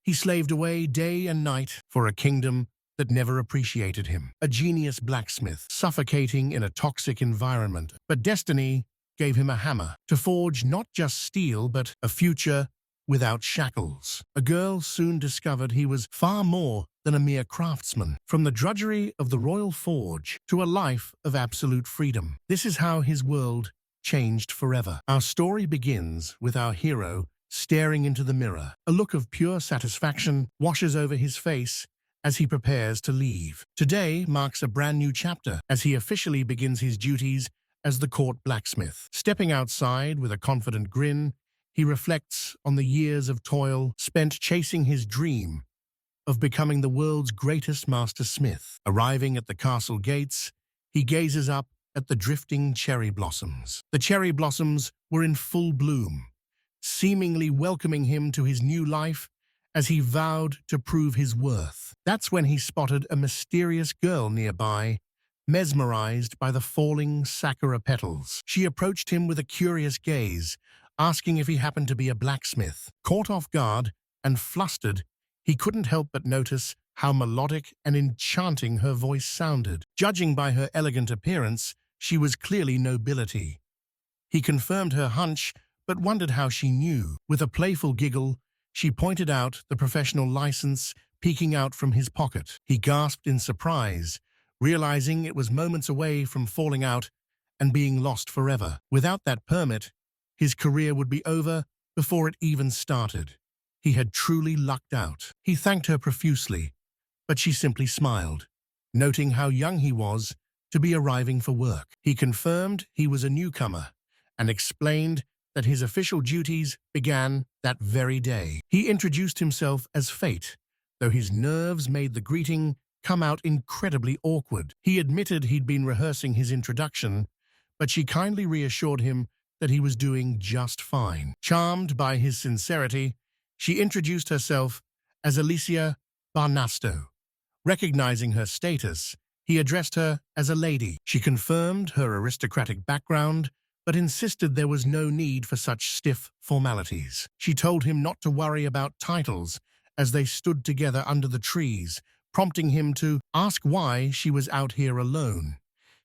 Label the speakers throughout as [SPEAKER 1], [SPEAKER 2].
[SPEAKER 1] He slaved away day and night for a kingdom that never appreciated him. A genius blacksmith, suffocating in a toxic environment. But destiny gave him a hammer to forge not just steel, but a future without shackles. A girl soon discovered he was far more than a mere craftsman. From the drudgery of the royal forge to a life of absolute freedom. This is how his world changed forever. Our story begins with our hero staring into the mirror. A look of pure satisfaction washes over his face as he prepares to leave. Today marks a brand new chapter as he officially begins his duties as the court blacksmith. Stepping outside with a confident grin, he reflects on the years of toil spent chasing his dream of becoming the world's greatest master smith. Arriving at the castle gates, he gazes up at the drifting cherry blossoms. The cherry blossoms were in full bloom, seemingly welcoming him to his new life as he vowed to prove his worth. That's when he spotted a mysterious girl nearby, mesmerized by the falling sakura petals. She approached him with a curious gaze, asking if he happened to be a blacksmith. Caught off guard and flustered, he couldn't help but notice how melodic and enchanting her voice sounded. Judging by her elegant appearance, she was clearly nobility. He confirmed her hunch, but wondered how she knew. With a playful giggle, she pointed out the professional license peeking out from his pocket. He gasped in surprise, realizing it was moments away from falling out and being lost forever. Without that permit, his career would be over before it even started. He had truly lucked out. He thanked her profusely, but she simply smiled, noting how young he was to be arriving for work. He confirmed he was a newcomer and explained that his official duties began that very day. He introduced himself as Fate, though his nerves made the greeting come out incredibly awkward. He admitted he'd been rehearsing his introduction, but she kindly reassured him that he was doing just fine. Charmed by his sincerity, she introduced herself as Alysia Barnasto. Recognizing her status, he addressed her as a lady. She confirmed her aristocratic background, but insisted there was no need for such stiff formalities. She told him not to worry about titles as they stood together under the trees, prompting him to ask why she was out here alone.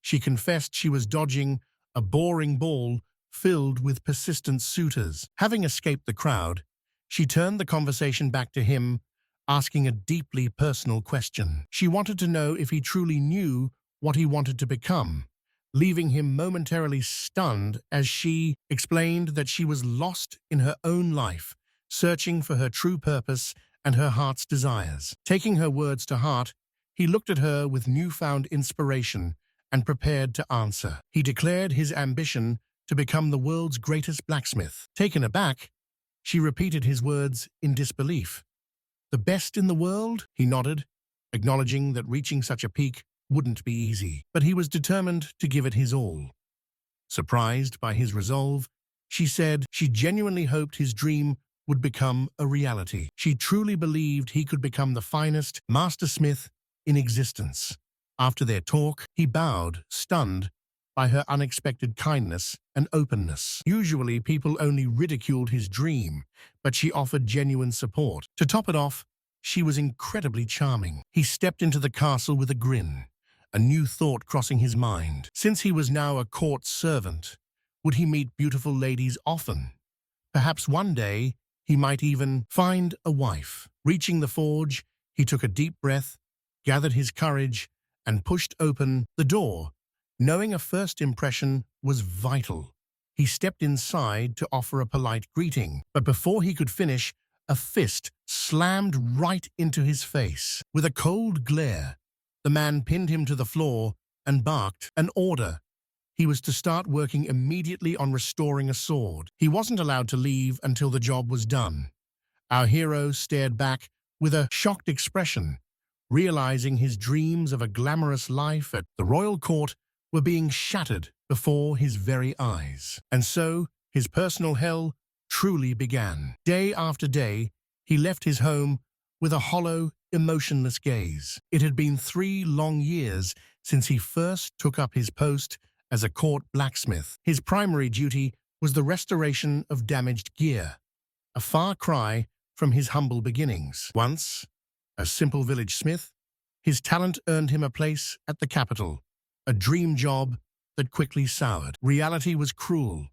[SPEAKER 1] She confessed she was dodging a boring ball filled with persistent suitors. Having escaped the crowd, she turned the conversation back to him, asking a deeply personal question. She wanted to know if he truly knew what he wanted to become, leaving him momentarily stunned as she explained that she was lost in her own life, searching for her true purpose and her heart's desires. Taking her words to heart, he looked at her with newfound inspiration and prepared to answer. He declared his ambition to become the world's greatest blacksmith. Taken aback, she repeated his words in disbelief. "The best in the world?" He nodded, acknowledging that reaching such a peak wouldn't be easy, but he was determined to give it his all. Surprised by his resolve, she said she genuinely hoped his dream would become a reality. She truly believed he could become the finest master smith in existence. After their talk, he bowed, stunned by her unexpected kindness and openness. Usually, people only ridiculed his dream, but she offered genuine support. To top it off, she was incredibly charming. He stepped into the castle with a grin, a new thought crossing his mind. Since he was now a court servant, would he meet beautiful ladies often? Perhaps one day, he might even find a wife. Reaching the forge, he took a deep breath, gathered his courage, and pushed open the door. Knowing a first impression was vital, he stepped inside to offer a polite greeting. But before he could finish, a fist slammed right into his face. With a cold glare, the man pinned him to the floor and barked an order. He was to start working immediately on restoring a sword. He wasn't allowed to leave until the job was done. Our hero stared back with a shocked expression, realizing his dreams of a glamorous life at the royal court were being shattered before his very eyes. And so, his personal hell truly began. Day after day, he left his home with a hollow, emotionless gaze. It had been 3 long years since he first took up his post as a court blacksmith. His primary duty was the restoration of damaged gear, a far cry from his humble beginnings. Once, a simple village smith, his talent earned him a place at the capital, a dream job that quickly soured. Reality was cruel.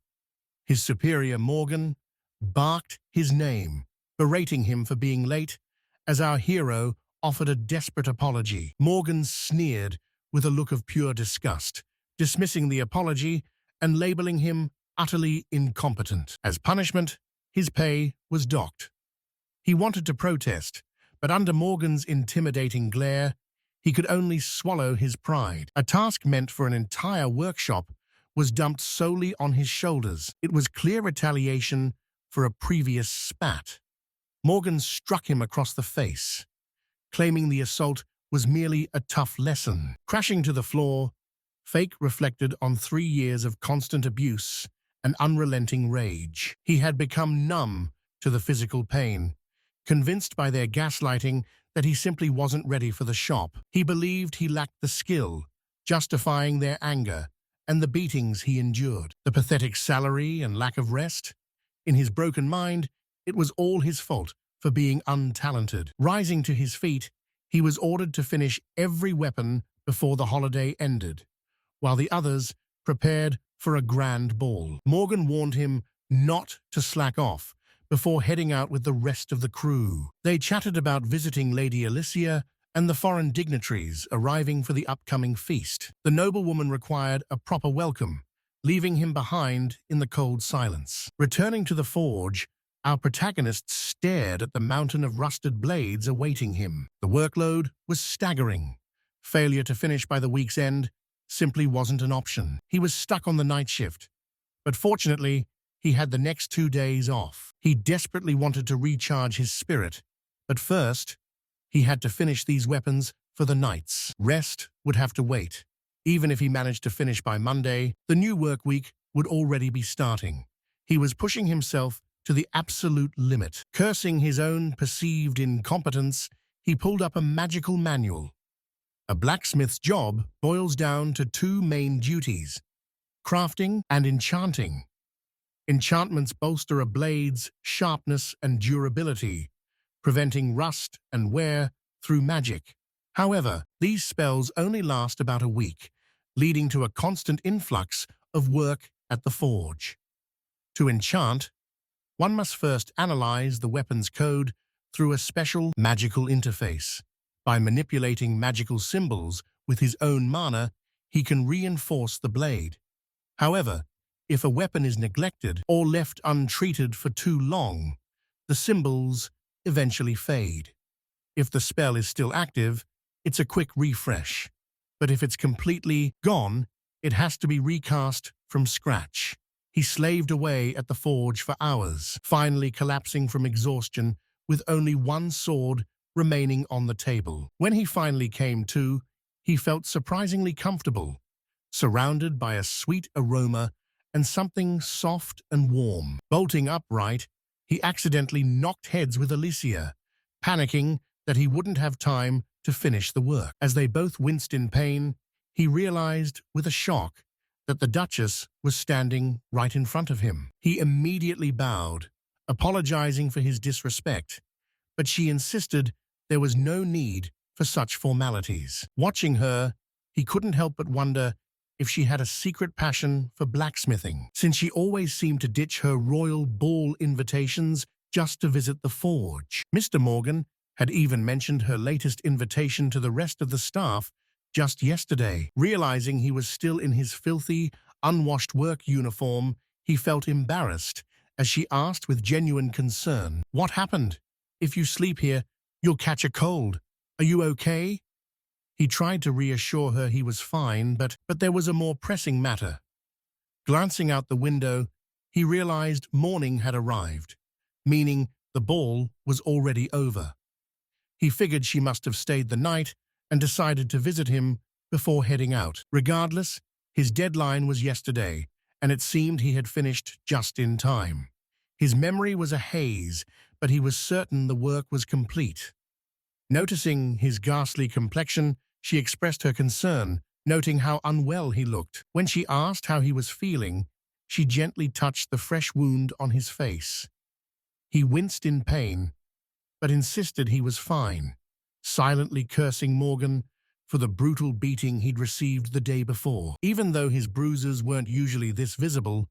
[SPEAKER 1] His superior, Morgan, barked his name, berating him for being late, as our hero offered a desperate apology. Morgan sneered with a look of pure disgust, dismissing the apology and labeling him utterly incompetent. As punishment, his pay was docked. He wanted to protest, but under Morgan's intimidating glare, he could only swallow his pride. A task meant for an entire workshop was dumped solely on his shoulders. It was clear retaliation for a previous spat. Morgan struck him across the face, claiming the assault was merely a tough lesson. Crashing to the floor, Fake reflected on 3 years of constant abuse and unrelenting rage. He had become numb to the physical pain, convinced by their gaslighting that he simply wasn't ready for the shop. He believed he lacked the skill, justifying their anger and the beatings he endured. The pathetic salary and lack of rest. In his broken mind, it was all his fault for being untalented. Rising to his feet, he was ordered to finish every weapon before the holiday ended, while the others prepared for a grand ball. Morgan warned him not to slack off before heading out with the rest of the crew. They chatted about visiting Lady Alysia and the foreign dignitaries arriving for the upcoming feast. The noblewoman required a proper welcome, leaving him behind in the cold silence. Returning to the forge, our protagonist stared at the mountain of rusted blades awaiting him. The workload was staggering. Failure to finish by the week's end simply wasn't an option. He was stuck on the night shift, but fortunately, he had the next 2 days off. He desperately wanted to recharge his spirit, but first, he had to finish these weapons for the knights. Rest would have to wait. Even if he managed to finish by Monday, the new work week would already be starting. He was pushing himself to the absolute limit. Cursing his own perceived incompetence, he pulled up a magical manual. A blacksmith's job boils down to 2 main duties: crafting and enchanting. Enchantments bolster a blade's sharpness and durability, preventing rust and wear through magic. However, these spells only last about a week, leading to a constant influx of work at the forge. To enchant, one must first analyze the weapon's code through a special magical interface. By manipulating magical symbols with his own mana, he can reinforce the blade. However, if a weapon is neglected or left untreated for too long, the symbols eventually fade. If the spell is still active, it's a quick refresh. But if it's completely gone, it has to be recast from scratch. He slaved away at the forge for hours, finally collapsing from exhaustion with only 1 sword remaining on the table. When he finally came to, he felt surprisingly comfortable, surrounded by a sweet aroma and something soft and warm. Bolting upright, he accidentally knocked heads with Alysia, panicking that he wouldn't have time to finish the work. As they both winced in pain, he realized with a shock that the Duchess was standing right in front of him. He immediately bowed, apologizing for his disrespect, but she insisted there was no need for such formalities. Watching her, he couldn't help but wonder if she had a secret passion for blacksmithing, since she always seemed to ditch her royal ball invitations just to visit the forge. Mr. Morgan had even mentioned her latest invitation to the rest of the staff just yesterday. Realizing he was still in his filthy, unwashed work uniform, he felt embarrassed as she asked with genuine concern, "What happened? If you sleep here, you'll catch a cold. Are you okay?" He tried to reassure her he was fine, but there was a more pressing matter. Glancing out the window, he realized morning had arrived, meaning the ball was already over. He figured she must have stayed the night and decided to visit him before heading out. Regardless, his deadline was yesterday, and it seemed he had finished just in time. His memory was a haze, but he was certain the work was complete. Noticing his ghastly complexion, she expressed her concern, noting how unwell he looked. When she asked how he was feeling, she gently touched the fresh wound on his face. He winced in pain, but insisted he was fine, silently cursing Morgan for the brutal beating he'd received the day before. Even though his bruises weren't usually this visible,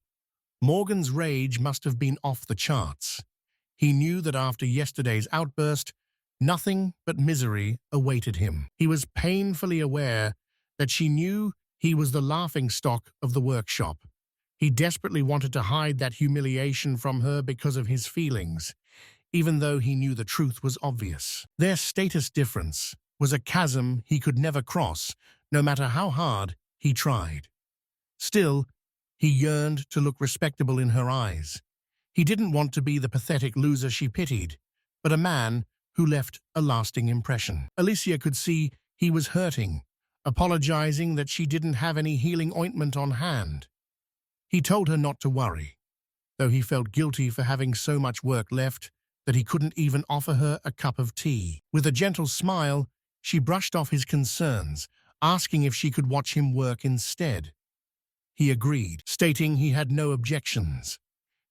[SPEAKER 1] Morgan's rage must have been off the charts. He knew that after yesterday's outburst, nothing but misery awaited him. He was painfully aware that she knew he was the laughingstock of the workshop. He desperately wanted to hide that humiliation from her because of his feelings, even though he knew the truth was obvious. Their status difference was a chasm he could never cross, no matter how hard he tried. Still, he yearned to look respectable in her eyes. He didn't want to be the pathetic loser she pitied, but a man who left a lasting impression. Alysia could see he was hurting, apologizing that she didn't have any healing ointment on hand. He told her not to worry, though he felt guilty for having so much work left that he couldn't even offer her a cup of tea. With a gentle smile, she brushed off his concerns, asking if she could watch him work instead. He agreed, stating he had no objections.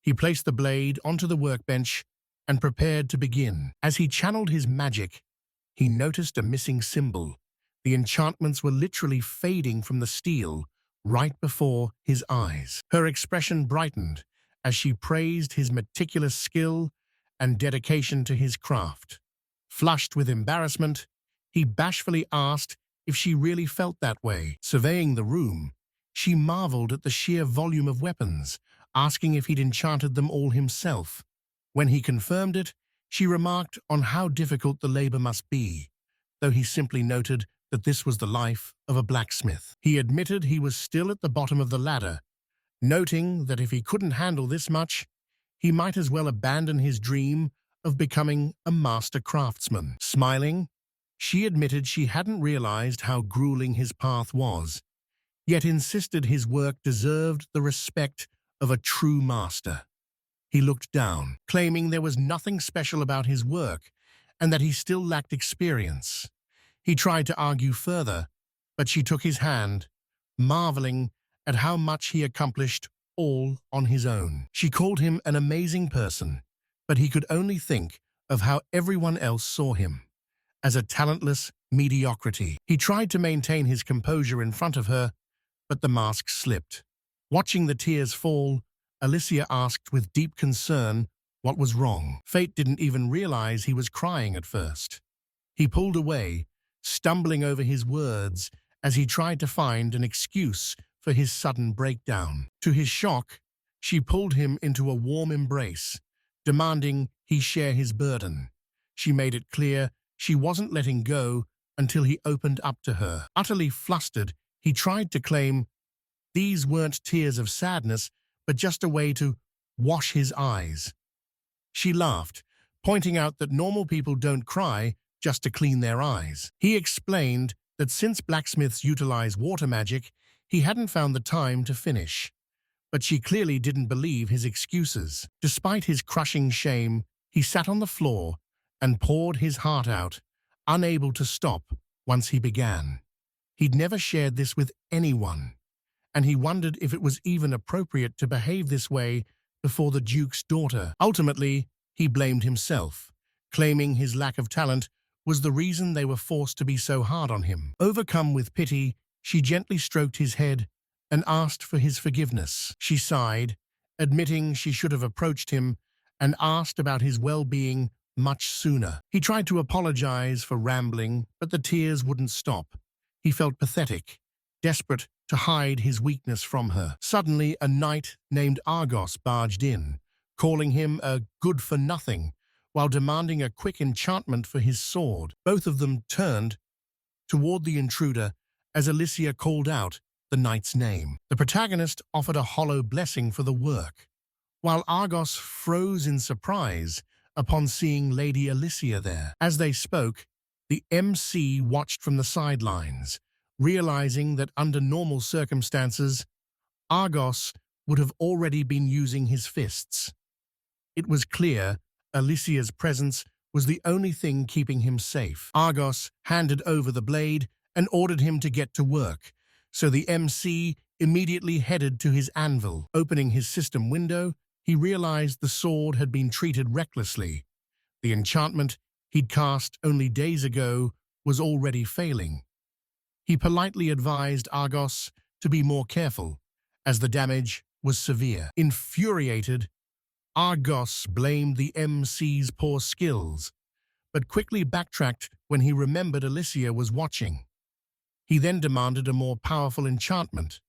[SPEAKER 1] He placed the blade onto the workbench and prepared to begin. As he channeled his magic, he noticed a missing symbol. The enchantments were literally fading from the steel right before his eyes. Her expression brightened as she praised his meticulous skill and dedication to his craft. Flushed with embarrassment, he bashfully asked if she really felt that way. Surveying the room, she marveled at the sheer volume of weapons, asking if he'd enchanted them all himself. When he confirmed it, she remarked on how difficult the labor must be, though he simply noted that this was the life of a blacksmith. He admitted he was still at the bottom of the ladder, noting that if he couldn't handle this much, he might as well abandon his dream of becoming a master craftsman. Smiling, she admitted she hadn't realized how grueling his path was, yet insisted his work deserved the respect of a true master. He looked down, claiming there was nothing special about his work and that he still lacked experience. He tried to argue further, but she took his hand, marveling at how much he accomplished all on his own. She called him an amazing person, but he could only think of how everyone else saw him, as a talentless mediocrity. He tried to maintain his composure in front of her, but the mask slipped. Watching the tears fall, Alysia asked with deep concern what was wrong. Fate didn't even realize he was crying at first. He pulled away, stumbling over his words as he tried to find an excuse for his sudden breakdown. To his shock, she pulled him into a warm embrace, demanding he share his burden. She made it clear she wasn't letting go until he opened up to her. Utterly flustered, he tried to claim these weren't tears of sadness, but just a way to wash his eyes. She laughed, pointing out that normal people don't cry just to clean their eyes. He explained that since blacksmiths utilize water magic, he hadn't found the time to finish. But she clearly didn't believe his excuses. Despite his crushing shame, he sat on the floor and poured his heart out, unable to stop once he began. He'd never shared this with anyone, and he wondered if it was even appropriate to behave this way before the Duke's daughter. Ultimately, he blamed himself, claiming his lack of talent was the reason they were forced to be so hard on him. Overcome with pity, she gently stroked his head and asked for his forgiveness. She sighed, admitting she should have approached him and asked about his well-being much sooner. He tried to apologize for rambling, but the tears wouldn't stop. He felt pathetic, desperate to hide his weakness from her. Suddenly, a knight named Argos barged in, calling him a good-for-nothing, while demanding a quick enchantment for his sword. Both of them turned toward the intruder as Alysia called out the knight's name. The protagonist offered a hollow blessing for the work, while Argos froze in surprise upon seeing Lady Alysia there. As they spoke, the MC watched from the sidelines, realizing that under normal circumstances, Argos would have already been using his fists. It was clear Alysia's presence was the only thing keeping him safe. Argos handed over the blade and ordered him to get to work, so the MC immediately headed to his anvil. Opening his system window, he realized the sword had been treated recklessly. The enchantment he'd cast only days ago was already failing. He politely advised Argos to be more careful, as the damage was severe. Infuriated, Argos blamed the MC's poor skills, but quickly backtracked when he remembered Alysia was watching. He then demanded a more powerful enchantment,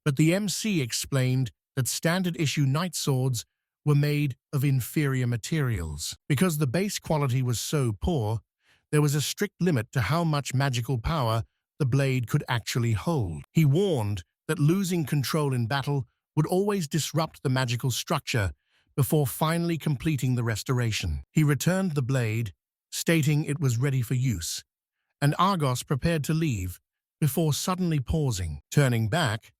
[SPEAKER 1] but the MC explained that standard-issue knight swords were made of inferior materials. Because the base quality was so poor, there was a strict limit to how much magical power the blade could actually hold. He warned that losing control in battle would always disrupt the magical structure before finally completing the restoration. He returned the blade, stating it was ready for use, and Argos prepared to leave before suddenly pausing. Turning back,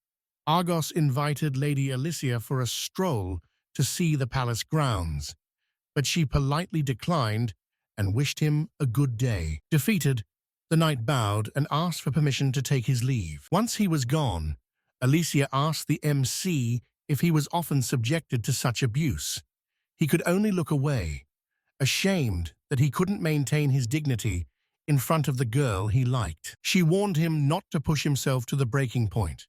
[SPEAKER 1] Argos invited Lady Alysia for a stroll to see the palace grounds, but she politely declined and wished him a good day. Defeated, the knight bowed and asked for permission to take his leave. Once he was gone, Alysia asked the MC if he was often subjected to such abuse. He could only look away, ashamed that he couldn't maintain his dignity in front of the girl he liked. She warned him not to push himself to the breaking point,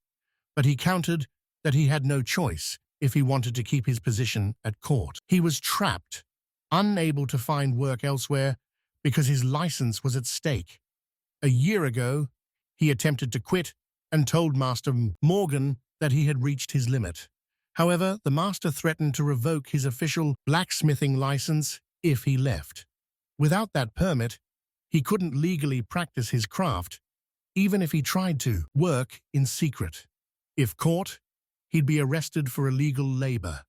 [SPEAKER 1] but he countered that he had no choice if he wanted to keep his position at court. He was trapped, unable to find work elsewhere because his license was at stake. A year ago, he attempted to quit and told Master Morgan that he had reached his limit. However, the master threatened to revoke his official blacksmithing license if he left. Without that permit, he couldn't legally practice his craft, even if he tried to work in secret. If caught, he'd be arrested for illegal labor.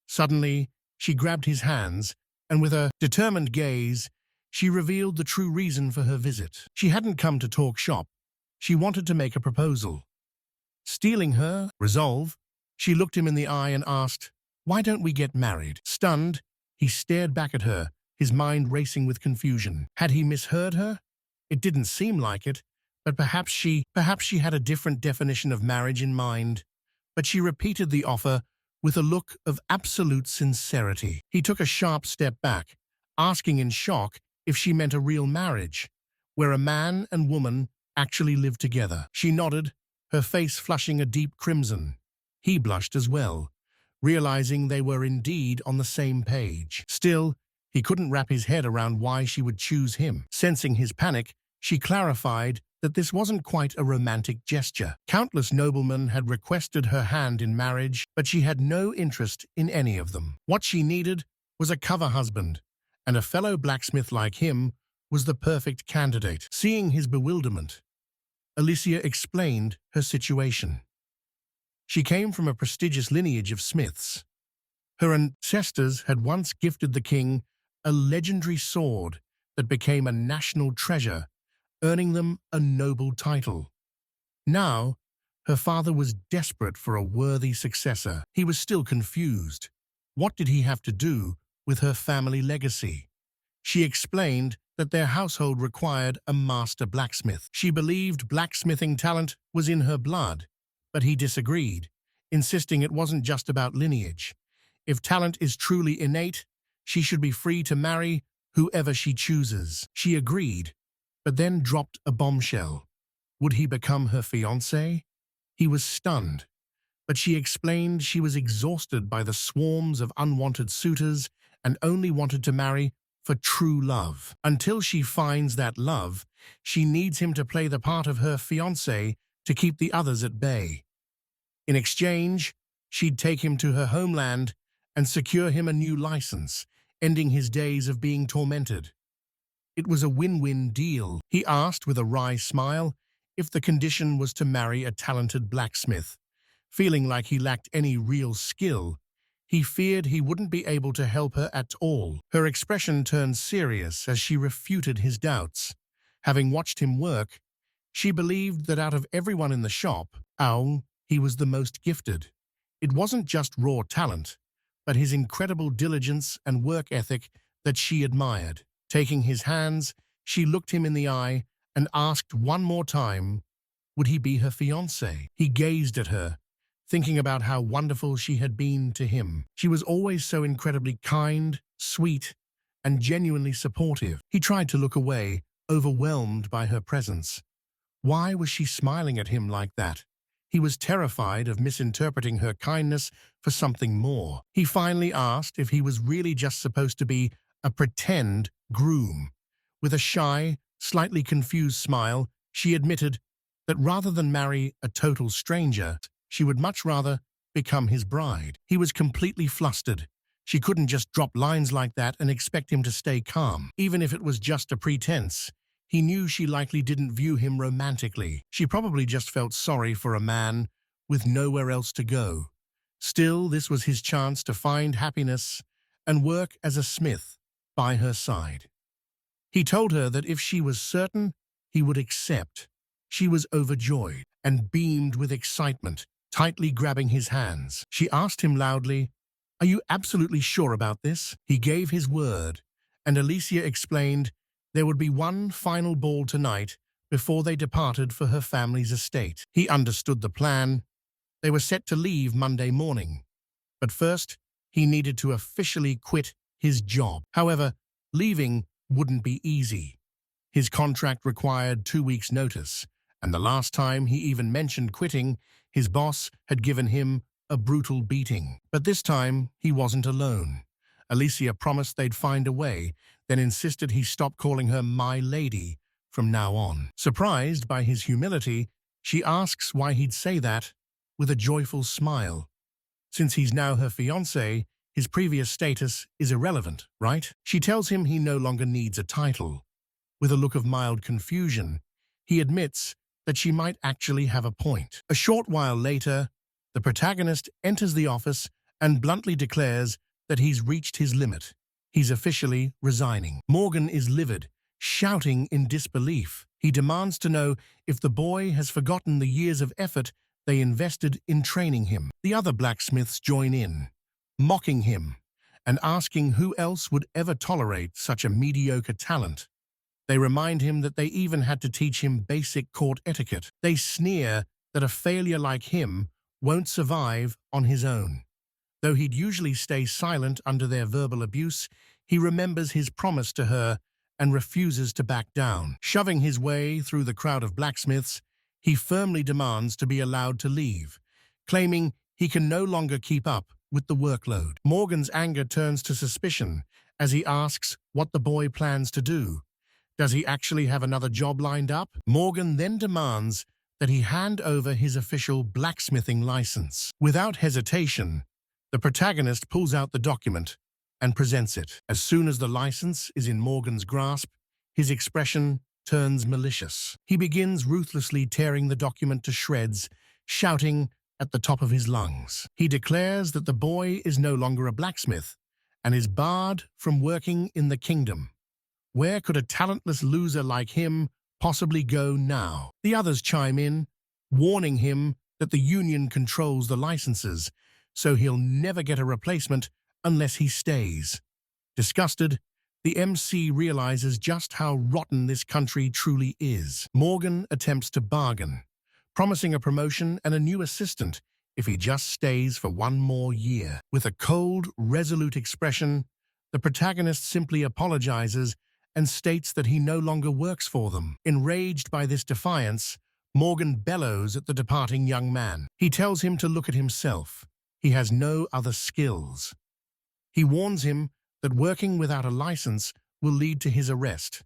[SPEAKER 1] Suddenly, she grabbed his hands, and with a determined gaze, she revealed the true reason for her visit. She hadn't come to talk shop. She wanted to make a proposal. Stealing her resolve, she looked him in the eye and asked, "Why don't we get married?" Stunned, he stared back at her, his mind racing with confusion. Had he misheard her? It didn't seem like it, but perhaps she had a different definition of marriage in mind. But she repeated the offer with a look of absolute sincerity. He took a sharp step back, asking in shock if she meant a real marriage, where a man and woman actually lived together. She nodded, her face flushing a deep crimson. He blushed as well, realizing they were indeed on the same page. Still, he couldn't wrap his head around why she would choose him. Sensing his panic, she clarified that this wasn't quite a romantic gesture. Countless noblemen had requested her hand in marriage, but she had no interest in any of them. What she needed was a cover husband, and a fellow blacksmith like him was the perfect candidate. Seeing his bewilderment, Alysia explained her situation. She came from a prestigious lineage of smiths. Her ancestors had once gifted the king a legendary sword that became a national treasure, earning them a noble title. Now, her father was desperate for a worthy successor. He was still confused. What did he have to do with her family legacy? She explained that their household required a master blacksmith. She believed blacksmithing talent was in her blood, but he disagreed, insisting it wasn't just about lineage. If talent is truly innate, she should be free to marry whoever she chooses. She agreed, but then dropped a bombshell. Would he become her fiancé? He was stunned, but she explained she was exhausted by the swarms of unwanted suitors and only wanted to marry for true love. Until she finds that love, she needs him to play the part of her fiancé to keep the others at bay. In exchange, she'd take him to her homeland and secure him a new license, ending his days of being tormented. It was a win-win deal. He asked with a wry smile if the condition was to marry a talented blacksmith. Feeling like he lacked any real skill, he feared he wouldn't be able to help her at all. Her expression turned serious as she refuted his doubts. Having watched him work, she believed that out of everyone in the shop, he was the most gifted. It wasn't just raw talent, but his incredible diligence and work ethic that she admired. Taking his hands, she looked him in the eye and asked one more time, would he be her fiancé? He gazed at her, thinking about how wonderful she had been to him. She was always so incredibly kind, sweet, and genuinely supportive. He tried to look away, overwhelmed by her presence. Why was she smiling at him like that? He was terrified of misinterpreting her kindness for something more. He finally asked if he was really just supposed to be a pretend groom. With a shy, slightly confused smile, she admitted that rather than marry a total stranger, she would much rather become his bride. He was completely flustered. She couldn't just drop lines like that and expect him to stay calm. Even if it was just a pretense, he knew she likely didn't view him romantically. She probably just felt sorry for a man with nowhere else to go. Still, this was his chance to find happiness and work as a smith by her side. He told her that if she was certain, he would accept. She was overjoyed and beamed with excitement, tightly grabbing his hands. She asked him loudly, "Are you absolutely sure about this?" He gave his word, and Alysia explained there would be one final ball tonight before they departed for her family's estate. He understood the plan. They were set to leave Monday morning. But first, he needed to officially quit his job. However, leaving wouldn't be easy. His contract required 2 weeks' notice, and the last time he even mentioned quitting, his boss had given him a brutal beating. But this time, he wasn't alone. Alysia promised they'd find a way, then insisted he stop calling her "my lady" from now on. Surprised by his humility, she asks why he'd say that with a joyful smile. Since he's now her fiancé, his previous status is irrelevant, right? She tells him he no longer needs a title. With a look of mild confusion, he admits that she might actually have a point. A short while later, the protagonist enters the office and bluntly declares that he's reached his limit. He's officially resigning. Morgan is livid, shouting in disbelief. He demands to know if the boy has forgotten the years of effort they invested in training him. The other blacksmiths join in, mocking him and asking who else would ever tolerate such a mediocre talent. They remind him that they even had to teach him basic court etiquette. They sneer that a failure like him won't survive on his own. Though he'd usually stay silent under their verbal abuse, he remembers his promise to her and refuses to back down. Shoving his way through the crowd of blacksmiths, he firmly demands to be allowed to leave, claiming he can no longer keep up with the workload. Morgan's anger turns to suspicion as he asks what the boy plans to do. Does he actually have another job lined up? Morgan then demands that he hand over his official blacksmithing license. Without hesitation, the protagonist pulls out the document and presents it. As soon as the license is in Morgan's grasp, his expression turns malicious. He begins ruthlessly tearing the document to shreds, shouting at the top of his lungs. He declares that the boy is no longer a blacksmith and is barred from working in the kingdom. Where could a talentless loser like him possibly go now? The others chime in, warning him that the union controls the licenses, so he'll never get a replacement unless he stays. Disgusted, the MC realizes just how rotten this country truly is. Morgan attempts to bargain, promising a promotion and a new assistant if he just stays for one more year. With a cold, resolute expression, the protagonist simply apologizes and states that he no longer works for them. Enraged by this defiance, Morgan bellows at the departing young man. He tells him to look at himself. He has no other skills. He warns him that working without a license will lead to his arrest.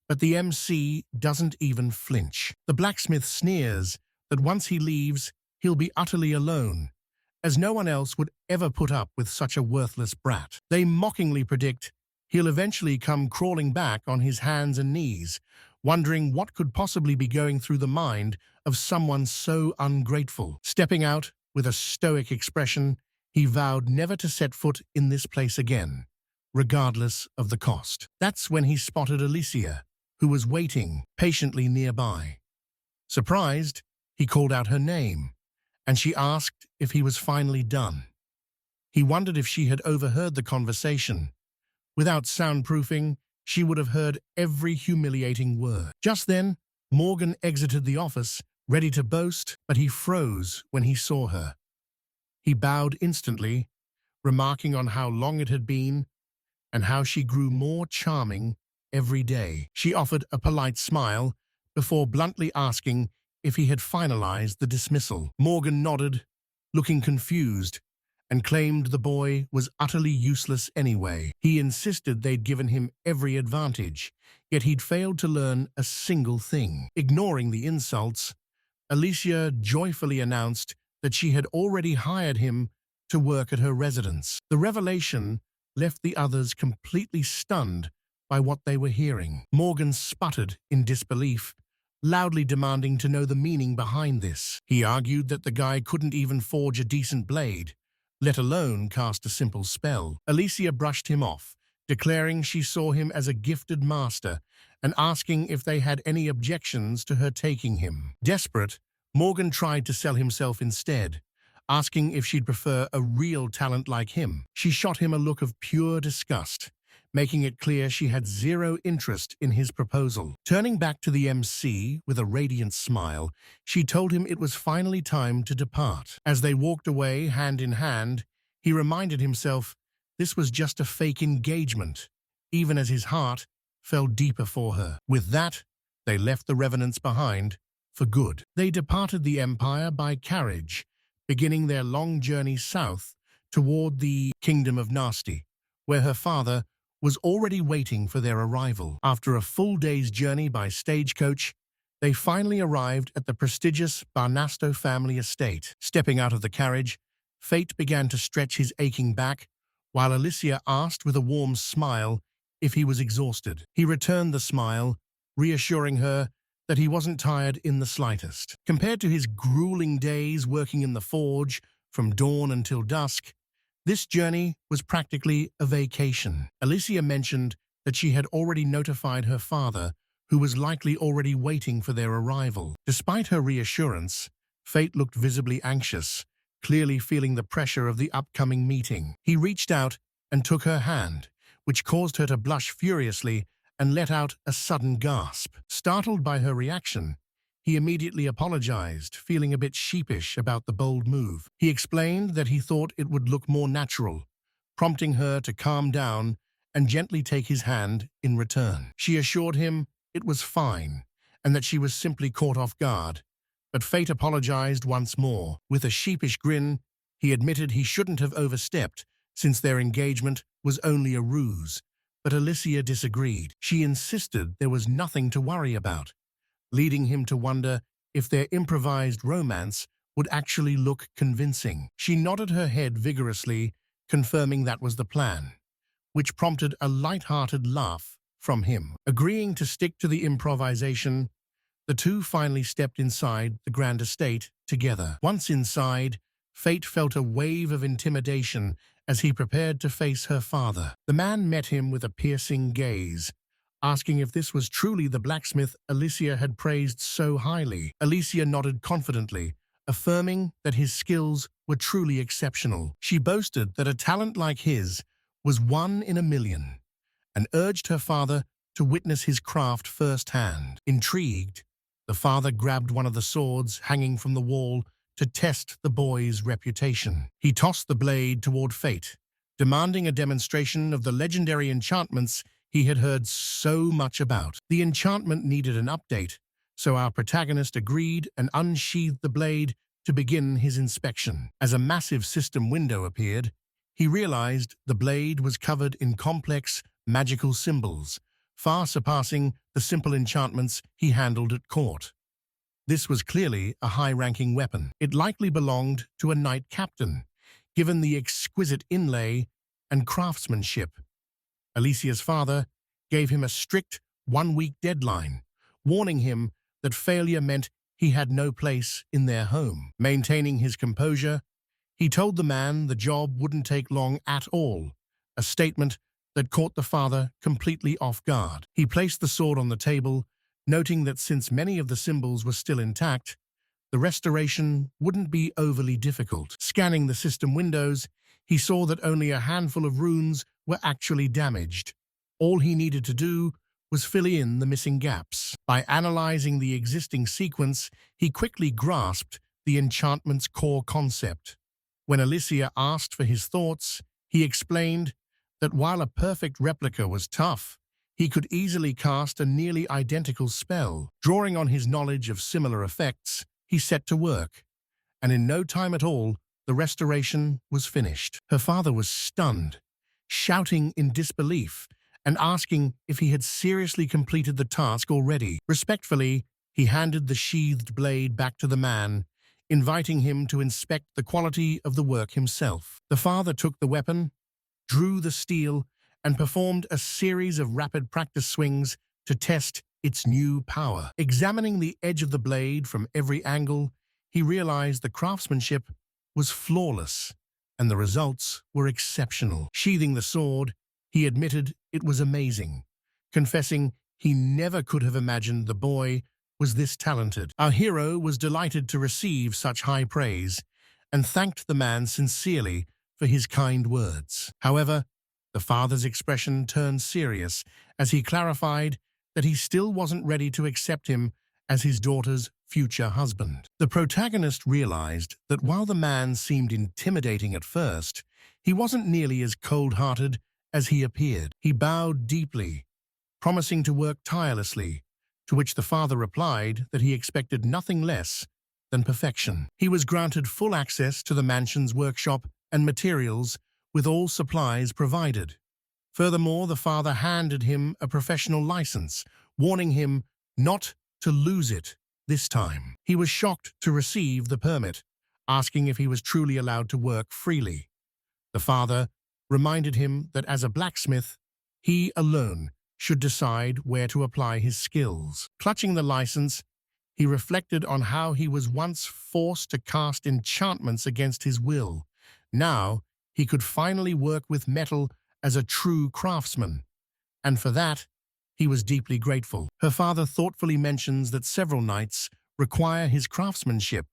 [SPEAKER 1] But the MC doesn't even flinch. The blacksmith sneers that once he leaves, he'll be utterly alone, as no one else would ever put up with such a worthless brat. They mockingly predict he'll eventually come crawling back on his hands and knees, wondering what could possibly be going through the mind of someone so ungrateful. Stepping out with a stoic expression, he vowed never to set foot in this place again, regardless of the cost. That's when he spotted Alysia, who was waiting patiently nearby. Surprised, he called out her name, and she asked if he was finally done. He wondered if she had overheard the conversation. Without soundproofing, she would have heard every humiliating word. Just then, Morgan exited the office, ready to boast, but he froze when he saw her. He bowed instantly, remarking on how long it had been, and how she grew more charming every day. She offered a polite smile before bluntly asking if he had finalized the dismissal. Morgan nodded, looking confused, and claimed the boy was utterly useless anyway. He insisted they'd given him every advantage, yet he'd failed to learn a single thing. Ignoring the insults, Alysia joyfully announced that she had already hired him to work at her residence. The revelation left the others completely stunned by what they were hearing. Morgan sputtered in disbelief, loudly demanding to know the meaning behind this. He argued that the guy couldn't even forge a decent blade, let alone cast a simple spell. Alysia brushed him off, declaring she saw him as a gifted master and asking if they had any objections to her taking him. Desperate, Morgan tried to sell himself instead, asking if she'd prefer a real talent like him. She shot him a look of pure disgust, making it clear she had zero interest in his proposal. Turning back to the MC with a radiant smile, she told him it was finally time to depart. As they walked away hand in hand, he reminded himself this was just a fake engagement, even as his heart fell deeper for her. With that, they left the revenants behind for good. They departed the Empire by carriage, beginning their long journey south toward the Kingdom of Nasty, where her father was already waiting for their arrival. After a full day's journey by stagecoach, they finally arrived at the prestigious Barnasto family estate. Stepping out of the carriage, Fate began to stretch his aching back, while Alysia asked with a warm smile if he was exhausted. He returned the smile, reassuring her that he wasn't tired in the slightest. Compared to his grueling days working in the forge from dawn until dusk, this journey was practically a vacation. Alysia mentioned that she had already notified her father, who was likely already waiting for their arrival. Despite her reassurance, Fate looked visibly anxious, clearly feeling the pressure of the upcoming meeting. He reached out and took her hand, which caused her to blush furiously and let out a sudden gasp. Startled by her reaction, he immediately apologized, feeling a bit sheepish about the bold move. He explained that he thought it would look more natural, prompting her to calm down and gently take his hand in return. She assured him it was fine and that she was simply caught off guard, but Fate apologized once more. With a sheepish grin, he admitted he shouldn't have overstepped since their engagement was only a ruse, but Alysia disagreed. She insisted there was nothing to worry about, leading him to wonder if their improvised romance would actually look convincing. She nodded her head vigorously, confirming that was the plan, which prompted a light-hearted laugh from him. Agreeing to stick to the improvisation, the two finally stepped inside the grand estate together. Once inside, Fate felt a wave of intimidation as he prepared to face her father. The man met him with a piercing gaze, asking if this was truly the blacksmith Alysia had praised so highly. Alysia nodded confidently, affirming that his skills were truly exceptional. She boasted that a talent like his was 1 in a million, and urged her father to witness his craft firsthand. Intrigued, the father grabbed one of the swords hanging from the wall to test the boy's reputation. He tossed the blade toward Fate, demanding a demonstration of the legendary enchantments he had heard so much about. The enchantment needed an update, so our protagonist agreed and unsheathed the blade to begin his inspection. As a massive system window appeared, he realized the blade was covered in complex, magical symbols, far surpassing the simple enchantments he handled at court. This was clearly a high-ranking weapon. It likely belonged to a knight captain, given the exquisite inlay and craftsmanship. Alysia's father gave him a strict 1-week deadline, warning him that failure meant he had no place in their home. Maintaining his composure, he told the man the job wouldn't take long at all, a statement that caught the father completely off guard. He placed the sword on the table, noting that since many of the symbols were still intact, the restoration wouldn't be overly difficult. Scanning the system windows, he saw that only a handful of runes were actually damaged. All he needed to do was fill in the missing gaps. By analyzing the existing sequence, he quickly grasped the enchantment's core concept. When Alysia asked for his thoughts, he explained that while a perfect replica was tough, he could easily cast a nearly identical spell. Drawing on his knowledge of similar effects, he set to work, and in no time at all, the restoration was finished. Her father was stunned, shouting in disbelief and asking if he had seriously completed the task already. Respectfully, he handed the sheathed blade back to the man, inviting him to inspect the quality of the work himself. The father took the weapon, drew the steel, and performed a series of rapid practice swings to test its new power. Examining the edge of the blade from every angle, he realized the craftsmanship was flawless, and the results were exceptional. Sheathing the sword, he admitted it was amazing, confessing he never could have imagined the boy was this talented. Our hero was delighted to receive such high praise and thanked the man sincerely for his kind words. However, the father's expression turned serious as he clarified that he still wasn't ready to accept him as his daughter's future husband. The protagonist realized that while the man seemed intimidating at first, he wasn't nearly as cold-hearted as he appeared. He bowed deeply, promising to work tirelessly, to which the father replied that he expected nothing less than perfection. He was granted full access to the mansion's workshop and materials, with all supplies provided. Furthermore, the father handed him a professional license, warning him not to lose it this time. He was shocked to receive the permit, asking if he was truly allowed to work freely. The father reminded him that as a blacksmith, he alone should decide where to apply his skills. Clutching the license, he reflected on how he was once forced to cast enchantments against his will. Now, he could finally work with metal as a true craftsman, and for that, he was deeply grateful. Her father thoughtfully mentions that several knights require his craftsmanship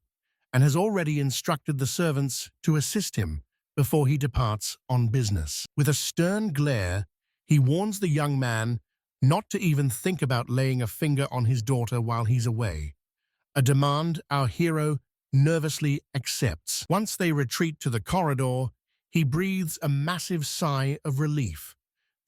[SPEAKER 1] and has already instructed the servants to assist him before he departs on business. With a stern glare, he warns the young man not to even think about laying a finger on his daughter while he's away, a demand our hero nervously accepts. Once they retreat to the corridor, he breathes a massive sigh of relief,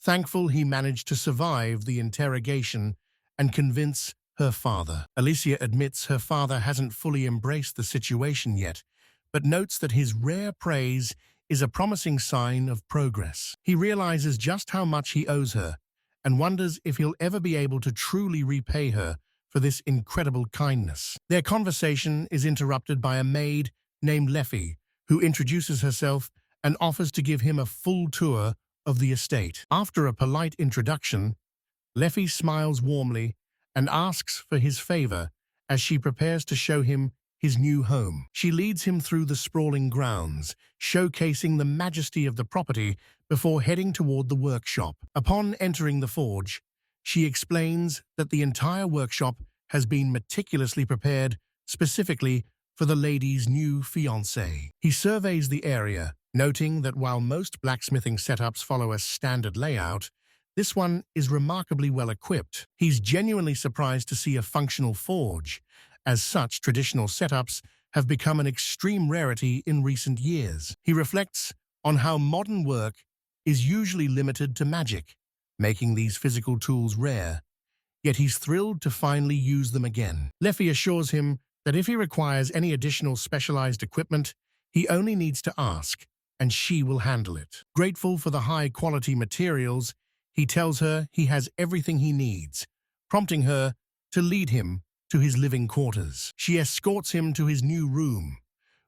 [SPEAKER 1] thankful he managed to survive the interrogation and convince her father. Alysia admits her father hasn't fully embraced the situation yet, but notes that his rare praise is a promising sign of progress. He realizes just how much he owes her and wonders if he'll ever be able to truly repay her for this incredible kindness. Their conversation is interrupted by a maid named Leffy, who introduces herself and offers to give him a full tour of the estate. After a polite introduction, Leffy smiles warmly and asks for his favor as she prepares to show him his new home. She leads him through the sprawling grounds, showcasing the majesty of the property before heading toward the workshop. Upon entering the forge, she explains that the entire workshop has been meticulously prepared specifically for the lady's new fiancé. He surveys the area, noting that while most blacksmithing setups follow a standard layout, this one is remarkably well equipped. He's genuinely surprised to see a functional forge. As such, traditional setups have become an extreme rarity in recent years. He reflects on how modern work is usually limited to magic, making these physical tools rare, yet he's thrilled to finally use them again. Leffy assures him that if he requires any additional specialized equipment, he only needs to ask, and she will handle it. Grateful for the high-quality materials, he tells her he has everything he needs, prompting her to lead him to his living quarters. She escorts him to his new room,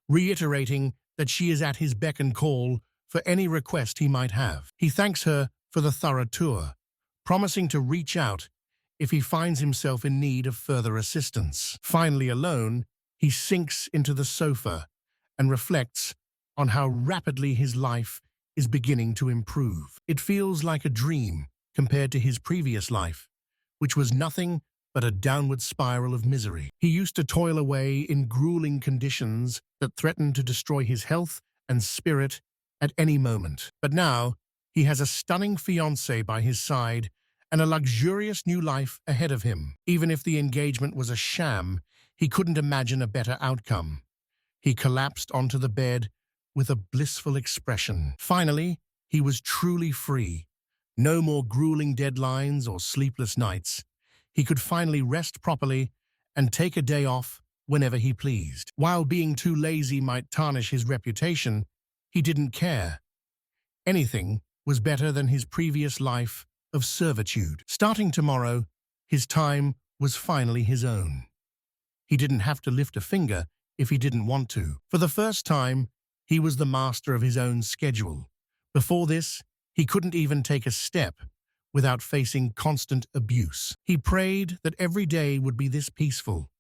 [SPEAKER 1] reiterating that she is at his beck and call for any request he might have. He thanks her for the thorough tour, promising to reach out if he finds himself in need of further assistance. Finally alone, he sinks into the sofa and reflects on how rapidly his life is beginning to improve. It feels like a dream compared to his previous life, which was nothing but a downward spiral of misery. He used to toil away in grueling conditions that threatened to destroy his health and spirit at any moment. But now, he has a stunning fiancée by his side and a luxurious new life ahead of him. Even if the engagement was a sham, he couldn't imagine a better outcome. He collapsed onto the bed with a blissful expression. Finally, he was truly free. No more grueling deadlines or sleepless nights. He could finally rest properly and take a day off whenever he pleased. While being too lazy might tarnish his reputation, he didn't care. Anything was better than his previous life of servitude. Starting tomorrow, his time was finally his own. He didn't have to lift a finger if he didn't want to. For the first time, he was the master of his own schedule. Before this, he couldn't even take a step without facing constant abuse. He prayed that every day would be this peaceful.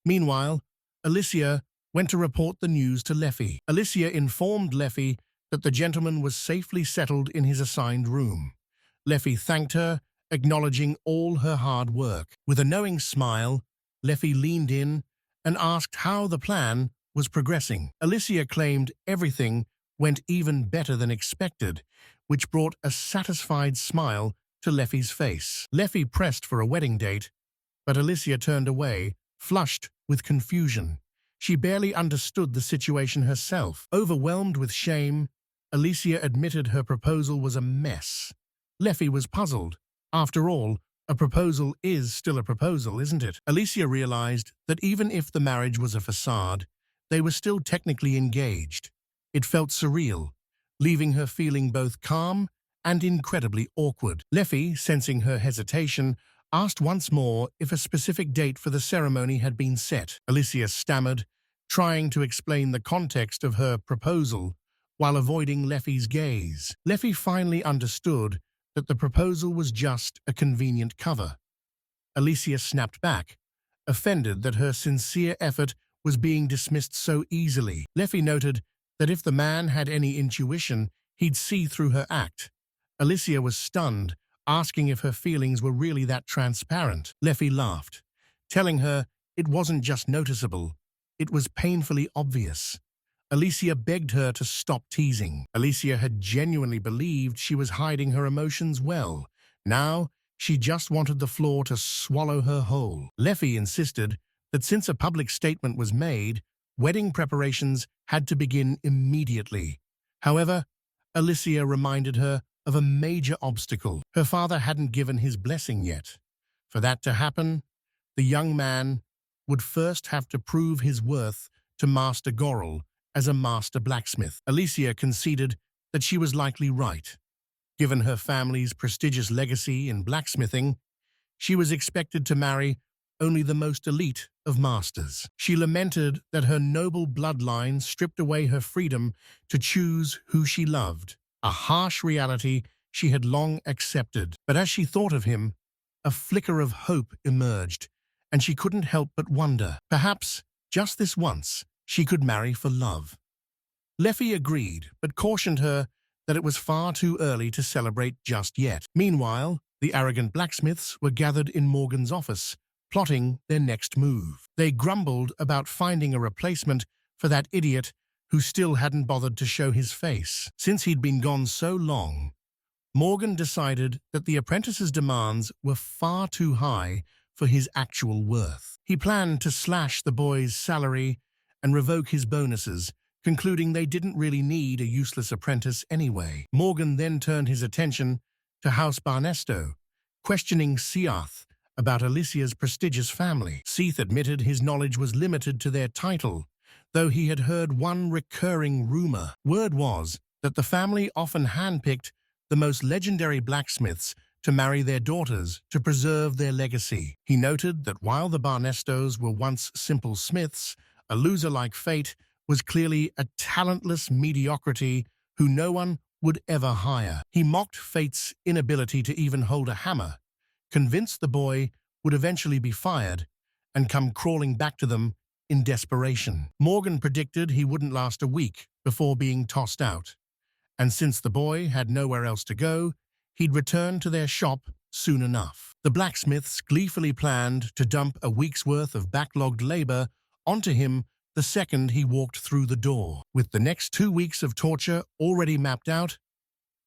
[SPEAKER 1] Meanwhile, Alysia went to report the news to Leffy. Alysia informed Leffy that the gentleman was safely settled in his assigned room. Leffy thanked her, acknowledging all her hard work. With a knowing smile, Leffy leaned in and asked how the plan was progressing. Alysia claimed everything went even better than expected, which brought a satisfied smile to Leffy's face. Leffy pressed for a wedding date, but Alysia turned away, flushed with confusion. She barely understood the situation herself. Overwhelmed with shame, Alysia admitted her proposal was a mess. Leffy was puzzled. After all, a proposal is still a proposal, isn't it? Alysia realized that even if the marriage was a facade, they were still technically engaged. It felt surreal, leaving her feeling both calm and incredibly awkward. Leffy, sensing her hesitation, asked once more if a specific date for the ceremony had been set. Alysia stammered, trying to explain the context of her proposal while avoiding Leffy's gaze. Leffy finally understood that the proposal was just a convenient cover. Alysia snapped back, offended that her sincere effort was being dismissed so easily. Leffy noted that if the man had any intuition, he'd see through her act. Alysia was stunned, asking if her feelings were really that transparent. Leffy laughed, telling her it wasn't just noticeable, it was painfully obvious. Alysia begged her to stop teasing. Alysia had genuinely believed she was hiding her emotions well. Now, she just wanted the floor to swallow her whole. Leffy insisted that since a public statement was made, wedding preparations had to begin immediately. However, Alysia reminded her of a major obstacle. Her father hadn't given his blessing yet. For that to happen, the young man would first have to prove his worth to Master Gorel as a master blacksmith. Alysia conceded that she was likely right. Given her family's prestigious legacy in blacksmithing, she was expected to marry only the most elite of masters. She lamented that her noble bloodline stripped away her freedom to choose who she loved, a harsh reality she had long accepted. But as she thought of him, a flicker of hope emerged, and she couldn't help but wonder, perhaps, just this once, she could marry for love. Leffy agreed, but cautioned her that it was far too early to celebrate just yet. Meanwhile, the arrogant blacksmiths were gathered in Morgan's office, plotting their next move. They grumbled about finding a replacement for that idiot who still hadn't bothered to show his face. Since he'd been gone so long, Morgan decided that the apprentice's demands were far too high for his actual worth. He planned to slash the boy's salary and revoke his bonuses, concluding they didn't really need a useless apprentice anyway. Morgan then turned his attention to House Barnesto, questioning Seath about Alysia's prestigious family. Seath admitted his knowledge was limited to their title, though he had heard one recurring rumor. Word was that the family often handpicked the most legendary blacksmiths to marry their daughters to preserve their legacy. He noted that while the Barnestos were once simple smiths, a loser like Fate was clearly a talentless mediocrity who no one would ever hire. He mocked Fate's inability to even hold a hammer, convinced the boy would eventually be fired and come crawling back to them in desperation. Morgan predicted he wouldn't last a week before being tossed out, and since the boy had nowhere else to go, he'd return to their shop soon enough. The blacksmiths gleefully planned to dump a week's worth of backlogged labor onto him the second he walked through the door. With the next 2 weeks of torture already mapped out,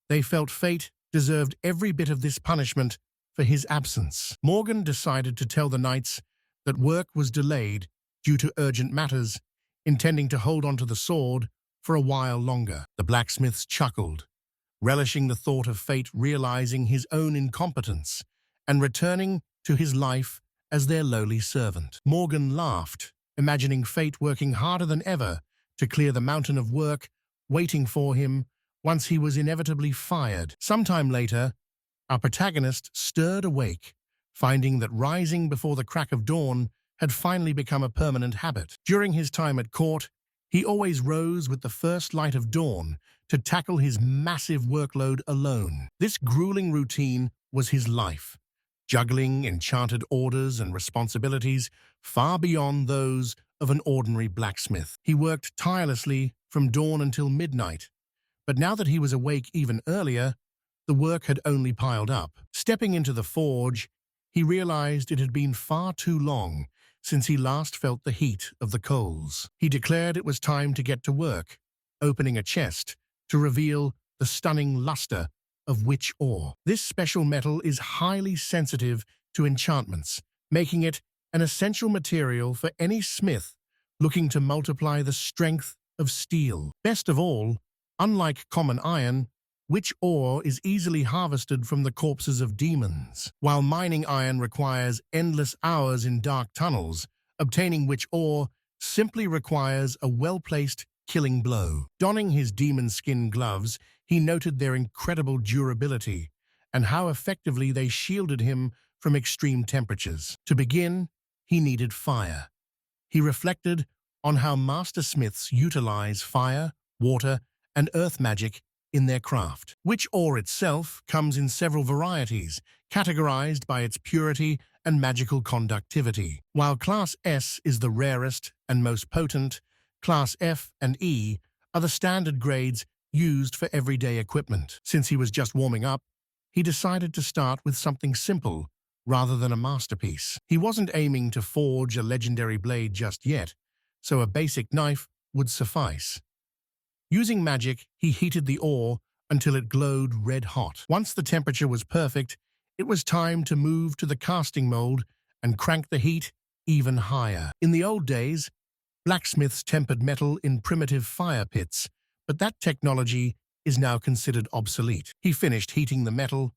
[SPEAKER 1] they felt Fate deserved every bit of this punishment for his absence. Morgan decided to tell the knights that work was delayed due to urgent matters, intending to hold onto the sword for a while longer. The blacksmiths chuckled, relishing the thought of fate realizing his own incompetence and returning to his life as their lowly servant. Morgan laughed, imagining fate working harder than ever to clear the mountain of work waiting for him once he was inevitably fired. Sometime later, our protagonist stirred awake, finding that rising before the crack of dawn had finally become a permanent habit. During his time at court, he always rose with the first light of dawn to tackle his massive workload alone. This grueling routine was his life, juggling enchanted orders and responsibilities far beyond those of an ordinary blacksmith. He worked tirelessly from dawn until midnight, but now that he was awake even earlier, the work had only piled up. Stepping into the forge, he realized it had been far too long since he last felt the heat of the coals. He declared it was time to get to work, opening a chest to reveal the stunning luster of witch ore. This special metal is highly sensitive to enchantments, making it an essential material for any smith looking to multiply the strength of steel. Best of all, unlike common iron, witch ore is easily harvested from the corpses of demons. While mining iron requires endless hours in dark tunnels, obtaining witch ore simply requires a well-placed killing blow. Donning his demon skin gloves, he noted their incredible durability and how effectively they shielded him from extreme temperatures. To begin, he needed fire. He reflected on how master smiths utilize fire, water, and earth magic in their craft. Witch ore itself comes in several varieties, categorized by its purity and magical conductivity. While Class S is the rarest and most potent, Class F and E are the standard grades used for everyday equipment. Since he was just warming up, he decided to start with something simple rather than a masterpiece. He wasn't aiming to forge a legendary blade just yet, so a basic knife would suffice. Using magic, he heated the ore until it glowed red-hot. Once the temperature was perfect, it was time to move to the casting mold and crank the heat even higher. In the old days, blacksmiths tempered metal in primitive fire pits, but that technology is now considered obsolete. He finished heating the metal,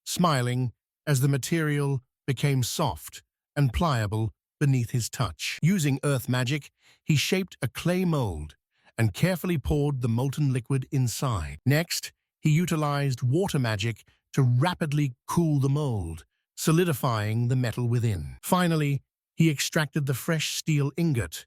[SPEAKER 1] smiling as the material became soft and pliable beneath his touch. Using earth magic, he shaped a clay mold and carefully poured the molten liquid inside. Next, he utilized water magic to rapidly cool the mold, solidifying the metal within. Finally, he extracted the fresh steel ingot,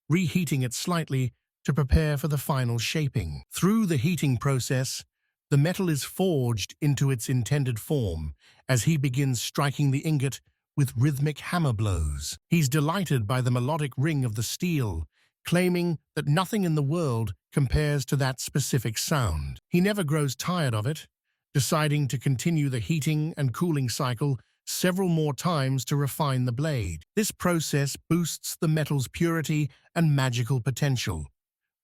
[SPEAKER 1] reheating it slightly to prepare for the final shaping. Through the heating process, the metal is forged into its intended form as he begins striking the ingot with rhythmic hammer blows. He's delighted by the melodic ring of the steel, claiming that nothing in the world compares to that specific sound. He never grows tired of it, deciding to continue the heating and cooling cycle several more times to refine the blade. This process boosts the metal's purity and magical potential.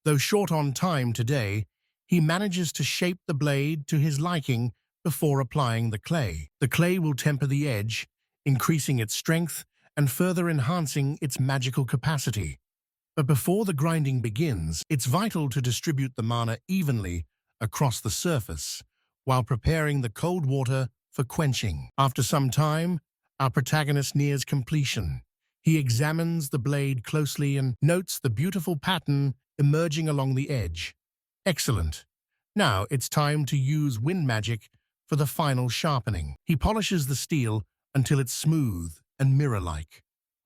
[SPEAKER 1] Though short on time today, he manages to shape the blade to his liking before applying the clay. The clay will temper the edge, increasing its strength and further enhancing its magical capacity. But before the grinding begins, it's vital to distribute the mana evenly across the surface while preparing the cold water for quenching. After some time, our protagonist nears completion. He examines the blade closely and notes the beautiful pattern emerging along the edge. Excellent. Now it's time to use wind magic for the final sharpening. He polishes the steel until it's smooth and mirror-like.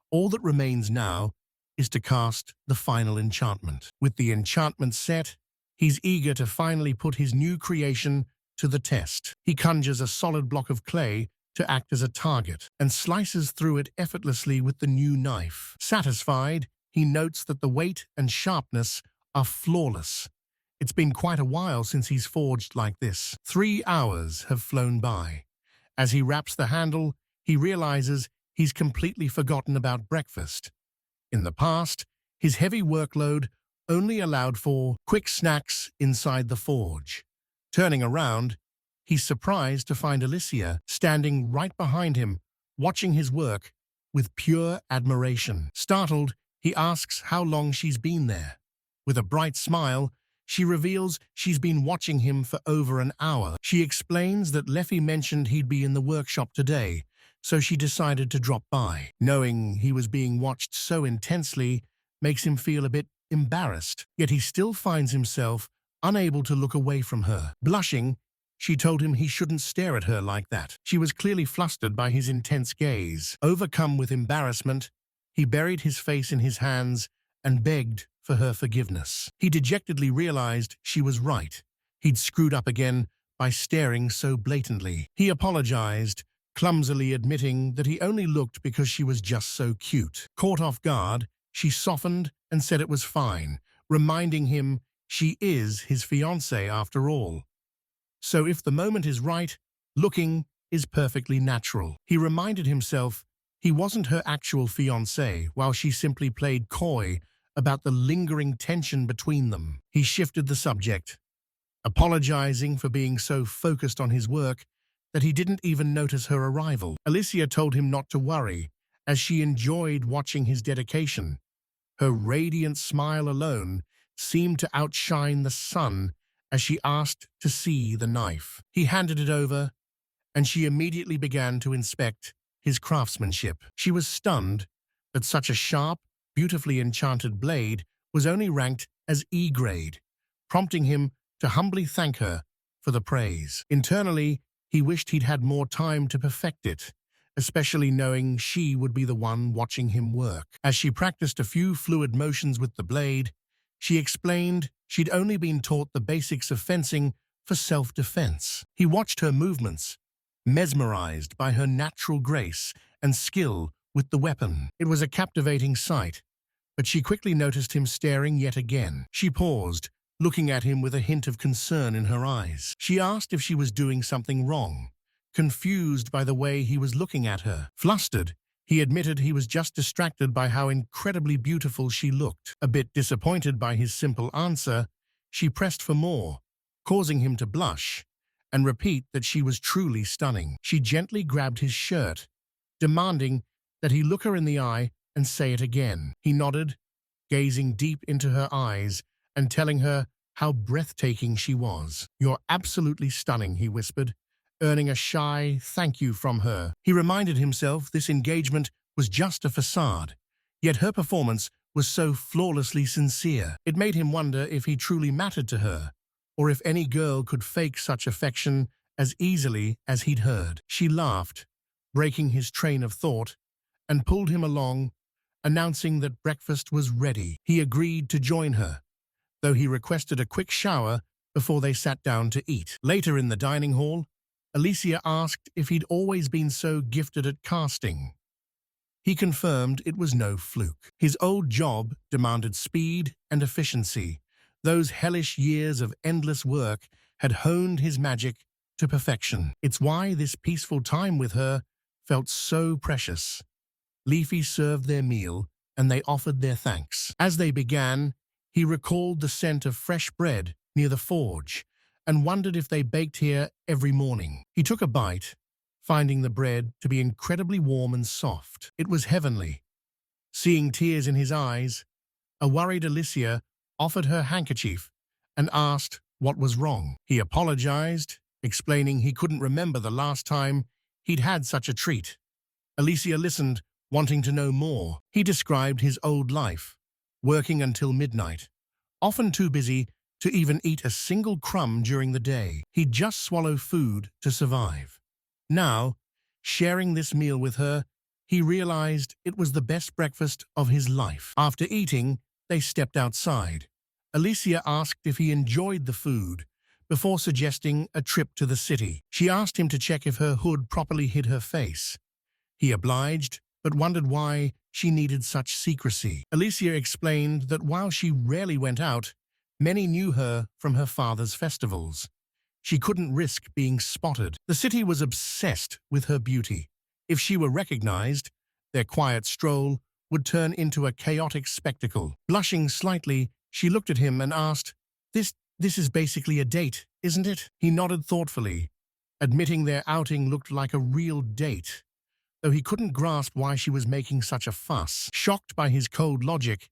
[SPEAKER 1] All that remains now is to cast the final enchantment. With the enchantment set, he's eager to finally put his new creation to the test. He conjures a solid block of clay to act as a target and slices through it effortlessly with the new knife. Satisfied, he notes that the weight and sharpness are flawless. It's been quite a while since he's forged like this. 3 hours have flown by. As he wraps the handle, he realizes he's completely forgotten about breakfast. In the past, his heavy workload only allowed for quick snacks inside the forge. Turning around, he's surprised to find Alysia standing right behind him, watching his work with pure admiration. Startled, he asks how long she's been there. With a bright smile, She reveals she's been watching him for over an hour. She explains that Leffy mentioned he'd be in the workshop today, so she decided to drop by. Knowing he was being watched so intensely makes him feel a bit embarrassed, yet he still finds himself unable to look away from her. Blushing, she told him he shouldn't stare at her like that. She was clearly flustered by his intense gaze. Overcome with embarrassment, he buried his face in his hands and begged for her forgiveness. He dejectedly realized she was right. He'd screwed up again by staring so blatantly. He apologized, clumsily admitting that he only looked because she was just so cute. Caught off guard, she softened and said it was fine, reminding him she is his fiancée after all. So if the moment is right, looking is perfectly natural. He reminded himself he wasn't her actual fiancé, while she simply played coy about the lingering tension between them. He shifted the subject, apologizing for being so focused on his work that he didn't even notice her arrival. Alysia told him not to worry, as she enjoyed watching his dedication. Her radiant smile alone seemed to outshine the sun as she asked to see the knife. He handed it over, and she immediately began to inspect his craftsmanship. She was stunned that such a sharp, beautifully enchanted blade was only ranked as E grade, prompting him to humbly thank her for the praise. Internally, he wished he'd had more time to perfect it, especially knowing she would be the one watching him work. As she practiced a few fluid motions with the blade, she explained she'd only been taught the basics of fencing for self-defense. He watched her movements, mesmerized by her natural grace and skill with the weapon. It was a captivating sight, but she quickly noticed him staring yet again. She paused, looking at him with a hint of concern in her eyes. She asked if she was doing something wrong, confused by the way he was looking at her. Flustered, he admitted he was just distracted by how incredibly beautiful she looked. A bit disappointed by his simple answer, she pressed for more, causing him to blush and repeat that she was truly stunning. She gently grabbed his shirt, demanding that he look her in the eye and say it again. He nodded, gazing deep into her eyes and telling her how breathtaking she was. "You're absolutely stunning," he whispered, earning a shy thank you from her. He reminded himself this engagement was just a facade, yet her performance was so flawlessly sincere. It made him wonder if he truly mattered to her, or if any girl could fake such affection as easily as he'd heard. She laughed, breaking his train of thought, and pulled him along, announcing that breakfast was ready. He agreed to join her, though he requested a quick shower before they sat down to eat. Later in the dining hall, Alysia asked if he'd always been so gifted at casting. He confirmed it was no fluke. His old job demanded speed and efficiency. Those hellish years of endless work had honed his magic to perfection. It's why this peaceful time with her felt so precious. Leafy served their meal, and they offered their thanks. As they began, he recalled the scent of fresh bread near the forge and wondered if they baked here every morning. He took a bite, finding the bread to be incredibly warm and soft. It was heavenly. Seeing tears in his eyes, a worried Alysia offered her handkerchief and asked what was wrong. He apologized, explaining he couldn't remember the last time he'd had such a treat. Alysia listened, wanting to know more. He described his old life, working until midnight, often too busy to even eat a single crumb during the day. He'd just swallow food to survive. Now, sharing this meal with her, he realized it was the best breakfast of his life. After eating, they stepped outside. Alysia asked if he enjoyed the food before suggesting a trip to the city. She asked him to check if her hood properly hid her face. He obliged, but wondered why she needed such secrecy. Alysia explained that while she rarely went out, many knew her from her father's festivals. She couldn't risk being spotted. The city was obsessed with her beauty. If she were recognized, their quiet stroll would turn into a chaotic spectacle. Blushing slightly, she looked at him and asked, This is basically a date, isn't it?" He nodded thoughtfully, admitting their outing looked like a real date, though he couldn't grasp why she was making such a fuss. Shocked by his cold logic,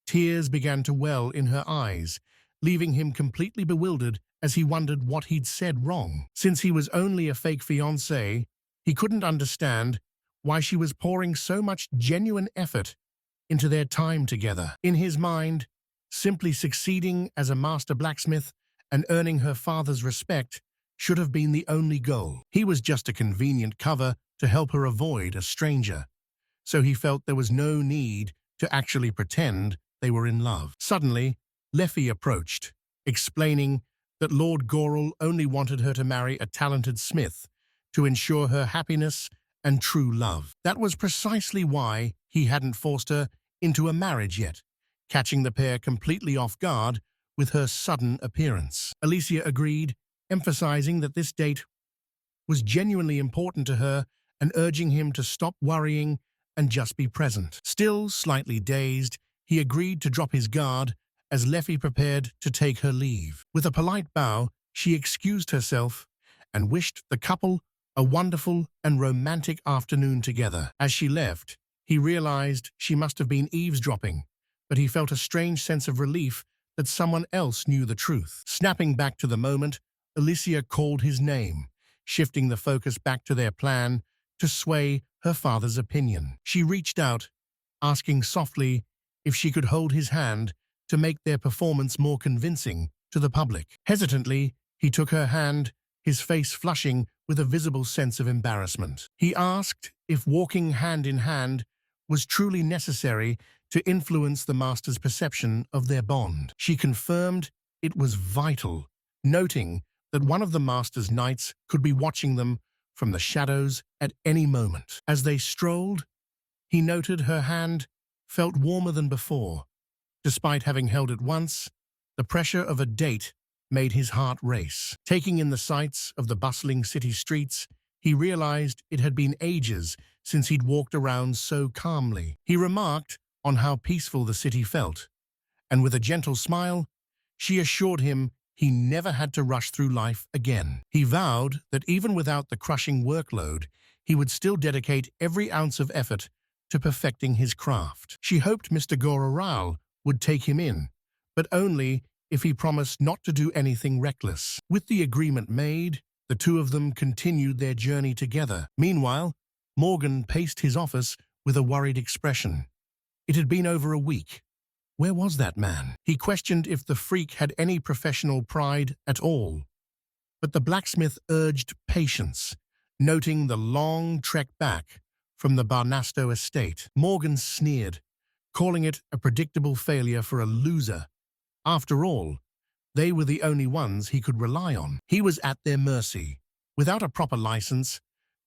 [SPEAKER 1] tears began to well in her eyes leaving him completely bewildered as he wondered what he'd said wrong. Since he was only a fake fiancé, he couldn't understand why she was pouring so much genuine effort into their time together. In his mind, simply succeeding as a master blacksmith and earning her father's respect should have been the only goal. He was just a convenient cover to help her avoid a stranger, so he felt there was no need to actually pretend they were in love. Suddenly, Leffy approached, explaining that Lord Goral only wanted her to marry a talented smith to ensure her happiness and true love. That was precisely why he hadn't forced her into a marriage yet, catching the pair completely off guard with her sudden appearance. Alysia agreed, emphasizing that this date was genuinely important to her and urging him to stop worrying and just be present. Still slightly dazed, he agreed to drop his guard as Leffy prepared to take her leave. With a polite bow, she excused herself and wished the couple a wonderful and romantic afternoon together. As she left, he realized she must have been eavesdropping, but he felt a strange sense of relief that someone else knew the truth. Snapping back to the moment, Alysia called his name, shifting the focus back to their plan to sway her father's opinion. She reached out, asking softly if she could hold his hand to make their performance more convincing to the public. Hesitantly, he took her hand, his face flushing with a visible sense of embarrassment. He asked if walking hand in hand was truly necessary to influence the master's perception of their bond. She confirmed it was vital, noting that one of the master's knights could be watching them from the shadows at any moment. As they strolled, he noted her hand felt warmer than before. Despite having held it once, the pressure of a date made his heart race. Taking in the sights of the bustling city streets, he realized it had been ages since he'd walked around so calmly. He remarked on how peaceful the city felt, and with a gentle smile, she assured him he never had to rush through life again. He vowed that even without the crushing workload, he would still dedicate every ounce of effort to perfecting his craft. She hoped Mr. Goral would take him in, but only if he promised not to do anything reckless. With the agreement made, the two of them continued their journey together. Meanwhile, Morgan paced his office with a worried expression. It had been over a week. Where was that man? He questioned if the freak had any professional pride at all. But the blacksmith urged patience, noting the long trek back from the Barnasto estate. Morgan sneered, calling it a predictable failure for a loser. After all, they were the only ones he could rely on. He was at their mercy. Without a proper license,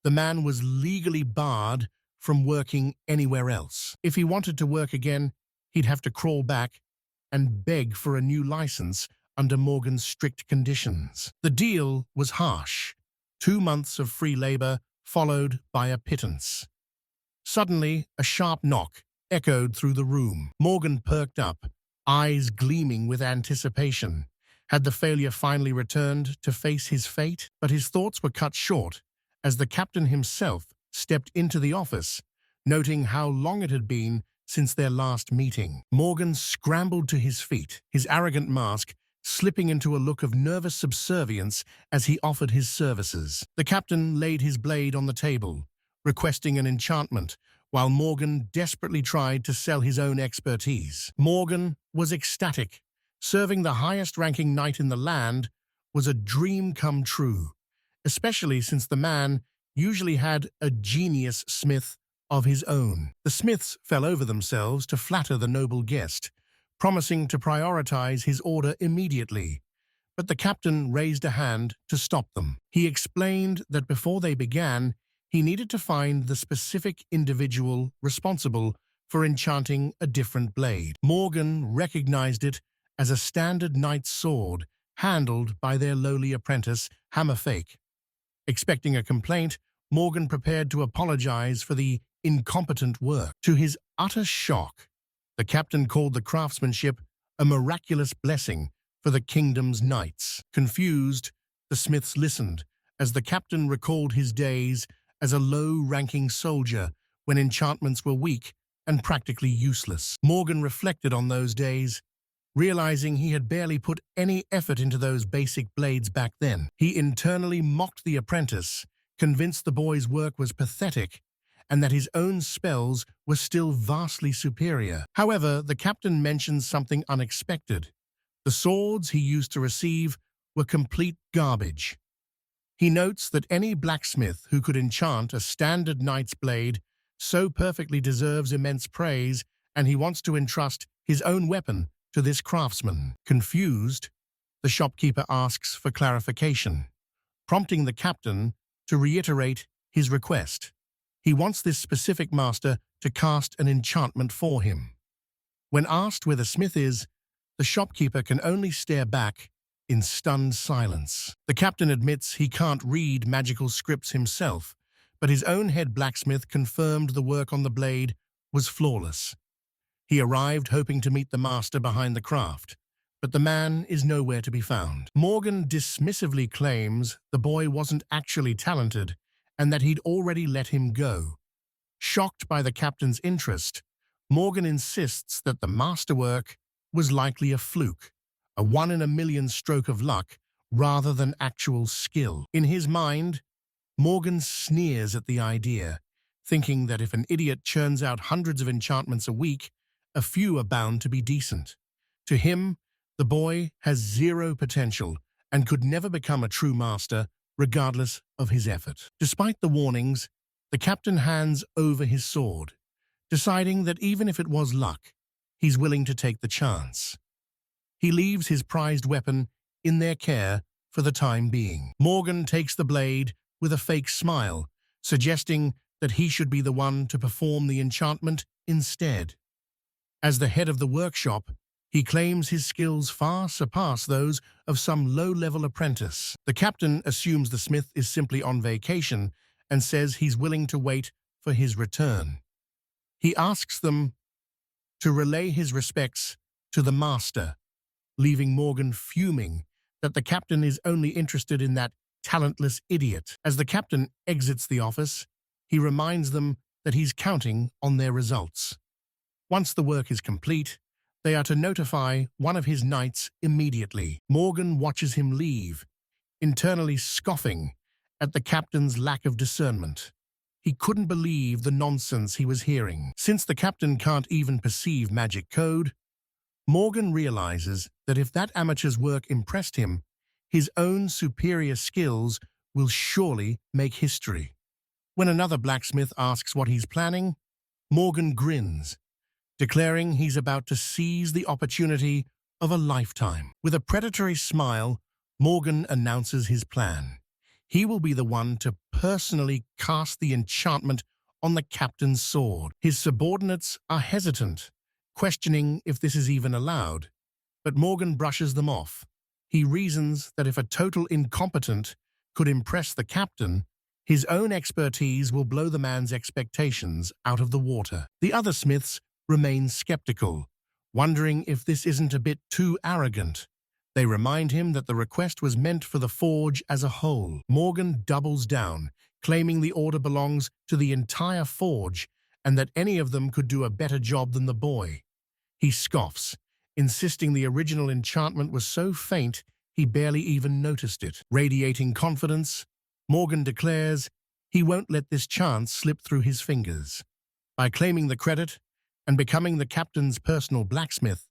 [SPEAKER 1] the man was legally barred from working anywhere else. If he wanted to work again, he'd have to crawl back and beg for a new license under Morgan's strict conditions. The deal was harsh. 2 months of free labor followed by a pittance. Suddenly, a sharp knock echoed through the room. Morgan perked up, eyes gleaming with anticipation. Had the failure finally returned to face his fate? But his thoughts were cut short as the captain himself stepped into the office, noting how long it had been since their last meeting. Morgan scrambled to his feet, his arrogant mask slipping into a look of nervous subservience as he offered his services. The captain laid his blade on the table, requesting an enchantment, while Morgan desperately tried to sell his own expertise. Morgan was ecstatic. Serving the highest-ranking knight in the land was a dream come true, especially since the man usually had a genius smith of his own. The smiths fell over themselves to flatter the noble guest, promising to prioritize his order immediately. But the captain raised a hand to stop them. He explained that before they began, he needed to find the specific individual responsible for enchanting a different blade. Morgan recognized it as a standard knight's sword handled by their lowly apprentice, Hammerfake. Expecting a complaint, Morgan prepared to apologize for the incompetent work. To his utter shock, the captain called the craftsmanship a miraculous blessing for the kingdom's knights. Confused, the smiths listened as the captain recalled his days as a low-ranking soldier when enchantments were weak and practically useless. Morgan reflected on those days, Realizing he had barely put any effort into those basic blades back then, he internally mocked the apprentice, convinced the boy's work was pathetic and that his own spells were still vastly superior. However, the captain mentions something unexpected. The swords he used to receive were complete garbage. He notes that any blacksmith who could enchant a standard knight's blade so perfectly deserves immense praise, and he wants to entrust his own weapon to this craftsman. Confused, the shopkeeper asks for clarification, prompting the captain to reiterate his request. He wants this specific master to cast an enchantment for him. When asked where the smith is, the shopkeeper can only stare back in stunned silence. The captain admits he can't read magical scripts himself, but his own head blacksmith confirmed the work on the blade was flawless. He arrived hoping to meet the master behind the craft, but the man is nowhere to be found. Morgan dismissively claims the boy wasn't actually talented and that he'd already let him go. Shocked by the captain's interest, Morgan insists that the masterwork was likely a fluke, a one-in-a-million stroke of luck rather than actual skill. In his mind, Morgan sneers at the idea, thinking that if an idiot churns out hundreds of enchantments a week, a few are bound to be decent. To him, the boy has zero potential and could never become a true master, regardless of his effort. Despite the warnings, the captain hands over his sword, deciding that even if it was luck, he's willing to take the chance. He leaves his prized weapon in their care for the time being. Morgan takes the blade with a fake smile, suggesting that he should be the one to perform the enchantment instead. As the head of the workshop, he claims his skills far surpass those of some low-level apprentice. The captain assumes the smith is simply on vacation and says he's willing to wait for his return. He asks them to relay his respects to the master, leaving Morgan fuming that the captain is only interested in that talentless idiot. As the captain exits the office, he reminds them that he's counting on their results. Once the work is complete, they are to notify one of his knights immediately. Morgan watches him leave, internally scoffing at the captain's lack of discernment. He couldn't believe the nonsense he was hearing. Since the captain can't even perceive magic code, Morgan realizes that if that amateur's work impressed him, his own superior skills will surely make history. When another blacksmith asks what he's planning, Morgan grins, declaring he's about to seize the opportunity of a lifetime. With a predatory smile, Morgan announces his plan. He will be the one to personally cast the enchantment on the captain's sword. His subordinates are hesitant, questioning if this is even allowed, but Morgan brushes them off. He reasons that if a total incompetent could impress the captain, his own expertise will blow the man's expectations out of the water. The other smiths remain skeptical, wondering if this isn't a bit too arrogant. They remind him that the request was meant for the forge as a whole. Morgan doubles down, claiming the order belongs to the entire forge and that any of them could do a better job than the boy. He scoffs, insisting the original enchantment was so faint he barely even noticed it. Radiating confidence, Morgan declares he won't let this chance slip through his fingers. By claiming the credit and becoming the captain's personal blacksmith,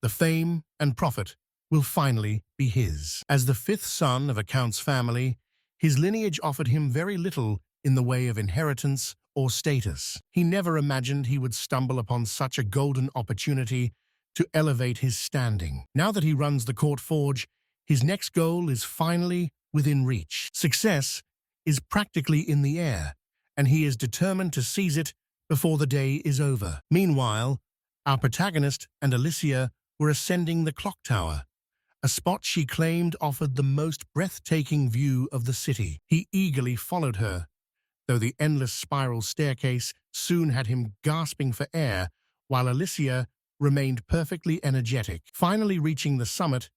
[SPEAKER 1] the fame and profit will finally be his. As the fifth son of a count's family, his lineage offered him very little in the way of inheritance or status. He never imagined he would stumble upon such a golden opportunity to elevate his standing. Now that he runs the court forge, his next goal is finally within reach. Success is practically in the air, and he is determined to seize it before the day is over. Meanwhile, our protagonist and Alysia were ascending the clock tower, a spot she claimed offered the most breathtaking view of the city. He eagerly followed her, though the endless spiral staircase soon had him gasping for air, while Alysia remained perfectly energetic. Finally reaching the summit,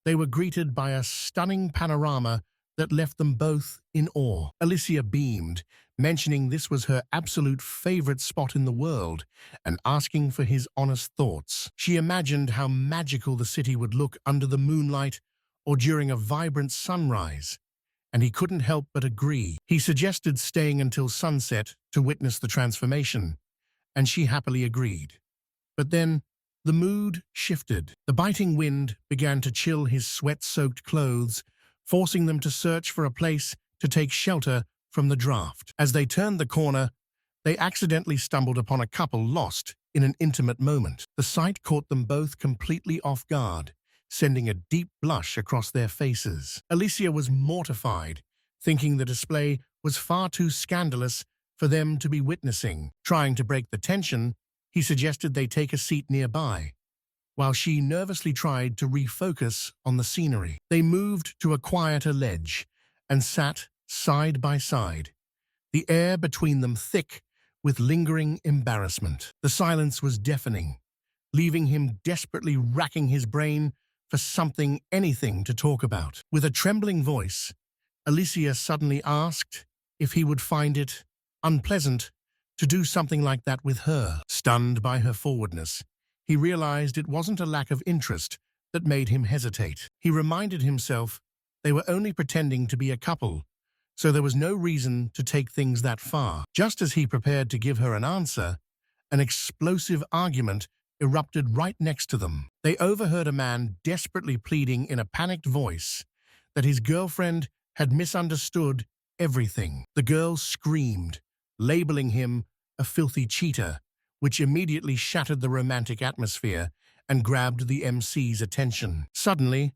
[SPEAKER 1] they were greeted by a stunning panorama that left them both in awe. Alysia beamed, mentioning this was her absolute favorite spot in the world and asking for his honest thoughts. She imagined how magical the city would look under the moonlight or during a vibrant sunrise, and he couldn't help but agree. He suggested staying until sunset to witness the transformation, and she happily agreed. But then, the mood shifted. The biting wind began to chill his sweat-soaked clothes, forcing them to search for a place to take shelter from the draft. As they turned the corner, they accidentally stumbled upon a couple lost in an intimate moment. The sight caught them both completely off guard, sending a deep blush across their faces. Alysia was mortified, thinking the display was far too scandalous for them to be witnessing. Trying to break the tension, he suggested they take a seat nearby, while she nervously tried to refocus on the scenery. They moved to a quieter ledge and sat side by side, the air between them thick with lingering embarrassment. The silence was deafening, leaving him desperately racking his brain for something, anything to talk about. With a trembling voice, Alysia suddenly asked if he would find it unpleasant to do something like that with her. Stunned by her forwardness, he realized it wasn't a lack of interest that made him hesitate. He reminded himself they were only pretending to be a couple, so there was no reason to take things that far. Just as he prepared to give her an answer, an explosive argument erupted right next to them. They overheard a man desperately pleading in a panicked voice that his girlfriend had misunderstood everything. The girl screamed, labeling him a filthy cheater, which immediately shattered the romantic atmosphere and grabbed the MC's attention. Suddenly,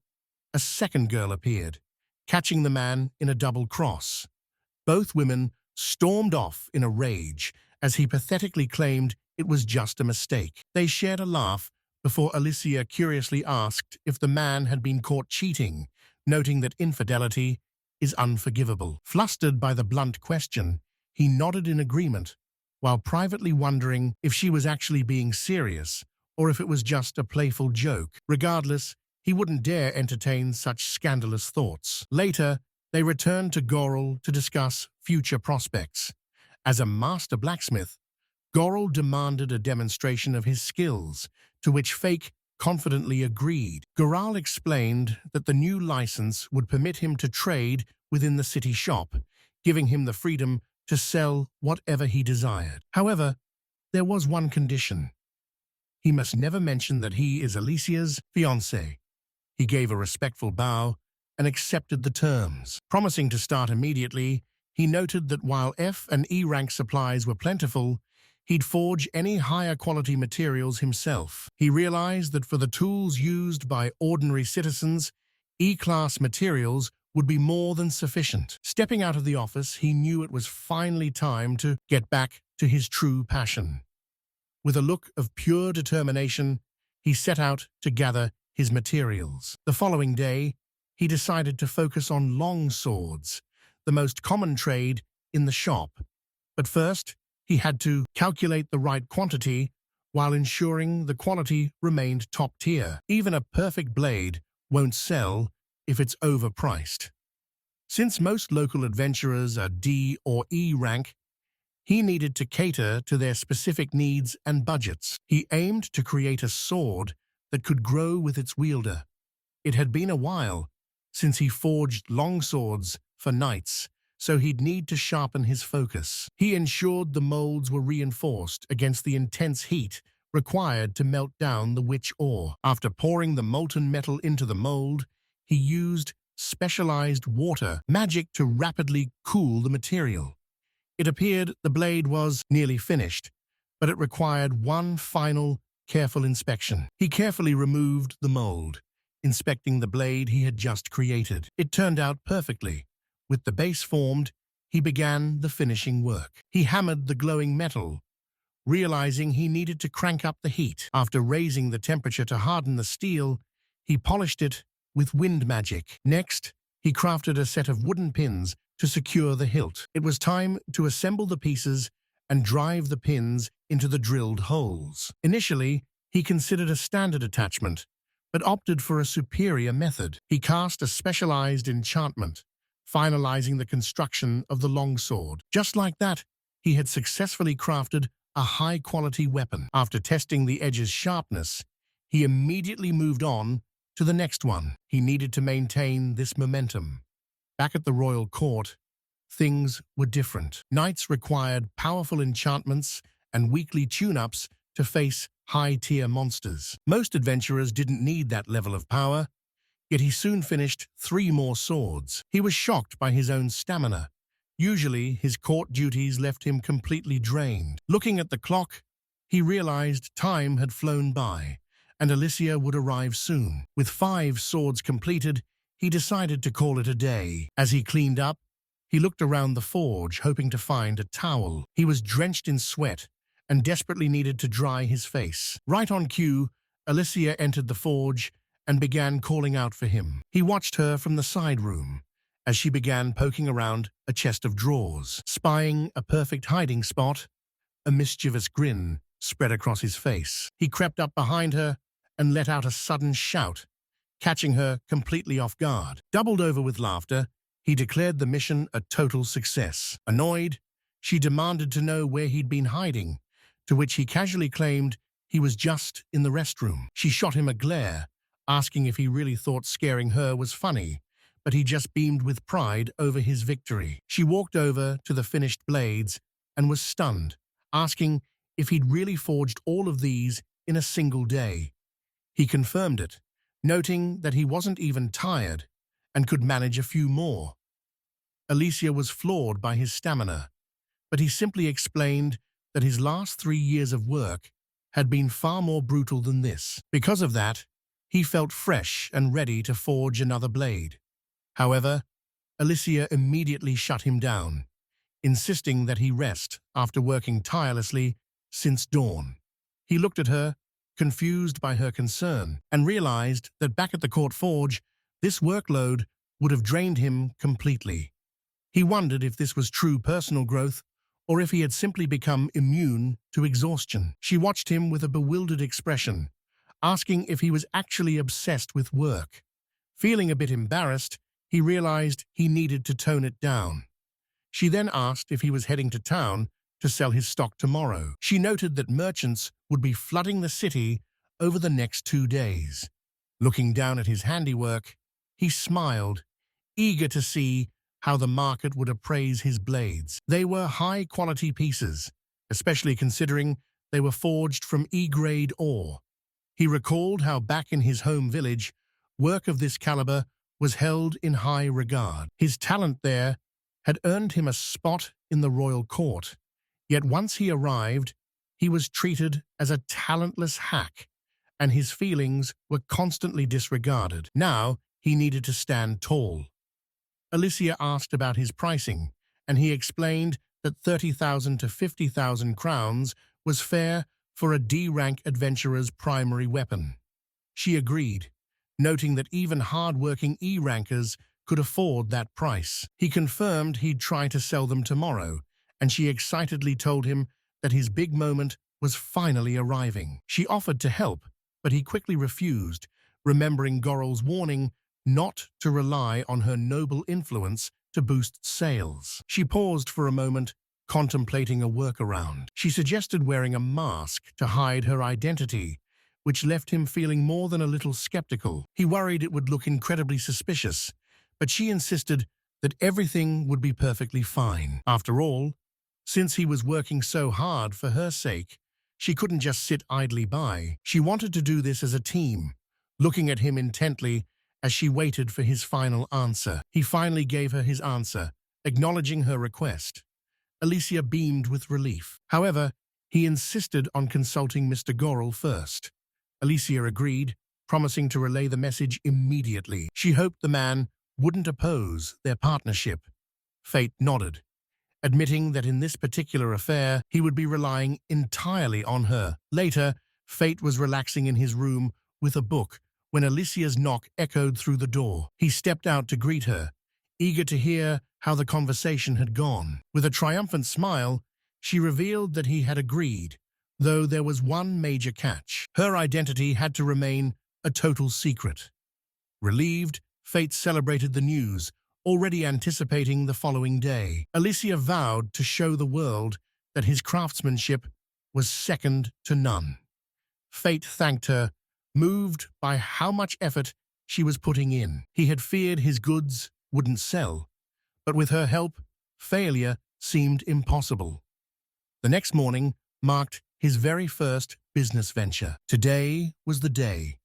[SPEAKER 1] a second girl appeared, catching the man in a double cross. Both women stormed off in a rage as he pathetically claimed it was just a mistake. They shared a laugh before Alysia curiously asked if the man had been caught cheating, noting that infidelity is unforgivable. Flustered by the blunt question, he nodded in agreement, while privately wondering if she was actually being serious or if it was just a playful joke. Regardless, he wouldn't dare entertain such scandalous thoughts. Later, they returned to Goral to discuss future prospects. As a master blacksmith, Goral demanded a demonstration of his skills, to which Fake confidently agreed. Goral explained that the new license would permit him to trade within the city shop, giving him the freedom to sell whatever he desired. However, there was one condition. He must never mention that he is Alysia's fiancé. He gave a respectful bow and accepted the terms. Promising to start immediately, he noted that while F and E rank supplies were plentiful, he'd forge any higher quality materials himself. He realized that for the tools used by ordinary citizens, E-class materials would be more than sufficient. Stepping out of the office, he knew it was finally time to get back to his true passion. With a look of pure determination, he set out to gather his materials. The following day, he decided to focus on long swords, the most common trade in the shop. But first, he had to calculate the right quantity while ensuring the quality remained top tier. Even a perfect blade won't sell if it's overpriced. Since most local adventurers are D or E rank, he needed to cater to their specific needs and budgets. He aimed to create a sword that could grow with its wielder. It had been a while since he forged longswords for knights, so he'd need to sharpen his focus. He ensured the molds were reinforced against the intense heat required to melt down the witch ore. After pouring the molten metal into the mold, he used specialized water magic to rapidly cool the material. It appeared the blade was nearly finished, but it required one final, careful inspection. He carefully removed the mold, inspecting the blade he had just created. It turned out perfectly. With the base formed, he began the finishing work. He hammered the glowing metal, realizing he needed to crank up the heat. After raising the temperature to harden the steel, he polished it with wind magic. Next, he crafted a set of wooden pins to secure the hilt. It was time to assemble the pieces and drive the pins into the drilled holes. Initially, he considered a standard attachment, but opted for a superior method. He cast a specialized enchantment finalizing the construction of the longsword. Just like that, he had successfully crafted a high-quality weapon. After testing the edge's sharpness, he immediately moved on to the next one. He needed to maintain this momentum. Back at the royal court, things were different. Knights required powerful enchantments and weekly tune-ups to face high-tier monsters. Most adventurers didn't need that level of power, yet he soon finished 3 more swords. He was shocked by his own stamina. Usually, his court duties left him completely drained. Looking at the clock, he realized time had flown by, and Alysia would arrive soon. With 5 swords completed, he decided to call it a day. As he cleaned up, he looked around the forge, hoping to find a towel. He was drenched in sweat and desperately needed to dry his face. Right on cue, Alysia entered the forge and began calling out for him. He watched her from the side room as she began poking around a chest of drawers. Spying a perfect hiding spot, a mischievous grin spread across his face. He crept up behind her and let out a sudden shout, catching her completely off guard. Doubled over with laughter, he declared the mission a total success. Annoyed, she demanded to know where he'd been hiding, to which he casually claimed he was just in the restroom. She shot him a glare, asking if he really thought scaring her was funny, but he just beamed with pride over his victory. She walked over to the finished blades and was stunned, asking if he'd really forged all of these in a single day. He confirmed it, noting that he wasn't even tired and could manage a few more. Alysia was floored by his stamina, but he simply explained that his last 3 years of work had been far more brutal than this. Because of that, he felt fresh and ready to forge another blade. However, Alysia immediately shut him down, insisting that he rest after working tirelessly since dawn. He looked at her, confused by her concern, and realized that back at the court forge, this workload would have drained him completely. He wondered if this was true personal growth or if he had simply become immune to exhaustion. She watched him with a bewildered expression, asking if he was actually obsessed with work. Feeling a bit embarrassed, he realized he needed to tone it down. She then asked if he was heading to town to sell his stock tomorrow. She noted that merchants would be flooding the city over the next 2 days. Looking down at his handiwork, he smiled, eager to see how the market would appraise his blades. They were high-quality pieces, especially considering they were forged from E-grade ore. He recalled how back in his home village, work of this caliber was held in high regard. His talent there had earned him a spot in the royal court, yet once he arrived, he was treated as a talentless hack, and his feelings were constantly disregarded. Now, he needed to stand tall. Alysia asked about his pricing, and he explained that 30,000 to 50,000 crowns was fair for a D-rank adventurer's primary weapon. She agreed, noting that even hard-working E-rankers could afford that price. He confirmed he'd try to sell them tomorrow, and she excitedly told him that his big moment was finally arriving. She offered to help, but he quickly refused, remembering Goral's warning not to rely on her noble influence to boost sales. She paused for a moment, contemplating a workaround. She suggested wearing a mask to hide her identity, which left him feeling more than a little skeptical. He worried it would look incredibly suspicious, but she insisted that everything would be perfectly fine. After all, since he was working so hard for her sake, she couldn't just sit idly by. She wanted to do this as a team, looking at him intently as she waited for his final answer. He finally gave her his answer, acknowledging her request. Alysia beamed with relief. However, he insisted on consulting Mr. Goral first. Alysia agreed, promising to relay the message immediately. She hoped the man wouldn't oppose their partnership. Fate nodded, admitting that in this particular affair, he would be relying entirely on her. Later, Fate was relaxing in his room with a book when Alysia's knock echoed through the door. He stepped out to greet her, eager to hear how the conversation had gone. With a triumphant smile, she revealed that he had agreed, though there was one major catch. Her identity had to remain a total secret. Relieved, Fate celebrated the news, already anticipating the following day. Alysia vowed to show the world that his craftsmanship was second to none. Fate thanked her, moved by how much effort she was putting in. He had feared his goods wouldn't sell, but with her help, failure seemed impossible. The next morning marked his very first business venture. Today was the day.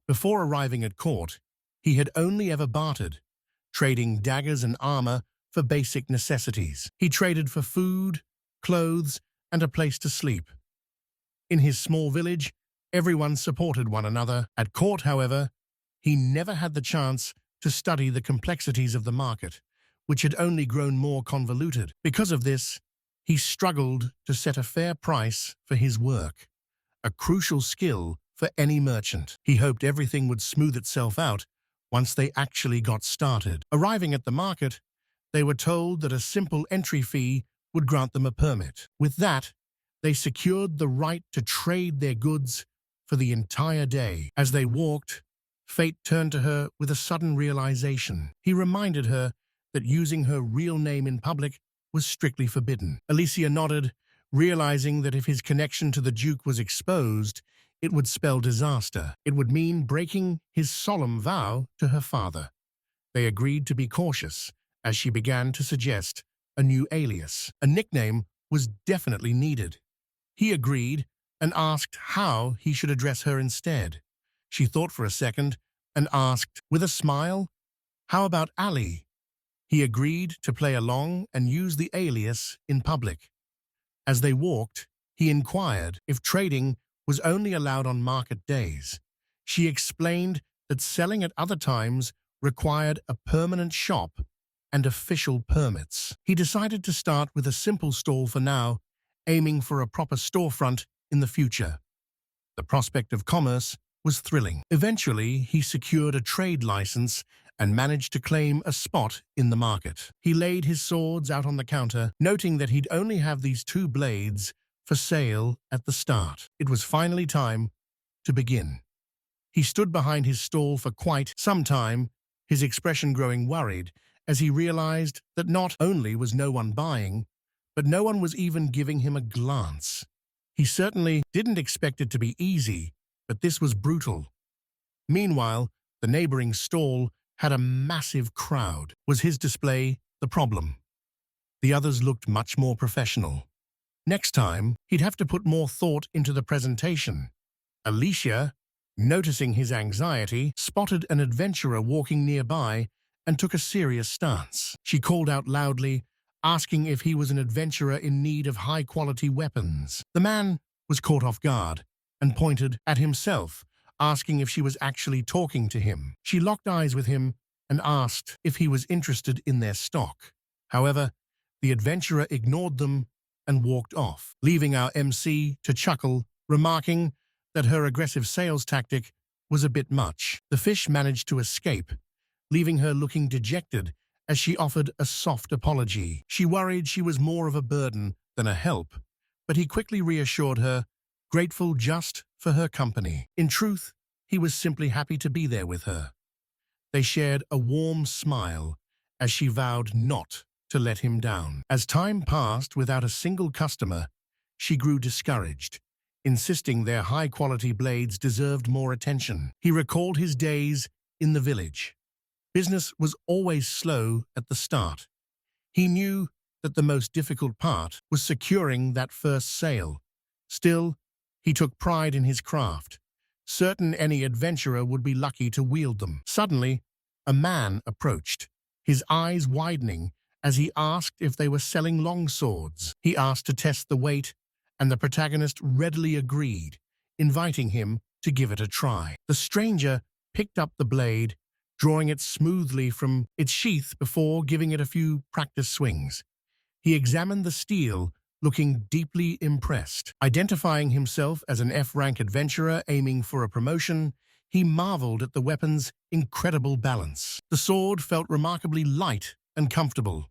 [SPEAKER 1] Before arriving at court, he had only ever bartered, trading daggers and armor for basic necessities. He traded for food, clothes, and a place to sleep. In his small village, everyone supported one another. At court, however, he never had the chance to study the complexities of the market, which had only grown more convoluted. Because of this, he struggled to set a fair price for his work, a crucial skill for any merchant. He hoped everything would smooth itself out once they actually got started. Arriving at the market, they were told that a simple entry fee would grant them a permit. With that, they secured the right to trade their goods for the entire day. As they walked, fate turned to her with a sudden realization. He reminded her that using her real name in public was strictly forbidden. Alysia nodded, realizing that if his connection to the Duke was exposed, it would spell disaster. It would mean breaking his solemn vow to her father. They agreed to be cautious, as she began to suggest a new alias. A nickname was definitely needed. He agreed and asked how he should address her instead. She thought for a second and asked, with a smile, "How about Ali?" He agreed to play along and use the alias in public. As they walked, he inquired if trading was only allowed on market days. She explained that selling at other times required a permanent shop and official permits. He decided to start with a simple stall for now, aiming for a proper storefront in the future. The prospect of commerce was thrilling. Eventually, he secured a trade license and managed to claim a spot in the market. He laid his swords out on the counter, noting that he'd only have these 2 blades for sale at the start. It was finally time to begin. He stood behind his stall for quite some time, his expression growing worried as he realized that not only was no one buying, but no one was even giving him a glance. He certainly didn't expect it to be easy, but this was brutal. Meanwhile, the neighboring stall had a massive crowd. Was his display the problem? The others looked much more professional. Next time, he'd have to put more thought into the presentation. Alysia, noticing his anxiety, spotted an adventurer walking nearby and took a serious stance. She called out loudly, asking if he was an adventurer in need of high-quality weapons. The man was caught off guard and pointed at himself, asking if she was actually talking to him. She locked eyes with him and asked if he was interested in their stock. However, the adventurer ignored them and walked off, leaving our MC to chuckle, remarking that her aggressive sales tactic was a bit much. The fish managed to escape, leaving her looking dejected as she offered a soft apology. She worried she was more of a burden than a help, but he quickly reassured her, grateful just for her company. In truth, he was simply happy to be there with her. They shared a warm smile as she vowed not to let him down. As time passed without a single customer, she grew discouraged, insisting their high-quality blades deserved more attention. He recalled his days in the village. Business was always slow at the start. He knew that the most difficult part was securing that first sale. Still, he took pride in his craft, certain any adventurer would be lucky to wield them. Suddenly, a man approached, his eyes widening as he asked if they were selling long swords. He asked to test the weight, and the protagonist readily agreed, inviting him to give it a try. The stranger picked up the blade, drawing it smoothly from its sheath before giving it a few practice swings. He examined the steel, looking deeply impressed. Identifying himself as an F-rank adventurer aiming for a promotion, he marveled at the weapon's incredible balance. The sword felt remarkably light and comfortable.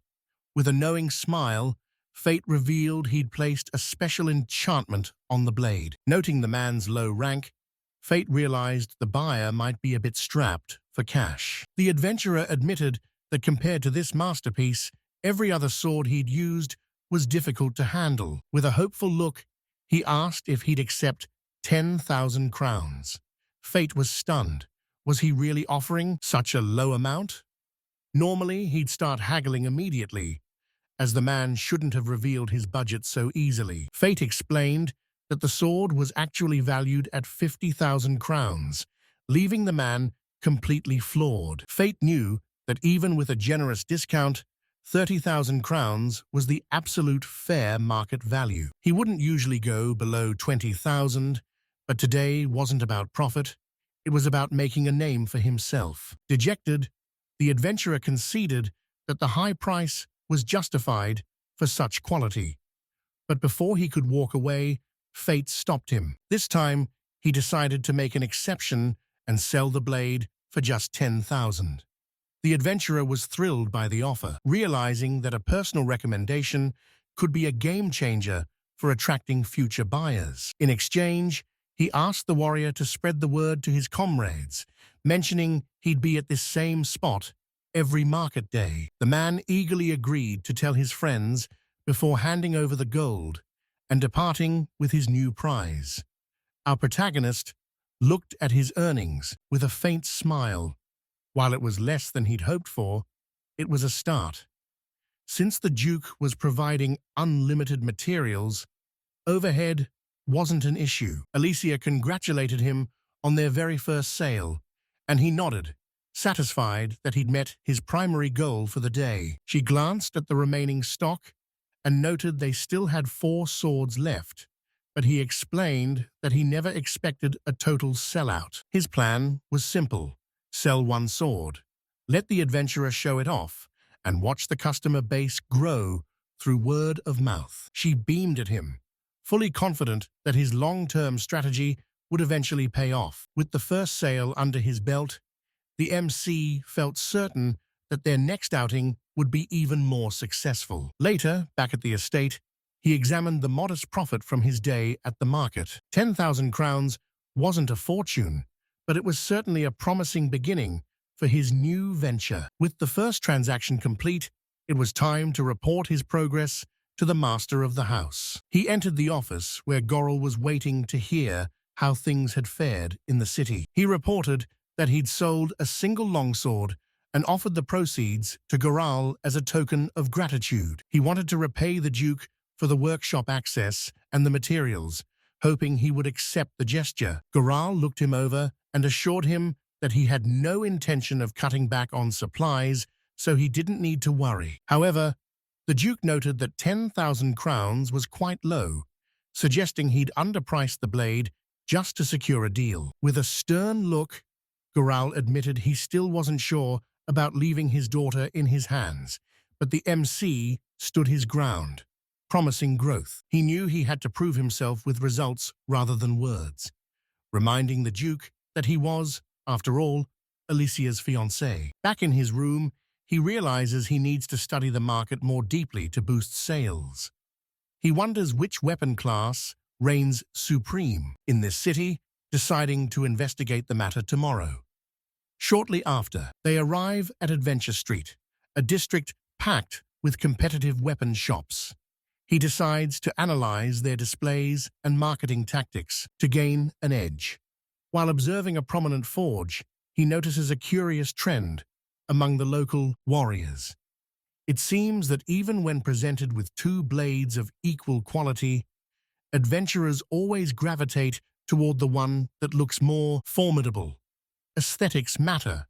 [SPEAKER 1] With a knowing smile, fate revealed he'd placed a special enchantment on the blade. Noting the man's low rank, fate realized the buyer might be a bit strapped for cash. The adventurer admitted that compared to this masterpiece, every other sword he'd used was difficult to handle. With a hopeful look, he asked if he'd accept 10,000 crowns. Fate was stunned. Was he really offering such a low amount? Normally, he'd start haggling immediately, as the man shouldn't have revealed his budget so easily. Fate explained that the sword was actually valued at 50,000 crowns, leaving the man completely floored. Fate knew that even with a generous discount, 30,000 crowns was the absolute fair market value. He wouldn't usually go below 20,000, but today wasn't about profit. It was about making a name for himself. Dejected, the adventurer conceded that the high price was justified for such quality. But before he could walk away, fate stopped him. This time, he decided to make an exception and sell the blade for just 10,000. The adventurer was thrilled by the offer, realizing that a personal recommendation could be a game-changer for attracting future buyers. In exchange, he asked the warrior to spread the word to his comrades, mentioning he'd be at this same spot every market day. The man eagerly agreed to tell his friends before handing over the gold and departing with his new prize. Our protagonist looked at his earnings with a faint smile. While it was less than he'd hoped for, it was a start. Since the Duke was providing unlimited materials, overhead wasn't an issue. Alysia congratulated him on their very first sale, and he nodded, satisfied that he'd met his primary goal for the day. She glanced at the remaining stock and noted they still had 4 swords left, but he explained that he never expected a total sellout. His plan was simple: sell 1 sword, let the adventurer show it off, and watch the customer base grow through word of mouth. She beamed at him, fully confident that his long-term strategy would eventually pay off. With the first sale under his belt, the MC felt certain that their next outing would be even more successful. Later, back at the estate, he examined the modest profit from his day at the market. 10,000 crowns wasn't a fortune, but it was certainly a promising beginning for his new venture. With the first transaction complete, it was time to report his progress to the master of the house. He entered the office where Gorel was waiting to hear how things had fared in the city. He reported that he'd sold a single longsword and offered the proceeds to Goral as a token of gratitude. He wanted to repay the Duke for the workshop access and the materials, hoping he would accept the gesture. Goral looked him over and assured him that he had no intention of cutting back on supplies, so he didn't need to worry. However, the Duke noted that 10,000 crowns was quite low, suggesting he'd underpriced the blade just to secure a deal. With a stern look, Goral admitted he still wasn't sure about leaving his daughter in his hands, but the MC stood his ground, promising growth. He knew he had to prove himself with results rather than words, reminding the Duke that he was, after all, Alysia's fiancé. Back in his room, he realizes he needs to study the market more deeply to boost sales. He wonders which weapon class reigns supreme in this city, deciding to investigate the matter tomorrow. Shortly after, they arrive at Adventure Street, a district packed with competitive weapon shops. He decides to analyze their displays and marketing tactics to gain an edge. While observing a prominent forge, he notices a curious trend among the local warriors. It seems that even when presented with 2 blades of equal quality, adventurers always gravitate toward the one that looks more formidable. Aesthetics matter.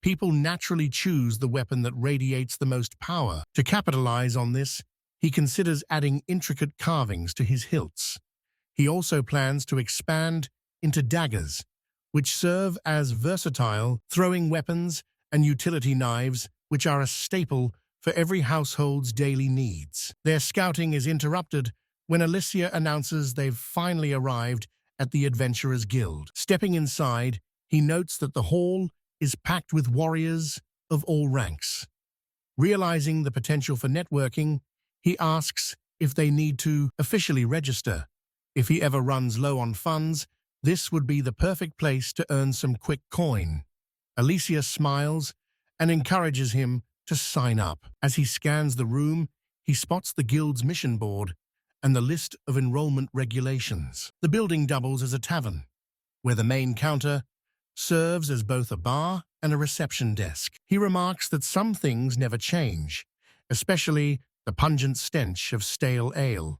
[SPEAKER 1] People naturally choose the weapon that radiates the most power. To capitalize on this, he considers adding intricate carvings to his hilts. He also plans to expand into daggers, which serve as versatile throwing weapons and utility knives, which are a staple for every household's daily needs. Their scouting is interrupted when Alysia announces they've finally arrived at the Adventurers Guild. Stepping inside, he notes that the hall is packed with warriors of all ranks. Realizing the potential for networking, he asks if they need to officially register. If he ever runs low on funds, this would be the perfect place to earn some quick coin. Alysia smiles and encourages him to sign up. As he scans the room, he spots the guild's mission board and the list of enrollment regulations. The building doubles as a tavern, where the main counter serves as both a bar and a reception desk. He remarks that some things never change, especially the pungent stench of stale ale.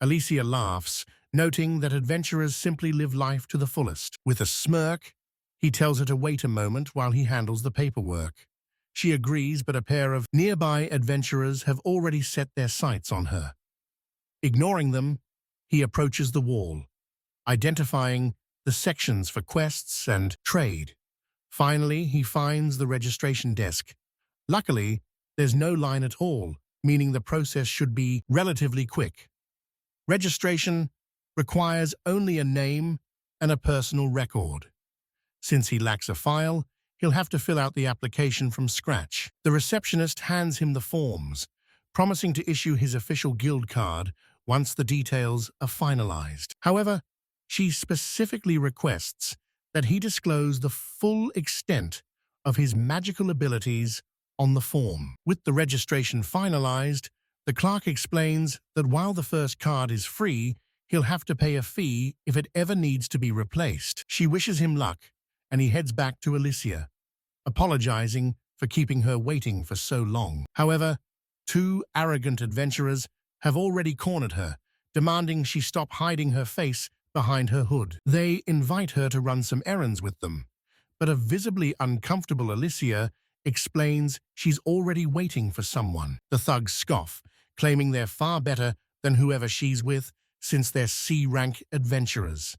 [SPEAKER 1] Alysia laughs, noting that adventurers simply live life to the fullest. With a smirk, he tells her to wait a moment while he handles the paperwork. She agrees, but a pair of nearby adventurers have already set their sights on her. Ignoring them, he approaches the wall, identifying the sections for quests and trade. Finally, he finds the registration desk. Luckily, there's no line at all, meaning the process should be relatively quick. Registration requires only a name and a personal record. Since he lacks a file, he'll have to fill out the application from scratch. The receptionist hands him the forms, promising to issue his official guild card once the details are finalized. However, she specifically requests that he disclose the full extent of his magical abilities on the form. With the registration finalized, the clerk explains that while the first card is free, he'll have to pay a fee if it ever needs to be replaced. She wishes him luck, and he heads back to Alysia, apologizing for keeping her waiting for so long. However, two arrogant adventurers have already cornered her, demanding she stop hiding her face behind her hood. They invite her to run some errands with them, but a visibly uncomfortable Alysia explains she's already waiting for someone. The thugs scoff, claiming they're far better than whoever she's with, since they're C-rank adventurers.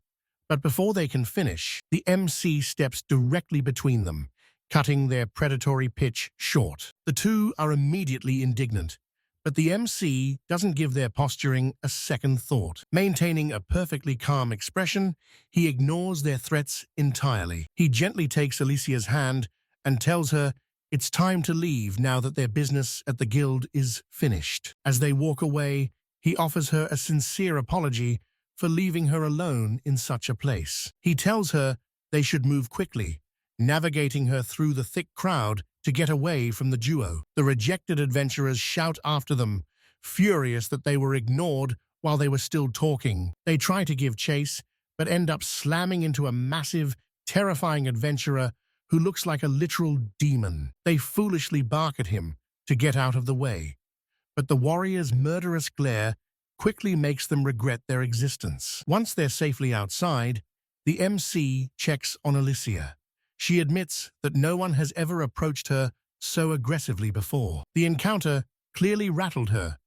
[SPEAKER 1] But before they can finish, the MC steps directly between them, cutting their predatory pitch short. The two are immediately indignant, but the MC doesn't give their posturing a second thought. Maintaining a perfectly calm expression, he ignores their threats entirely. He gently takes Alysia's hand and tells her it's time to leave now that their business at the guild is finished. As they walk away, he offers her a sincere apology for leaving her alone in such a place. He tells her they should move quickly, navigating her through the thick crowd to get away from the duo. The rejected adventurers shout after them, furious that they were ignored while they were still talking. They try to give chase, but end up slamming into a massive, terrifying adventurer who looks like a literal demon. They foolishly bark at him to get out of the way, but the warrior's murderous glare quickly makes them regret their existence. Once they're safely outside, the MC checks on Alysia. She admits that no one has ever approached her so aggressively before. The encounter clearly rattled her,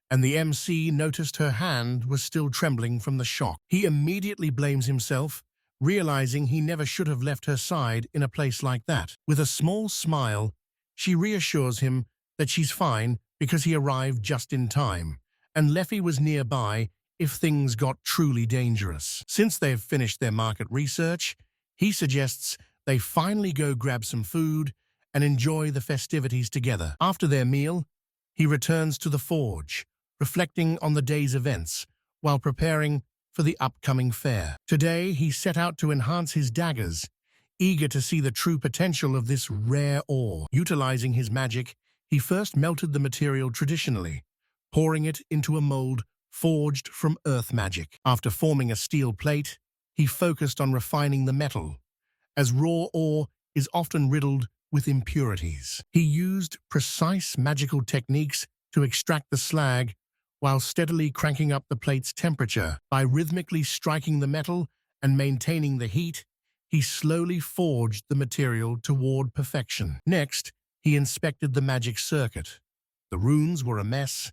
[SPEAKER 1] and the MC noticed her hand was still trembling from the shock. He immediately blames himself, realizing he never should have left her side in a place like that. With a small smile, she reassures him that she's fine because he arrived just in time, and Leffy was nearby if things got truly dangerous. Since they've finished their market research, he suggests they finally go grab some food and enjoy the festivities together. After their meal, he returns to the forge, reflecting on the day's events while preparing for the upcoming fair. Today, he set out to enhance his daggers, eager to see the true potential of this rare ore. Utilizing his magic, he first melted the material traditionally, pouring it into a mold forged from earth magic. After forming a steel plate, he focused on refining the metal, as raw ore is often riddled with impurities. He used precise magical techniques to extract the slag while steadily cranking up the plate's temperature. By rhythmically striking the metal and maintaining the heat, he slowly forged the material toward perfection. Next, he inspected the magic circuit. The runes were a mess,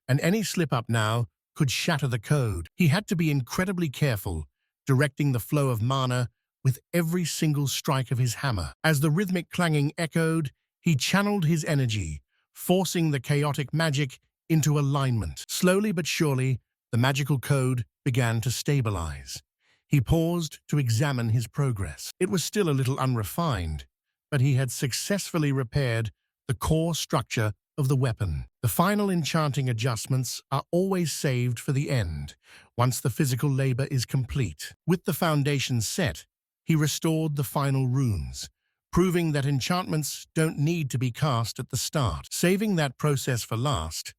[SPEAKER 1] and any slip-up now could shatter the code. He had to be incredibly careful, directing the flow of mana with every single strike of his hammer. As the rhythmic clanging echoed, he channeled his energy, forcing the chaotic magic into alignment. Slowly but surely, the magical code began to stabilize. He paused to examine his progress. It was still a little unrefined, but he had successfully repaired the core structure of the weapon. The final enchanting adjustments are always saved for the end, once the physical labor is complete. With the foundation set, he restored the final runes, proving that enchantments don't need to be cast at the start. Saving that process for last,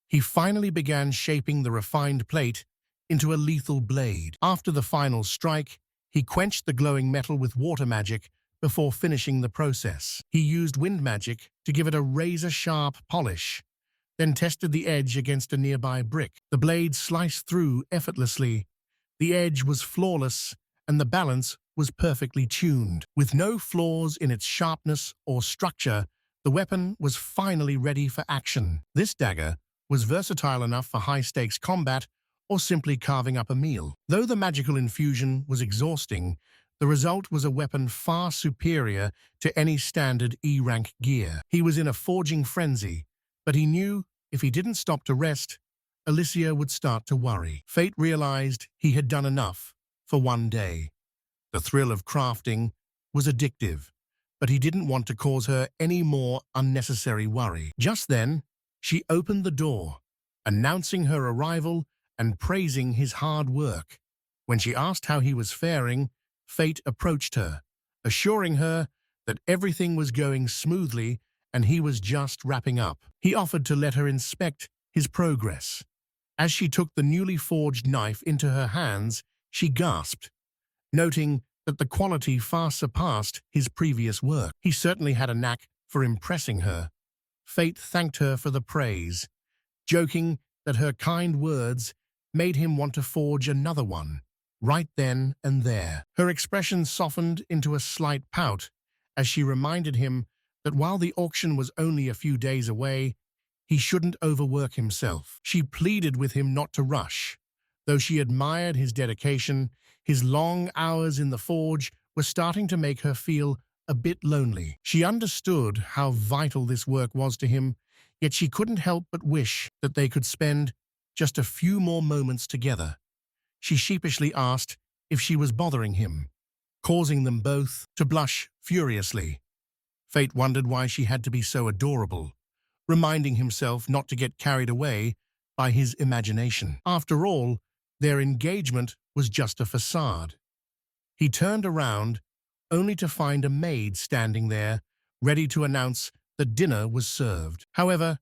[SPEAKER 1] he finally began shaping the refined plate into a lethal blade. After the final strike, he quenched the glowing metal with water magic before finishing the process. He used wind magic to give it a razor-sharp polish, then tested the edge against a nearby brick. The blade sliced through effortlessly. The edge was flawless, and the balance was perfectly tuned. With no flaws in its sharpness or structure, the weapon was finally ready for action. This dagger was versatile enough for high-stakes combat or simply carving up a meal. Though the magical infusion was exhausting, the result was a weapon far superior to any standard E-rank gear. He was in a forging frenzy, but he knew if he didn't stop to rest, Alysia would start to worry. Fate realized he had done enough for one day. The thrill of crafting was addictive, but he didn't want to cause her any more unnecessary worry. Just then, she opened the door, announcing her arrival and praising his hard work. When she asked how he was faring, Fate approached her, assuring her that everything was going smoothly and he was just wrapping up. He offered to let her inspect his progress. As she took the newly forged knife into her hands, she gasped, noting that the quality far surpassed his previous work. He certainly had a knack for impressing her. Fate thanked her for the praise, joking that her kind words made him want to forge another one, right then and there. Her expression softened into a slight pout as she reminded him that while the auction was only a few days away, he shouldn't overwork himself. She pleaded with him not to rush. Though she admired his dedication, his long hours in the forge were starting to make her feel a bit lonely. She understood how vital this work was to him, yet she couldn't help but wish that they could spend just a few more moments together. She sheepishly asked if she was bothering him, causing them both to blush furiously. Fate wondered why she had to be so adorable, reminding himself not to get carried away by his imagination. After all, their engagement was just a facade. He turned around, only to find a maid standing there, ready to announce that dinner was served. However,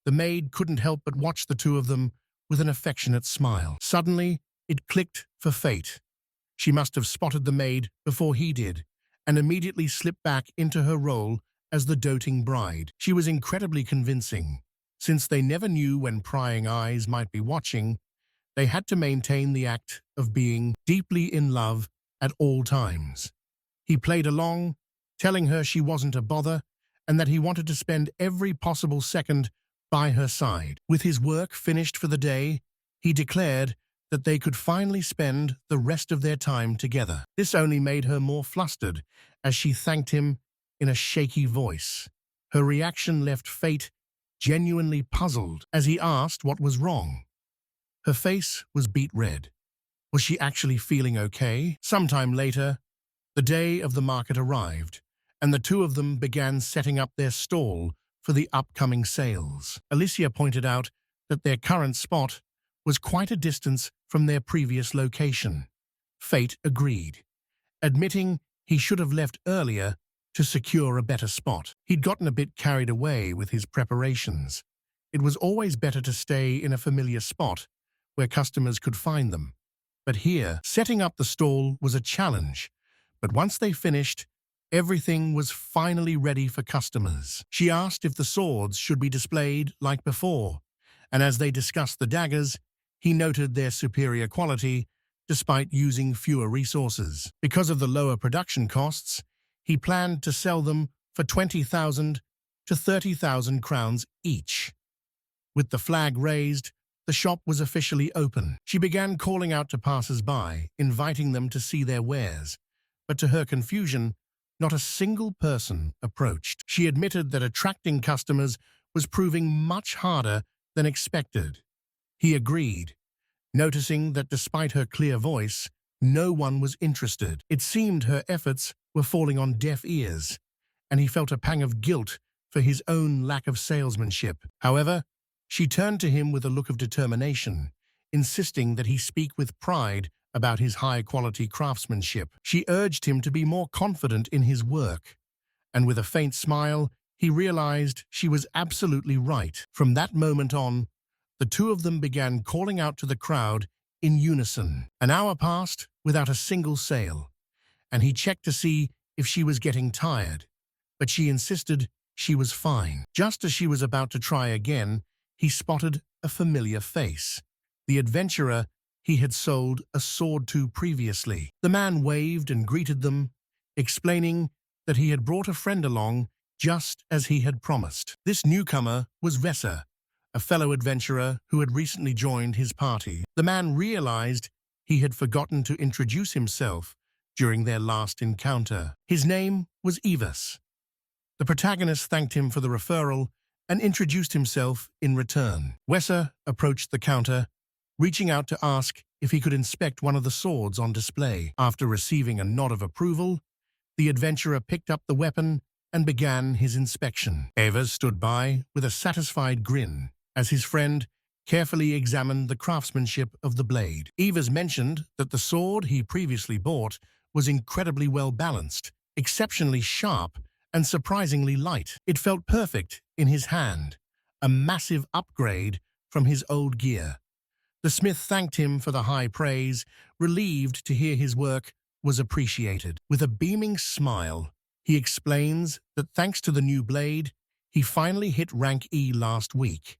[SPEAKER 1] the maid couldn't help but watch the two of them with an affectionate smile. Suddenly, it clicked for Fate. She must have spotted the maid before he did, and immediately slipped back into her role as the doting bride. She was incredibly convincing. Since they never knew when prying eyes might be watching, they had to maintain the act of being deeply in love at all times. He played along, telling her she wasn't a bother and that he wanted to spend every possible second by her side. With his work finished for the day, he declared that they could finally spend the rest of their time together. This only made her more flustered as she thanked him in a shaky voice. Her reaction left Fate genuinely puzzled as he asked what was wrong. Her face was beet red. Was she actually feeling okay? Sometime later, the day of the market arrived, and the two of them began setting up their stall for the upcoming sales. Alysia pointed out that their current spot was quite a distance from their previous location. Fate agreed, admitting he should have left earlier to secure a better spot. He'd gotten a bit carried away with his preparations. It was always better to stay in a familiar spot where customers could find them. But here, setting up the stall was a challenge. But once they finished, everything was finally ready for customers. She asked if the swords should be displayed like before, and as they discussed the daggers, he noted their superior quality despite using fewer resources. Because of the lower production costs, he planned to sell them for 20,000 to 30,000 crowns each. With the flag raised, the shop was officially open. She began calling out to passers-by, inviting them to see their wares, but to her confusion, not a single person approached. She admitted that attracting customers was proving much harder than expected. He agreed, noticing that despite her clear voice, no one was interested. It seemed her efforts were falling on deaf ears, and he felt a pang of guilt for his own lack of salesmanship. However, she turned to him with a look of determination, insisting that he speak with pride about his high-quality craftsmanship. She urged him to be more confident in his work, and with a faint smile, he realized she was absolutely right. From that moment on, the two of them began calling out to the crowd in unison. An hour passed without a single sale, and he checked to see if she was getting tired, but she insisted she was fine. Just as she was about to try again, he spotted a familiar face, the adventurer he had sold a sword to previously. The man waved and greeted them, explaining that he had brought a friend along just as he had promised. This newcomer was Vesa, a fellow adventurer who had recently joined his party. The man realized he had forgotten to introduce himself during their last encounter. His name was Evas. The protagonist thanked him for the referral and introduced himself in return. Vesa approached the counter, reaching out to ask if he could inspect one of the swords on display. After receiving a nod of approval, the adventurer picked up the weapon and began his inspection. Evas stood by with a satisfied grin as his friend carefully examined the craftsmanship of the blade. Evas mentioned that the sword he previously bought was incredibly well balanced, exceptionally sharp, and surprisingly light. It felt perfect in his hand, a massive upgrade from his old gear. The smith thanked him for the high praise, relieved to hear his work was appreciated. With a beaming smile, he explains that thanks to the new blade, he finally hit rank E last week,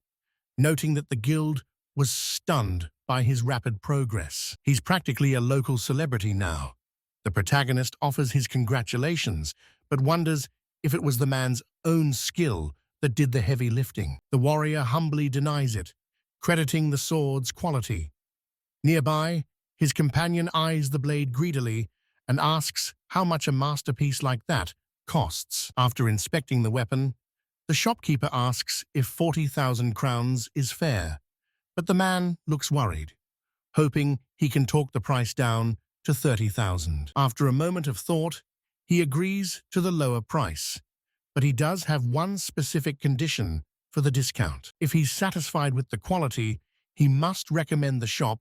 [SPEAKER 1] noting that the guild was stunned by his rapid progress. He's practically a local celebrity now. The protagonist offers his congratulations, but wonders if it was the man's own skill that did the heavy lifting. The warrior humbly denies it, crediting the sword's quality. Nearby, his companion eyes the blade greedily and asks how much a masterpiece like that costs. After inspecting the weapon, the shopkeeper asks if 40,000 crowns is fair, but the man looks worried, hoping he can talk the price down to 30,000. After a moment of thought, he agrees to the lower price, but he does have one specific condition for the discount. If he's satisfied with the quality, he must recommend the shop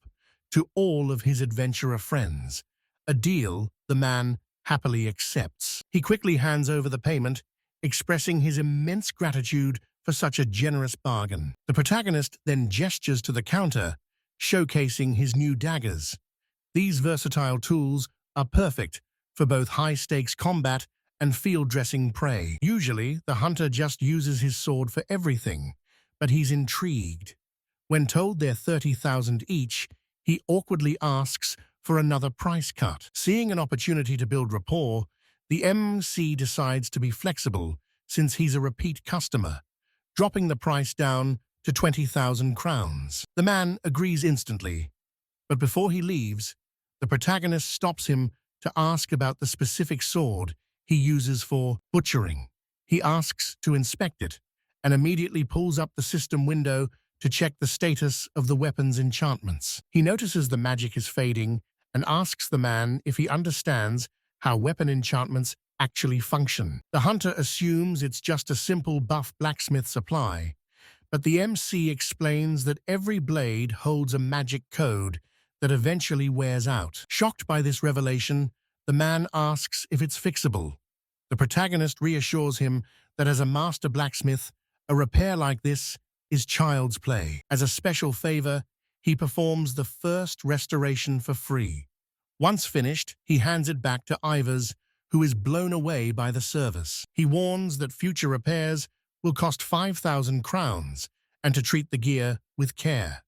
[SPEAKER 1] to all of his adventurer friends, a deal the man happily accepts. He quickly hands over the payment, expressing his immense gratitude for such a generous bargain. The protagonist then gestures to the counter, showcasing his new daggers. These versatile tools are perfect for both high-stakes combat and field-dressing prey. Usually, the hunter just uses his sword for everything, but he's intrigued. When told they're 30,000 each, he awkwardly asks for another price cut. Seeing an opportunity to build rapport, the MC decides to be flexible since he's a repeat customer, dropping the price down to 20,000 crowns. The man agrees instantly, but before he leaves, the protagonist stops him to ask about the specific sword he uses for butchering. He asks to inspect it and immediately pulls up the system window to check the status of the weapon's enchantments. He notices the magic is fading and asks the man if he understands how weapon enchantments actually function. The hunter assumes it's just a simple buff blacksmith supply, but the MC explains that every blade holds a magic code that eventually wears out. Shocked by this revelation, the man asks if it's fixable. The protagonist reassures him that as a master blacksmith, a repair like this is child's play. As a special favor, he performs the first restoration for free. Once finished, he hands it back to Ivers, who is blown away by the service. He warns that future repairs will cost 5,000 crowns and to treat the gear with care.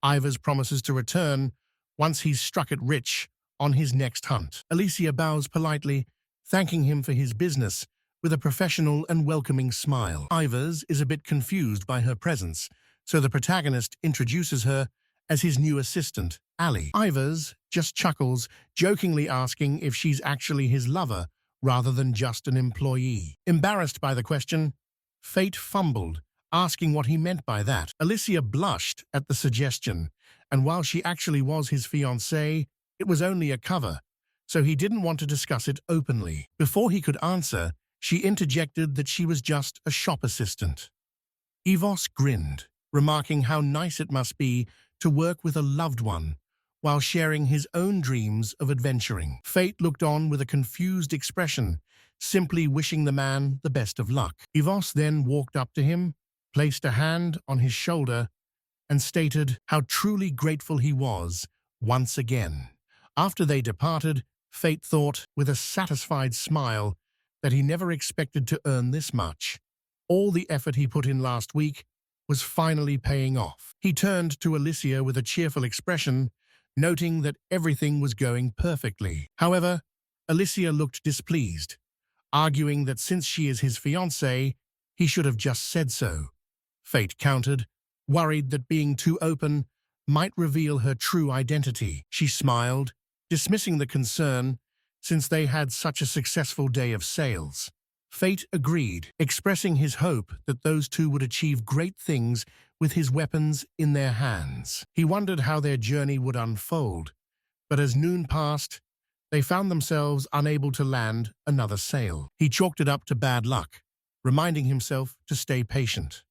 [SPEAKER 1] Ivers promises to return once he's struck it rich on his next hunt. Alysia bows politely, thanking him for his business with a professional and welcoming smile. Ivers is a bit confused by her presence, so the protagonist introduces her as his new assistant, Ali. Ivers just chuckles, jokingly asking if she's actually his lover rather than just an employee. Embarrassed by the question, Fate fumbled, asking what he meant by that. Alysia blushed at the suggestion, and while she actually was his fiancée, it was only a cover, so he didn't want to discuss it openly. Before he could answer, she interjected that she was just a shop assistant. Evos grinned, remarking how nice it must be to work with a loved one while sharing his own dreams of adventuring. Fate looked on with a confused expression, simply wishing the man the best of luck. Ivos then walked up to him, placed a hand on his shoulder, and stated how truly grateful he was once again. After they departed, Fate thought, with a satisfied smile, that he never expected to earn this much. All the effort he put in last week was finally paying off. He turned to Alysia with a cheerful expression, noting that everything was going perfectly. However, Alysia looked displeased, arguing that since she is his fiancée, he should have just said so. Fate countered, worried that being too open might reveal her true identity. She smiled, dismissing the concern, since they had such a successful day of sales. Fate agreed, expressing his hope that those two would achieve great things with his weapons in their hands. He wondered how their journey would unfold, but as noon passed, they found themselves unable to land another sale. He chalked it up to bad luck, reminding himself to stay patient.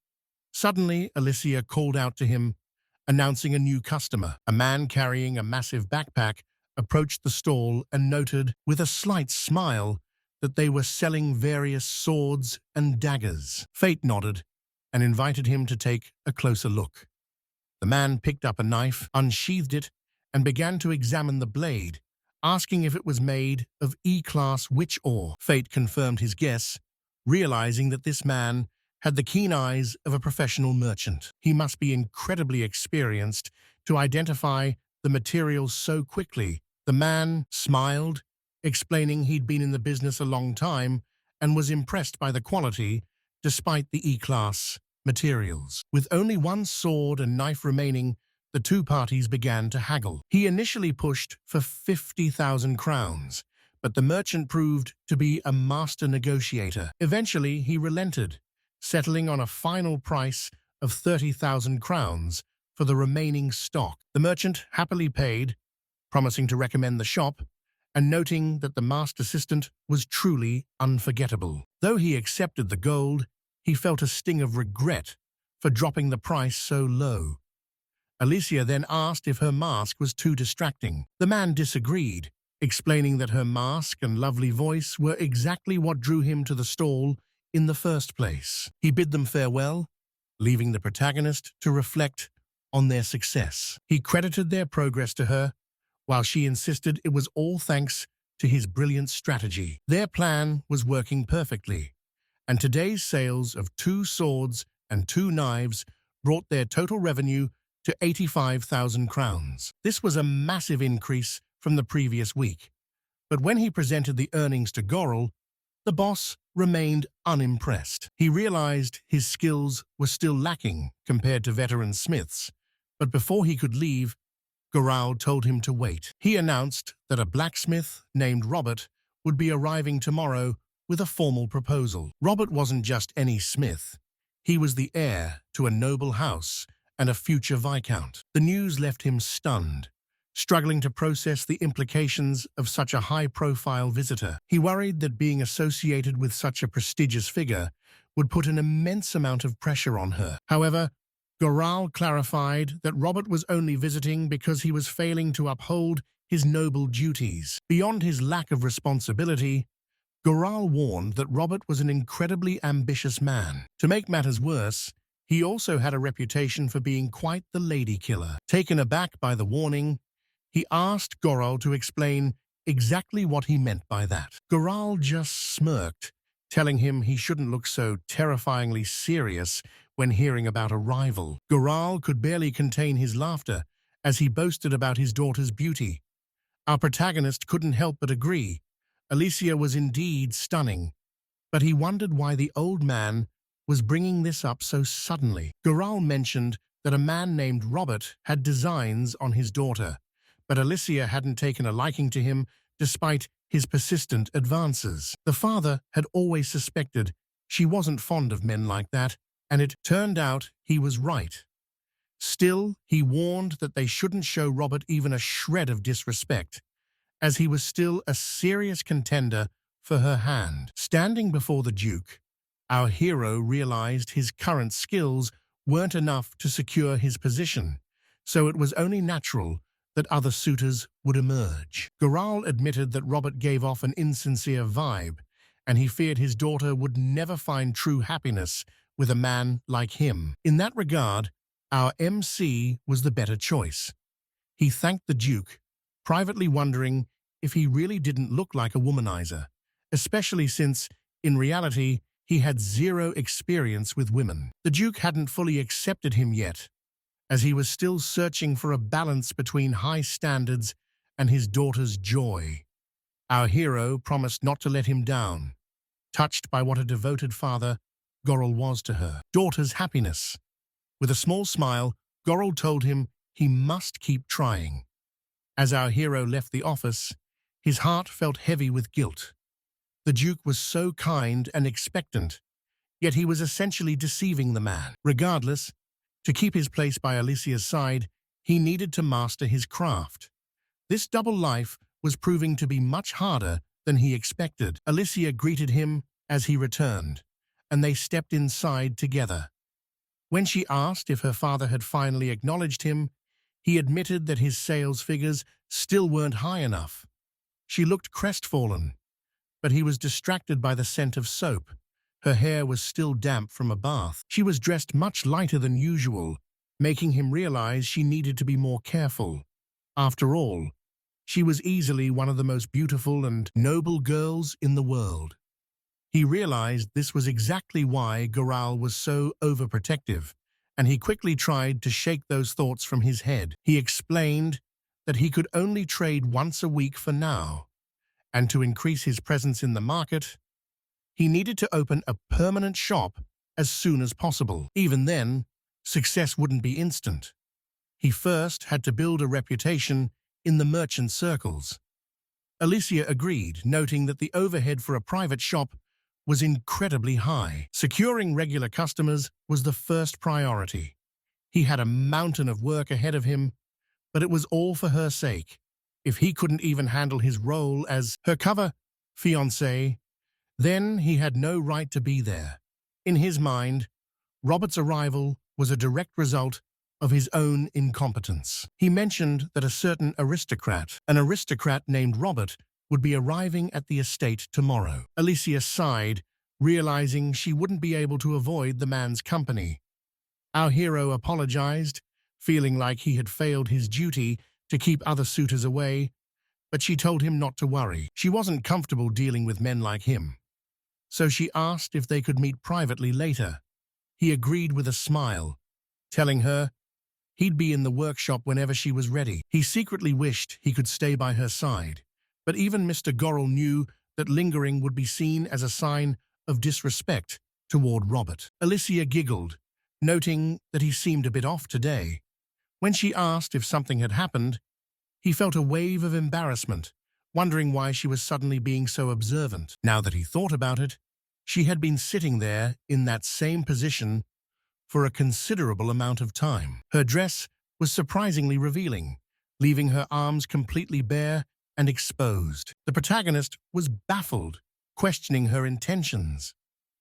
[SPEAKER 1] Suddenly, Alysia called out to him, announcing a new customer. A man carrying a massive backpack approached the stall and noted, with a slight smile, that they were selling various swords and daggers. Fate nodded and invited him to take a closer look. The man picked up a knife, unsheathed it, and began to examine the blade, asking if it was made of E-class witch ore. Fate confirmed his guess, realizing that this man had the keen eyes of a professional merchant. He must be incredibly experienced to identify the materials so quickly. The man smiled, explaining he'd been in the business a long time and was impressed by the quality despite the E-class materials. With only one sword and knife remaining, the two parties began to haggle. He initially pushed for 50,000 crowns, but the merchant proved to be a master negotiator. Eventually, he relented, settling on a final price of 30,000 crowns for the remaining stock. The merchant happily paid, promising to recommend the shop, and noting that the masked assistant was truly unforgettable. Though he accepted the gold, he felt a sting of regret for dropping the price so low. Alysia then asked if her mask was too distracting. The man disagreed, explaining that her mask and lovely voice were exactly what drew him to the stall in the first place. He bid them farewell, leaving the protagonist to reflect on their success. He credited their progress to her, while she insisted it was all thanks to his brilliant strategy. Their plan was working perfectly, and today's sales of 2 swords and 2 knives brought their total revenue to 85,000 crowns. This was a massive increase from the previous week, but when he presented the earnings to Goral, the boss remained unimpressed. He realized his skills were still lacking compared to veteran smiths, but before he could leave, Goral told him to wait. He announced that a blacksmith named Robert would be arriving tomorrow with a formal proposal. Robert wasn't just any smith. He was the heir to a noble house and a future viscount. The news left him stunned, struggling to process the implications of such a high-profile visitor. He worried that being associated with such a prestigious figure would put an immense amount of pressure on her. However, Goral clarified that Robert was only visiting because he was failing to uphold his noble duties. Beyond his lack of responsibility, Goral warned that Robert was an incredibly ambitious man. To make matters worse, he also had a reputation for being quite the lady killer. Taken aback by the warning, he asked Goral to explain exactly what he meant by that. Goral just smirked, telling him he shouldn't look so terrifyingly serious when hearing about a rival. Goral could barely contain his laughter as he boasted about his daughter's beauty. Our protagonist couldn't help but agree. Alysia was indeed stunning, but he wondered why the old man was bringing this up so suddenly. Goral mentioned that a man named Robert had designs on his daughter, but Alysia hadn't taken a liking to him despite his persistent advances. The father had always suspected she wasn't fond of men like that, and it turned out he was right. Still, he warned that they shouldn't show Robert even a shred of disrespect, as he was still a serious contender for her hand. Standing before the Duke, our hero realized his current skills weren't enough to secure his position, so it was only natural that other suitors would emerge. Goral admitted that Robert gave off an insincere vibe, and he feared his daughter would never find true happiness with a man like him. In that regard, our MC was the better choice. He thanked the Duke, privately wondering if he really didn't look like a womanizer, especially since, in reality, he had zero experience with women. The Duke hadn't fully accepted him yet, as he was still searching for a balance between high standards and his daughter's joy. Our hero promised not to let him down, touched by what a devoted father Gorel was to her daughter's happiness. With a small smile, Gorel told him he must keep trying. As our hero left the office, his heart felt heavy with guilt. The Duke was so kind and expectant, yet he was essentially deceiving the man. Regardless, to keep his place by Alysia's side, he needed to master his craft. This double life was proving to be much harder than he expected. Alysia greeted him as he returned, and they stepped inside together. When she asked if her father had finally acknowledged him, he admitted that his sales figures still weren't high enough. She looked crestfallen, but he was distracted by the scent of soap. Her hair was still damp from a bath. She was dressed much lighter than usual, making him realize she needed to be more careful. After all, she was easily one of the most beautiful and noble girls in the world. He realized this was exactly why Gorel was so overprotective, and he quickly tried to shake those thoughts from his head. He explained that he could only trade once a week for now, and to increase his presence in the market, he needed to open a permanent shop as soon as possible. Even then, success wouldn't be instant. He first had to build a reputation in the merchant circles. Alysia agreed, noting that the overhead for a private shop was incredibly high. Securing regular customers was the first priority. He had a mountain of work ahead of him, but it was all for her sake. If he couldn't even handle his role as her cover fiancé, then he had no right to be there. In his mind, Robert's arrival was a direct result of his own incompetence. He mentioned that a certain aristocrat, an aristocrat named Robert, would be arriving at the estate tomorrow. Alysia sighed, realizing she wouldn't be able to avoid the man's company. Our hero apologized, feeling like he had failed his duty to keep other suitors away, but she told him not to worry. She wasn't comfortable dealing with men like him. So she asked if they could meet privately later. He agreed with a smile, telling her he'd be in the workshop whenever she was ready. He secretly wished he could stay by her side, but even Mr. Gorel knew that lingering would be seen as a sign of disrespect toward Robert. Alysia giggled, noting that he seemed a bit off today. When she asked if something had happened, he felt a wave of embarrassment, wondering why she was suddenly being so observant. Now that he thought about it, she had been sitting there in that same position for a considerable amount of time. Her dress was surprisingly revealing, leaving her arms completely bare and exposed. The protagonist was baffled, questioning her intentions.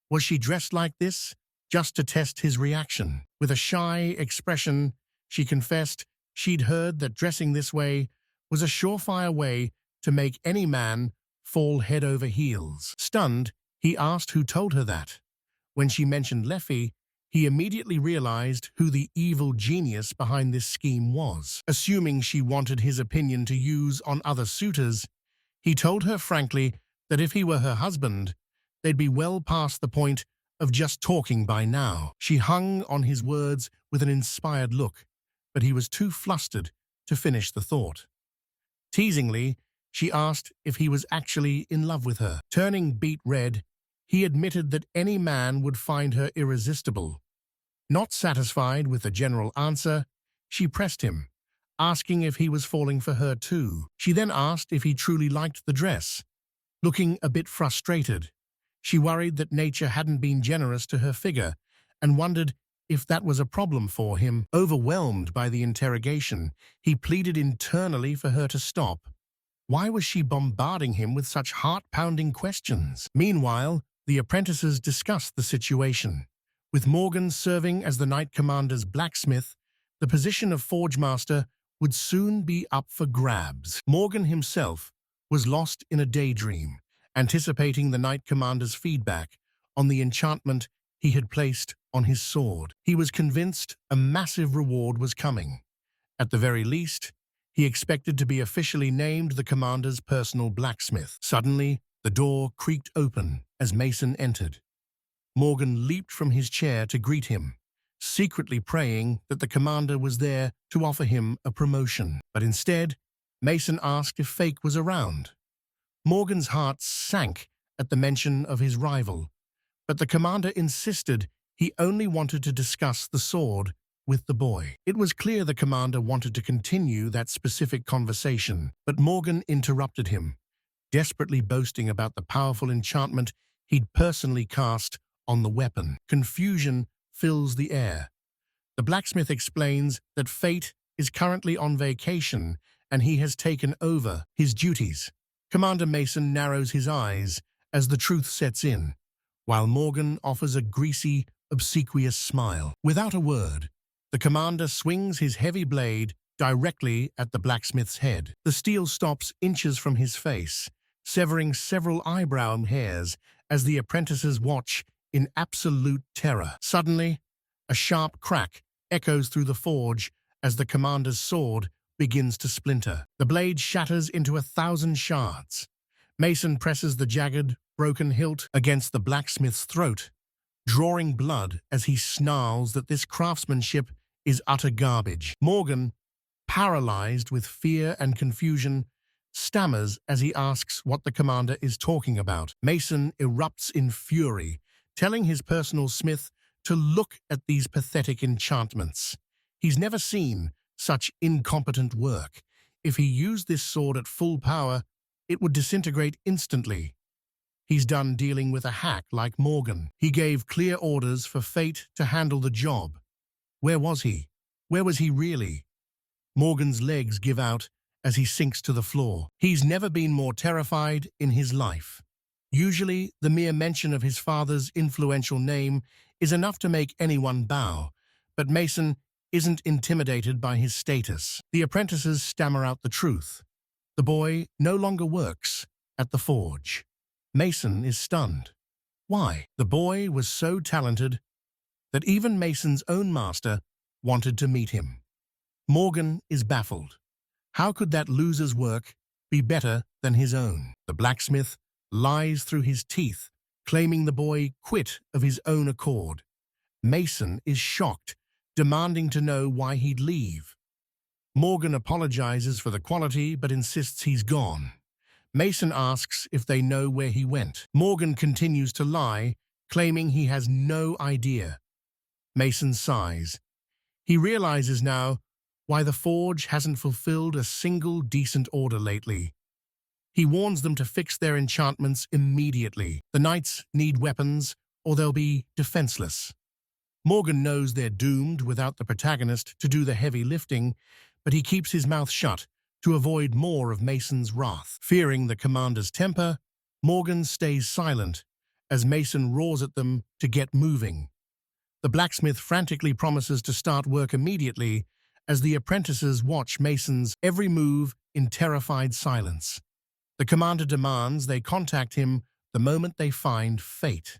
[SPEAKER 1] Was she dressed like this just to test his reaction? With a shy expression, she confessed she'd heard that dressing this way was a surefire way to make any man fall head over heels. Stunned, he asked who told her that. When she mentioned Leffy, he immediately realized who the evil genius behind this scheme was. Assuming she wanted his opinion to use on other suitors, he told her frankly that if he were her husband, they'd be well past the point of just talking by now. She hung on his words with an inspired look, but he was too flustered to finish the thought. Teasingly, she asked if he was actually in love with her. Turning beet red, he admitted that any man would find her irresistible. Not satisfied with the general answer, she pressed him, asking if he was falling for her too. She then asked if he truly liked the dress. Looking a bit frustrated, she worried that nature hadn't been generous to her figure and wondered if that was a problem for him. Overwhelmed by the interrogation, he pleaded internally for her to stop. Why was she bombarding him with such heart-pounding questions? Meanwhile, the apprentices discussed the situation. With Morgan serving as the Knight Commander's blacksmith, the position of Forge Master would soon be up for grabs. Morgan himself was lost in a daydream, anticipating the Knight Commander's feedback on the enchantment he had placed on his sword. He was convinced a massive reward was coming. At the very least, he expected to be officially named the commander's personal blacksmith. Suddenly, the door creaked open as Mason entered. Morgan leaped from his chair to greet him, secretly praying that the commander was there to offer him a promotion. But instead, Mason asked if Fake was around. Morgan's heart sank at the mention of his rival, but the commander insisted he only wanted to discuss the sword with the boy. It was clear the commander wanted to continue that specific conversation, but Morgan interrupted him, desperately boasting about the powerful enchantment he'd personally cast on the weapon. Confusion fills the air. The blacksmith explains that Fate is currently on vacation and he has taken over his duties. Commander Mason narrows his eyes as the truth sets in, while Morgan offers a greasy, obsequious smile. Without a word, the commander swings his heavy blade directly at the blacksmith's head. The steel stops inches from his face, severing several eyebrow hairs as the apprentices watch in absolute terror. Suddenly, a sharp crack echoes through the forge as the commander's sword begins to splinter. The blade shatters into 1,000 shards. Mason presses the jagged, broken hilt against the blacksmith's throat, drawing blood as he snarls that this craftsmanship is utter garbage. Morgan, paralyzed with fear and confusion, stammers as he asks what the commander is talking about. Mason erupts in fury, telling his personal smith to look at these pathetic enchantments. He's never seen such incompetent work. If he used this sword at full power, it would disintegrate instantly. He's done dealing with a hack like Morgan. He gave clear orders for Fate to handle the job. Where was he? Where was he really? Morgan's legs give out as he sinks to the floor. He's never been more terrified in his life. Usually, the mere mention of his father's influential name is enough to make anyone bow, but Mason isn't intimidated by his status. The apprentices stammer out the truth. The boy no longer works at the forge. Mason is stunned. Why? The boy was so talented that even Mason's own master wanted to meet him. Morgan is baffled. How could that loser's work be better than his own? The blacksmith lies through his teeth, claiming the boy quit of his own accord. Mason is shocked, demanding to know why he'd leave. Morgan apologizes for the quality but insists he's gone. Mason asks if they know where he went. Morgan continues to lie, claiming he has no idea. Mason sighs. He realizes now why the forge hasn't fulfilled a single decent order lately. He warns them to fix their enchantments immediately. The knights need weapons, or they'll be defenseless. Morgan knows they're doomed without the protagonist to do the heavy lifting, but he keeps his mouth shut to avoid more of Mason's wrath. Fearing the commander's temper, Morgan stays silent as Mason roars at them to get moving. The blacksmith frantically promises to start work immediately as the apprentices watch Mason's every move in terrified silence. The commander demands they contact him the moment they find Fate.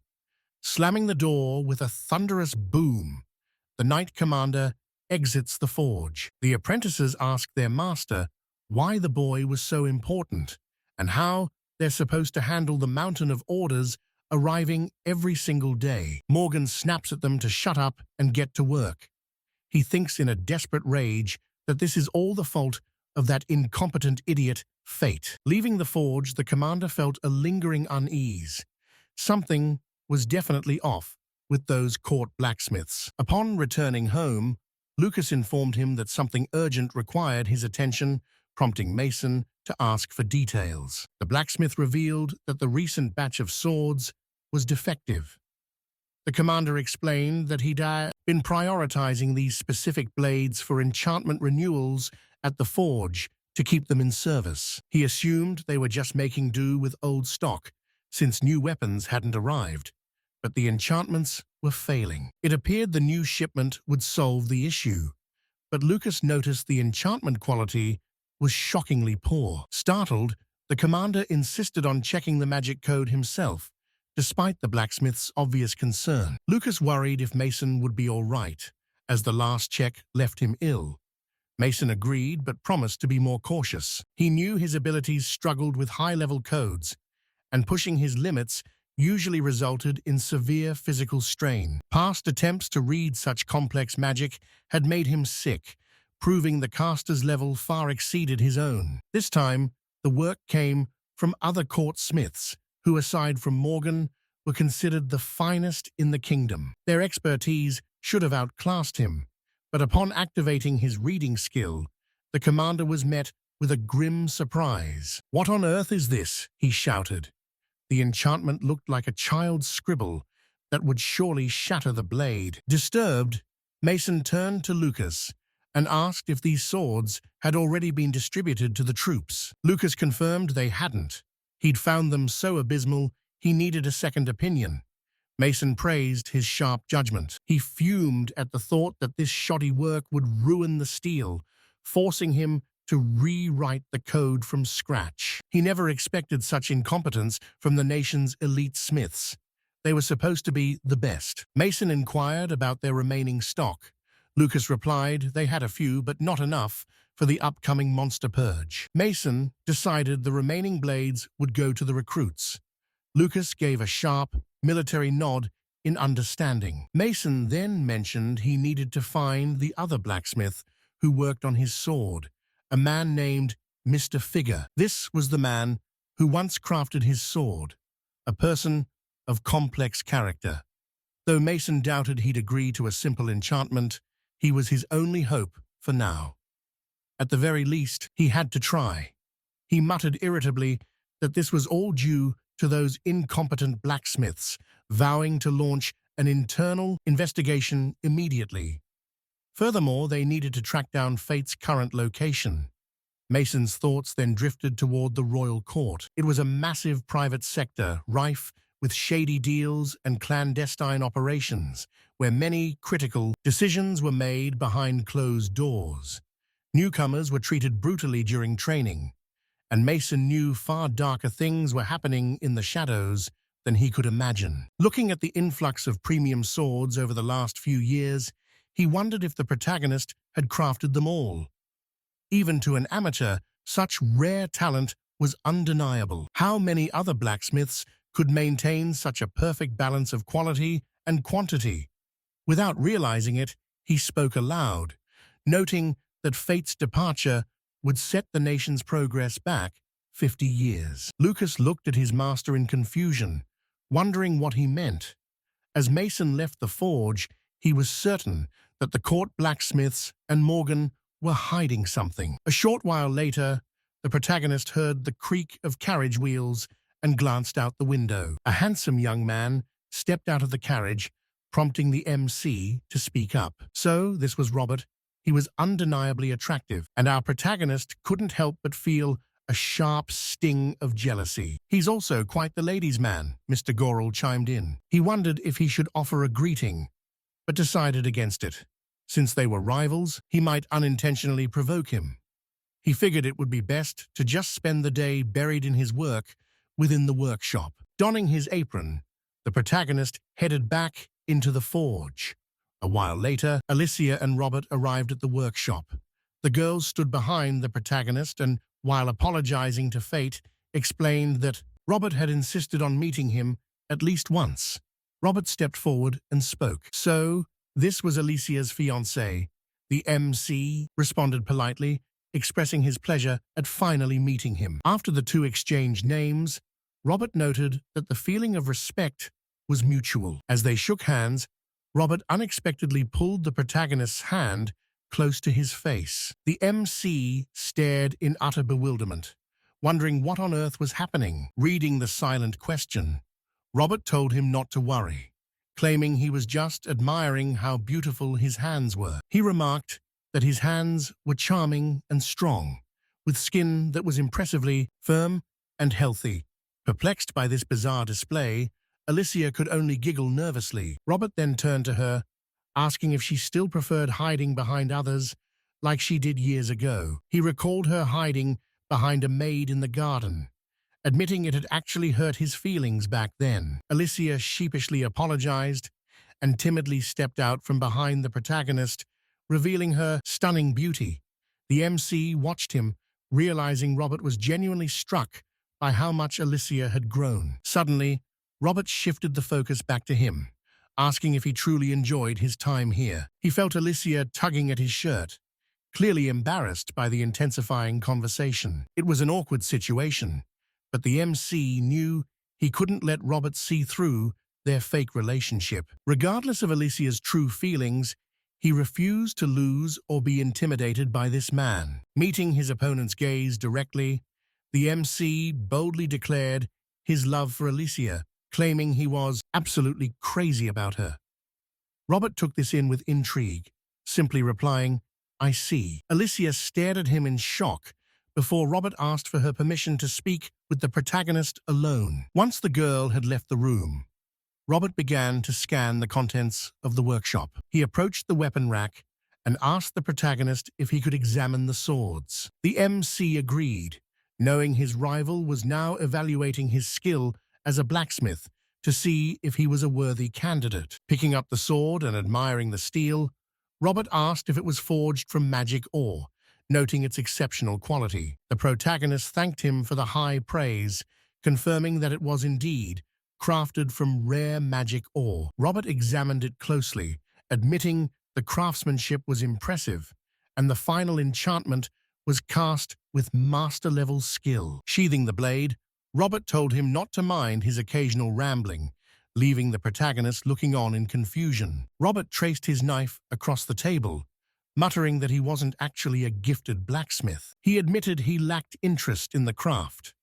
[SPEAKER 1] Slamming the door with a thunderous boom, the knight commander exits the forge. The apprentices ask their master why the boy was so important and how they're supposed to handle the mountain of orders arriving every single day. Morgan snaps at them to shut up and get to work. He thinks in a desperate rage that this is all the fault of that incompetent idiot, Fate. Leaving the forge, the commander felt a lingering unease. Something was definitely off with those court blacksmiths. Upon returning home, Lucas informed him that something urgent required his attention, prompting Mason to ask for details. The blacksmith revealed that the recent batch of swords was defective. The commander explained that he'd been prioritizing these specific blades for enchantment renewals at the forge to keep them in service. He assumed they were just making do with old stock, since new weapons hadn't arrived, but the enchantments were failing. It appeared the new shipment would solve the issue, but Lucas noticed the enchantment quality was shockingly poor. Startled, The commander insisted on checking the magic code himself, despite the blacksmith's obvious concern. Lucas worried if Mason would be all right, as the last check left him ill. Mason agreed but promised to be more cautious. He knew his abilities struggled with high-level codes, and pushing his limits usually resulted in severe physical strain. Past attempts to read such complex magic had made him sick, proving the caster's level far exceeded his own. This time, the work came from other court smiths, who, aside from Morgan, were considered the finest in the kingdom. Their expertise should have outclassed him, but upon activating his reading skill, the commander was met with a grim surprise. "What on earth is this?" he shouted. The enchantment looked like a child's scribble that would surely shatter the blade. Disturbed, Mason turned to Lucas and asked if these swords had already been distributed to the troops. Lucas confirmed they hadn't. He'd found them so abysmal he needed a second opinion. Mason praised his sharp judgment. He fumed at the thought that this shoddy work would ruin the steel, forcing him to rewrite the code from scratch. He never expected such incompetence from the nation's elite smiths. They were supposed to be the best. Mason inquired about their remaining stock. Lucas replied they had a few, but not enough for the upcoming monster purge. Mason decided the remaining blades would go to the recruits. Lucas gave a sharp, military nod in understanding. Mason then mentioned he needed to find the other blacksmith who worked on his sword, a man named Mr. Figure. This was the man who once crafted his sword, a person of complex character. Though Mason doubted he'd agree to a simple enchantment, he was his only hope for now. At the very least, he had to try. He muttered irritably that this was all due to those incompetent blacksmiths, vowing to launch an internal investigation immediately. Furthermore, they needed to track down Fate's current location. Mason's thoughts then drifted toward the royal court. It was a massive private sector, rife with shady deals and clandestine operations, where many critical decisions were made behind closed doors. Newcomers were treated brutally during training, and Mason knew far darker things were happening in the shadows than he could imagine. Looking at the influx of premium swords over the last few years, he wondered if the protagonist had crafted them all. Even to an amateur, such rare talent was undeniable. How many other blacksmiths could maintain such a perfect balance of quality and quantity? Without realizing it, he spoke aloud, noting that Fate's departure would set the nation's progress back 50 years. Lucas looked at his master in confusion, wondering what he meant. As Mason left the forge, he was certain that the court blacksmiths and Morgan were hiding something. A short while later, the protagonist heard the creak of carriage wheels and glanced out the window. A handsome young man stepped out of the carriage, prompting the MC to speak up. So, this was Robert. He was undeniably attractive, and our protagonist couldn't help but feel a sharp sting of jealousy. "He's also quite the ladies' man," Mr. Goral chimed in. He wondered if he should offer a greeting, but decided against it. Since they were rivals, he might unintentionally provoke him. He figured it would be best to just spend the day buried in his work within the workshop. Donning his apron, the protagonist headed back into the forge. A while later, Alysia and Robert arrived at the workshop. The girls stood behind the protagonist and, while apologizing to Fate, explained that Robert had insisted on meeting him at least once. Robert stepped forward and spoke. "So, this was Alysia's fiancé," the MC responded politely, expressing his pleasure at finally meeting him. After the two exchanged names, Robert noted that the feeling of respect was mutual. As they shook hands, Robert unexpectedly pulled the protagonist's hand close to his face. The MC stared in utter bewilderment, wondering what on earth was happening. Reading the silent question, Robert told him not to worry, claiming he was just admiring how beautiful his hands were. He remarked that his hands were charming and strong, with skin that was impressively firm and healthy. Perplexed by this bizarre display, Alysia could only giggle nervously. Robert then turned to her, asking if she still preferred hiding behind others like she did years ago. He recalled her hiding behind a maid in the garden, admitting it had actually hurt his feelings back then. Alysia sheepishly apologized and timidly stepped out from behind the protagonist, revealing her stunning beauty. The MC watched him, realizing Robert was genuinely struck by how much Alysia had grown. Suddenly, Robert shifted the focus back to him, asking if he truly enjoyed his time here. He felt Alysia tugging at his shirt, clearly embarrassed by the intensifying conversation. It was an awkward situation, but the MC knew he couldn't let Robert see through their fake relationship. Regardless of Alysia's true feelings, he refused to lose or be intimidated by this man. Meeting his opponent's gaze directly, the MC boldly declared his love for Alysia, claiming he was absolutely crazy about her. Robert took this in with intrigue, simply replying, "I see." Alysia stared at him in shock before Robert asked for her permission to speak with the protagonist alone. Once the girl had left the room, Robert began to scan the contents of the workshop. He approached the weapon rack and asked the protagonist if he could examine the swords. The MC agreed, knowing his rival was now evaluating his skill as a blacksmith to see if he was a worthy candidate. Picking up the sword and admiring the steel, Robert asked if it was forged from magic ore, noting its exceptional quality. The protagonist thanked him for the high praise, confirming that it was indeed crafted from rare magic ore. Robert examined it closely, admitting the craftsmanship was impressive, and the final enchantment was cast with master-level skill. Sheathing the blade, Robert told him not to mind his occasional rambling, leaving the protagonist looking on in confusion. Robert traced his knife across the table, muttering that he wasn't actually a gifted blacksmith. He admitted he lacked interest in the craft,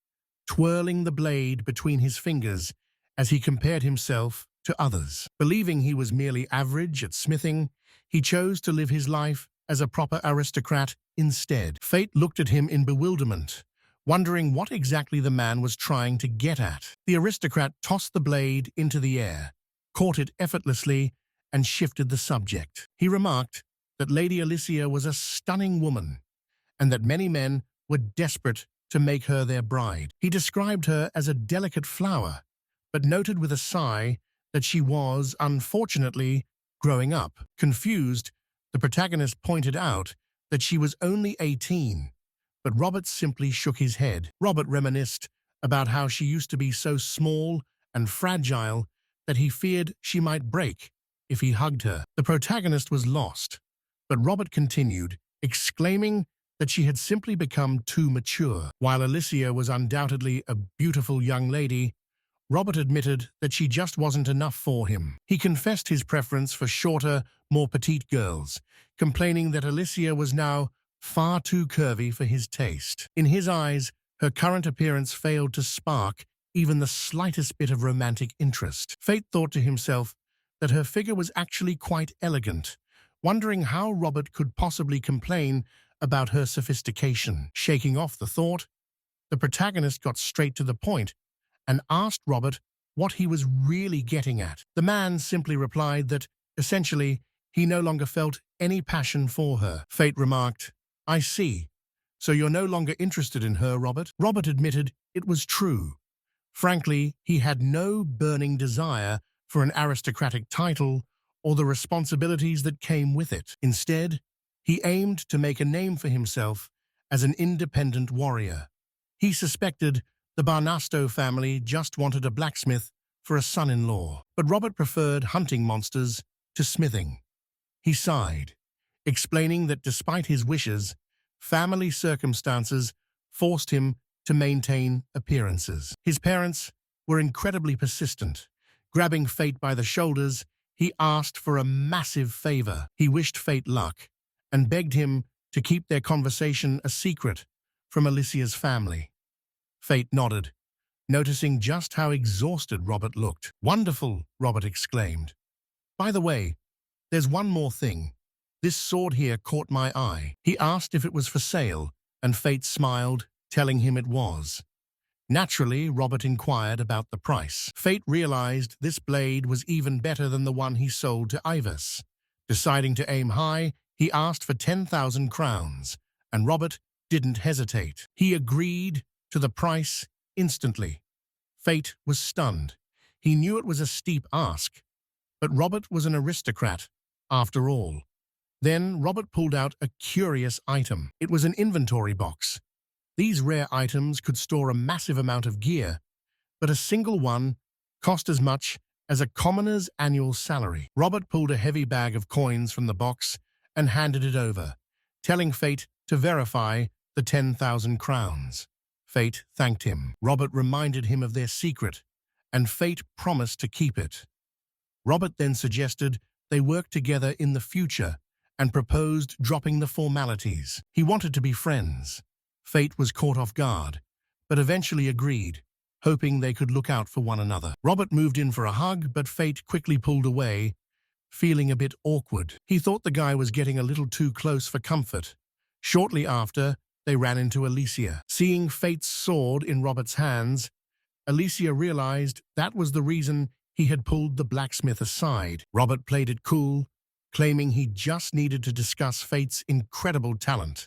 [SPEAKER 1] twirling the blade between his fingers as he compared himself to others. Believing he was merely average at smithing, he chose to live his life as a proper aristocrat instead. Fate looked at him in bewilderment, wondering what exactly the man was trying to get at. The aristocrat tossed the blade into the air, caught it effortlessly, and shifted the subject. He remarked that Lady Alysia was a stunning woman, and that many men were desperate to make her their bride. He described her as a delicate flower, but noted with a sigh that she was, unfortunately, growing up. Confused, the protagonist pointed out that she was only 18, but Robert simply shook his head. Robert reminisced about how she used to be so small and fragile that he feared she might break if he hugged her. The protagonist was lost, but Robert continued, exclaiming that she had simply become too mature. While Alysia was undoubtedly a beautiful young lady, Robert admitted that she just wasn't enough for him. He confessed his preference for shorter, more petite girls, complaining that Alysia was now far too curvy for his taste. In his eyes, her current appearance failed to spark even the slightest bit of romantic interest. Fate thought to himself that her figure was actually quite elegant, wondering how Robert could possibly complain about her sophistication. Shaking off the thought, the protagonist got straight to the point and asked Robert what he was really getting at. The man simply replied that, essentially, he no longer felt any passion for her. Fate remarked, "I see. So you're no longer interested in her, Robert?" Robert admitted it was true. Frankly, he had no burning desire for an aristocratic title or the responsibilities that came with it. Instead, he aimed to make a name for himself as an independent warrior. He suspected the Bastl family just wanted a blacksmith for a son-in-law, but Robert preferred hunting monsters to smithing. He sighed, explaining that despite his wishes, family circumstances forced him to maintain appearances. His parents were incredibly persistent. Grabbing Fate by the shoulders, he asked for a massive favor. He wished Fate luck and begged him to keep their conversation a secret from Alysia's family. Fate nodded, noticing just how exhausted Robert looked. "Wonderful," Robert exclaimed. "By the way, there's one more thing. This sword here caught my eye." He asked if it was for sale, and Fate smiled, telling him it was. Naturally, Robert inquired about the price. Fate realized this blade was even better than the one he sold to Ivers. Deciding to aim high, he asked for 10,000 crowns, and Robert didn't hesitate. He agreed to the price instantly. Fate was stunned. He knew it was a steep ask, but Robert was an aristocrat, after all. Then Robert pulled out a curious item. It was an inventory box. These rare items could store a massive amount of gear, but a single one cost as much as a commoner's annual salary. Robert pulled a heavy bag of coins from the box and handed it over, telling Fate to verify the 10,000 crowns. Fate thanked him. Robert reminded him of their secret, and Fate promised to keep it. Robert then suggested they work together in the future and proposed dropping the formalities. He wanted to be friends. Fate was caught off guard, but eventually agreed, hoping they could look out for one another. Robert moved in for a hug, but Fate quickly pulled away, feeling a bit awkward. He thought the guy was getting a little too close for comfort. Shortly after, they ran into Alysia. Seeing Fate's sword in Robert's hands, Alysia realized that was the reason he had pulled the blacksmith aside. Robert played it cool, claiming he just needed to discuss Fate's incredible talent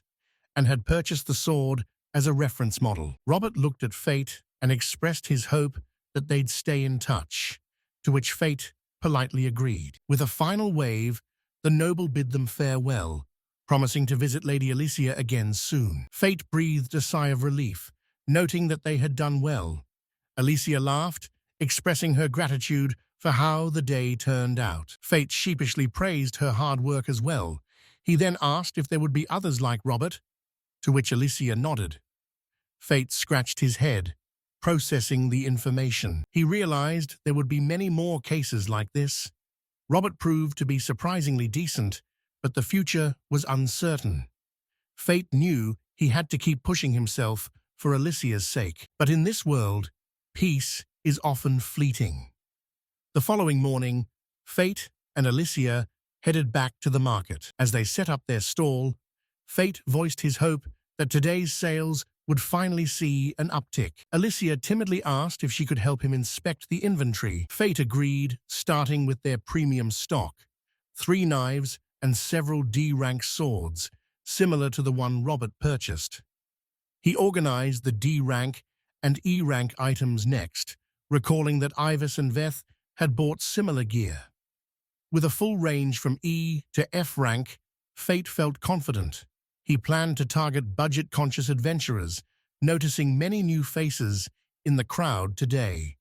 [SPEAKER 1] and had purchased the sword as a reference model. Robert looked at Fate and expressed his hope that they'd stay in touch, to which Fate politely agreed. With a final wave, the noble bid them farewell, promising to visit Lady Alysia again soon. Fate breathed a sigh of relief, noting that they had done well. Alysia laughed, expressing her gratitude for how the day turned out. Fate sheepishly praised her hard work as well. He then asked if there would be others like Robert, to which Alysia nodded. Fate scratched his head, processing the information. He realized there would be many more cases like this. Robert proved to be surprisingly decent, but the future was uncertain. Fate knew he had to keep pushing himself for Alysia's sake. But in this world, peace is often fleeting. The following morning, Fate and Alysia headed back to the market. As they set up their stall, Fate voiced his hope that today's sales would finally see an uptick. Alysia timidly asked if she could help him inspect the inventory. Fate agreed, starting with their premium stock: 3 knives and several D-rank swords, similar to the one Robert purchased. He organized the D-rank and E-rank items next, recalling that Ivis and Veth had bought similar gear. With a full range from E to F rank, Fate felt confident. He planned to target budget-conscious adventurers, noticing many new faces in the crowd today.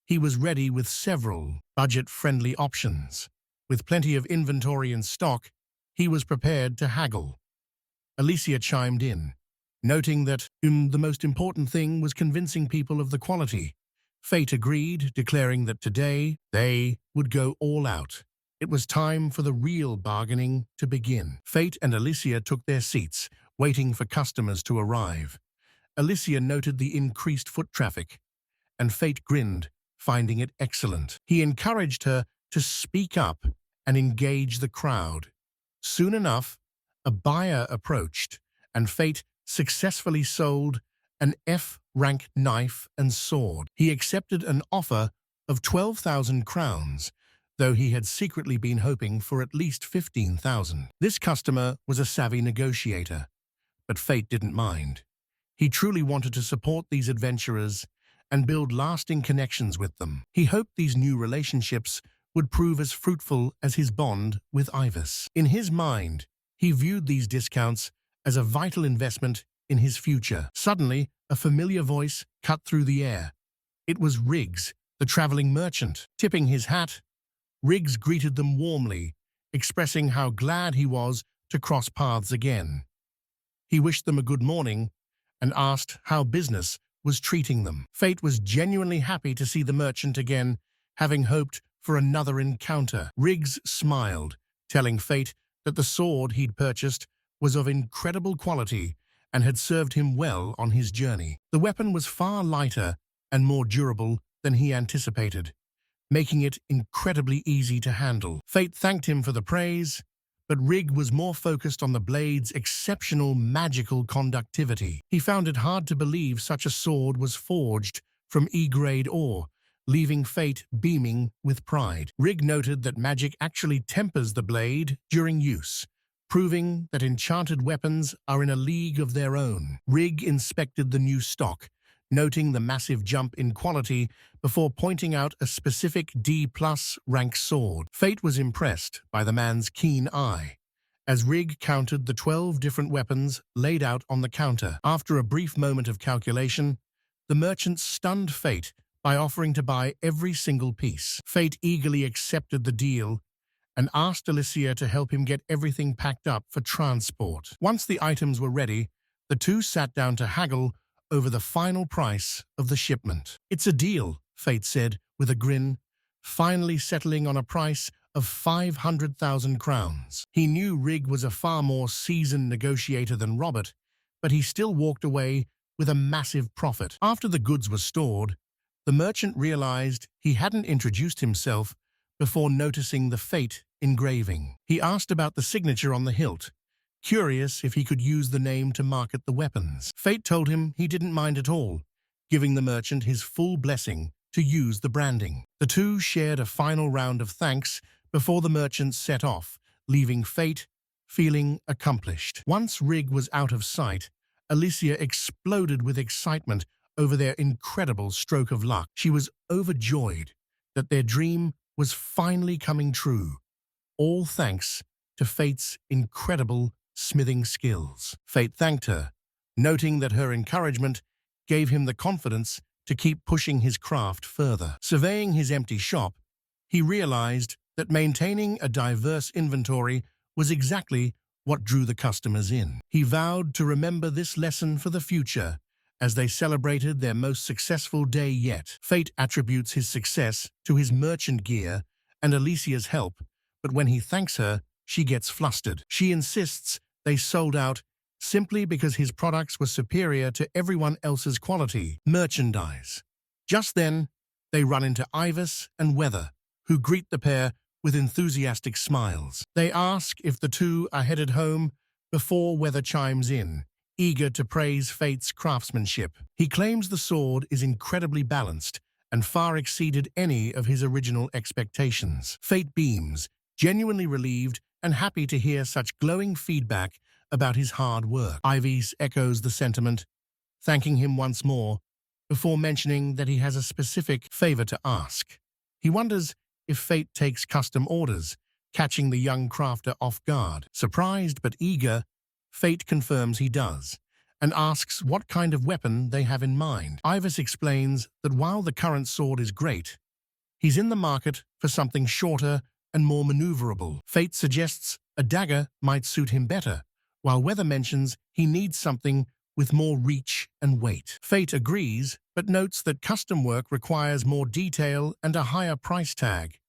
[SPEAKER 1] He was ready with several budget-friendly options. With plenty of inventory in stock, he was prepared to haggle. Alysia chimed in, noting that the most important thing was convincing people of the quality. Fate agreed, declaring that today they would go all out. It was time for the real bargaining to begin. Fate and Alysia took their seats, waiting for customers to arrive. Alysia noted the increased foot traffic, and Fate grinned, finding it excellent. He encouraged her to speak up and engage the crowd. Soon enough, a buyer approached, and Fate successfully sold an F-rank knife and sword. He accepted an offer of 12,000 crowns, though he had secretly been hoping for at least 15,000. This customer was a savvy negotiator, but Fate didn't mind. He truly wanted to support these adventurers and build lasting connections with them. He hoped these new relationships would prove as fruitful as his bond with Ivis. In his mind, he viewed these discounts as a vital investment in his future. Suddenly, a familiar voice cut through the air. It was Riggs, the traveling merchant. Tipping his hat, Riggs greeted them warmly, expressing how glad he was to cross paths again. He wished them a good morning and asked how business was treating them. Fate was genuinely happy to see the merchant again, having hoped for another encounter. Riggs smiled, telling Fate that the sword he'd purchased was of incredible quality and had served him well on his journey. The weapon was far lighter and more durable than he anticipated, making it incredibly easy to handle. Fate thanked him for the praise, but Rigg was more focused on the blade's exceptional magical conductivity. He found it hard to believe such a sword was forged from E-grade ore, leaving Fate beaming with pride. Rigg noted that magic actually tempers the blade during use, proving that enchanted weapons are in a league of their own. Rigg inspected the new stock, noting the massive jump in quality before pointing out a specific D+ rank sword. Fate was impressed by the man's keen eye, as Rig counted the 12 different weapons laid out on the counter. After a brief moment of calculation, the merchant stunned Fate by offering to buy every single piece. Fate eagerly accepted the deal and asked Alysia to help him get everything packed up for transport. Once the items were ready, the two sat down to haggle over the final price of the shipment. "It's a deal," Fate said with a grin, finally settling on a price of 500,000 crowns. He knew Rig was a far more seasoned negotiator than Robert, but he still walked away with a massive profit. After the goods were stored, the merchant realized he hadn't introduced himself before noticing the Fate engraving. He asked about the signature on the hilt, curious if he could use the name to market the weapons. Fate told him he didn't mind at all, giving the merchant his full blessing to use the branding. The two shared a final round of thanks before the merchant set off, leaving Fate feeling accomplished. Once Rig was out of sight, Alysia exploded with excitement over their incredible stroke of luck. She was overjoyed that their dream was finally coming true, all thanks to Fate's incredible smithing skills. Fate thanked her, noting that her encouragement gave him the confidence to keep pushing his craft further. Surveying his empty shop, he realized that maintaining a diverse inventory was exactly what drew the customers in. He vowed to remember this lesson for the future as they celebrated their most successful day yet. Fate attributes his success to his merchant gear and Alysia's help, but when he thanks her, she gets flustered. She insists they sold out simply because his products were superior to everyone else's quality merchandise. Just then, they run into Ivis and Weather, who greet the pair with enthusiastic smiles. They ask if the two are headed home before Weather chimes in, eager to praise Fate's craftsmanship. He claims the sword is incredibly balanced and far exceeded any of his original expectations. Fate beams, genuinely relieved and happy to hear such glowing feedback about his hard work. Ivis echoes the sentiment, thanking him once more, before mentioning that he has a specific favor to ask. He wonders if Fate takes custom orders, catching the young crafter off guard. Surprised but eager, Fate confirms he does, and asks what kind of weapon they have in mind. Ivis explains that while the current sword is great, he's in the market for something shorter and more maneuverable. Fate suggests a dagger might suit him better, while Weather mentions he needs something with more reach and weight. Fate agrees, but notes that custom work requires more detail and a higher price tag.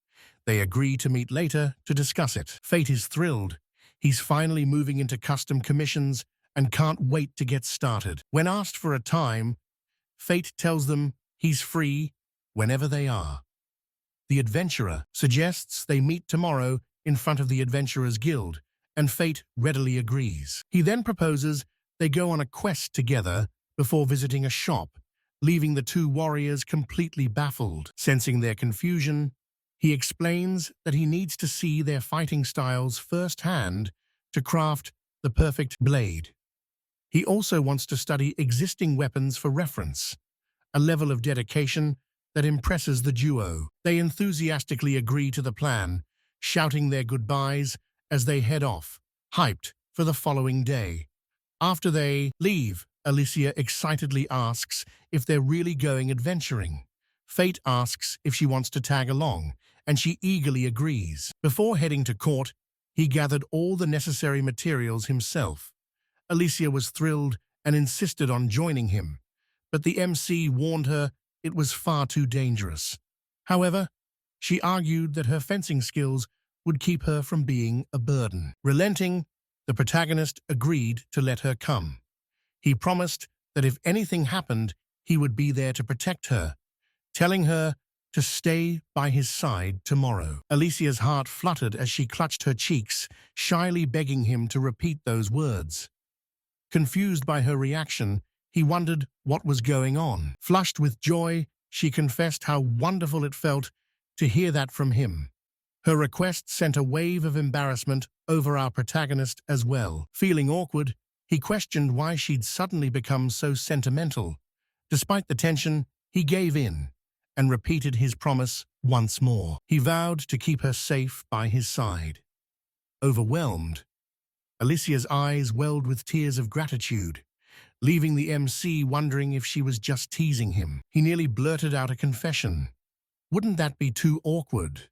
[SPEAKER 1] They agree to meet later to discuss it. Fate is thrilled. He's finally moving into custom commissions and can't wait to get started. When asked for a time, Fate tells them he's free whenever they are. The adventurer suggests they meet tomorrow in front of the Adventurers Guild, and Fate readily agrees. He then proposes they go on a quest together before visiting a shop, leaving the two warriors completely baffled. Sensing their confusion, he explains that he needs to see their fighting styles firsthand to craft the perfect blade. He also wants to study existing weapons for reference, a level of dedication that impresses the duo. They enthusiastically agree to the plan, shouting their goodbyes as they head off, hyped for the following day. After they leave, Alysia excitedly asks if they're really going adventuring. Fate asks if she wants to tag along, and she eagerly agrees. Before heading to court, he gathered all the necessary materials himself. Alysia was thrilled and insisted on joining him, but the MC warned her it was far too dangerous. However, she argued that her fencing skills would keep her from being a burden. Relenting, the protagonist agreed to let her come. He promised that if anything happened, he would be there to protect her, telling her to stay by his side tomorrow. Alysia's heart fluttered as she clutched her cheeks, shyly begging him to repeat those words. Confused by her reaction, he wondered what was going on. Flushed with joy, she confessed how wonderful it felt to hear that from him. Her request sent a wave of embarrassment over our protagonist as well. Feeling awkward, he questioned why she'd suddenly become so sentimental, Despite the tension, he gave in and repeated his promise once more. He vowed to keep her safe by his side. Overwhelmed, Alysia's eyes welled with tears of gratitude, leaving the MC wondering if she was just teasing him. He nearly blurted out a confession. Wouldn't that be too awkward?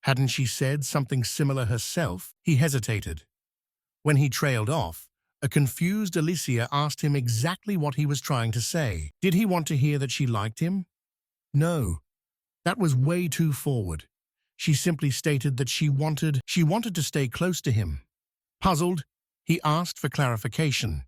[SPEAKER 1] Hadn't she said something similar herself? He hesitated. When he trailed off, a confused Alysia asked him exactly what he was trying to say. Did he want to hear that she liked him? No, that was way too forward. She simply stated that she wanted to stay close to him. Puzzled, he asked for clarification,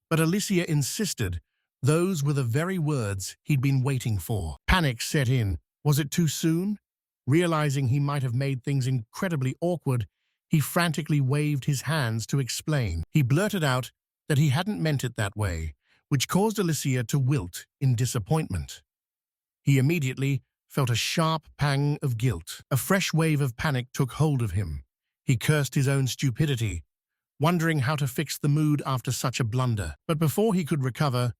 [SPEAKER 1] but Alysia insisted those were the very words he'd been waiting for. Panic set in. Was it too soon? Realizing he might have made things incredibly awkward, he frantically waved his hands to explain. He blurted out that he hadn't meant it that way, which caused Alysia to wilt in disappointment. He immediately felt a sharp pang of guilt. A fresh wave of panic took hold of him. He cursed his own stupidity, wondering how to fix the mood after such a blunder. But before he could recover,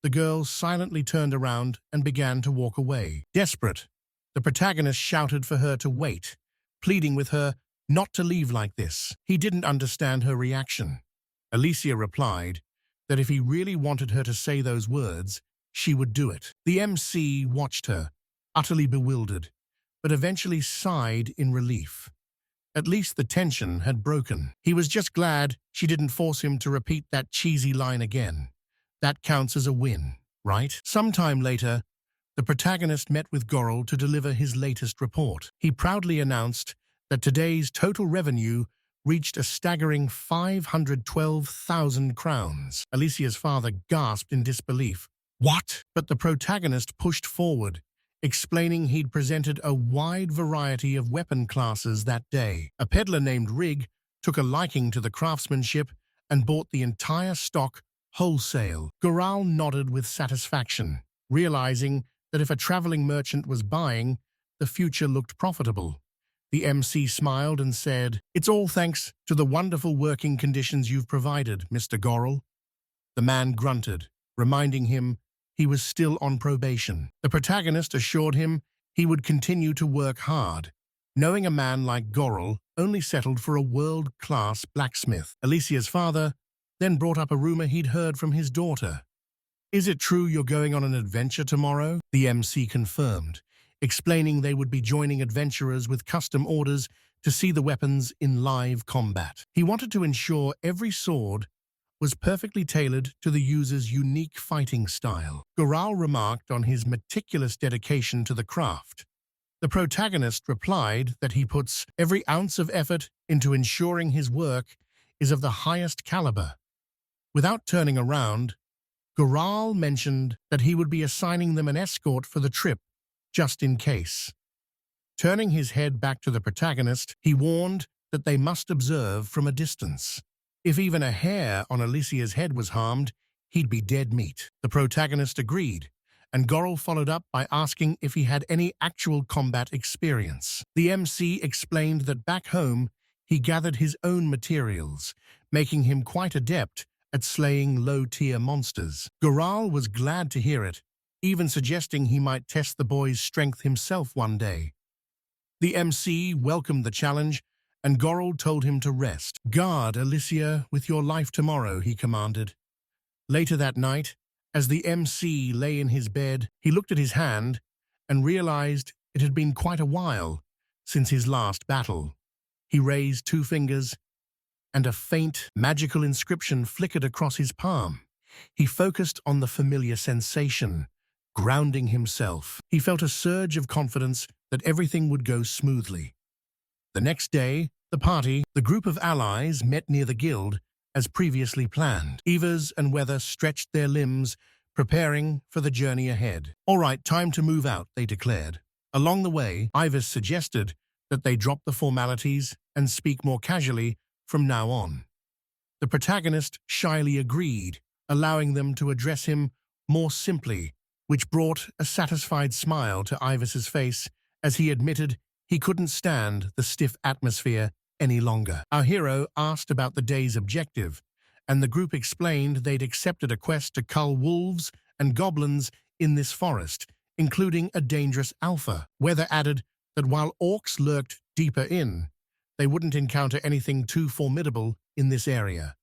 [SPEAKER 1] the girl silently turned around and began to walk away. Desperate, the protagonist shouted for her to wait, pleading with her not to leave like this. He didn't understand her reaction. Alysia replied that if he really wanted her to say those words, she would do it. The MC watched her, utterly bewildered, but eventually sighed in relief. At least the tension had broken. He was just glad she didn't force him to repeat that cheesy line again. That counts as a win, right? Sometime later, the protagonist met with Gorel to deliver his latest report. He proudly announced that today's total revenue reached a staggering 512,000 crowns. Alysia's father gasped in disbelief. What? But the protagonist pushed forward, explaining he'd presented a wide variety of weapon classes that day. A peddler named Rig took a liking to the craftsmanship and bought the entire stock wholesale. Gorel nodded with satisfaction, realizing that if a traveling merchant was buying, the future looked profitable. The MC smiled and said, "It's all thanks to the wonderful working conditions you've provided, Mr. Gorel." The man grunted, reminding him he was still on probation. The protagonist assured him he would continue to work hard, knowing a man like Gorel only settled for a world-class blacksmith. Alysia's father then brought up a rumor he'd heard from his daughter. "Is it true you're going on an adventure tomorrow?" The MC confirmed, explaining they would be joining adventurers with custom orders to see the weapons in live combat. He wanted to ensure every sword was perfectly tailored to the user's unique fighting style. Gorel remarked on his meticulous dedication to the craft. The protagonist replied that he puts every ounce of effort into ensuring his work is of the highest caliber. Without turning around, Gorel mentioned that he would be assigning them an escort for the trip, just in case. Turning his head back to the protagonist, he warned that they must observe from a distance. If even a hair on Alysia's head was harmed, he'd be dead meat. The protagonist agreed, and Gorel followed up by asking if he had any actual combat experience. The MC explained that back home, he gathered his own materials, making him quite adept at slaying low-tier monsters. Gorel was glad to hear it, even suggesting he might test the boy's strength himself one day. The MC welcomed the challenge, and Gorel told him to rest. "Guard Alysia with your life tomorrow," he commanded. Later that night, as the MC lay in his bed, he looked at his hand and realized it had been quite a while since his last battle. He raised 2 fingers, and a faint, magical inscription flickered across his palm. He focused on the familiar sensation, grounding himself. He felt a surge of confidence that everything would go smoothly. The next day, the group of allies met near the guild as previously planned. Evers and Weather stretched their limbs, preparing for the journey ahead. "All right, time to move out," they declared. Along the way, Ivers suggested that they drop the formalities and speak more casually from now on. The protagonist shyly agreed, allowing them to address him more simply, which brought a satisfied smile to Ivers's face as he admitted he couldn't stand the stiff atmosphere any longer. Our hero asked about the day's objective, and the group explained they'd accepted a quest to cull wolves and goblins in this forest, including a dangerous alpha. Weather added that while orcs lurked deeper in, they wouldn't encounter anything too formidable in this area.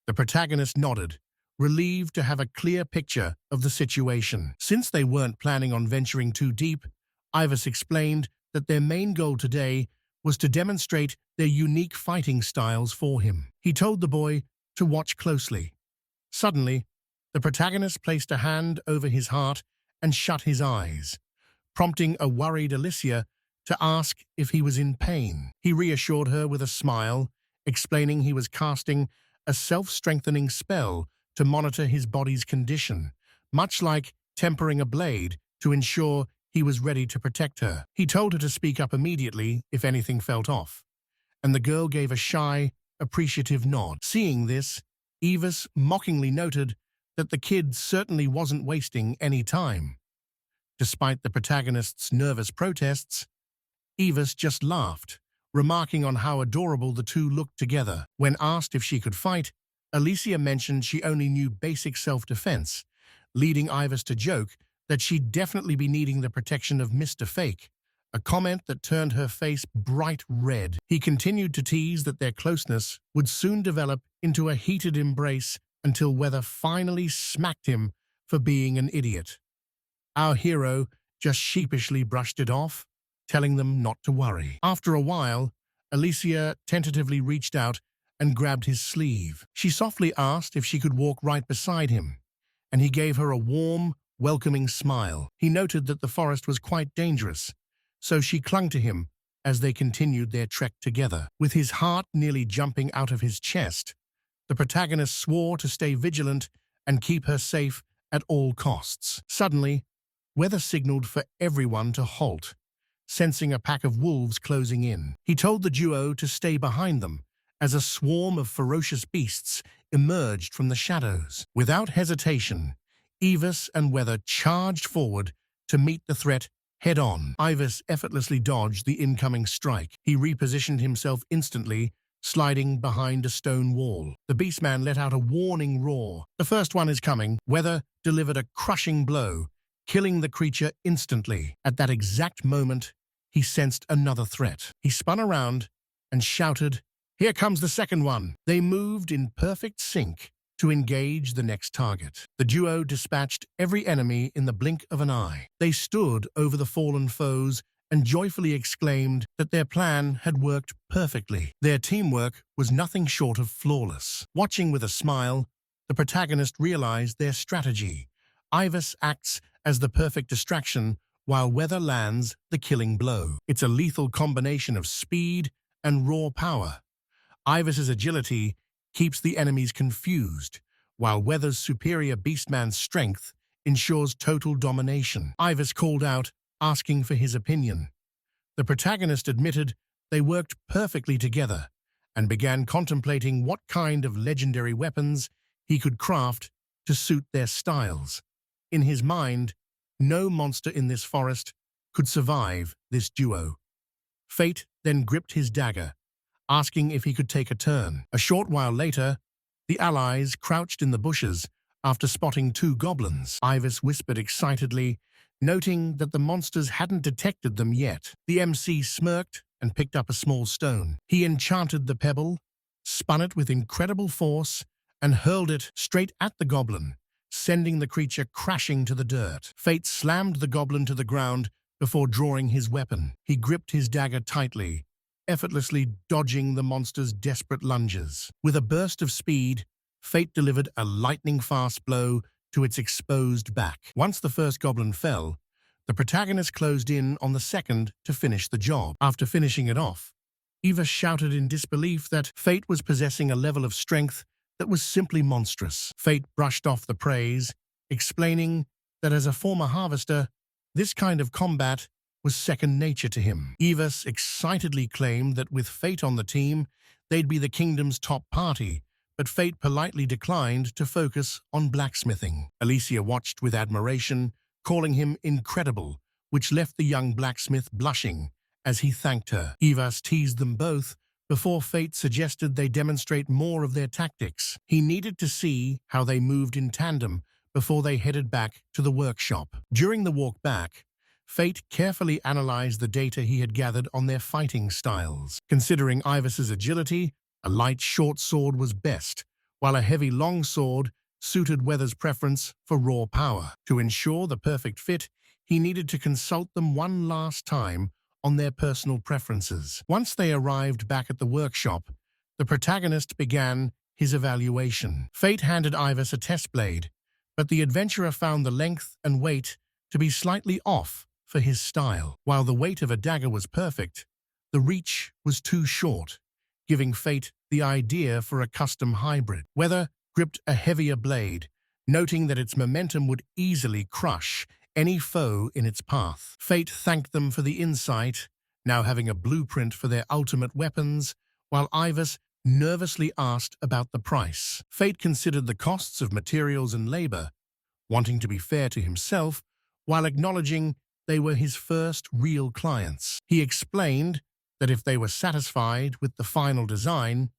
[SPEAKER 1] The protagonist nodded, relieved to have a clear picture of the situation. Since they weren't planning on venturing too deep, Ivas explained that their main goal today was to demonstrate their unique fighting styles for him. He told the boy to watch closely. Suddenly, the protagonist placed a hand over his heart and shut his eyes, prompting a worried Alysia to ask if he was in pain. He reassured her with a smile, explaining he was casting a self-strengthening spell to monitor his body's condition, much like tempering a blade to ensure he was ready to protect her. He told her to speak up immediately if anything felt off, and the girl gave a shy, appreciative nod. Seeing this, Evis mockingly noted that the kid certainly wasn't wasting any time. Despite the protagonist's nervous protests, Evis just laughed, remarking on how adorable the two looked together. When asked if she could fight, Alysia mentioned she only knew basic self-defense, leading Ivas to joke that she'd definitely be needing the protection of Mr. Fake, a comment that turned her face bright red. He continued to tease that their closeness would soon develop into a heated embrace until weather finally smacked him for being an idiot. Our hero just sheepishly brushed it off, telling them not to worry. After a while, Alysia tentatively reached out and grabbed his sleeve. She softly asked if she could walk right beside him, and he gave her a warm, welcoming smile. He noted that the forest was quite dangerous, so she clung to him as they continued their trek together. With his heart nearly jumping out of his chest, the protagonist swore to stay vigilant and keep her safe at all costs. Suddenly, weather signaled for everyone to halt, sensing a pack of wolves closing in. He told the duo to stay behind them as a swarm of ferocious beasts emerged from the shadows. Without hesitation, Evis and Weather charged forward to meet the threat head-on. Ivas effortlessly dodged the incoming strike. He repositioned himself instantly, sliding behind a stone wall. The beastman let out a warning roar. The first one is coming. Weather delivered a crushing blow, killing the creature instantly. At that exact moment, he sensed another threat. He spun around and shouted, "Here comes the second one." They moved in perfect sync to engage the next target. The duo dispatched every enemy in the blink of an eye. They stood over the fallen foes and joyfully exclaimed that their plan had worked perfectly. Their teamwork was nothing short of flawless. Watching with a smile, the protagonist realized their strategy. Ivas acts as the perfect distraction, while Weather lands the killing blow. It's a lethal combination of speed and raw power. Ivas's agility keeps the enemies confused, while Weather's superior beastman's strength ensures total domination. Ivas called out, asking for his opinion. The protagonist admitted they worked perfectly together and began contemplating what kind of legendary weapons he could craft to suit their styles. In his mind, no monster in this forest could survive this duo. Fate then gripped his dagger, asking if he could take a turn. A short while later, the allies crouched in the bushes after spotting two goblins. Ivas whispered excitedly, noting that the monsters hadn't detected them yet. The MC smirked and picked up a small stone. He enchanted the pebble, spun it with incredible force, and hurled it straight at the goblin, sending the creature crashing to the dirt. Fate slammed the goblin to the ground before drawing his weapon. He gripped his dagger tightly, effortlessly dodging the monster's desperate lunges. With a burst of speed, Fate delivered a lightning-fast blow to its exposed back. Once the first goblin fell, the protagonist closed in on the second to finish the job. After finishing it off, Eva shouted in disbelief that Fate was possessing a level of strength that was simply monstrous. Fate brushed off the praise, explaining that as a former harvester, this kind of combat was second nature to him. Evas excitedly claimed that with Fate on the team, they'd be the kingdom's top party, but Fate politely declined to focus on blacksmithing. Alysia watched with admiration, calling him incredible, which left the young blacksmith blushing as he thanked her. Evas teased them both before Fate suggested they demonstrate more of their tactics. He needed to see how they moved in tandem before they headed back to the workshop. During the walk back, Fate carefully analyzed the data he had gathered on their fighting styles. Considering Ivis's agility, a light short sword was best, while a heavy long sword suited Weather's preference for raw power. To ensure the perfect fit, he needed to consult them one last time on their personal preferences. Once they arrived back at the workshop, the protagonist began his evaluation. Fate handed Ivis a test blade, but the adventurer found the length and weight to be slightly off for his style. While the weight of a dagger was perfect, the reach was too short, giving Fate the idea for a custom hybrid. Weather gripped a heavier blade, noting that its momentum would easily crush any foe in its path. Fate thanked them for the insight, now having a blueprint for their ultimate weapons, while Ivis nervously asked about the price. Fate considered the costs of materials and labor, wanting to be fair to himself, while acknowledging they were his first real clients. He explained that if they were satisfied with the final design,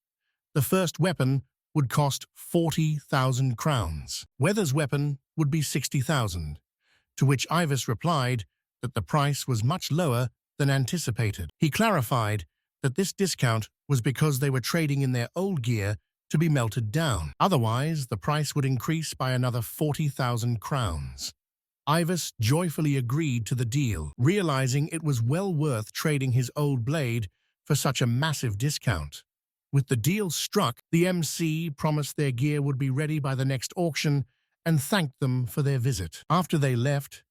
[SPEAKER 1] the first weapon would cost 40,000 crowns. Weather's weapon would be 60,000, to which Ivis replied that the price was much lower than anticipated. He clarified that this discount was because they were trading in their old gear to be melted down. Otherwise, the price would increase by another 40,000 crowns. Ivis joyfully agreed to the deal, realizing it was well worth trading his old blade for such a massive discount. With the deal struck, the MC promised their gear would be ready by the next auction and thanked them for their visit. After they left,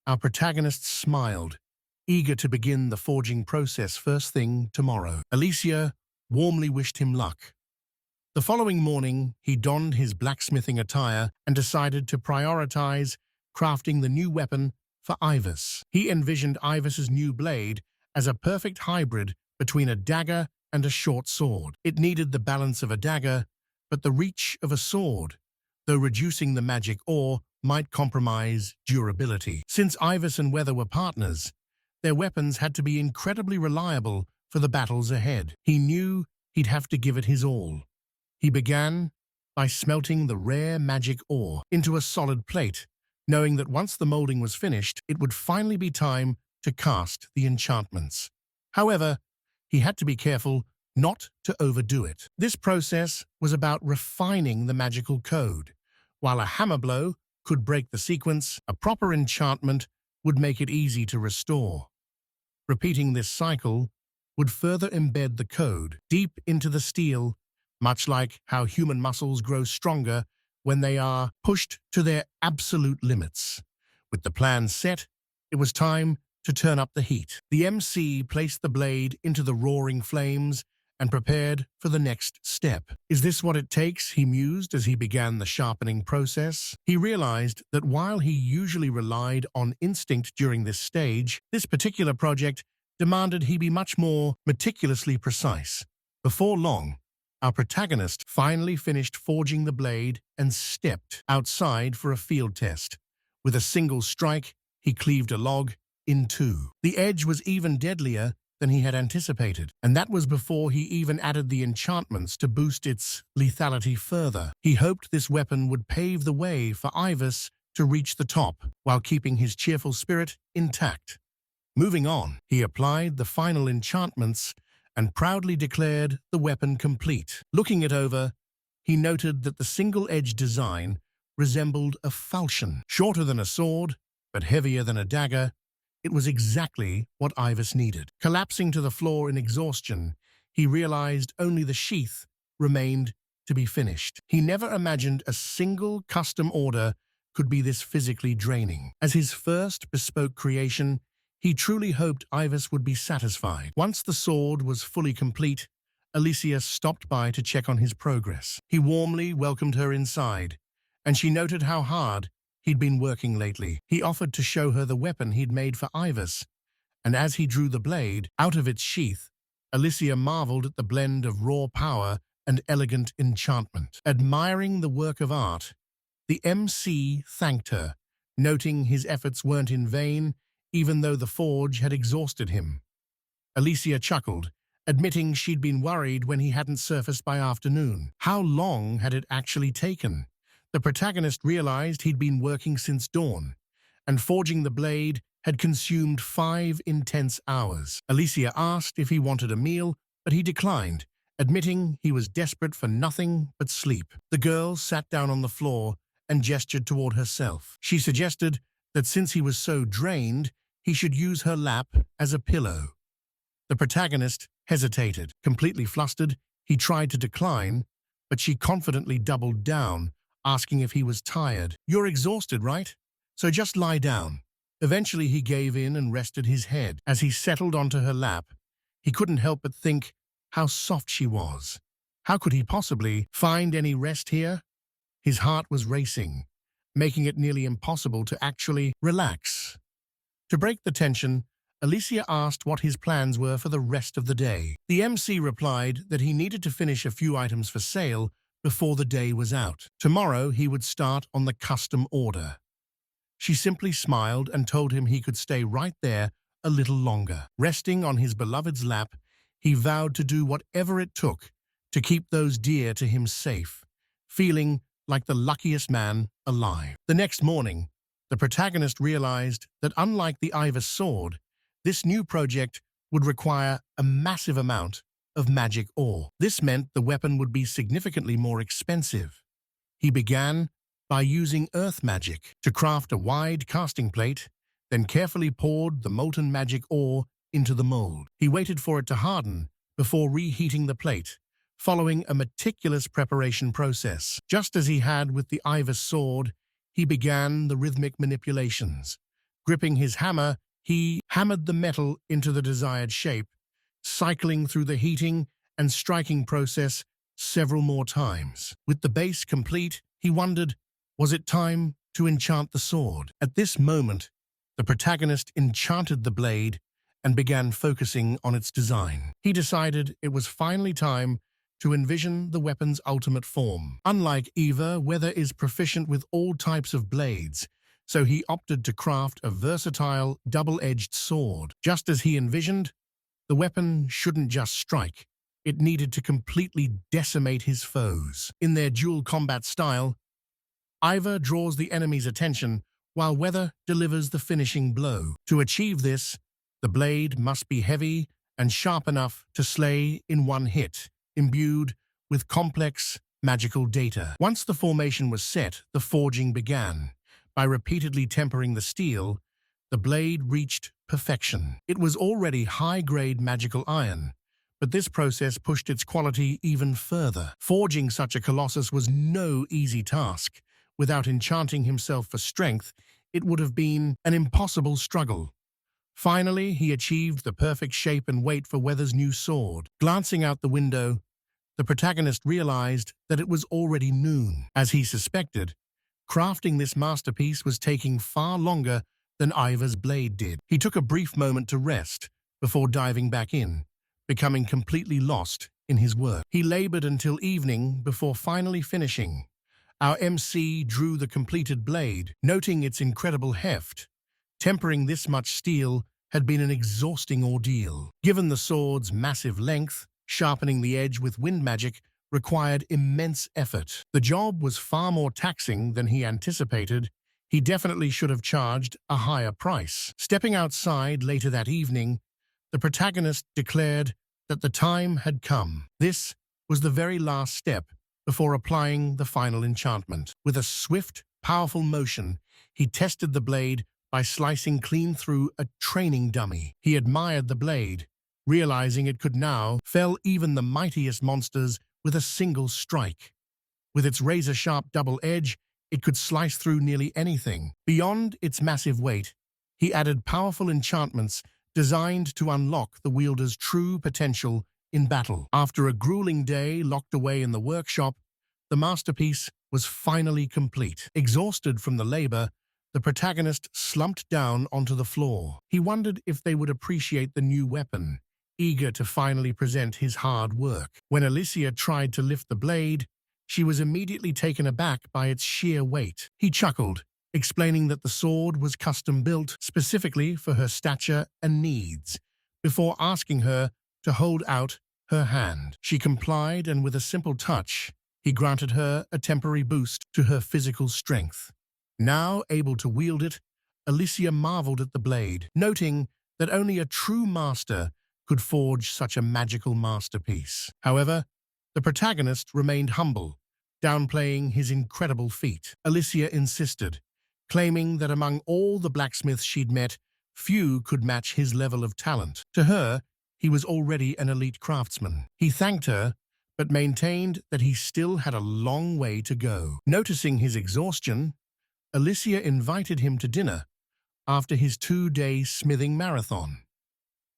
[SPEAKER 1] our protagonist smiled, eager to begin the forging process first thing tomorrow. Alysia warmly wished him luck. The following morning, he donned his blacksmithing attire and decided to prioritize crafting the new weapon for Ivis. He envisioned Ivis's new blade as a perfect hybrid between a dagger and a short sword. It needed the balance of a dagger, but the reach of a sword, though reducing the magic ore might compromise durability. Since Ivis and Weather were partners, their weapons had to be incredibly reliable for the battles ahead. He knew he'd have to give it his all. He began by smelting the rare magic ore into a solid plate, knowing that once the molding was finished, it would finally be time to cast the enchantments. However, he had to be careful not to overdo it. This process was about refining the magical code. While a hammer blow could break the sequence, a proper enchantment would make it easy to restore. Repeating this cycle would further embed the code deep into the steel, much like how human muscles grow stronger when they are pushed to their absolute limits. With the plan set, it was time to turn up the heat. The MC placed the blade into the roaring flames and prepared for the next step. Is this what it takes? He mused as he began the sharpening process. He realized that while he usually relied on instinct during this stage, this particular project demanded he be much more meticulously precise. Before long, our protagonist finally finished forging the blade and stepped outside for a field test. With a single strike, he cleaved a log in two. The edge was even deadlier than he had anticipated, and that was before he even added the enchantments to boost its lethality further. He hoped this weapon would pave the way for Ivis to reach the top, while keeping his cheerful spirit intact. Moving on, he applied the final enchantments and proudly declared the weapon complete. Looking it over, he noted that the single-edged design resembled a falchion. Shorter than a sword, but heavier than a dagger, it was exactly what Ivis needed. Collapsing to the floor in exhaustion, he realized only the sheath remained to be finished. He never imagined a single custom order could be this physically draining. As his first bespoke creation, he truly hoped Ivis would be satisfied. Once the sword was fully complete, Alysia stopped by to check on his progress. He warmly welcomed her inside, and she noted how hard he'd been working lately. He offered to show her the weapon he'd made for Ivis, and as he drew the blade out of its sheath, Alysia marveled at the blend of raw power and elegant enchantment. Admiring the work of art, the MC thanked her, noting his efforts weren't in vain, even though the forge had exhausted him. Alysia chuckled, admitting she'd been worried when he hadn't surfaced by afternoon. How long had it actually taken? The protagonist realized he'd been working since dawn, and forging the blade had consumed 5 intense hours. Alysia asked if he wanted a meal, but he declined, admitting he was desperate for nothing but sleep. The girl sat down on the floor and gestured toward herself. She suggested that since he was so drained, he should use her lap as a pillow. The protagonist hesitated. Completely flustered, he tried to decline, but she confidently doubled down, asking if he was tired. "You're exhausted, right? So just lie down." Eventually he gave in and rested his head. As he settled onto her lap, he couldn't help but think how soft she was. How could he possibly find any rest here? His heart was racing, making it nearly impossible to actually relax. To break the tension, Alysia asked what his plans were for the rest of the day. The MC replied that he needed to finish a few items for sale before the day was out. Tomorrow he would start on the custom order. She simply smiled and told him he could stay right there a little longer. Resting on his beloved's lap, he vowed to do whatever it took to keep those dear to him safe, feeling like the luckiest man alive. The next morning, the protagonist realized that unlike the Ivar sword, this new project would require a massive amount of magic ore. This meant the weapon would be significantly more expensive. He began by using earth magic to craft a wide casting plate, then carefully poured the molten magic ore into the mold. He waited for it to harden before reheating the plate, following a meticulous preparation process. Just as he had with the Ivar sword, he began the rhythmic manipulations. Gripping his hammer, he hammered the metal into the desired shape, cycling through the heating and striking process several more times. With the base complete, he wondered, was it time to enchant the sword? At this moment, the protagonist enchanted the blade and began focusing on its design. He decided it was finally time to envision the weapon's ultimate form. Unlike Eva, Weather is proficient with all types of blades, so he opted to craft a versatile, double-edged sword. Just as he envisioned, the weapon shouldn't just strike. It needed to completely decimate his foes. In their dual combat style, Ivar draws the enemy's attention, while Weather delivers the finishing blow. To achieve this, the blade must be heavy and sharp enough to slay in one hit, imbued with complex, magical data. Once the formation was set, the forging began. By repeatedly tempering the steel, the blade reached perfection. It was already high-grade magical iron, but this process pushed its quality even further. Forging such a colossus was no easy task. Without enchanting himself for strength, it would have been an impossible struggle. Finally, he achieved the perfect shape and weight for Weather's new sword. Glancing out the window, the protagonist realized that it was already noon. As he suspected, crafting this masterpiece was taking far longer than Ivar's blade did. He took a brief moment to rest before diving back in, becoming completely lost in his work. He labored until evening before finally finishing. Our MC drew the completed blade, noting its incredible heft. Tempering this much steel had been an exhausting ordeal. Given the sword's massive length, sharpening the edge with wind magic required immense effort. The job was far more taxing than he anticipated. He definitely should have charged a higher price. Stepping outside later that evening, the protagonist declared that the time had come. This was the very last step before applying the final enchantment. With a swift, powerful motion, he tested the blade by slicing clean through a training dummy. He admired the blade, realizing it could now fell even the mightiest monsters with a single strike. With its razor-sharp double edge, it could slice through nearly anything. Beyond its massive weight, he added powerful enchantments designed to unlock the wielder's true potential in battle. After a grueling day locked away in the workshop, the masterpiece was finally complete. Exhausted from the labor, the protagonist slumped down onto the floor. He wondered if they would appreciate the new weapon, eager to finally present his hard work. When Alysia tried to lift the blade, she was immediately taken aback by its sheer weight. He chuckled, explaining that the sword was custom-built specifically for her stature and needs, before asking her to hold out her hand. She complied, and with a simple touch, he granted her a temporary boost to her physical strength. Now able to wield it, Alysia marveled at the blade, noting that only a true master could forge such a magical masterpiece. However, the protagonist remained humble, downplaying his incredible feat. Alysia insisted, claiming that among all the blacksmiths she'd met, few could match his level of talent. To her, he was already an elite craftsman. He thanked her, but maintained that he still had a long way to go. Noticing his exhaustion, Alysia invited him to dinner after his 2-day smithing marathon.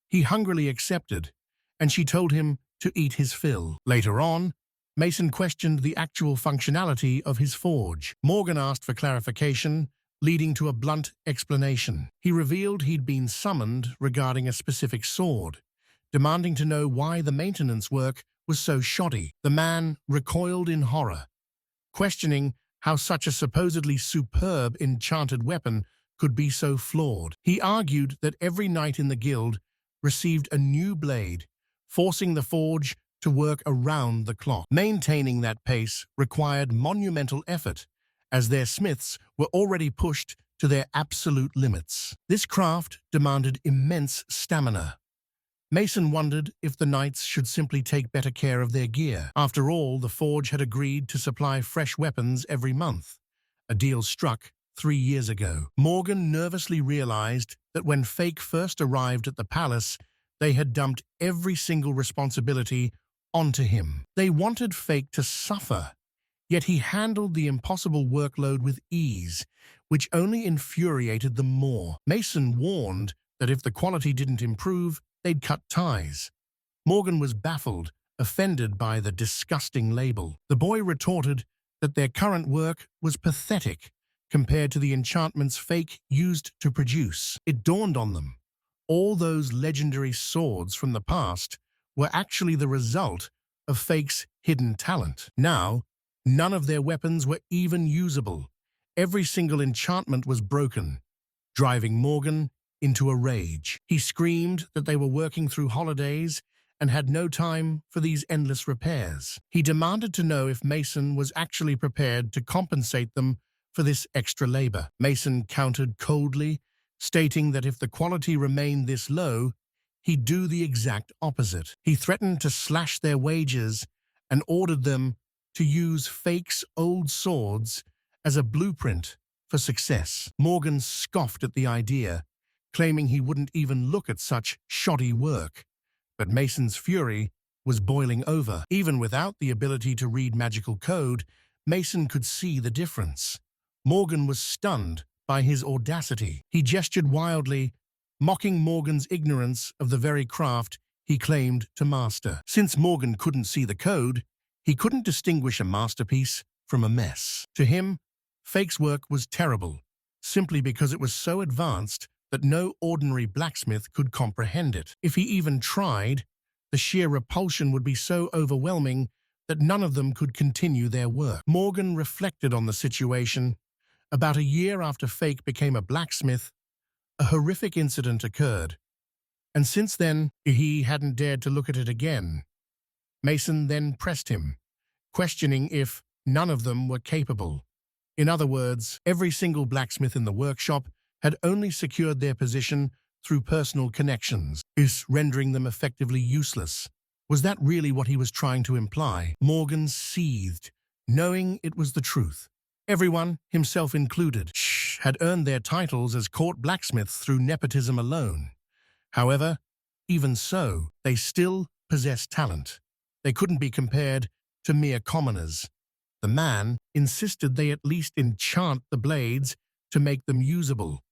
[SPEAKER 1] He hungrily accepted, and she told him to eat his fill. Later on, Mason questioned the actual functionality of his forge. Morgan asked for clarification, leading to a blunt explanation. He revealed he'd been summoned regarding a specific sword, demanding to know why the maintenance work was so shoddy. The man recoiled in horror, questioning how such a supposedly superb enchanted weapon could be so flawed. He argued that every knight in the guild received a new blade, forcing the forge to work around the clock. Maintaining that pace required monumental effort, as their smiths were already pushed to their absolute limits. This craft demanded immense stamina. Mason wondered if the knights should simply take better care of their gear. After all, the forge had agreed to supply fresh weapons every month, a deal struck 3 years ago. Morgan nervously realized that when Fake first arrived at the palace, they had dumped every single responsibility onto him. They wanted Fake to suffer, yet he handled the impossible workload with ease, which only infuriated them more. Mason warned that if the quality didn't improve, they'd cut ties. Morgan was baffled, offended by the disgusting label. The boy retorted that their current work was pathetic compared to the enchantments Fake used to produce. It dawned on them. All those legendary swords from the past were actually the result of Fake's hidden talent. Now, none of their weapons were even usable. Every single enchantment was broken, driving Morgan into a rage. He screamed that they were working through holidays and had no time for these endless repairs. He demanded to know if Mason was actually prepared to compensate them for this extra labor. Mason countered coldly, stating that if the quality remained this low, he'd do the exact opposite. He threatened to slash their wages and ordered them to use Fake's old swords as a blueprint for success. Morgan scoffed at the idea, claiming he wouldn't even look at such shoddy work. But Mason's fury was boiling over. Even without the ability to read magical code, Mason could see the difference. Morgan was stunned by his audacity. He gestured wildly, mocking Morgan's ignorance of the very craft he claimed to master. Since Morgan couldn't see the code, he couldn't distinguish a masterpiece from a mess. To him, Fake's work was terrible, simply because it was so advanced that no ordinary blacksmith could comprehend it. If he even tried, the sheer repulsion would be so overwhelming that none of them could continue their work. Morgan reflected on the situation. About a year after Fake became a blacksmith, a horrific incident occurred, and since then, he hadn't dared to look at it again. Mason then pressed him, questioning if none of them were capable. In other words, every single blacksmith in the workshop had only secured their position through personal connections, rendering them effectively useless. Was that really what he was trying to imply? Morgan seethed, knowing it was the truth. Everyone, himself included, had earned their titles as court blacksmiths through nepotism alone. However, even so, they still possessed talent. They couldn't be compared to mere commoners. The man insisted they at least enchant the blades to make them usable.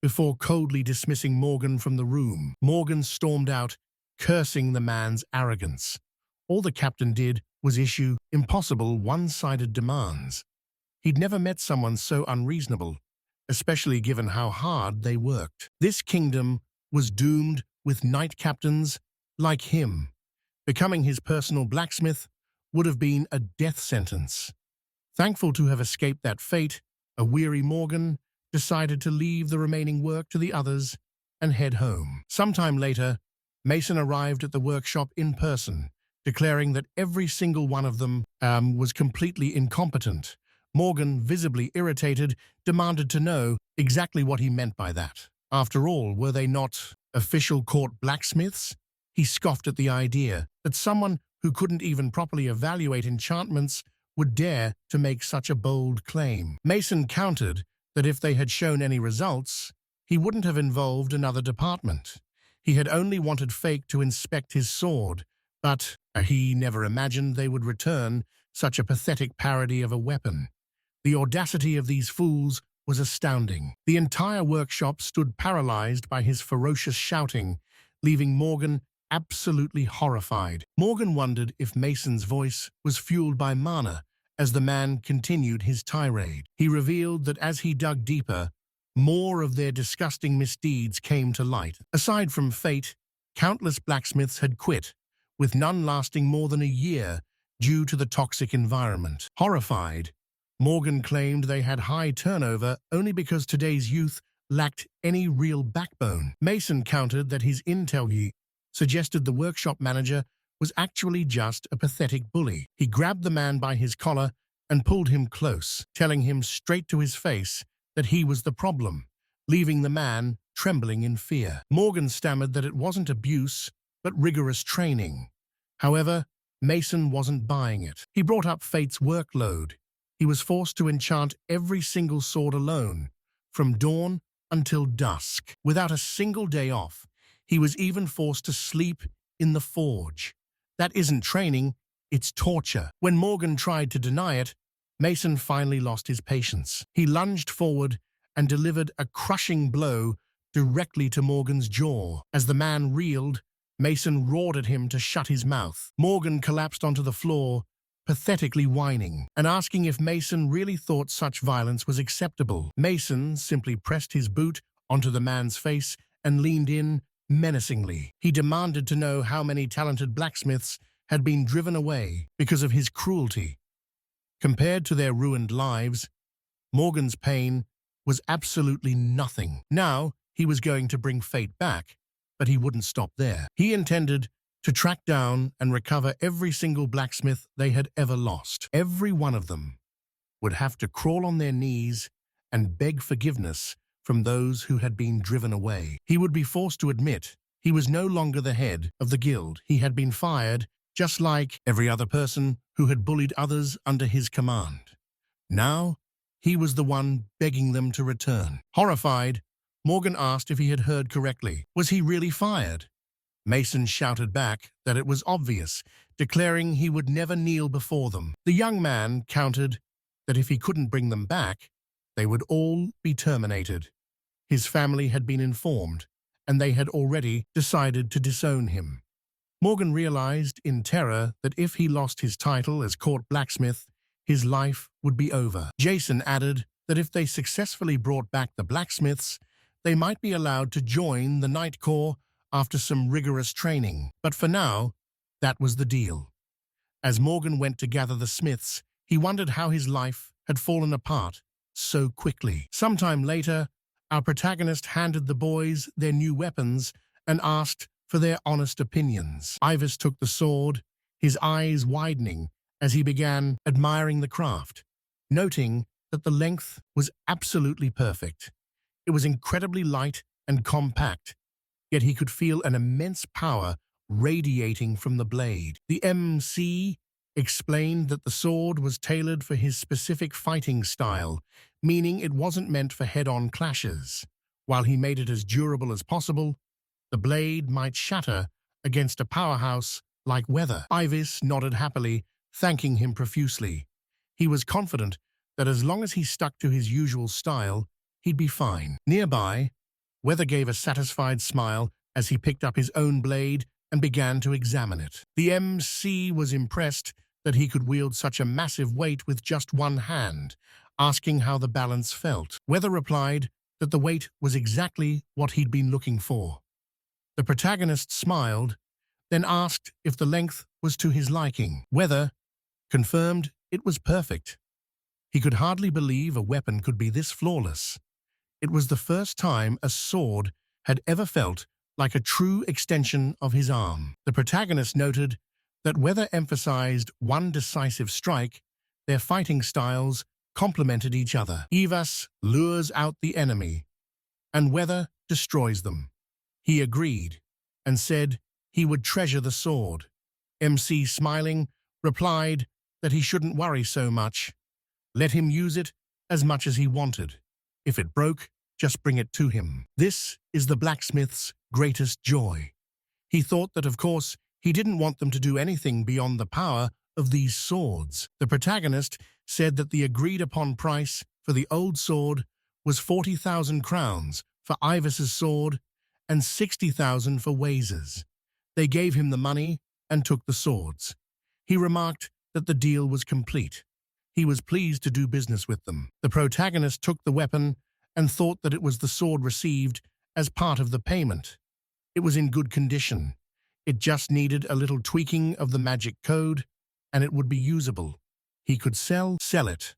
[SPEAKER 1] Before coldly dismissing Morgan from the room, Morgan stormed out, cursing the man's arrogance. All the captain did was issue impossible one-sided demands. He'd never met someone so unreasonable, especially given how hard they worked. This kingdom was doomed with knight captains like him. Becoming his personal blacksmith would have been a death sentence. Thankful to have escaped that fate, a weary Morgan decided to leave the remaining work to the others and head home. Sometime later, Mason arrived at the workshop in person, declaring that every single one of them was completely incompetent. Morgan, visibly irritated, demanded to know exactly what he meant by that. After all, were they not official court blacksmiths? He scoffed at the idea that someone who couldn't even properly evaluate enchantments would dare to make such a bold claim. Mason countered that if they had shown any results, he wouldn't have involved another department. He had only wanted Fake to inspect his sword, but he never imagined they would return such a pathetic parody of a weapon. The audacity of these fools was astounding. The entire workshop stood paralyzed by his ferocious shouting, leaving Morgan absolutely horrified. Morgan wondered if Mason's voice was fueled by mana as the man continued his tirade. He revealed that as he dug deeper, more of their disgusting misdeeds came to light. Aside from Fate, countless blacksmiths had quit, with none lasting more than a year due to the toxic environment. Horrified, Morgan claimed they had high turnover only because today's youth lacked any real backbone. Mason countered that his intel suggested the workshop manager was actually just a pathetic bully. He grabbed the man by his collar and pulled him close, telling him straight to his face that he was the problem, leaving the man trembling in fear. Morgan stammered that it wasn't abuse, but rigorous training. However, Mason wasn't buying it. He brought up Fate's workload. He was forced to enchant every single sword alone, from dawn until dusk, without a single day off. He was even forced to sleep in the forge. That isn't training, it's torture. When Morgan tried to deny it, Mason finally lost his patience. He lunged forward and delivered a crushing blow directly to Morgan's jaw. As the man reeled, Mason roared at him to shut his mouth. Morgan collapsed onto the floor, pathetically whining, and asking if Mason really thought such violence was acceptable. Mason simply pressed his boot onto the man's face and leaned in menacingly. He demanded to know how many talented blacksmiths had been driven away because of his cruelty. Compared to their ruined lives, Morgan's pain was absolutely nothing. Now, he was going to bring Fate back, but he wouldn't stop there. He intended to track down and recover every single blacksmith they had ever lost. Every one of them would have to crawl on their knees and beg forgiveness from those who had been driven away. He would be forced to admit he was no longer the head of the guild. He had been fired, just like every other person who had bullied others under his command. Now, he was the one begging them to return. Horrified, Morgan asked if he had heard correctly. Was he really fired? Mason shouted back that it was obvious, declaring he would never kneel before them. The young man countered that if he couldn't bring them back, they would all be terminated. His family had been informed, and they had already decided to disown him. Morgan realized in terror that if he lost his title as court blacksmith, his life would be over. Jason added that if they successfully brought back the blacksmiths, they might be allowed to join the Night Corps after some rigorous training. But for now, that was the deal. As Morgan went to gather the smiths, he wondered how his life had fallen apart so quickly. Sometime later, our protagonist handed the boys their new weapons and asked for their honest opinions. Ivis took the sword, his eyes widening as he began admiring the craft, noting that the length was absolutely perfect. It was incredibly light and compact, yet he could feel an immense power radiating from the blade. The MC explained that the sword was tailored for his specific fighting style, meaning it wasn't meant for head-on clashes. While he made it as durable as possible, the blade might shatter against a powerhouse like weather. Ivis nodded happily, thanking him profusely. He was confident that as long as he stuck to his usual style, he'd be fine. Nearby, Weather gave a satisfied smile as he picked up his own blade and began to examine it. The MC was impressed that he could wield such a massive weight with just one hand, asking how the balance felt. Weather replied that the weight was exactly what he'd been looking for. The protagonist smiled, then asked if the length was to his liking. Weather confirmed it was perfect. He could hardly believe a weapon could be this flawless. It was the first time a sword had ever felt like a true extension of his arm. The protagonist noted that whether emphasized one decisive strike, their fighting styles complemented each other. Ivas lures out the enemy, and weather destroys them. He agreed, and said he would treasure the sword. MC, smiling, replied that he shouldn't worry so much. Let him use it as much as he wanted. If it broke, just bring it to him. This is the blacksmith's greatest joy. He thought that, of course, he didn't want them to do anything beyond the power of these swords. The protagonist said that the agreed-upon price for the old sword was 40,000 crowns for Ivas's sword and 60,000 for Waze's. They gave him the money and took the swords. He remarked that the deal was complete. He was pleased to do business with them. The protagonist took the weapon and thought that it was the sword received as part of the payment. It was in good condition. It just needed a little tweaking of the magic code, and it would be usable. He could sell it.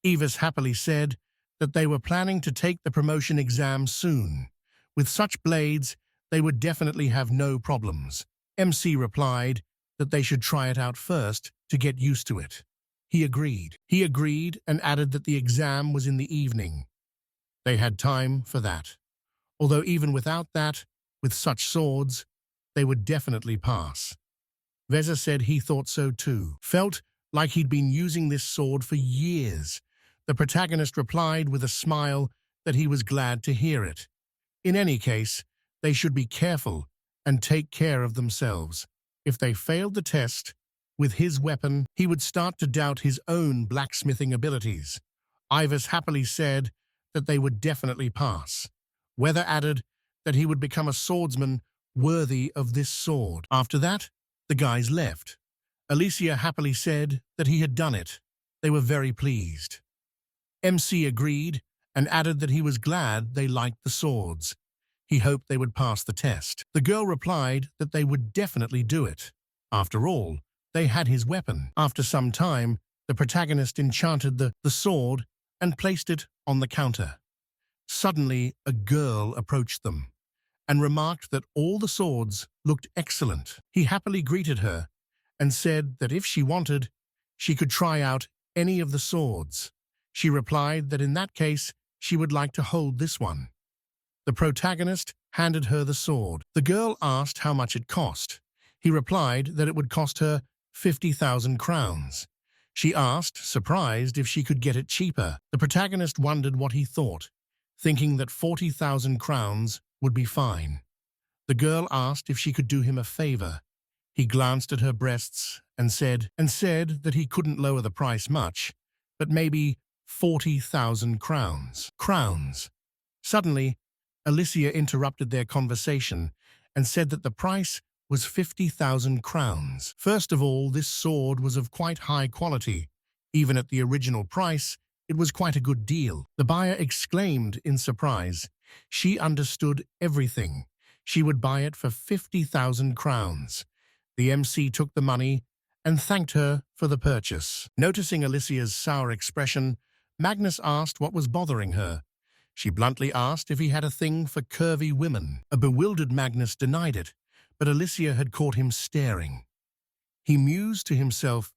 [SPEAKER 1] Ivas happily said that they were planning to take the promotion exam soon. With such blades, they would definitely have no problems. MC replied that they should try it out first to get used to it. He agreed and added that the exam was in the evening. They had time for that. Although even without that, with such swords, they would definitely pass. Veza said he thought so too. Felt like he'd been using this sword for years. The protagonist replied with a smile that he was glad to hear it. In any case, they should be careful and take care of themselves. If they failed the test, with his weapon, he would start to doubt his own blacksmithing abilities. Ivas happily said that they would definitely pass. Weather added that he would become a swordsman worthy of this sword. After that, the guys left. Alysia happily said that he had done it. They were very pleased. MC agreed and added that he was glad they liked the swords. He hoped they would pass the test. The girl replied that they would definitely do it. After all, they had his weapon. After some time, the protagonist enchanted the sword and placed it on the counter. Suddenly, a girl approached them and remarked that all the swords looked excellent. He happily greeted her and said that if she wanted, she could try out any of the swords. She replied that in that case, she would like to hold this one. The protagonist handed her the sword. The girl asked how much it cost. He replied that it would cost her 50,000 crowns. She asked, surprised, if she could get it cheaper. The protagonist wondered what he thought, thinking that 40,000 crowns would be fine. The girl asked if she could do him a favor. He glanced at her breasts and said that he couldn't lower the price much, but maybe 40,000 crowns. Suddenly, Alysia interrupted their conversation and said that the price was 50,000 crowns. First of all, this sword was of quite high quality. Even at the original price, it was quite a good deal. The buyer exclaimed in surprise. She understood everything. She would buy it for 50,000 crowns. The MC took the money and thanked her for the purchase. Noticing Alysia's sour expression, Magnus asked what was bothering her. She bluntly asked if he had a thing for curvy women. A bewildered Magnus denied it, but Alysia had caught him staring. He mused to himself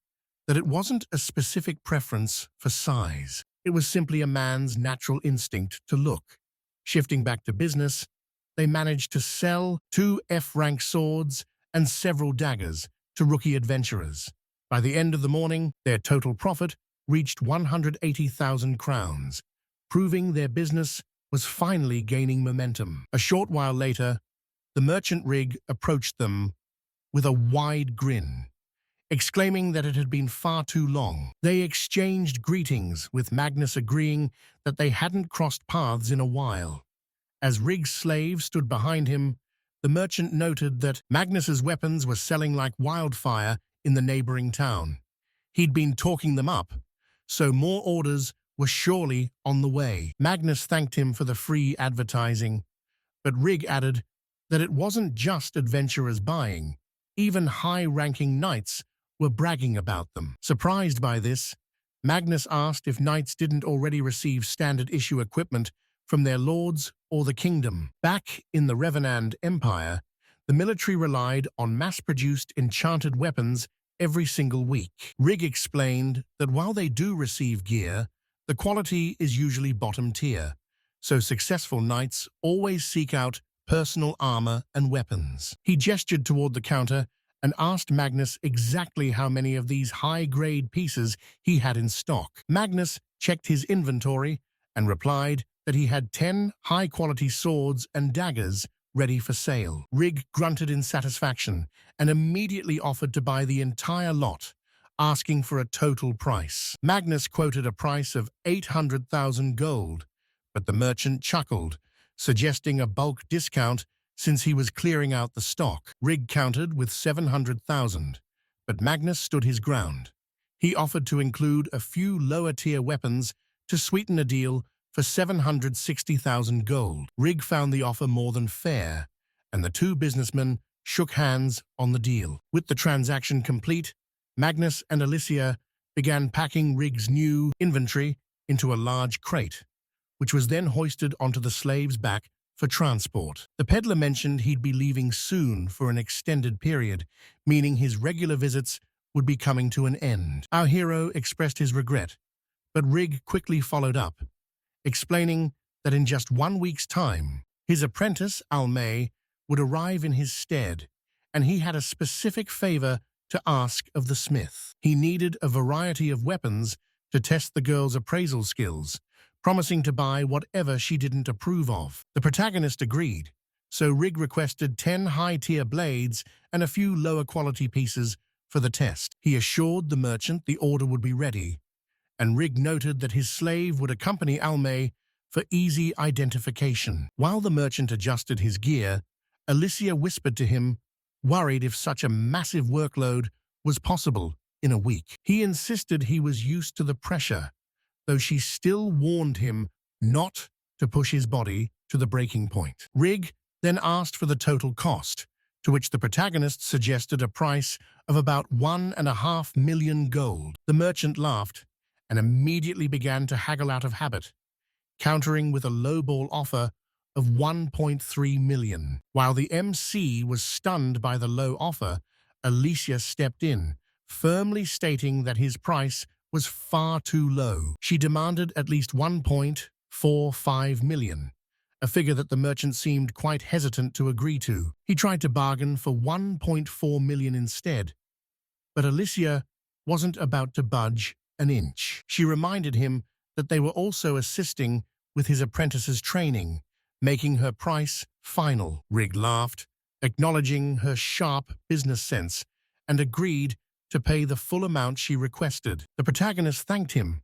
[SPEAKER 1] that it wasn't a specific preference for size. It was simply a man's natural instinct to look. Shifting back to business, they managed to sell 2 F-rank swords and several daggers to rookie adventurers. By the end of the morning, their total profit reached 180,000 crowns, proving their business was finally gaining momentum. A short while later, the merchant rig approached them with a wide grin, exclaiming that it had been far too long. They exchanged greetings, with Magnus agreeing that they hadn't crossed paths in a while. As Rig's slave stood behind him, the merchant noted that Magnus's weapons were selling like wildfire in the neighboring town. He'd been talking them up, so more orders were surely on the way. Magnus thanked him for the free advertising, but Rig added that it wasn't just adventurers buying. Even high-ranking knights were bragging about them. Surprised by this, Magnus asked if knights didn't already receive standard-issue equipment from their lords or the kingdom. Back in the Revenant Empire, The military relied on mass-produced enchanted weapons every single week. Rig explained that while they do receive gear, the quality is usually bottom tier, so successful knights always seek out personal armor and weapons. He gestured toward the counter and asked Magnus exactly how many of these high-grade pieces he had in stock. Magnus checked his inventory and replied that he had 10 high-quality swords and daggers ready for sale. Rig grunted in satisfaction and immediately offered to buy the entire lot, asking for a total price. Magnus quoted a price of 800,000 gold, but the merchant chuckled, suggesting a bulk discount since he was clearing out the stock. Rig countered with 700,000, but Magnus stood his ground. He offered to include a few lower-tier weapons to sweeten a deal for 760,000 gold. Rig found the offer more than fair, and the two businessmen shook hands on the deal. With the transaction complete, Magnus and Alysia began packing Rig's new inventory into a large crate, which was then hoisted onto the slave's back for transport. The peddler mentioned he'd be leaving soon for an extended period, meaning his regular visits would be coming to an end. Our hero expressed his regret, but Rig quickly followed up, explaining that in just 1 week's time, his apprentice, Almay, would arrive in his stead, and he had a specific favor to ask of the smith. He needed a variety of weapons to test the girl's appraisal skills, promising to buy whatever she didn't approve of. The protagonist agreed, so Rig requested 10 high-tier blades and a few lower-quality pieces for the test. He assured the merchant the order would be ready, and Rig noted that his slave would accompany Almay for easy identification. While the merchant adjusted his gear, Alysia whispered to him, worried if such a massive workload was possible in a week. He insisted he was used to the pressure, though she still warned him not to push his body to the breaking point. Rig then asked for the total cost, to which the protagonist suggested a price of about 1.5 million gold. The merchant laughed and immediately began to haggle out of habit, countering with a lowball offer of 1.3 million. While the MC was stunned by the low offer, Alysia stepped in, firmly stating that his price was far too low. She demanded at least 1.45 million, a figure that the merchant seemed quite hesitant to agree to. He tried to bargain for 1.4 million instead, but Alysia wasn't about to budge an inch. She reminded him that they were also assisting with his apprentice's training, making her price final. Rig laughed, acknowledging her sharp business sense, and agreed to pay the full amount she requested. The protagonist thanked him,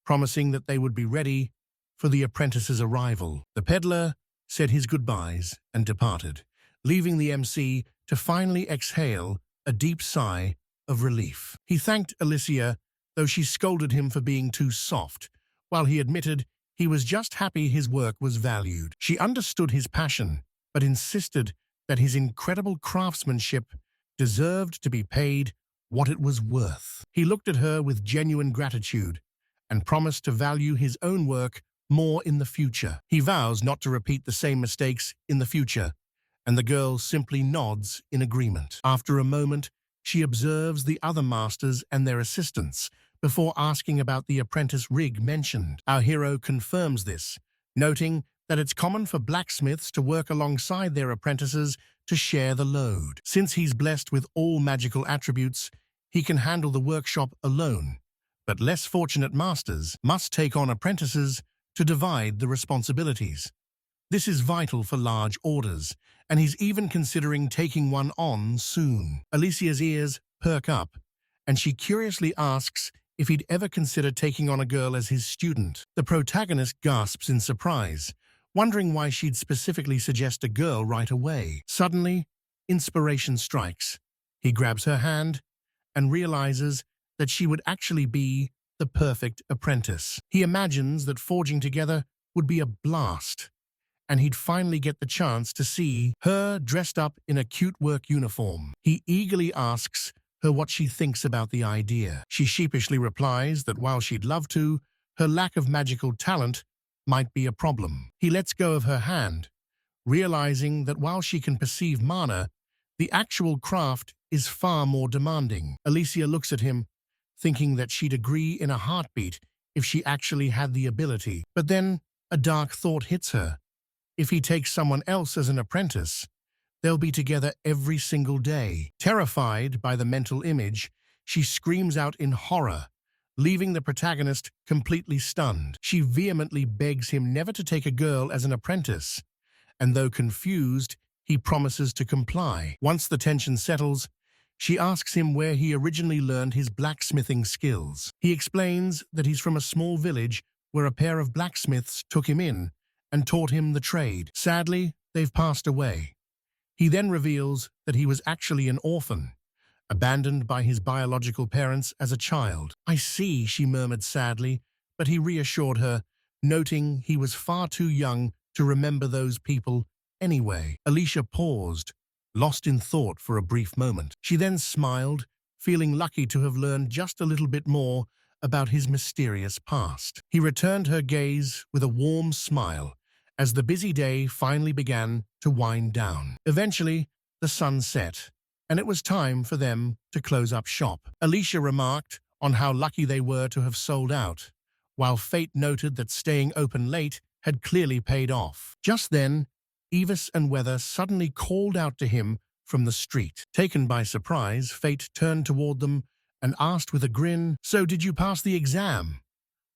[SPEAKER 1] promising that they would be ready for the apprentice's arrival. The peddler said his goodbyes and departed, leaving the MC to finally exhale a deep sigh of relief. He thanked Alysia, though she scolded him for being too soft, while he admitted he was just happy his work was valued. She understood his passion, but insisted that his incredible craftsmanship deserved to be paid what it was worth. He looked at her with genuine gratitude and promised to value his own work more in the future. He vows not to repeat the same mistakes in the future, and the girl simply nods in agreement. After a moment, she observes the other masters and their assistants before asking about the apprentice Rig mentioned. Our hero confirms this, noting that it's common for blacksmiths to work alongside their apprentices to share the load. Since he's blessed with all magical attributes, he can handle the workshop alone, but less fortunate masters must take on apprentices to divide the responsibilities. This is vital for large orders, and he's even considering taking one on soon. Alysia's ears perk up, and she curiously asks if he'd ever consider taking on a girl as his student. The protagonist gasps in surprise, wondering why she'd specifically suggest a girl right away. Suddenly, inspiration strikes. He grabs her hand and realizes that she would actually be the perfect apprentice. He imagines that forging together would be a blast, and he'd finally get the chance to see her dressed up in a cute work uniform. He eagerly asks her what she thinks about the idea. She sheepishly replies that while she'd love to, her lack of magical talent might be a problem. He lets go of her hand, realizing that while she can perceive mana, The actual craft is far more demanding. Alysia looks at him, thinking that she'd agree in a heartbeat if she actually had the ability. But then a dark thought hits her. If he takes someone else as an apprentice, they'll be together every single day. Terrified by the mental image, she screams out in horror, leaving the protagonist completely stunned. She vehemently begs him never to take a girl as an apprentice, and though confused, he promises to comply. Once the tension settles, she asks him where he originally learned his blacksmithing skills. He explains that he's from a small village where a pair of blacksmiths took him in and taught him the trade. Sadly, they've passed away. He then reveals that he was actually an orphan, abandoned by his biological parents as a child. "I see," she murmured sadly, but he reassured her, noting he was far too young to remember those people anyway. Alysia paused, lost in thought for a brief moment. She then smiled, feeling lucky to have learned just a little bit more about his mysterious past. He returned her gaze with a warm smile as the busy day finally began to wind down. Eventually, the sun set, and it was time for them to close up shop. Alysia remarked on how lucky they were to have sold out, while Fate noted that staying open late had clearly paid off. Just then, Evis and Weather suddenly called out to him from the street. Taken by surprise, Fate turned toward them and asked with a grin, "So did you pass the exam?"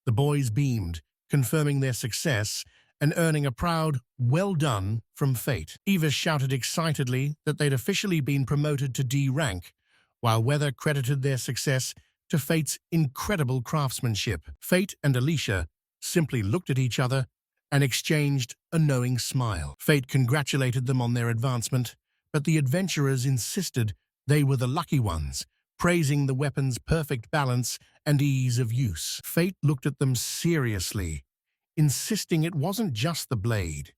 [SPEAKER 1] The boys beamed, confirming their success and earning a proud "well done" from Fate. Evis shouted excitedly that they'd officially been promoted to D rank, while Weather credited their success to Fate's incredible craftsmanship. Fate and Alysia simply looked at each other and exchanged a knowing smile. Fate congratulated them on their advancement, but the adventurers insisted they were the lucky ones, praising the weapon's perfect balance and ease of use. Fate looked at them seriously, insisting it wasn't just the blade.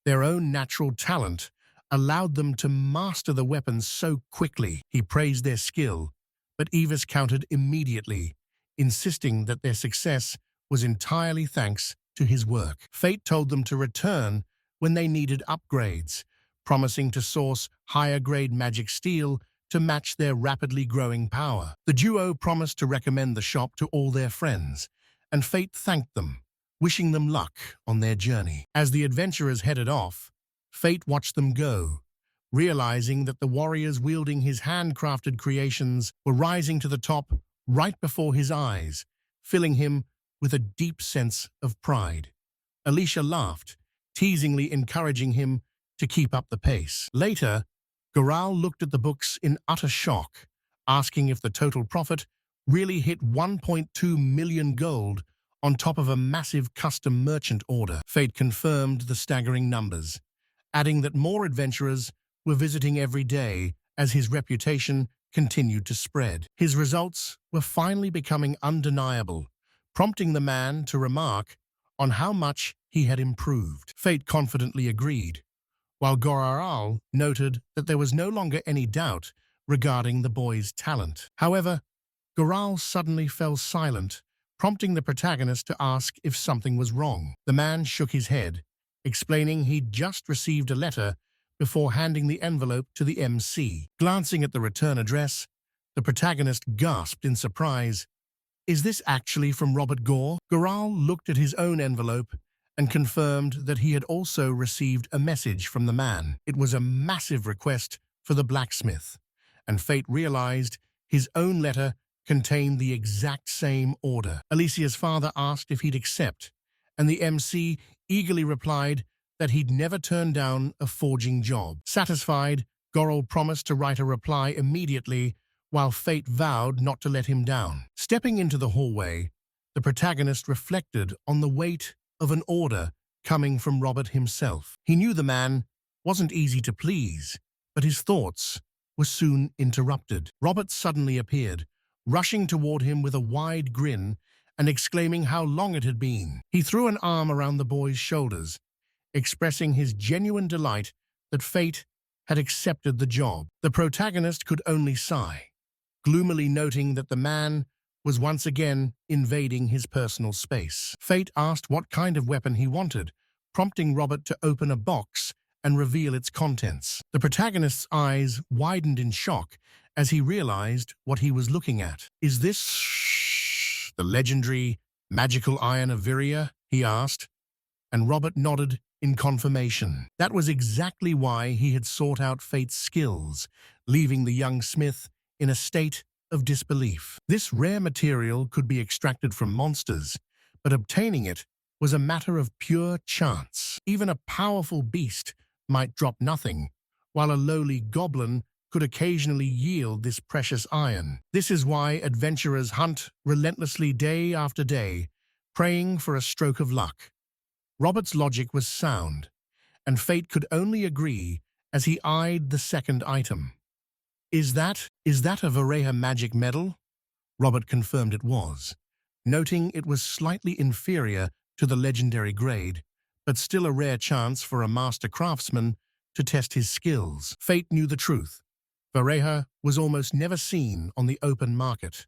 [SPEAKER 1] Their own natural talent allowed them to master the weapon so quickly. He praised their skill, but Evis countered immediately, insisting that their success was entirely thanks to his work. Fate told them to return when they needed upgrades, promising to source higher-grade magic steel to match their rapidly growing power. The duo promised to recommend the shop to all their friends, and Fate thanked them, wishing them luck on their journey. As the adventurers headed off, Fate watched them go, realizing that the warriors wielding his handcrafted creations were rising to the top right before his eyes, filling him with a deep sense of pride. Alysia laughed, teasingly encouraging him to keep up the pace. Later, Goral looked at the books in utter shock, asking if the total profit really hit 1.2 million gold on top of a massive custom merchant order. Fate confirmed the staggering numbers, adding that more adventurers were visiting every day as his reputation continued to spread. His results were finally becoming undeniable, prompting the man to remark on how much he had improved. Fate confidently agreed, while Goral noted that there was no longer any doubt regarding the boy's talent. However, Goral suddenly fell silent, prompting the protagonist to ask if something was wrong. The man shook his head, explaining he'd just received a letter before handing the envelope to the MC. Glancing at the return address, the protagonist gasped in surprise. "Is this actually from Robert Gore?" Goral looked at his own envelope and confirmed that he had also received a message from the man. It was a massive request for the blacksmith, and Fate realized his own letter contained the exact same order. Alysia's father asked if he'd accept, and the MC eagerly replied that he'd never turn down a forging job. Satisfied, Goral promised to write a reply immediately, while Fate vowed not to let him down. Stepping into the hallway, the protagonist reflected on the weight of an order coming from Robert himself. He knew the man wasn't easy to please, but his thoughts were soon interrupted. Robert suddenly appeared, rushing toward him with a wide grin and exclaiming how long it had been. He threw an arm around the boy's shoulders, expressing his genuine delight that Fate had accepted the job. The protagonist could only sigh, gloomily noting that the man was once again invading his personal space. Fate asked what kind of weapon he wanted, prompting Robert to open a box and reveal its contents. The protagonist's eyes widened in shock as he realized what he was looking at. "Is this the legendary magical iron of Viria?" he asked, and Robert nodded in confirmation. That was exactly why he had sought out Fate's skills, leaving the young smith in a state of disbelief. This rare material could be extracted from monsters, but obtaining it was a matter of pure chance. Even a powerful beast might drop nothing, while a lowly goblin could occasionally yield this precious iron. This is why adventurers hunt relentlessly day after day, praying for a stroke of luck. Robert's logic was sound, and Fate could only agree as he eyed the second item. Is that a Vareha magic medal?" Robert confirmed it was, noting it was slightly inferior to the legendary grade, but still a rare chance for a master craftsman to test his skills. Fate knew the truth. Vareha was almost never seen on the open market.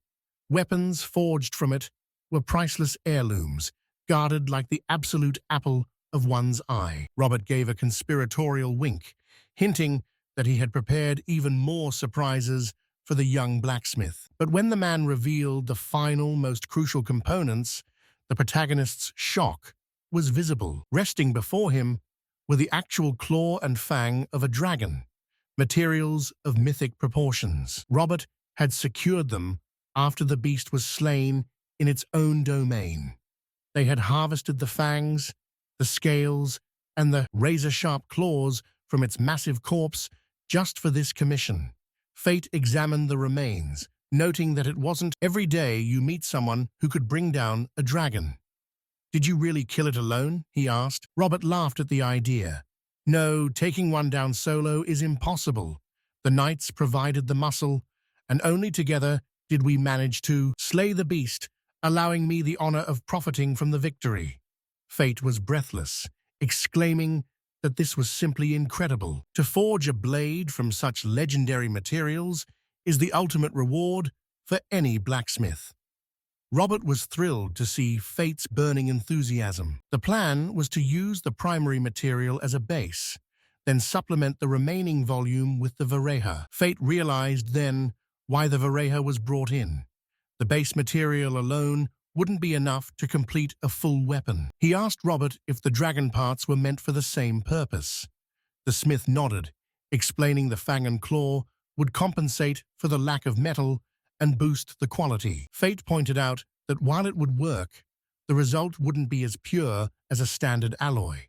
[SPEAKER 1] Weapons forged from it were priceless heirlooms, guarded like the absolute apple of one's eye. Robert gave a conspiratorial wink, hinting that he had prepared even more surprises for the young blacksmith. But when the man revealed the final, most crucial components, the protagonist's shock was visible. Resting before him were the actual claw and fang of a dragon, materials of mythic proportions. Robert had secured them after the beast was slain in its own domain. They had harvested the fangs, the scales, and the razor-sharp claws from its massive corpse just for this commission. Fate examined the remains, noting that it wasn't every day you meet someone who could bring down a dragon. "Did you really kill it alone?" he asked. Robert laughed at the idea. "No, taking one down solo is impossible. The knights provided the muscle, and only together did we manage to slay the beast, allowing me the honor of profiting from the victory." Fate was breathless, exclaiming that this was simply incredible. To forge a blade from such legendary materials is the ultimate reward for any blacksmith. Robert was thrilled to see Fate's burning enthusiasm. The plan was to use the primary material as a base, then supplement the remaining volume with the Vareha. Fate realized then why the Vareha was brought in. The base material alone wouldn't be enough to complete a full weapon. He asked Robert if the dragon parts were meant for the same purpose. The smith nodded, explaining the fang and claw would compensate for the lack of metal and boost the quality. Fate pointed out that while it would work, the result wouldn't be as pure as a standard alloy.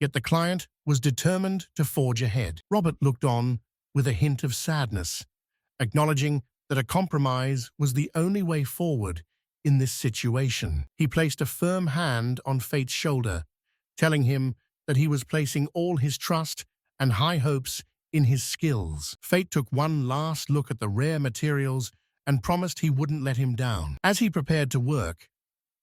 [SPEAKER 1] Yet the client was determined to forge ahead. Robert looked on with a hint of sadness, acknowledging that a compromise was the only way forward in this situation. He placed a firm hand on Fate's shoulder, telling him that he was placing all his trust and high hopes in his skills. Fate took one last look at the rare materials and promised he wouldn't let him down. As he prepared to work,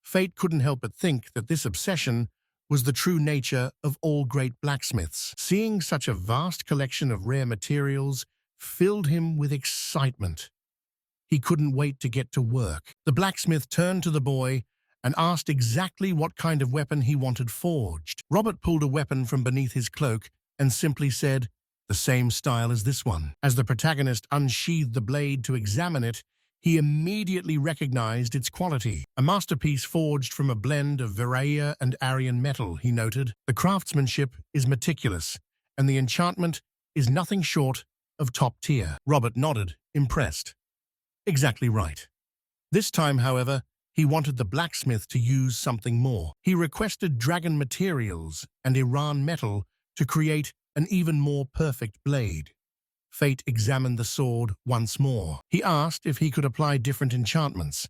[SPEAKER 1] Fate couldn't help but think that this obsession was the true nature of all great blacksmiths. Seeing such a vast collection of rare materials filled him with excitement. He couldn't wait to get to work. The blacksmith turned to the boy and asked exactly what kind of weapon he wanted forged. Robert pulled a weapon from beneath his cloak and simply said, "The same style as this one." As the protagonist unsheathed the blade to examine it, he immediately recognized its quality. "A masterpiece forged from a blend of Vareha and Aryan metal," he noted. "The craftsmanship is meticulous, and the enchantment is nothing short of top tier." Robert nodded, impressed. "Exactly right." This time, however, he wanted the blacksmith to use something more. He requested dragon materials and Iran metal to create an even more perfect blade. Fate examined the sword once more. He asked if he could apply different enchantments,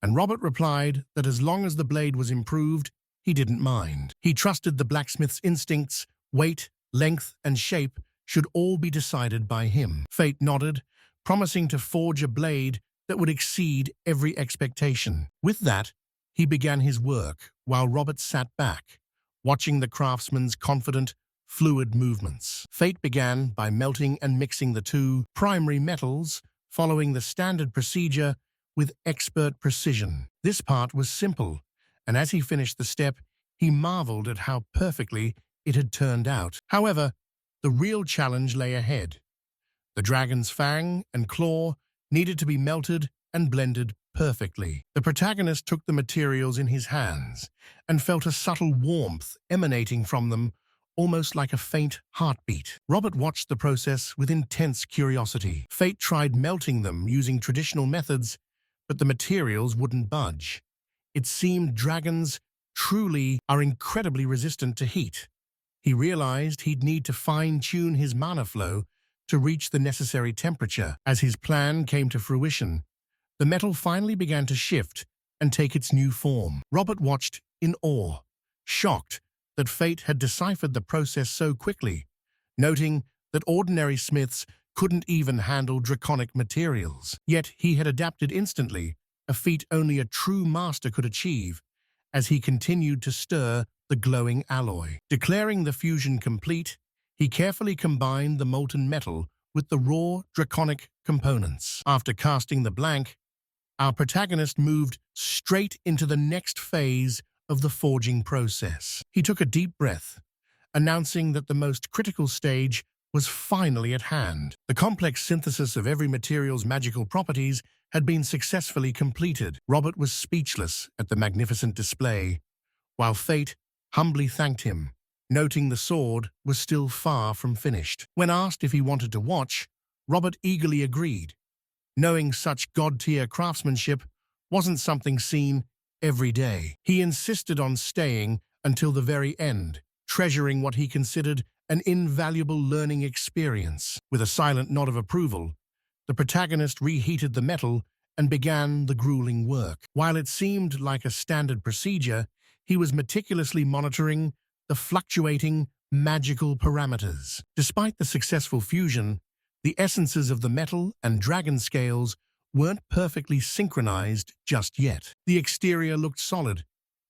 [SPEAKER 1] and Robert replied that as long as the blade was improved, he didn't mind. He trusted the blacksmith's instincts, weight, length, and shape should all be decided by him. Fate nodded, promising to forge a blade that would exceed every expectation. With that, he began his work, while Robert sat back, watching the craftsman's confident, fluid movements. Fate began by melting and mixing the two primary metals, following the standard procedure with expert precision. This part was simple, and as he finished the step, he marveled at how perfectly it had turned out. However, the real challenge lay ahead. The dragon's fang and claw needed to be melted and blended perfectly. The protagonist took the materials in his hands and felt a subtle warmth emanating from them, almost like a faint heartbeat. Robert watched the process with intense curiosity. Fate tried melting them using traditional methods, but the materials wouldn't budge. It seemed dragons truly are incredibly resistant to heat. He realized he'd need to fine-tune his mana flow to reach the necessary temperature. As his plan came to fruition, the metal finally began to shift and take its new form. Robert watched in awe, shocked that fate had deciphered the process so quickly, noting that ordinary smiths couldn't even handle draconic materials. Yet he had adapted instantly, a feat only a true master could achieve, as he continued to stir the glowing alloy. Declaring the fusion complete, he carefully combined the molten metal with the raw draconic components. After casting the blank, our protagonist moved straight into the next phase of the forging process. He took a deep breath, announcing that the most critical stage was finally at hand. The complex synthesis of every material's magical properties had been successfully completed. Robert was speechless at the magnificent display, while fate humbly thanked him, noting the sword was still far from finished. When asked if he wanted to watch, Robert eagerly agreed, knowing such god-tier craftsmanship wasn't something seen every day. He insisted on staying until the very end, treasuring what he considered an invaluable learning experience. With a silent nod of approval, the protagonist reheated the metal and began the grueling work. While it seemed like a standard procedure, he was meticulously monitoring the fluctuating magical parameters. Despite the successful fusion, the essences of the metal and dragon scales weren't perfectly synchronized just yet. The exterior looked solid,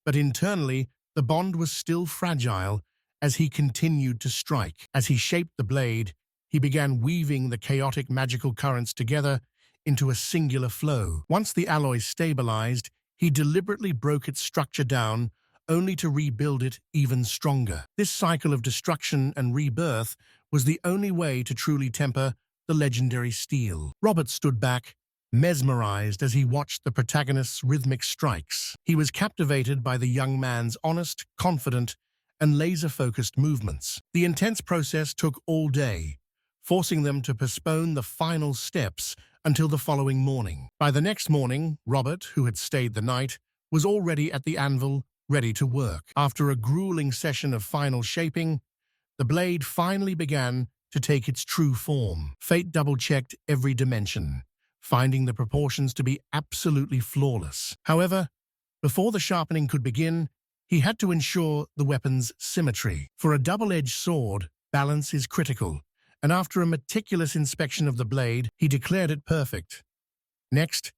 [SPEAKER 1] but internally the bond was still fragile as he continued to strike. As he shaped the blade, he began weaving the chaotic magical currents together into a singular flow. Once the alloy stabilized, he deliberately broke its structure down, only to rebuild it even stronger. This cycle of destruction and rebirth was the only way to truly temper the legendary steel. Robert stood back, mesmerized as he watched the protagonist's rhythmic strikes. He was captivated by the young man's honest, confident, and laser-focused movements. The intense process took all day, forcing them to postpone the final steps until the following morning. By the next morning, Robert, who had stayed the night, was already at the anvil, ready to work. After a grueling session of final shaping, the blade finally began to take its true form. Fate double-checked every dimension, finding the proportions to be absolutely flawless. However, before the sharpening could begin, he had to ensure the weapon's symmetry. For a double-edged sword, balance is critical, and after a meticulous inspection of the blade, he declared it perfect. Next,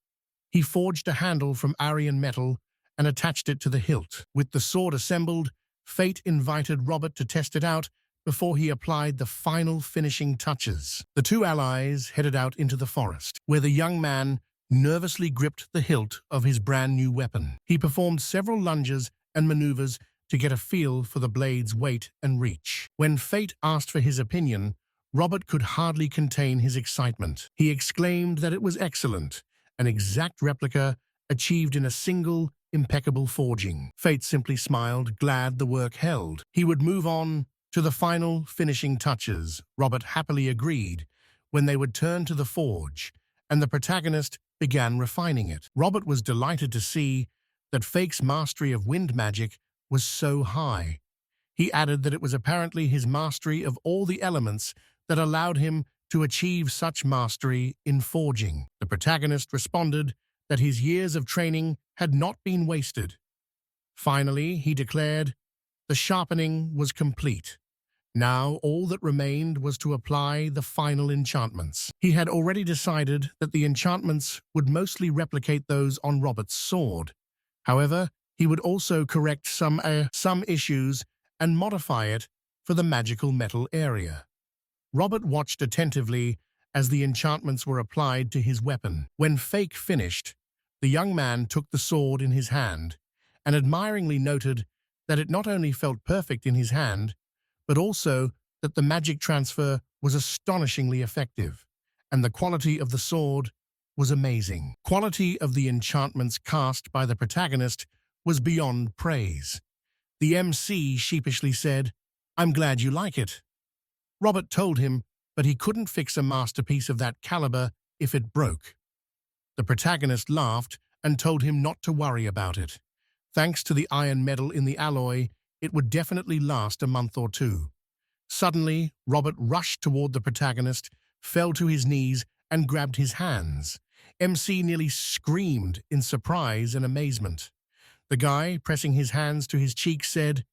[SPEAKER 1] he forged a handle from Aryan metal and attached it to the hilt. With the sword assembled, fate invited Robert to test it out before he applied the final finishing touches. The two allies headed out into the forest, where the young man nervously gripped the hilt of his brand-new weapon. He performed several lunges and maneuvers to get a feel for the blade's weight and reach. When fate asked for his opinion, Robert could hardly contain his excitement. He exclaimed that it was excellent, an exact replica achieved in a single, impeccable forging. Fate simply smiled, glad the work held. He would move on to the final finishing touches. Robert happily agreed when they would turn to the forge, and the protagonist began refining it. Robert was delighted to see that Fake's mastery of wind magic was so high. He added that it was apparently his mastery of all the elements that allowed him to achieve such mastery in forging. The protagonist responded that his years of training had not been wasted. Finally, he declared, the sharpening was complete. Now all that remained was to apply the final enchantments. He had already decided that the enchantments would mostly replicate those on Robert's sword. However, he would also correct some issues and modify it for the magical metal area. Robert watched attentively as the enchantments were applied to his weapon. When Fake finished, the young man took the sword in his hand and admiringly noted that it not only felt perfect in his hand, but also that the magic transfer was astonishingly effective, and the quality of the sword was amazing. Quality of the enchantments cast by the protagonist was beyond praise. The MC sheepishly said, "I'm glad you like it." Robert told him, but he couldn't fix a masterpiece of that caliber if it broke. The protagonist laughed and told him not to worry about it. Thanks to the iron metal in the alloy, it would definitely last a month or two. Suddenly, Robert rushed toward the protagonist, fell to his knees, and grabbed his hands. MC nearly screamed in surprise and amazement. The guy, pressing his hands to his cheeks, said,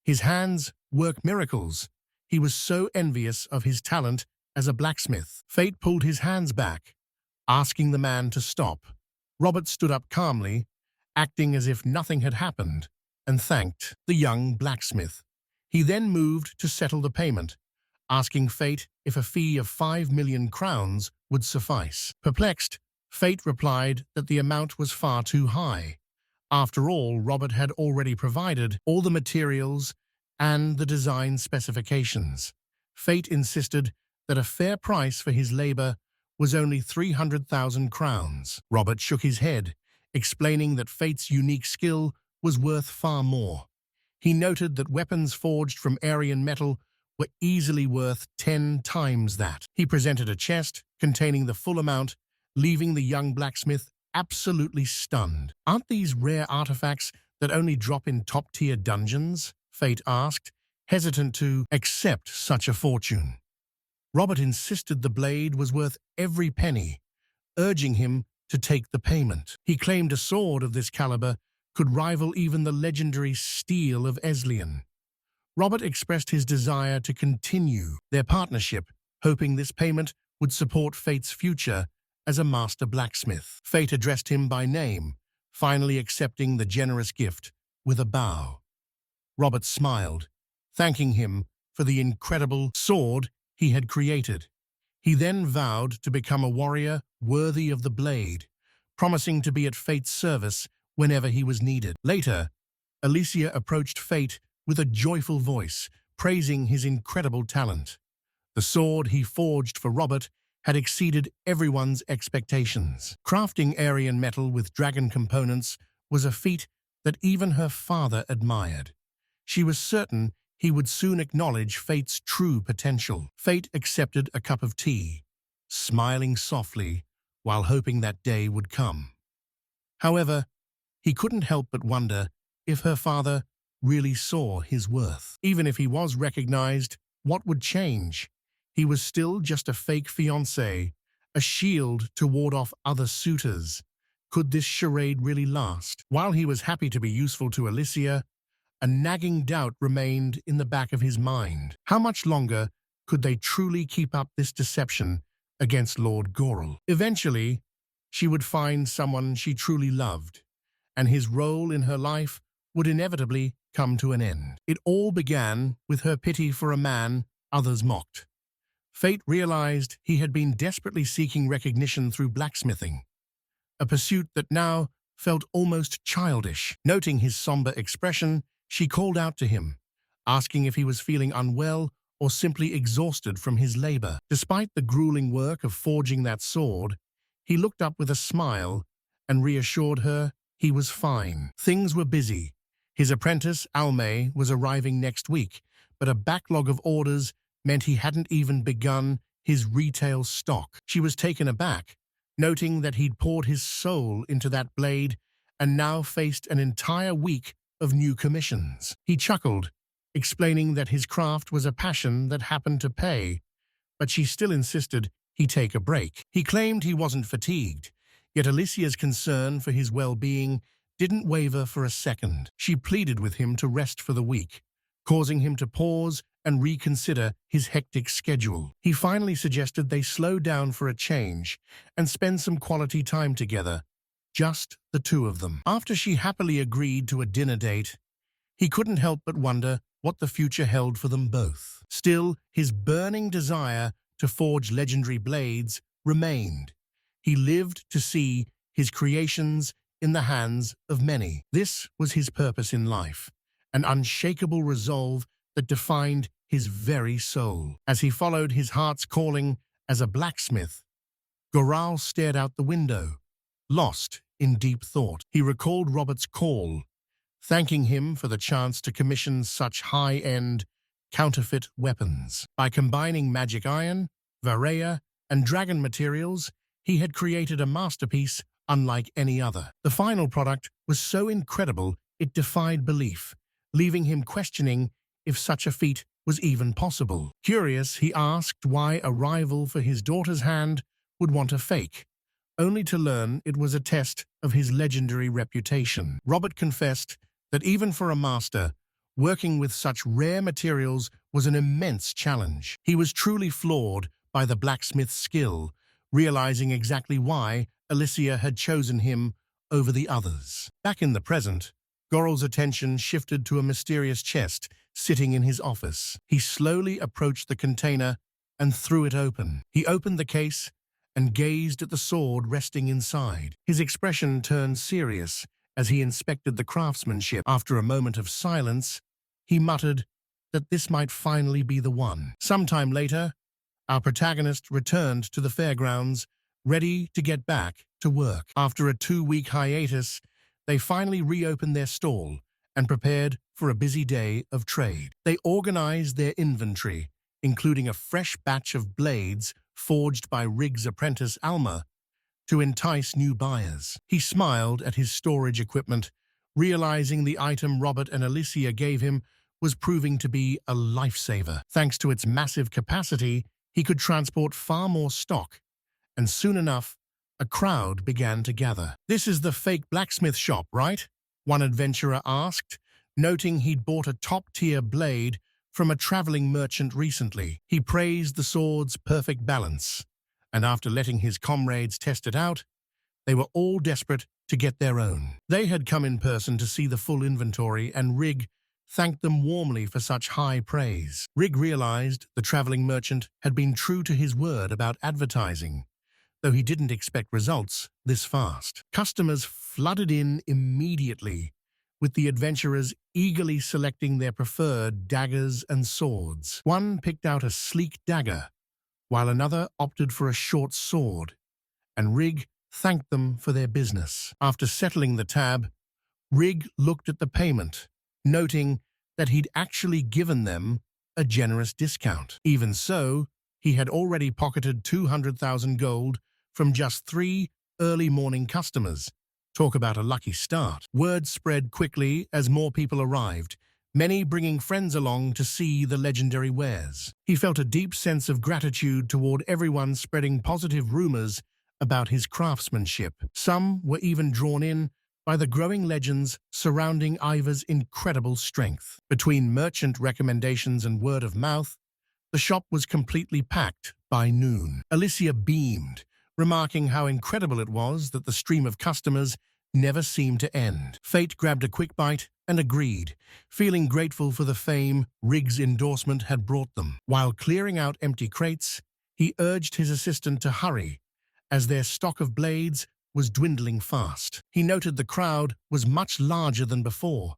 [SPEAKER 1] "His hands work miracles." He was so envious of his talent as a blacksmith. Fate pulled his hands back, asking the man to stop. Robert stood up calmly, acting as if nothing had happened, and thanked the young blacksmith. He then moved to settle the payment, asking Fate if a fee of 5 million crowns would suffice. Perplexed, Fate replied that the amount was far too high. After all, Robert had already provided all the materials and the design specifications. Fate insisted that a fair price for his labor was only 300,000 crowns. Robert shook his head, explaining that Fate's unique skill was worth far more. He noted that weapons forged from Aryan metal were easily worth 10 times that. He presented a chest containing the full amount, leaving the young blacksmith absolutely stunned. "Aren't these rare artifacts that only drop in top-tier dungeons?" Fate asked, hesitant to accept such a fortune. Robert insisted the blade was worth every penny, urging him to take the payment. He claimed a sword of this caliber could rival even the legendary steel of Exiled. Robert expressed his desire to continue their partnership, hoping this payment would support Fate's future as a master blacksmith. Fate addressed him by name, finally accepting the generous gift with a bow. Robert smiled, thanking him for the incredible sword he had created. He then vowed to become a warrior worthy of the blade, promising to be at Fate's service whenever he was needed. Later, Alysia approached Fate with a joyful voice, praising his incredible talent. The sword he forged for Robert had exceeded everyone's expectations. Crafting Aryan metal with dragon components was a feat that even her father admired. She was certain he would soon acknowledge Fate's true potential. Fate accepted a cup of tea, smiling softly while hoping that day would come. However, he couldn't help but wonder if her father really saw his worth. Even if he was recognized, what would change? He was still just a fake fiancé, a shield to ward off other suitors. Could this charade really last? While he was happy to be useful to Alysia, a nagging doubt remained in the back of his mind. How much longer could they truly keep up this deception against Lord Goral? Eventually, she would find someone she truly loved, and his role in her life would inevitably come to an end. It all began with her pity for a man others mocked. Fate realized he had been desperately seeking recognition through blacksmithing, a pursuit that now felt almost childish. Noting his somber expression, she called out to him, asking if he was feeling unwell or simply exhausted from his labor. Despite the grueling work of forging that sword, he looked up with a smile and reassured her he was fine. Things were busy. His apprentice, Almay, was arriving next week, but a backlog of orders meant he hadn't even begun his retail stock. She was taken aback, noting that he'd poured his soul into that blade and now faced an entire week of new commissions. He chuckled, explaining that his craft was a passion that happened to pay, but she still insisted he take a break. He claimed he wasn't fatigued, yet Alysia's concern for his well-being didn't waver for a second. She pleaded with him to rest for the week, causing him to pause and reconsider his hectic schedule. He finally suggested they slow down for a change and spend some quality time together, just the two of them. After she happily agreed to a dinner date, he couldn't help but wonder what the future held for them both. Still, his burning desire to forge legendary blades remained. He lived to see his creations in the hands of many. This was his purpose in life, an unshakable resolve that defined his very soul. As he followed his heart's calling as a blacksmith, Goral stared out the window, lost in deep thought. He recalled Robert's call, thanking him for the chance to commission such high-end, counterfeit weapons. By combining magic iron, Vareya, and dragon materials, he had created a masterpiece unlike any other. The final product was so incredible it defied belief, leaving him questioning if such a feat was even possible. Curious, he asked why a rival for his daughter's hand would want a fake, only to learn it was a test of his legendary reputation. Robert confessed that even for a master, working with such rare materials was an immense challenge. He was truly floored by the blacksmith's skill, realizing exactly why Alysia had chosen him over the others. Back in the present, Goral's attention shifted to a mysterious chest sitting in his office. He slowly approached the container and threw it open. He opened the case and gazed at the sword resting inside. His expression turned serious as he inspected the craftsmanship. After a moment of silence, he muttered that this might finally be the one. Sometime later, our protagonist returned to the fairgrounds, ready to get back to work. After a 2-week hiatus, they finally reopened their stall and prepared for a busy day of trade. They organized their inventory, including a fresh batch of blades forged by Rig's apprentice Alma, to entice new buyers. He smiled at his storage equipment, realizing the item Robert and Alysia gave him was proving to be a lifesaver. Thanks to its massive capacity, he could transport far more stock, and soon enough, a crowd began to gather. "This is the fake blacksmith shop, right?" one adventurer asked, noting he'd bought a top-tier blade from a traveling merchant recently. He praised the sword's perfect balance, and after letting his comrades test it out, they were all desperate to get their own. They had come in person to see the full inventory, and Rig thanked them warmly for such high praise. Rig realized the traveling merchant had been true to his word about advertising, though he didn't expect results this fast. Customers flooded in immediately, with the adventurers eagerly selecting their preferred daggers and swords. One picked out a sleek dagger, while another opted for a short sword, and Rig thanked them for their business. After settling the tab, Rig looked at the payment, noting that he'd actually given them a generous discount. Even so, he had already pocketed 200,000 gold from just 3 early morning customers. Talk about a lucky start. Word spread quickly as more people arrived, many bringing friends along to see the legendary wares. He felt a deep sense of gratitude toward everyone spreading positive rumors about his craftsmanship. Some were even drawn in by the growing legends surrounding Ivar's incredible strength. Between merchant recommendations and word of mouth, the shop was completely packed by noon. Alysia beamed, remarking how incredible it was that the stream of customers never seemed to end. Fate grabbed a quick bite and agreed, feeling grateful for the fame Rig's endorsement had brought them. While clearing out empty crates, he urged his assistant to hurry, as their stock of blades was dwindling fast. He noted the crowd was much larger than before.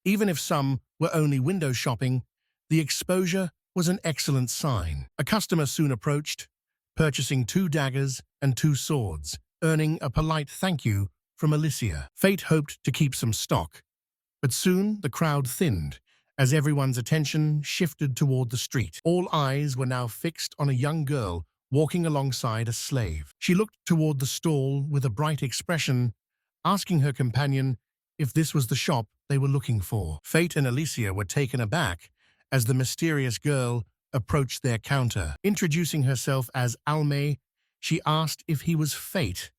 [SPEAKER 1] Even if some were only window shopping, the exposure was an excellent sign. A customer soon approached, purchasing 2 daggers and 2 swords, earning a polite thank you from Alysia. Fate hoped to keep some stock, but soon the crowd thinned as everyone's attention shifted toward the street. All eyes were now fixed on a young girl walking alongside a slave. She looked toward the stall with a bright expression, asking her companion if this was the shop they were looking for. Fate and Alysia were taken aback as the mysterious girl approached their counter. Introducing herself as Alme, she asked if he was Fate,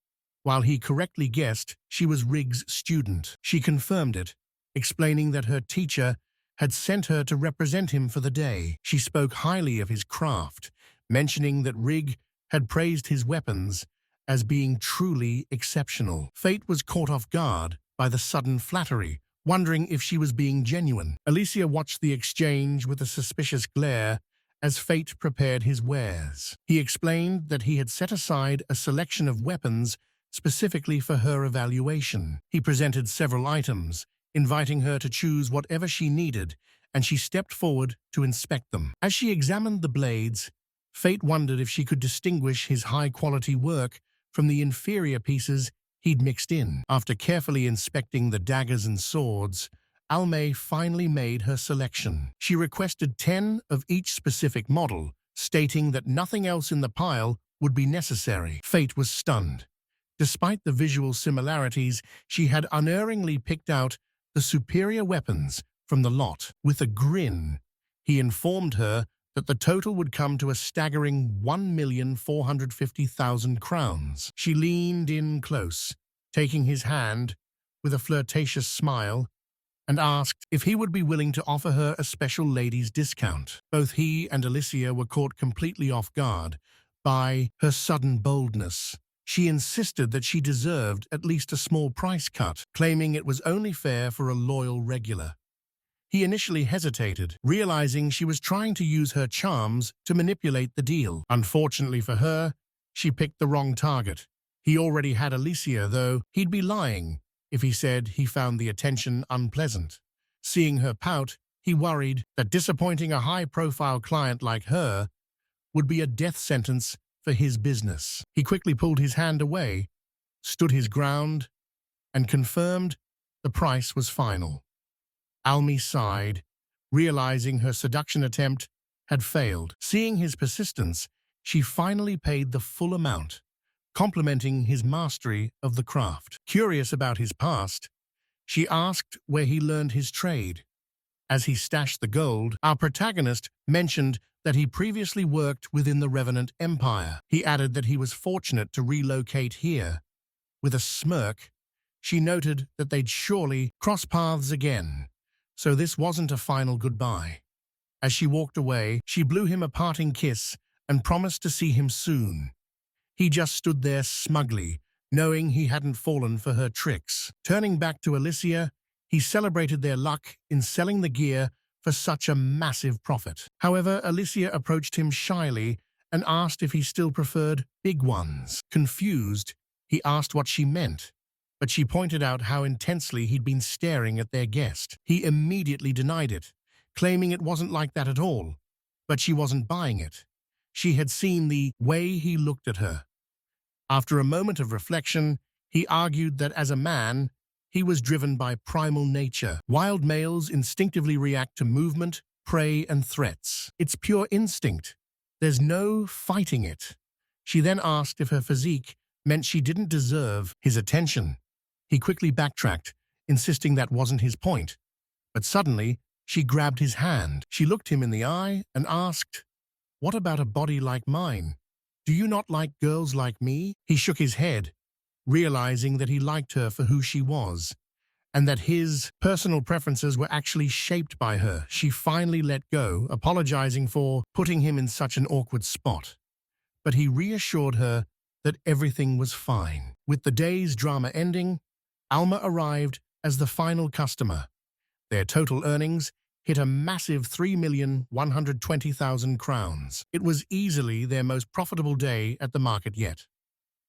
[SPEAKER 1] while he correctly guessed she was Rig's student. She confirmed it, explaining that her teacher had sent her to represent him for the day. She spoke highly of his craft, mentioning that Rig had praised his weapons as being truly exceptional. Fate was caught off guard by the sudden flattery, wondering if she was being genuine. Alysia watched the exchange with a suspicious glare as Fate prepared his wares. He explained that he had set aside a selection of weapons specifically for her evaluation. He presented several items, inviting her to choose whatever she needed and she stepped forward to inspect them. As she examined the blades, Fate wondered if she could distinguish his high-quality work from the inferior pieces he'd mixed in. After carefully inspecting the daggers and swords, Almay finally made her selection. She requested 10 of each specific model, stating that nothing else in the pile would be necessary. Fate was stunned. Despite the visual similarities, she had unerringly picked out the superior weapons from the lot. With a grin, he informed her that the total would come to a staggering 1,450,000 crowns. She leaned in close, taking his hand with a flirtatious smile, and asked if he would be willing to offer her a special ladies' discount. Both he and Alysia were caught completely off guard by her sudden boldness. She insisted that she deserved at least a small price cut, claiming it was only fair for a loyal regular. He initially hesitated, realizing she was trying to use her charms to manipulate the deal. Unfortunately for her, she picked the wrong target. He already had Alysia, though he'd be lying if he said he found the attention unpleasant. Seeing her pout, he worried that disappointing a high-profile client like her would be a death sentence for his business. He quickly pulled his hand away, stood his ground, and confirmed the price was final. Almy sighed, realizing her seduction attempt had failed. Seeing his persistence, she finally paid the full amount, complimenting his mastery of the craft. Curious about his past, she asked where he learned his trade. As he stashed the gold, our protagonist mentioned that he previously worked within the Revenant Empire. He added that he was fortunate to relocate here. With a smirk, she noted that they'd surely cross paths again, so this wasn't a final goodbye. As she walked away, she blew him a parting kiss and promised to see him soon. He just stood there smugly, knowing he hadn't fallen for her tricks. Turning back to Alysia, he celebrated their luck in selling the gear for such a massive profit. However, Alysia approached him shyly and asked if he still preferred big ones. Confused, he asked what she meant, but she pointed out how intensely he'd been staring at their guest. He immediately denied it, claiming it wasn't like that at all, but she wasn't buying it. She had seen the way he looked at her. After a moment of reflection, he argued that as a man, he was driven by primal nature. Wild males instinctively react to movement, prey, and threats. It's pure instinct. There's no fighting it. She then asked if her physique meant she didn't deserve his attention. He quickly backtracked, insisting that wasn't his point. But suddenly, she grabbed his hand. She looked him in the eye and asked, "What about a body like mine? Do you not like girls like me?" He shook his head, realizing that he liked her for who she was, and that his personal preferences were actually shaped by her. She finally let go, apologizing for putting him in such an awkward spot. But he reassured her that everything was fine. With the day's drama ending, Alma arrived as the final customer. Their total earnings hit a massive 3,120,000 crowns. It was easily their most profitable day at the market yet.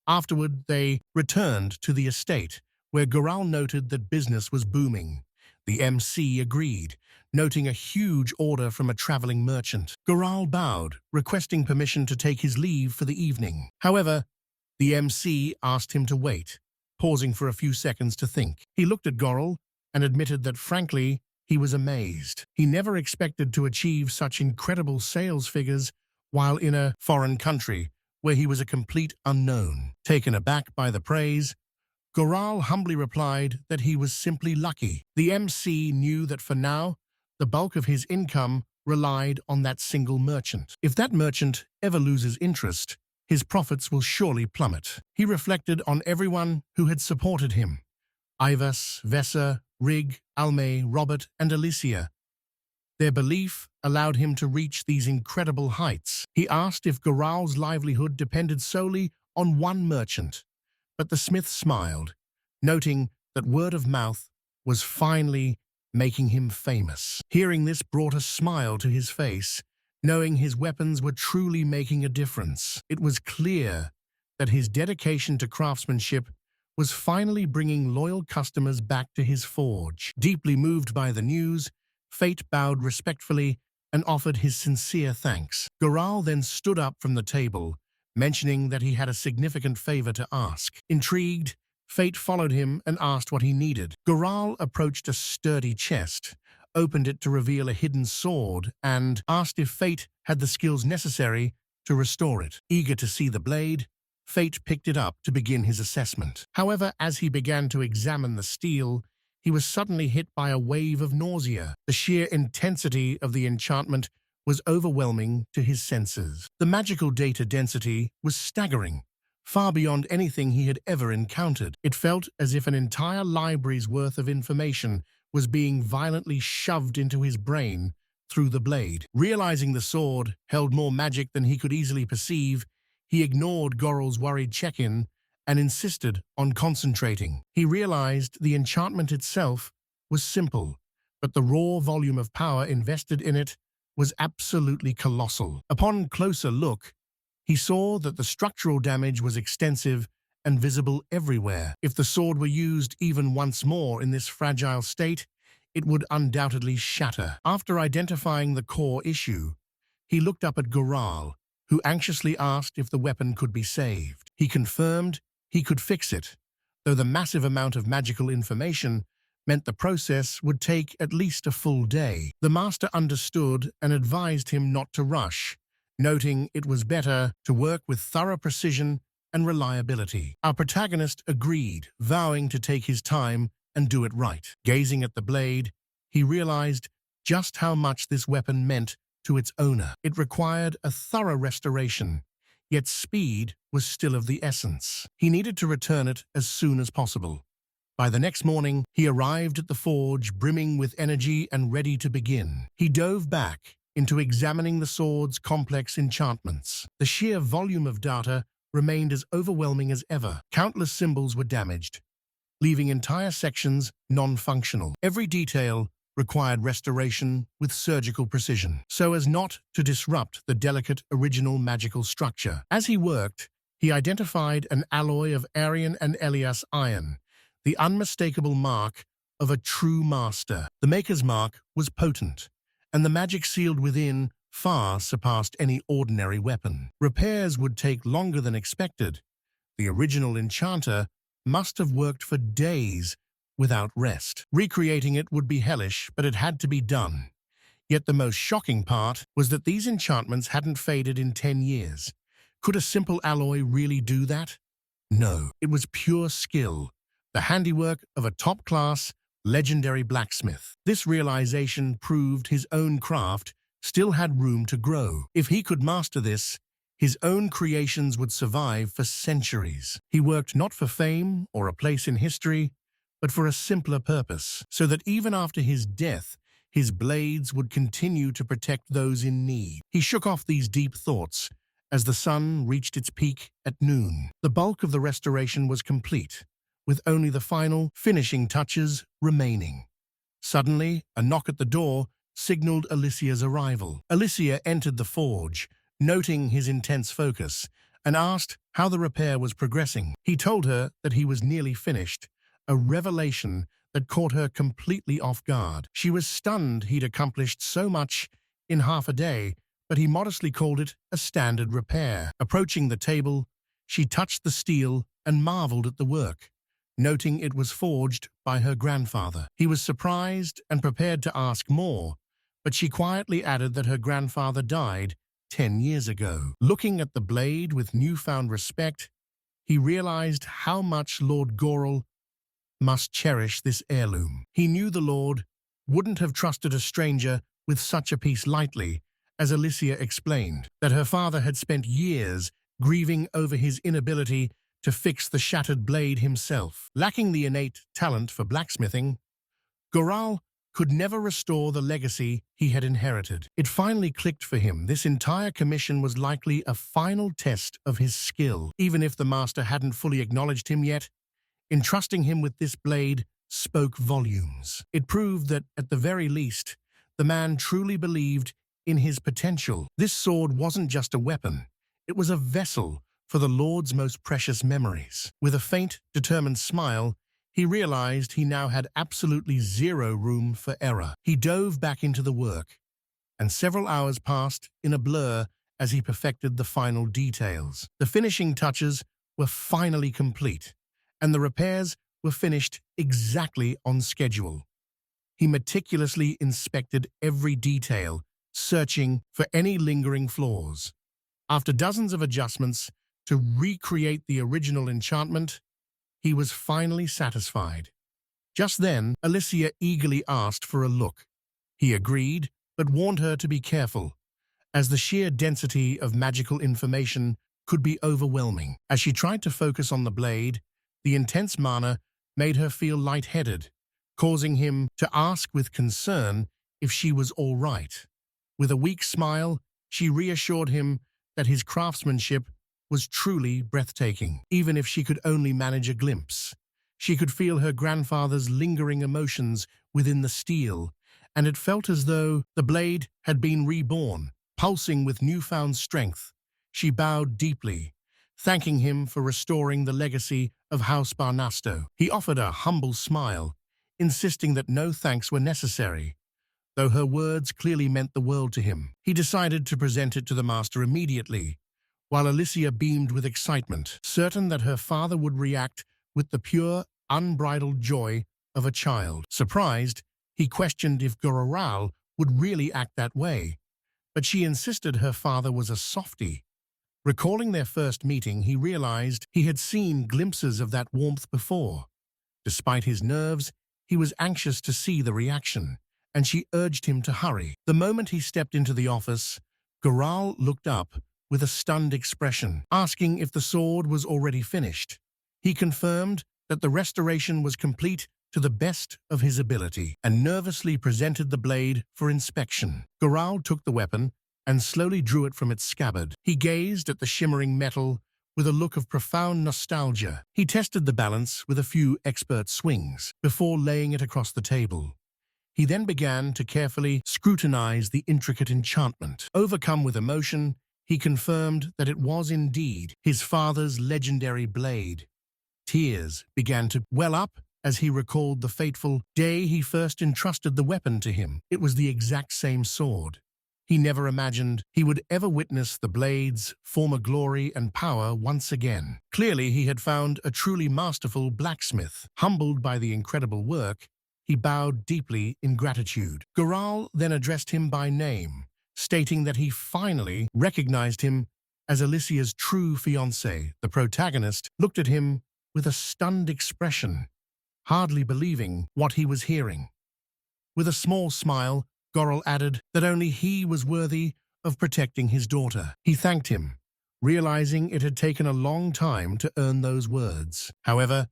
[SPEAKER 1] Afterward, they returned to the estate, where Goral noted that business was booming. The MC agreed, noting a huge order from a traveling merchant. Goral bowed, requesting permission to take his leave for the evening. However, the MC asked him to wait, pausing for a few seconds to think. He looked at Goral and admitted that, frankly, he was amazed. He never expected to achieve such incredible sales figures while in a foreign country, where he was a complete unknown. Taken aback by the praise, Goral humbly replied that he was simply lucky. The MC knew that for now, the bulk of his income relied on that single merchant. If that merchant ever loses interest, his profits will surely plummet. He reflected on everyone who had supported him: Ivas, Vessa, Rig, Alme, Robert, and Alysia. Their belief allowed him to reach these incredible heights. He asked if Goral's livelihood depended solely on one merchant, but the smith smiled, noting that word of mouth was finally making him famous. Hearing this brought a smile to his face, knowing his weapons were truly making a difference. It was clear that his dedication to craftsmanship was finally bringing loyal customers back to his forge. Deeply moved by the news, Fate bowed respectfully and offered his sincere thanks. Goral then stood up from the table, mentioning that he had a significant favor to ask. Intrigued, Fate followed him and asked what he needed. Goral approached a sturdy chest, opened it to reveal a hidden sword, and asked if Fate had the skills necessary to restore it. Eager to see the blade, Fate picked it up to begin his assessment. However, as he began to examine the steel, he was suddenly hit by a wave of nausea. The sheer intensity of the enchantment was overwhelming to his senses. The magical data density was staggering, far beyond anything he had ever encountered. It felt as if an entire library's worth of information was being violently shoved into his brain through the blade. Realizing the sword held more magic than he could easily perceive, he ignored Goral's worried check-in and insisted on concentrating. He realized the enchantment itself was simple, but the raw volume of power invested in it was absolutely colossal. Upon closer look, he saw that the structural damage was extensive and visible everywhere. If the sword were used even once more in this fragile state, it would undoubtedly shatter. After identifying the core issue, he looked up at Goral, who anxiously asked if the weapon could be saved. He confirmed he could fix it, though the massive amount of magical information meant the process would take at least a full day. The master understood and advised him not to rush, noting it was better to work with thorough precision and reliability. Our protagonist agreed, vowing to take his time and do it right. Gazing at the blade, he realized just how much this weapon meant to its owner. It required a thorough restoration, yet speed was still of the essence. He needed to return it as soon as possible. By the next morning, he arrived at the forge brimming with energy and ready to begin. He dove back into examining the sword's complex enchantments. The sheer volume of data remained as overwhelming as ever. Countless symbols were damaged, leaving entire sections non-functional. Every detail required restoration with surgical precision, so as not to disrupt the delicate original magical structure. As he worked, he identified an alloy of Aryan and Elias iron, the unmistakable mark of a true master. The maker's mark was potent, and the magic sealed within far surpassed any ordinary weapon. Repairs would take longer than expected. The original enchanter must have worked for days without rest. Recreating it would be hellish, but it had to be done. Yet the most shocking part was that these enchantments hadn't faded in 10 years. Could a simple alloy really do that? No, it was pure skill, the handiwork of a top-class, legendary blacksmith. This realization proved his own craft still had room to grow. If he could master this, his own creations would survive for centuries. He worked not for fame or a place in history, but for a simpler purpose, so that even after his death, his blades would continue to protect those in need. He shook off these deep thoughts as the sun reached its peak at noon. The bulk of the restoration was complete, with only the final finishing touches remaining. Suddenly, a knock at the door signaled Alysia's arrival. Alysia entered the forge, noting his intense focus, and asked how the repair was progressing. He told her that he was nearly finished, a revelation that caught her completely off guard. She was stunned he'd accomplished so much in half a day, but he modestly called it a standard repair. Approaching the table, she touched the steel and marveled at the work, noting it was forged by her grandfather. He was surprised and prepared to ask more, but she quietly added that her grandfather died 10 years ago. Looking at the blade with newfound respect, he realized how much Lord Goral must cherish this heirloom. He knew the Lord wouldn't have trusted a stranger with such a piece lightly, as Alysia explained, that her father had spent years grieving over his inability to fix the shattered blade himself. Lacking the innate talent for blacksmithing, Goral could never restore the legacy he had inherited. It finally clicked for him. This entire commission was likely a final test of his skill. Even if the master hadn't fully acknowledged him yet, entrusting him with this blade spoke volumes. It proved that, at the very least, the man truly believed in his potential. This sword wasn't just a weapon. It was a vessel for the Lord's most precious memories. With a faint, determined smile, he realized he now had absolutely zero room for error. He dove back into the work, and several hours passed in a blur as he perfected the final details. The finishing touches were finally complete, and the repairs were finished exactly on schedule. He meticulously inspected every detail, searching for any lingering flaws. After dozens of adjustments to recreate the original enchantment, he was finally satisfied. Just then, Alysia eagerly asked for a look. He agreed, but warned her to be careful, as the sheer density of magical information could be overwhelming. As she tried to focus on the blade, the intense mana made her feel lightheaded, causing him to ask with concern if she was all right. With a weak smile, she reassured him that his craftsmanship was truly breathtaking. Even if she could only manage a glimpse, she could feel her grandfather's lingering emotions within the steel, and it felt as though the blade had been reborn, pulsing with newfound strength. She bowed deeply, thanking him for restoring the legacy of House Barnasto. He offered a humble smile, insisting that no thanks were necessary, though her words clearly meant the world to him. He decided to present it to the master immediately, while Alysia beamed with excitement, certain that her father would react with the pure, unbridled joy of a child. Surprised, he questioned if Goral would really act that way, but she insisted her father was a softie. Recalling their first meeting, he realized he had seen glimpses of that warmth before. Despite his nerves, he was anxious to see the reaction, and she urged him to hurry. The moment he stepped into the office, Goral looked up with a stunned expression, asking if the sword was already finished. He confirmed that the restoration was complete to the best of his ability, and nervously presented the blade for inspection. Goral took the weapon and slowly drew it from its scabbard. He gazed at the shimmering metal with a look of profound nostalgia. He tested the balance with a few expert swings before laying it across the table. He then began to carefully scrutinize the intricate enchantment. Overcome with emotion, he confirmed that it was indeed his father's legendary blade. Tears began to well up as he recalled the fateful day he first entrusted the weapon to him. It was the exact same sword. He never imagined he would ever witness the blade's former glory and power once again. Clearly, he had found a truly masterful blacksmith. Humbled by the incredible work, he bowed deeply in gratitude. Goral then addressed him by name, stating that he finally recognized him as Alysia's true fiancé. The protagonist looked at him with a stunned expression, hardly believing what he was hearing. With a small smile, Goral added that only he was worthy of protecting his daughter. He thanked him, realizing it had taken a long time to earn those words. However,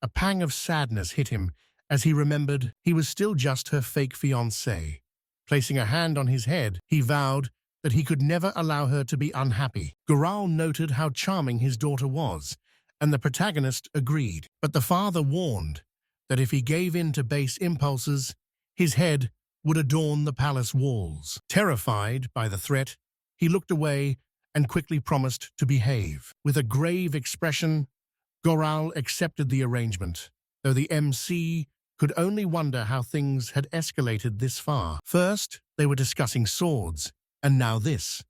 [SPEAKER 1] a pang of sadness hit him as he remembered he was still just her fake fiancé. Placing a hand on his head, he vowed that he could never allow her to be unhappy. Goral noted how charming his daughter was, and the protagonist agreed. But the father warned that if he gave in to base impulses, his head would adorn the palace walls. Terrified by the threat, he looked away and quickly promised to behave. With a grave expression, Goral accepted the arrangement, though the MC could only wonder how things had escalated this far. First, they were discussing swords, and now this.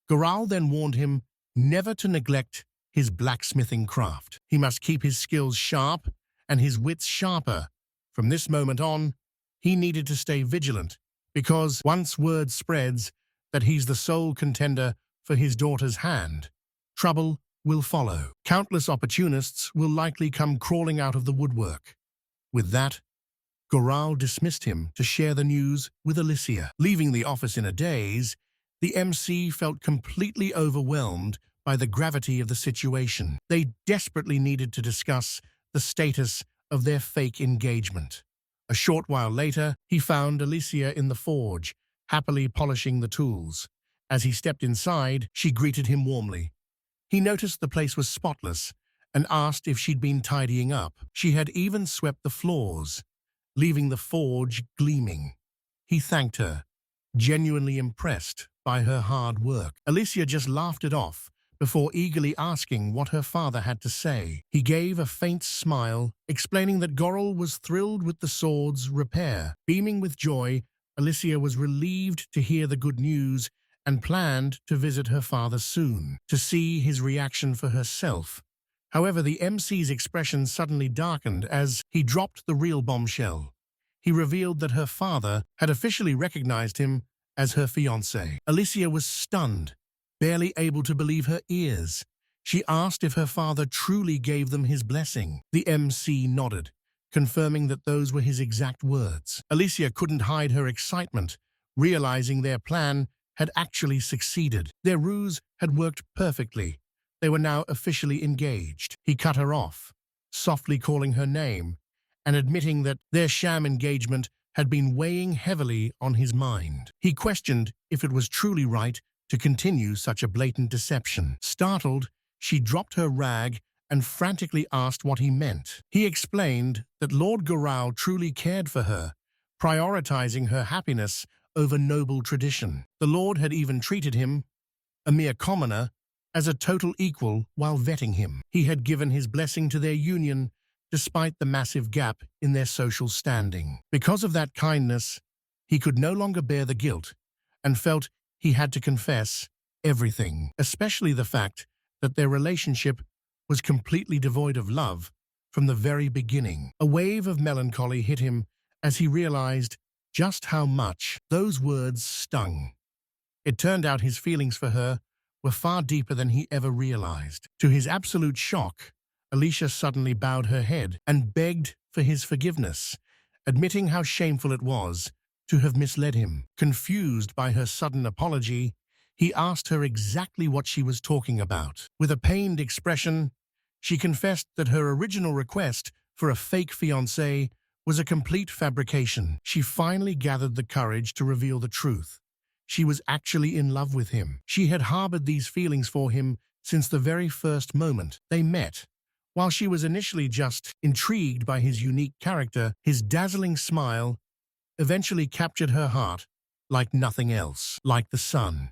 [SPEAKER 1] Goral then warned him never to neglect his blacksmithing craft. He must keep his skills sharp and his wits sharper. From this moment on, he needed to stay vigilant, because once word spreads that he's the sole contender for his daughter's hand, trouble will follow. Countless opportunists will likely come crawling out of the woodwork. With that, Goral dismissed him to share the news with Alysia. Leaving the office in a daze, the MC felt completely overwhelmed by the gravity of the situation. They desperately needed to discuss the status of their fake engagement. A short while later, he found Alysia in the forge, happily polishing the tools. As he stepped inside, she greeted him warmly. He noticed the place was spotless and asked if she'd been tidying up. She had even swept the floors, leaving the forge gleaming. He thanked her, genuinely impressed by her hard work. Alysia just laughed it off, before eagerly asking what her father had to say. He gave a faint smile, explaining that Gorel was thrilled with the sword's repair. Beaming with joy, Alysia was relieved to hear the good news and planned to visit her father soon, to see his reaction for herself. However, the MC's expression suddenly darkened as he dropped the real bombshell. He revealed that her father had officially recognized him as her fiancé. Alysia was stunned, barely able to believe her ears. She asked if her father truly gave them his blessing. The MC nodded, confirming that those were his exact words. Alysia couldn't hide her excitement, realizing their plan had actually succeeded. Their ruse had worked perfectly. They were now officially engaged. He cut her off, softly calling her name, and admitting that their sham engagement had been weighing heavily on his mind. He questioned if it was truly right to continue such a blatant deception. Startled, she dropped her rag and frantically asked what he meant. He explained that Lord Gorau truly cared for her, prioritizing her happiness over noble tradition. The Lord had even treated him, a mere commoner, as a total equal while vetting him. He had given his blessing to their union despite the massive gap in their social standing. Because of that kindness, he could no longer bear the guilt and felt he had to confess everything, especially the fact that their relationship was completely devoid of love from the very beginning. A wave of melancholy hit him as he realized just how much those words stung. It turned out his feelings for her were far deeper than he ever realized. To his absolute shock, Alysia suddenly bowed her head and begged for his forgiveness, admitting how shameful it was to have misled him. Confused by her sudden apology, he asked her exactly what she was talking about. With a pained expression, she confessed that her original request for a fake fiancé was a complete fabrication. She finally gathered the courage to reveal the truth. She was actually in love with him. She had harbored these feelings for him since the very first moment they met. While she was initially just intrigued by his unique character, his dazzling smile eventually captured her heart like nothing else, like the sun,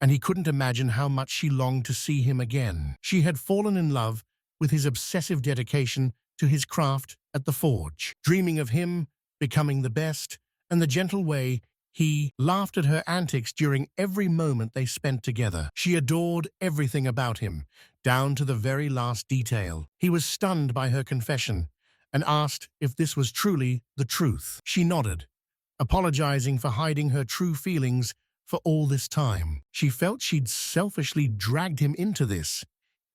[SPEAKER 1] and he couldn't imagine how much she longed to see him again. She had fallen in love with his obsessive dedication to his craft at the forge, dreaming of him becoming the best, and the gentle way he laughed at her antics during every moment they spent together. She adored everything about him, down to the very last detail. He was stunned by her confession and asked if this was truly the truth. She nodded, apologizing for hiding her true feelings for all this time. She felt she'd selfishly dragged him into this,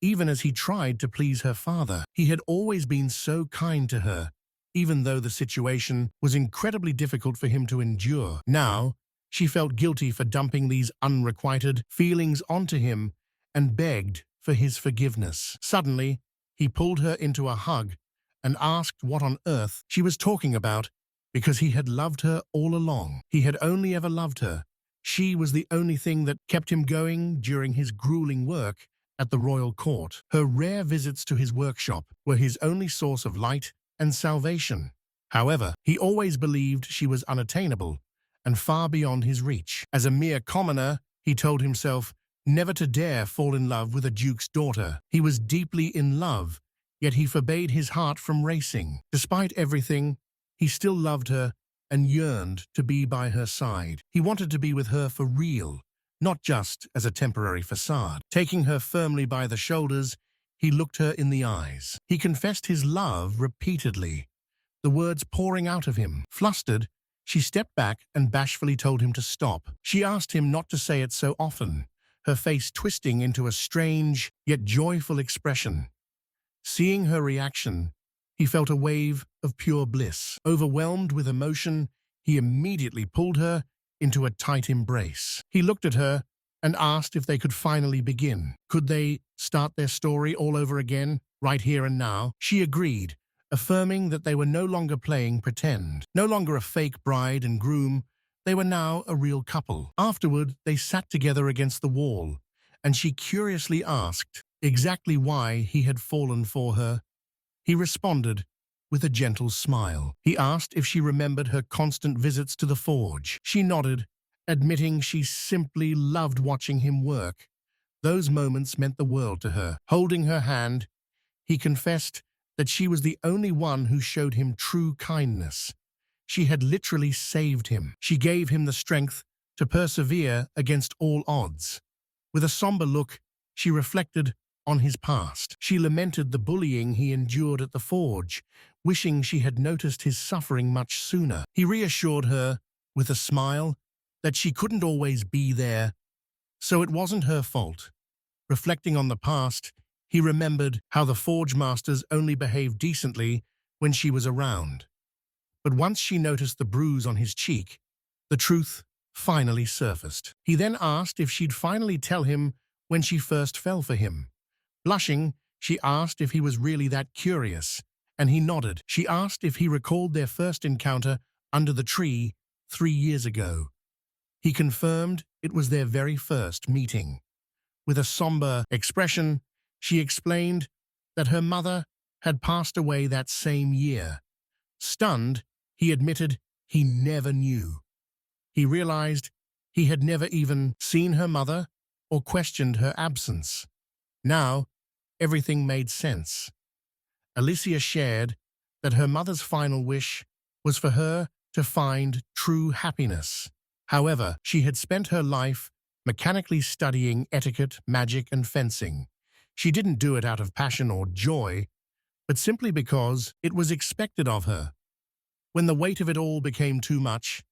[SPEAKER 1] even as he tried to please her father. He had always been so kind to her, even though the situation was incredibly difficult for him to endure. Now, she felt guilty for dumping these unrequited feelings onto him and begged for his forgiveness. Suddenly, he pulled her into a hug and asked what on earth she was talking about, because he had loved her all along. He had only ever loved her. She was the only thing that kept him going during his grueling work at the royal court. Her rare visits to his workshop were his only source of light and salvation. However, he always believed she was unattainable and far beyond his reach. As a mere commoner, he told himself never to dare fall in love with a duke's daughter. He was deeply in love, yet he forbade his heart from racing. Despite everything, he still loved her and yearned to be by her side. He wanted to be with her for real, not just as a temporary facade. Taking her firmly by the shoulders, he looked her in the eyes. He confessed his love repeatedly, the words pouring out of him. Flustered, she stepped back and bashfully told him to stop. She asked him not to say it so often, her face twisting into a strange yet joyful expression. Seeing her reaction, he felt a wave of pure bliss. Overwhelmed with emotion, he immediately pulled her into a tight embrace. He looked at her and asked if they could finally begin. Could they start their story all over again, right here and now? She agreed, affirming that they were no longer playing pretend, no longer a fake bride and groom. They were now a real couple. Afterward, they sat together against the wall, and she curiously asked exactly why he had fallen for her. He responded with a gentle smile. He asked if she remembered her constant visits to the forge. She nodded, admitting she simply loved watching him work. Those moments meant the world to her. Holding her hand, he confessed that she was the only one who showed him true kindness. She had literally saved him. She gave him the strength to persevere against all odds. With a somber look, she reflected on his past. She lamented the bullying he endured at the forge, wishing she had noticed his suffering much sooner. He reassured her, with a smile, that she couldn't always be there, so it wasn't her fault. Reflecting on the past, he remembered how the forge masters only behaved decently when she was around. But once she noticed the bruise on his cheek, the truth finally surfaced. He then asked if she'd finally tell him when she first fell for him. Blushing, she asked if he was really that curious, and he nodded. She asked if he recalled their first encounter under the tree 3 years ago. He confirmed it was their very first meeting. With a somber expression, she explained that her mother had passed away that same year. Stunned, he admitted he never knew. He realized he had never even seen her mother or questioned her absence. Now, everything made sense. Alysia shared that her mother's final wish was for her to find true happiness. However, she had spent her life mechanically studying etiquette, magic, and fencing. She didn't do it out of passion or joy, but simply because it was expected of her. When the weight of it all became too much,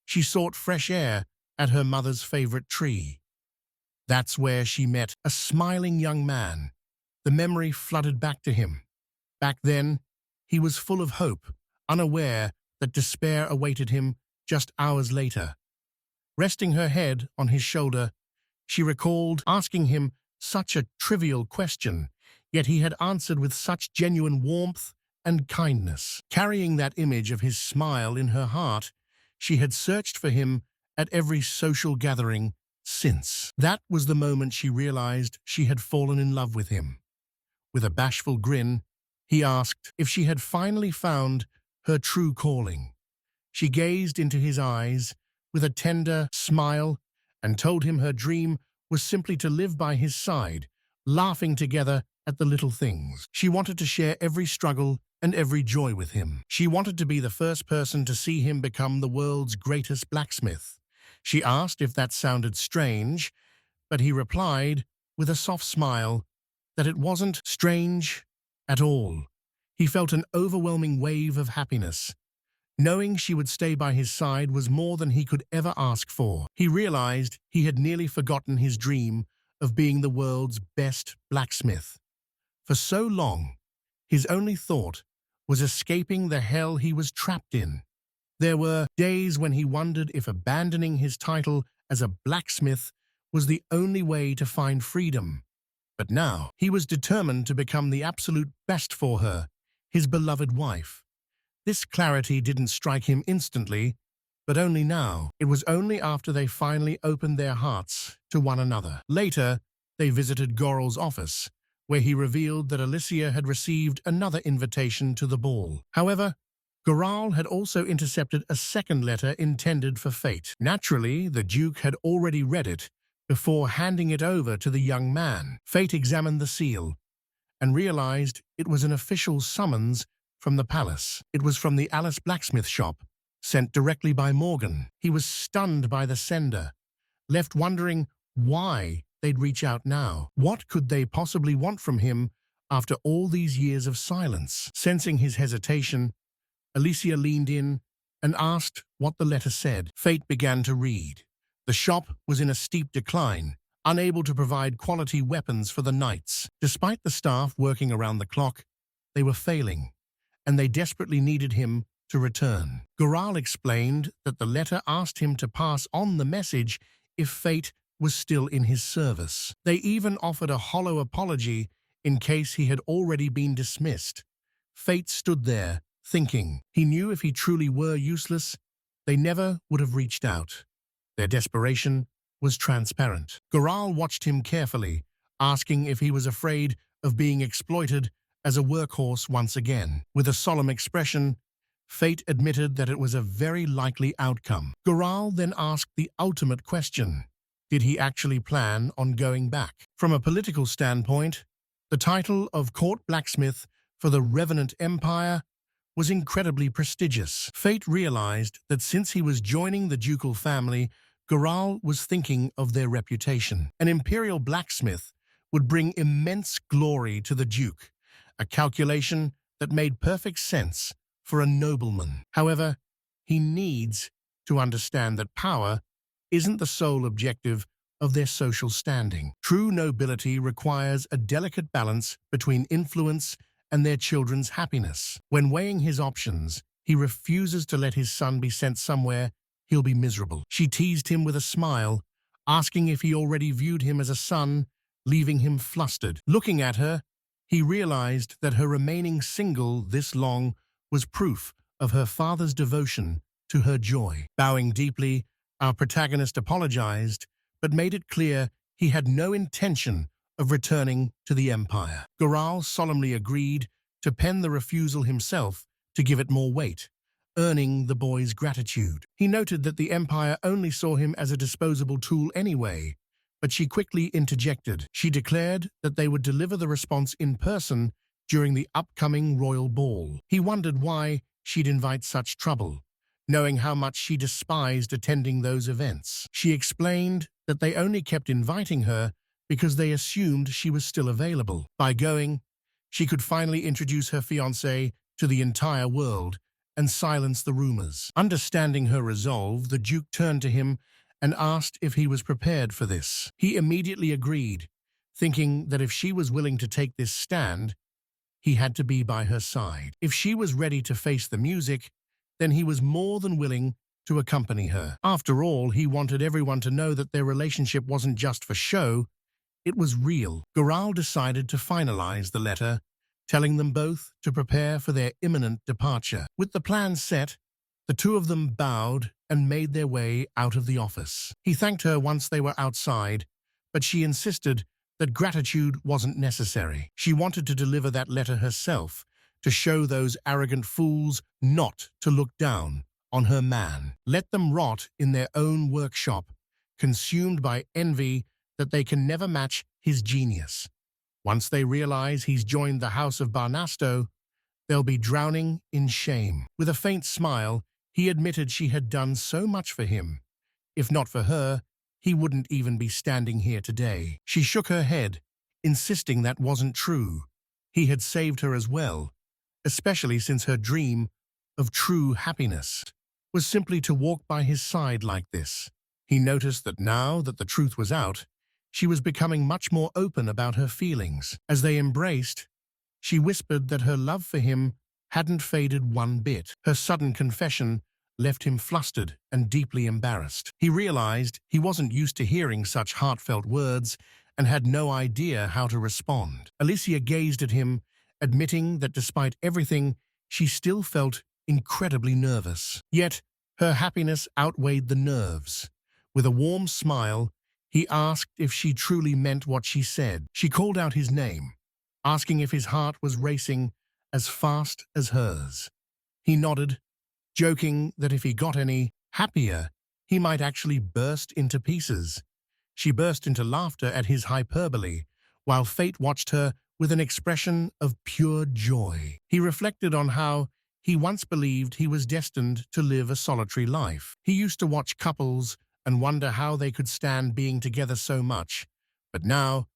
[SPEAKER 1] she sought fresh air at her mother's favorite tree. That's where she met a smiling young man. The memory flooded back to him. Back then, he was full of hope, unaware that despair awaited him just hours later. Resting her head on his shoulder, she recalled asking him such a trivial question, yet he had answered with such genuine warmth and kindness. Carrying that image of his smile in her heart, she had searched for him at every social gathering since. That was the moment she realized she had fallen in love with him. With a bashful grin, he asked if she had finally found her true calling. She gazed into his eyes with a tender smile and told him her dream was simply to live by his side, laughing together at the little things. She wanted to share every struggle and every joy with him. She wanted to be the first person to see him become the world's greatest blacksmith. She asked if that sounded strange, but he replied with a soft smile that it wasn't strange at all. He felt an overwhelming wave of happiness. Knowing she would stay by his side was more than he could ever ask for. He realized he had nearly forgotten his dream of being the world's best blacksmith. For so long, his only thought was escaping the hell he was trapped in. There were days when he wondered if abandoning his title as a blacksmith was the only way to find freedom. But now, he was determined to become the absolute best for her, his beloved wife. This clarity didn't strike him instantly, but only now. It was only after they finally opened their hearts to one another. Later, they visited Goral's office, where he revealed that Alysia had received another invitation to the ball. However, Goral had also intercepted a second letter intended for Fate. Naturally, the Duke had already read it before handing it over to the young man. Fate examined the seal and realized it was an official summons from the palace. It was from the Alice blacksmith shop, sent directly by Morgan. He was stunned by the sender, left wondering why they'd reach out now. What could they possibly want from him after all these years of silence? Sensing his hesitation, Alysia leaned in and asked what the letter said. Fate began to read. The shop was in a steep decline, unable to provide quality weapons for the knights. Despite the staff working around the clock, they were failing, and they desperately needed him to return. Goral explained that the letter asked him to pass on the message if Fate was still in his service. They even offered a hollow apology in case he had already been dismissed. Fate stood there, thinking. He knew if he truly were useless, they never would have reached out. Their desperation was transparent. Goral watched him carefully, asking if he was afraid of being exploited as a workhorse once again. With a solemn expression, Fate admitted that it was a very likely outcome. Goral then asked the ultimate question. did he actually plan on going back? From a political standpoint, the title of Court Blacksmith for the Revenant Empire was incredibly prestigious. Fate realized that since he was joining the ducal family, Goral was thinking of their reputation. An imperial blacksmith would bring immense glory to the duke, a calculation that made perfect sense for a nobleman. However, he needs to understand that power isn't the sole objective of their social standing. True nobility requires a delicate balance between influence and their children's happiness. When weighing his options, he refuses to let his son be sent somewhere he'll be miserable. She teased him with a smile, asking if he already viewed him as a son, leaving him flustered. Looking at her, he realized that her remaining single this long was proof of her father's devotion to her joy. Bowing deeply, our protagonist apologized, but made it clear he had no intention of returning to the Empire. Goral solemnly agreed to pen the refusal himself to give it more weight, earning the boy's gratitude. He noted that the Empire only saw him as a disposable tool anyway, but she quickly interjected. She declared that they would deliver the response in person during the upcoming royal ball. He wondered why she'd invite such trouble, knowing how much she despised attending those events. She explained that they only kept inviting her because they assumed she was still available. By going, she could finally introduce her fiancé to the entire world and silence the rumors. Understanding her resolve, the Duke turned to him and asked if he was prepared for this. He immediately agreed, thinking that if she was willing to take this stand, he had to be by her side. If she was ready to face the music, then he was more than willing to accompany her. After all, he wanted everyone to know that their relationship wasn't just for show, it was real. Goral decided to finalize the letter, telling them both to prepare for their imminent departure. With the plan set, the two of them bowed and made their way out of the office. He thanked her once they were outside, but she insisted that gratitude wasn't necessary. She wanted to deliver that letter herself, to show those arrogant fools not to look down on her man. Let them rot in their own workshop, consumed by envy that they can never match his genius. Once they realize he's joined the House of Barnasto, they'll be drowning in shame. With a faint smile, he admitted she had done so much for him. If not for her, he wouldn't even be standing here today. She shook her head, insisting that wasn't true. He had saved her as well, especially since her dream of true happiness was simply to walk by his side like this. He noticed that now that the truth was out, she was becoming much more open about her feelings. As they embraced, she whispered that her love for him hadn't faded one bit. Her sudden confession left him flustered and deeply embarrassed. He realized he wasn't used to hearing such heartfelt words and had no idea how to respond. Alysia gazed at him, admitting that despite everything, she still felt incredibly nervous. Yet, her happiness outweighed the nerves. With a warm smile, he asked if she truly meant what she said. She called out his name, asking if his heart was racing as fast as hers. He nodded, joking that if he got any happier, he might actually burst into pieces. She burst into laughter at his hyperbole, while fate watched her with an expression of pure joy. He reflected on how he once believed he was destined to live a solitary life. He used to watch couples and wonder how they could stand being together so much, but now,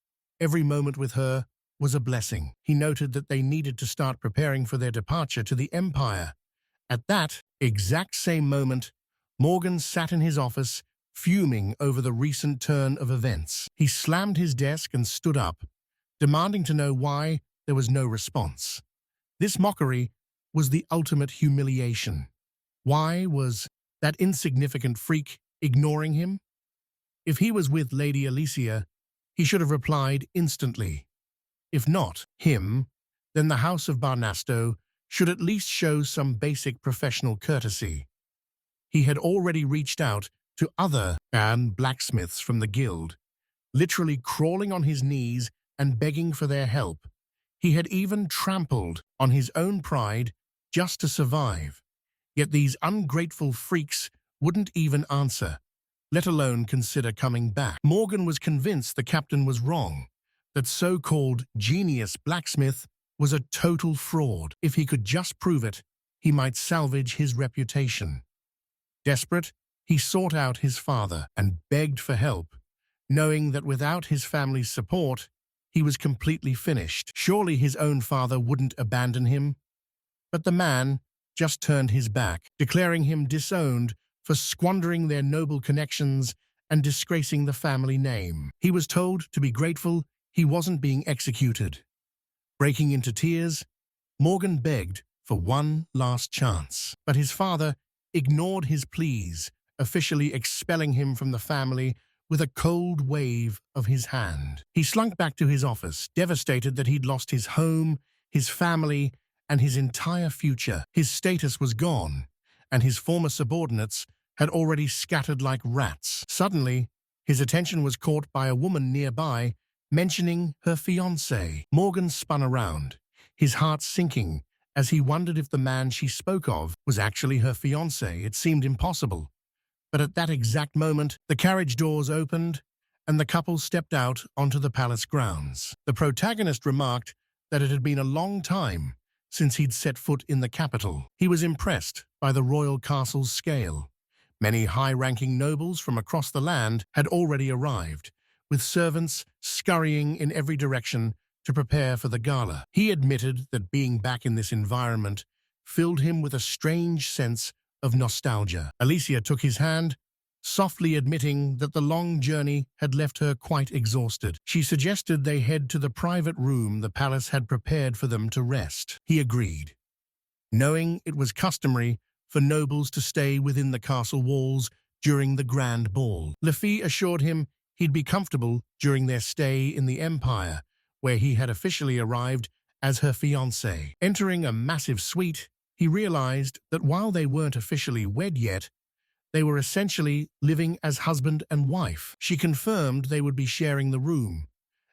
[SPEAKER 1] every moment with her was a blessing. He noted that they needed to start preparing for their departure to the Empire. At that exact same moment, Morgan sat in his office, fuming over the recent turn of events. He slammed his desk and stood up, demanding to know why there was no response. This mockery was the ultimate humiliation. Why was that insignificant freak ignoring him? If he was with Lady Alysia, he should have replied instantly. If not him, then the House of Barnasto should at least show some basic professional courtesy. He had already reached out to other blacksmiths from the guild, literally crawling on his knees and begging for their help. He had even trampled on his own pride just to survive. Yet these ungrateful freaks wouldn't even answer. let alone consider coming back. Morgan was convinced the captain was wrong, that so-called genius Blacksmith was a total fraud. If he could just prove it, he might salvage his reputation. Desperate, he sought out his father and begged for help, knowing that without his family's support, he was completely finished. Surely his own father wouldn't abandon him. But the man just turned his back, declaring him disowned for squandering their noble connections and disgracing the family name. He was told to be grateful he wasn't being executed. Breaking into tears, Morgan begged for one last chance. But his father ignored his pleas, officially expelling him from the family with a cold wave of his hand. He slunk back to his office, devastated that he'd lost his home, his family, and his entire future. His status was gone, and his former subordinates had already scattered like rats. Suddenly, his attention was caught by a woman nearby mentioning her fiancé. Morgan spun around, his heart sinking as he wondered if the man she spoke of was actually her fiancé. It seemed impossible. But at that exact moment, the carriage doors opened and the couple stepped out onto the palace grounds. The protagonist remarked that it had been a long time since he'd set foot in the capital. He was impressed by the royal castle's scale. Many high-ranking nobles from across the land had already arrived, with servants scurrying in every direction to prepare for the gala. He admitted that being back in this environment filled him with a strange sense of nostalgia. Alysia took his hand, softly admitting that the long journey had left her quite exhausted. She suggested they head to the private room the palace had prepared for them to rest. He agreed, knowing it was customary for nobles to stay within the castle walls during the grand ball. Luffy assured him he'd be comfortable during their stay in the Empire, where he had officially arrived as her fiancé. Entering a massive suite, he realized that while they weren't officially wed yet, they were essentially living as husband and wife. She confirmed they would be sharing the room,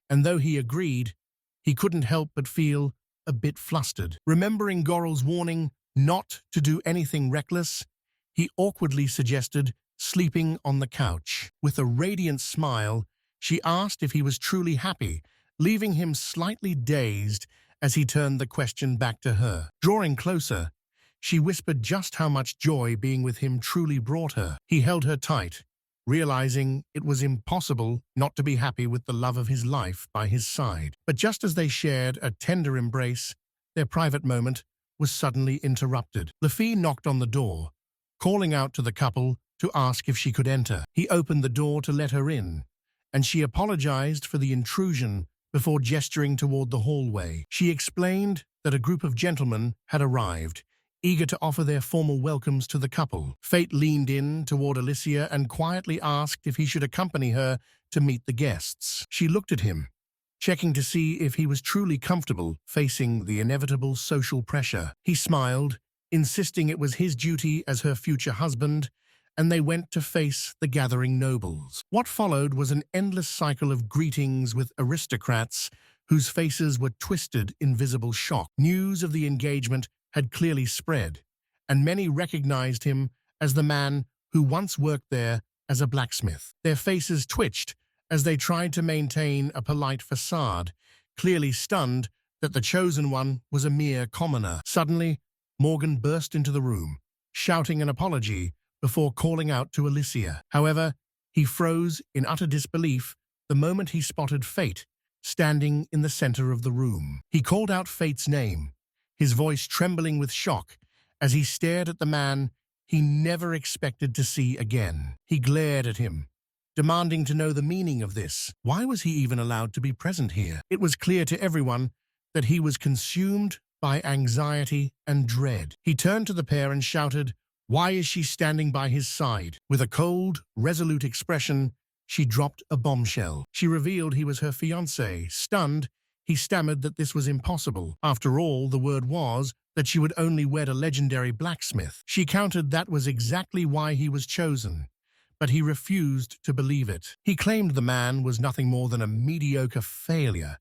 [SPEAKER 1] and though he agreed, he couldn't help but feel a bit flustered. Remembering Goral's warning not to do anything reckless, he awkwardly suggested sleeping on the couch. With a radiant smile, she asked if he was truly happy, leaving him slightly dazed as he turned the question back to her. Drawing closer, she whispered just how much joy being with him truly brought her. He held her tight, realizing it was impossible not to be happy with the love of his life by his side. But just as they shared a tender embrace, their private moment was suddenly interrupted. Luffy knocked on the door, calling out to the couple to ask if she could enter. He opened the door to let her in, and she apologized for the intrusion before gesturing toward the hallway. She explained that a group of gentlemen had arrived, eager to offer their formal welcomes to the couple. Fate leaned in toward Alysia and quietly asked if he should accompany her to meet the guests. She looked at him, checking to see if he was truly comfortable facing the inevitable social pressure. He smiled, insisting it was his duty as her future husband, and they went to face the gathering nobles. What followed was an endless cycle of greetings with aristocrats whose faces were twisted in visible shock. News of the engagement had clearly spread, and many recognized him as the man who once worked there as a blacksmith. Their faces twitched as they tried to maintain a polite facade, clearly stunned that the chosen one was a mere commoner. Suddenly, Morgan burst into the room, shouting an apology before calling out to Alysia. However, he froze in utter disbelief the moment he spotted Fate standing in the center of the room. He called out Fate's name, his voice trembling with shock as he stared at the man he never expected to see again. He glared at him, demanding to know the meaning of this. Why was he even allowed to be present here? It was clear to everyone that he was consumed by anxiety and dread. He turned to the pair and shouted, "Why is she standing by his side?" With a cold, resolute expression, she dropped a bombshell. She revealed he was her fiancé. Stunned, he stammered that this was impossible. After all, the word was that she would only wed a legendary blacksmith. She countered that was exactly why he was chosen, but he refused to believe it. He claimed the man was nothing more than a mediocre failure,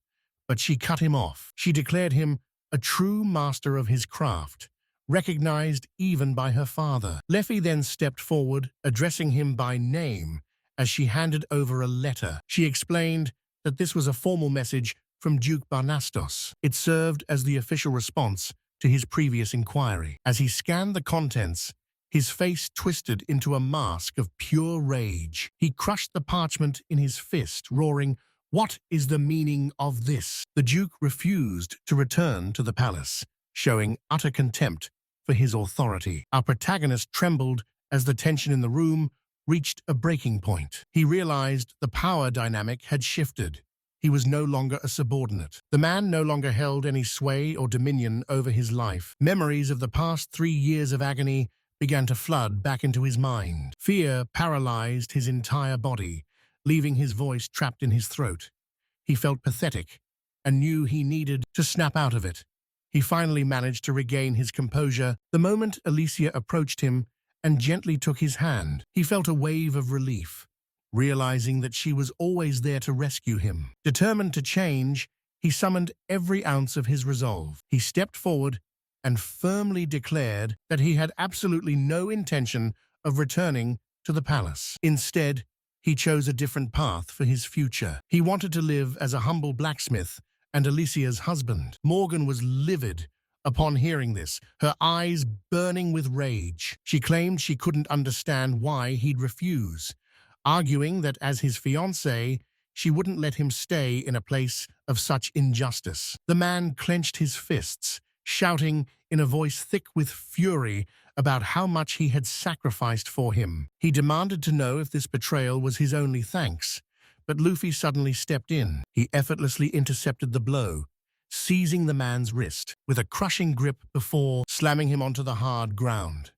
[SPEAKER 1] but she cut him off. She declared him a true master of his craft, recognized even by her father. Luffy then stepped forward, addressing him by name as she handed over a letter. She explained that this was a formal message from Duke Barnastos. It served as the official response to his previous inquiry. As he scanned the contents, his face twisted into a mask of pure rage. He crushed the parchment in his fist, roaring, "What is the meaning of this?" The Duke refused to return to the palace, showing utter contempt for his authority. Our protagonist trembled as the tension in the room reached a breaking point. He realized the power dynamic had shifted. He was no longer a subordinate. The man no longer held any sway or dominion over his life. Memories of the past 3 years of agony began to flood back into his mind. Fear paralyzed his entire body, leaving his voice trapped in his throat. He felt pathetic and knew he needed to snap out of it. He finally managed to regain his composure the moment Alysia approached him and gently took his hand. He felt a wave of relief, realizing that she was always there to rescue him. Determined to change, he summoned every ounce of his resolve. He stepped forward and firmly declared that he had absolutely no intention of returning to the palace. Instead, he chose a different path for his future. He wanted to live as a humble blacksmith and Alysia's husband. Morgan was livid upon hearing this, her eyes burning with rage. She claimed she couldn't understand why he'd refuse, arguing that as his fiancée, she wouldn't let him stay in a place of such injustice. The man clenched his fists, shouting in a voice thick with fury about how much he had sacrificed for him. He demanded to know if this betrayal was his only thanks, but Luffy suddenly stepped in. He effortlessly intercepted the blow, seizing the man's wrist with a crushing grip before slamming him onto the hard ground.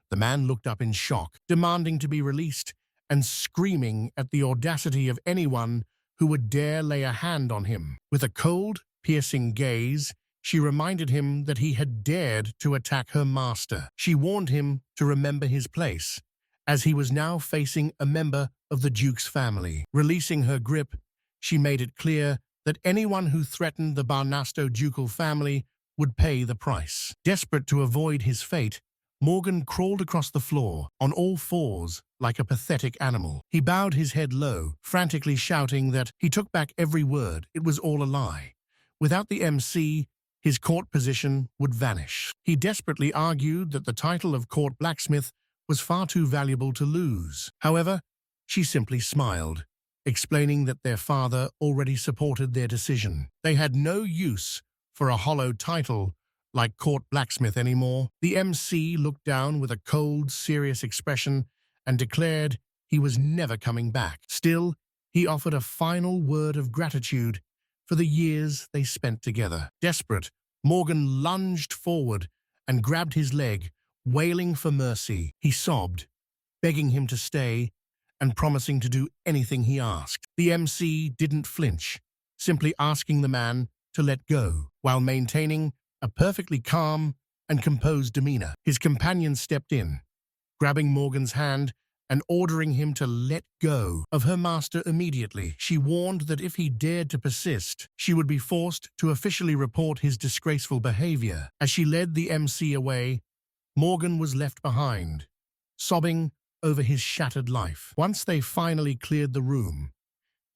[SPEAKER 1] The man looked up in shock, demanding to be released and screaming at the audacity of anyone who would dare lay a hand on him. With a cold, piercing gaze, she reminded him that he had dared to attack her master. She warned him to remember his place, as he was now facing a member of the Duke's family. Releasing her grip, she made it clear that anyone who threatened the Barnasto ducal family would pay the price. Desperate to avoid his fate, Morgan crawled across the floor, on all fours, like a pathetic animal. He bowed his head low, frantically shouting that he took back every word, it was all a lie. Without the MC, his court position would vanish. He desperately argued that the title of court blacksmith was far too valuable to lose. However, she simply smiled, explaining that their father already supported their decision. They had no use for a hollow title like court blacksmith anymore. The MC looked down with a cold, serious expression and declared he was never coming back. Still, he offered a final word of gratitude for the years they spent together. Desperate, Morgan lunged forward and grabbed his leg, wailing for mercy. He sobbed, begging him to stay and promising to do anything he asked. The MC didn't flinch, simply asking the man to let go, while maintaining a perfectly calm and composed demeanor. His companion stepped in, grabbing Morgan's hand and ordering him to let go of her master immediately. She warned that if he dared to persist, she would be forced to officially report his disgraceful behavior. As she led the MC away, Morgan was left behind, sobbing over his shattered life. Once they finally cleared the room,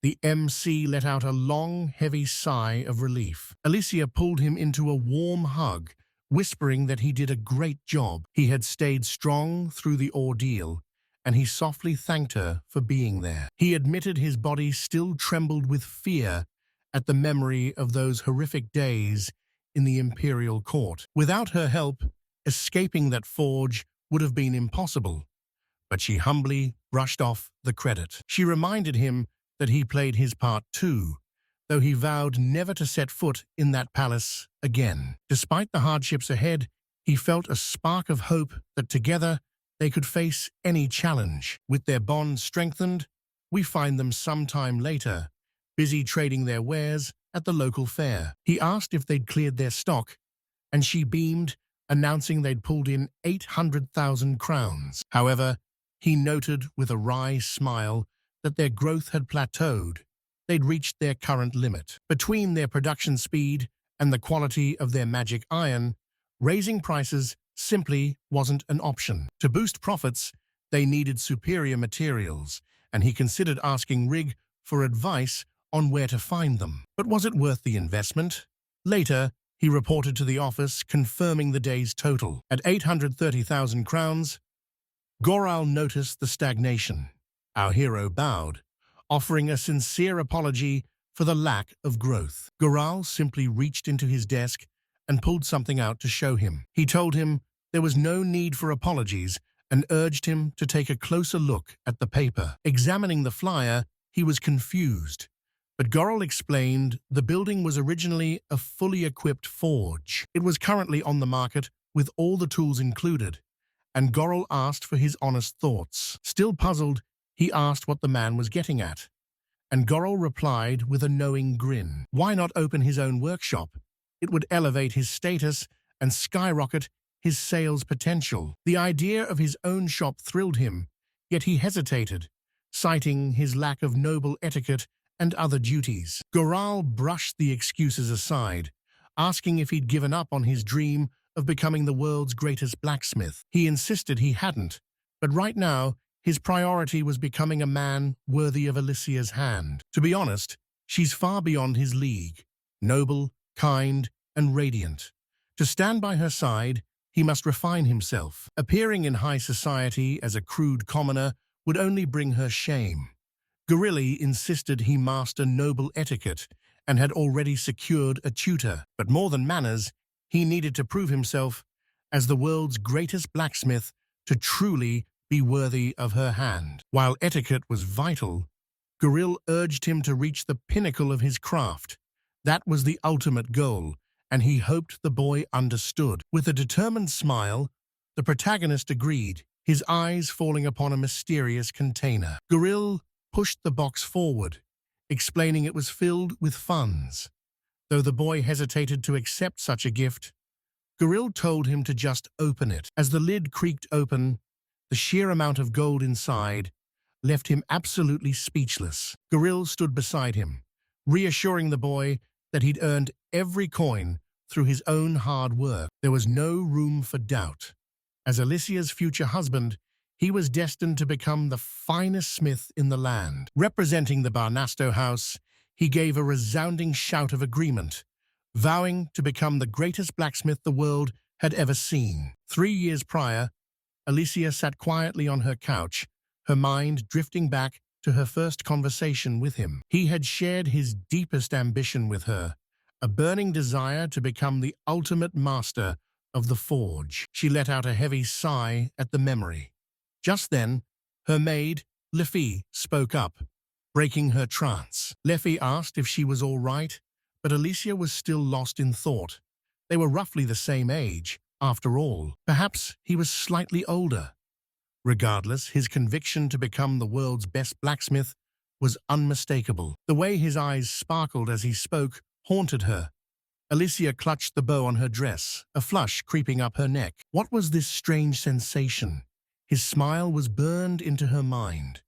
[SPEAKER 1] the MC let out a long, heavy sigh of relief. Alysia pulled him into a warm hug, whispering that he did a great job. He had stayed strong through the ordeal, and he softly thanked her for being there. He admitted his body still trembled with fear at the memory of those horrific days in the imperial court. Without her help, escaping that forge would have been impossible, but she humbly brushed off the credit. She reminded him that he played his part too, though he vowed never to set foot in that palace again. Despite the hardships ahead, he felt a spark of hope that together they could face any challenge. With their bond strengthened, we find them sometime later, busy trading their wares at the local fair. He asked if they'd cleared their stock, and she beamed, announcing they'd pulled in 800,000 crowns. However, he noted with a wry smile that their growth had plateaued. They'd reached their current limit. Between their production speed and the quality of their magic iron, raising prices simply wasn't an option. To boost profits, they needed superior materials, and he considered asking Rig for advice on where to find them. But was it worth the investment? Later, he reported to the office, confirming the day's total. At 830,000 crowns, Goral noticed the stagnation. Our hero bowed, offering a sincere apology for the lack of growth. Goral simply reached into his desk and pulled something out to show him. He told him there was no need for apologies and urged him to take a closer look at the paper. Examining the flyer, he was confused, but Goral explained the building was originally a fully equipped forge. It was currently on the market with all the tools included, and Goral asked for his honest thoughts. Still puzzled, he asked what the man was getting at, and Goral replied with a knowing grin. Why not open his own workshop? It would elevate his status and skyrocket his sales potential. The idea of his own shop thrilled him, yet he hesitated, citing his lack of noble etiquette and other duties. Goral brushed the excuses aside, asking if he'd given up on his dream of becoming the world's greatest blacksmith. He insisted he hadn't, but right now, his priority was becoming a man worthy of Alysia's hand. To be honest, she's far beyond his league, noble, kind, and radiant. To stand by her side, he must refine himself. Appearing in high society as a crude commoner would only bring her shame. Gorilli insisted he master noble etiquette and had already secured a tutor. But more than manners, he needed to prove himself as the world's greatest blacksmith to truly be worthy of her hand. While etiquette was vital, Goril urged him to reach the pinnacle of his craft. That was the ultimate goal, and he hoped the boy understood. With a determined smile, the protagonist agreed, his eyes falling upon a mysterious container. Goril pushed the box forward, explaining it was filled with funds. Though the boy hesitated to accept such a gift, Goril told him to just open it. As the lid creaked open, the sheer amount of gold inside left him absolutely speechless. Goril stood beside him, reassuring the boy that he'd earned every coin through his own hard work. There was no room for doubt. As Alysia's future husband, he was destined to become the finest smith in the land. Representing the Bastl house, he gave a resounding shout of agreement, vowing to become the greatest blacksmith the world had ever seen. 3 years prior, Alysia sat quietly on her couch, her mind drifting back to her first conversation with him. He had shared his deepest ambition with her, a burning desire to become the ultimate master of the forge. She let out a heavy sigh at the memory. Just then, her maid, Leffy, spoke up, breaking her trance. Leffy asked if she was all right, but Alysia was still lost in thought. They were roughly the same age, after all. Perhaps he was slightly older. Regardless, his conviction to become the world's best blacksmith was unmistakable. The way his eyes sparkled as he spoke haunted her. Alysia clutched the bow on her dress, a flush creeping up her neck. What was this strange sensation? His smile was burned into her mind,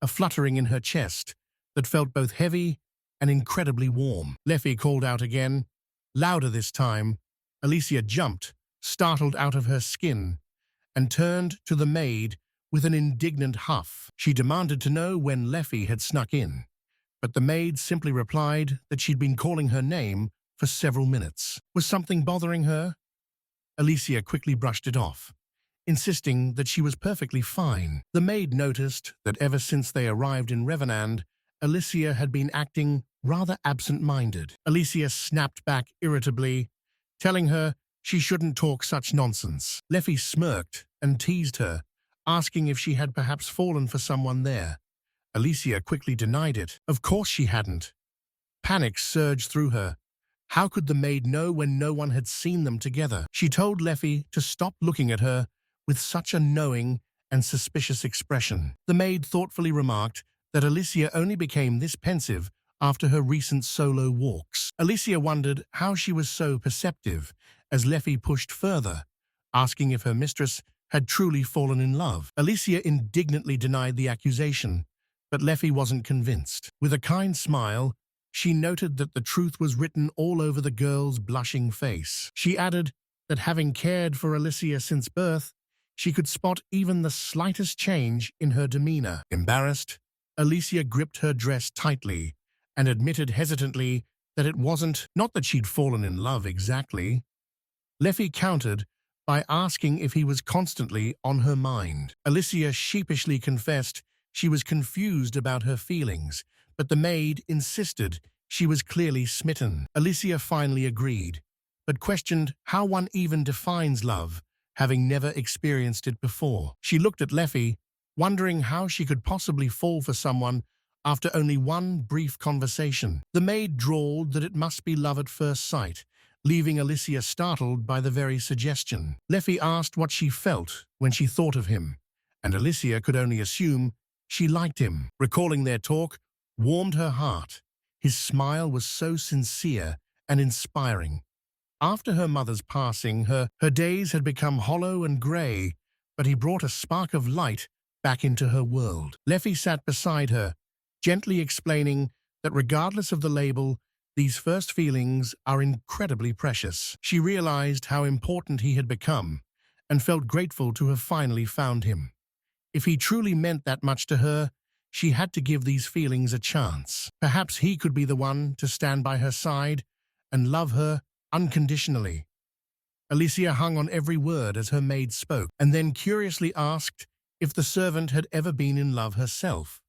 [SPEAKER 1] a fluttering in her chest that felt both heavy and incredibly warm. Leffy called out again, louder this time. Alysia jumped, startled out of her skin, and turned to the maid with an indignant huff. She demanded to know when Leffy had snuck in, but the maid simply replied that she'd been calling her name for several minutes. Was something bothering her? Alysia quickly brushed it off, insisting that she was perfectly fine. The maid noticed that ever since they arrived in Revenant, Alysia had been acting rather absent-minded. Alysia snapped back irritably, telling her she shouldn't talk such nonsense. Leffy smirked and teased her, asking if she had perhaps fallen for someone there. Alysia quickly denied it. Of course she hadn't. Panic surged through her. How could the maid know when no one had seen them together? She told Leffy to stop looking at her with such a knowing and suspicious expression. The maid thoughtfully remarked that Alysia only became this pensive after her recent solo walks. Alysia wondered how she was so perceptive as Leffy pushed further, asking if her mistress had truly fallen in love. Alysia indignantly denied the accusation, but Leffy wasn't convinced. With a kind smile, she noted that the truth was written all over the girl's blushing face. She added that having cared for Alysia since birth, she could spot even the slightest change in her demeanor. Embarrassed, Alysia gripped her dress tightly and admitted hesitantly that it wasn't, not that she'd fallen in love exactly. Leffy countered by asking if he was constantly on her mind. Alysia sheepishly confessed she was confused about her feelings, but the maid insisted she was clearly smitten. Alysia finally agreed, but questioned how one even defines love, having never experienced it before. She looked at Leffy, wondering how she could possibly fall for someone after only one brief conversation. The maid drawled that it must be love at first sight, leaving Alysia startled by the very suggestion. Leffy asked what she felt when she thought of him, and Alysia could only assume she liked him. Recalling their talk warmed her heart. His smile was so sincere and inspiring. After her mother's passing, her days had become hollow and grey, but he brought a spark of light back into her world. Leffy sat beside her, gently explaining that regardless of the label, these first feelings are incredibly precious. She realized how important he had become and felt grateful to have finally found him. If he truly meant that much to her, she had to give these feelings a chance. Perhaps he could be the one to stand by her side and love her unconditionally. Alysia hung on every word as her maid spoke, and then curiously asked if the servant had ever been in love herself.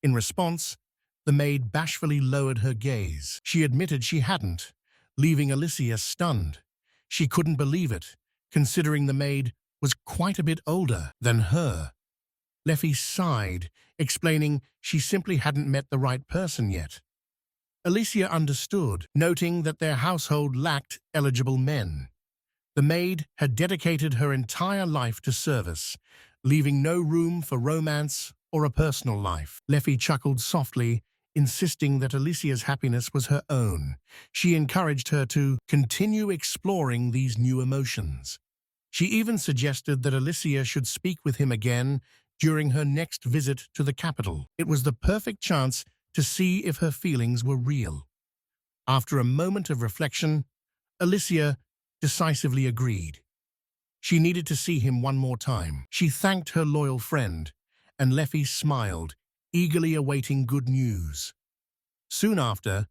[SPEAKER 1] In response, the maid bashfully lowered her gaze. She admitted she hadn't, leaving Alysia stunned. She couldn't believe it, considering the maid was quite a bit older than her. Leffy sighed, explaining she simply hadn't met the right person yet. Alysia understood, noting that their household lacked eligible men. The maid had dedicated her entire life to service, leaving no room for romance or a personal life. Leffy chuckled softly, insisting that Alysia's happiness was her own. She encouraged her to continue exploring these new emotions. She even suggested that Alysia should speak with him again during her next visit to the capital. It was the perfect chance to see if her feelings were real. After a moment of reflection, Alysia decisively agreed. She needed to see him one more time. She thanked her loyal friend, and Leffy smiled, eagerly awaiting good news. Soon after,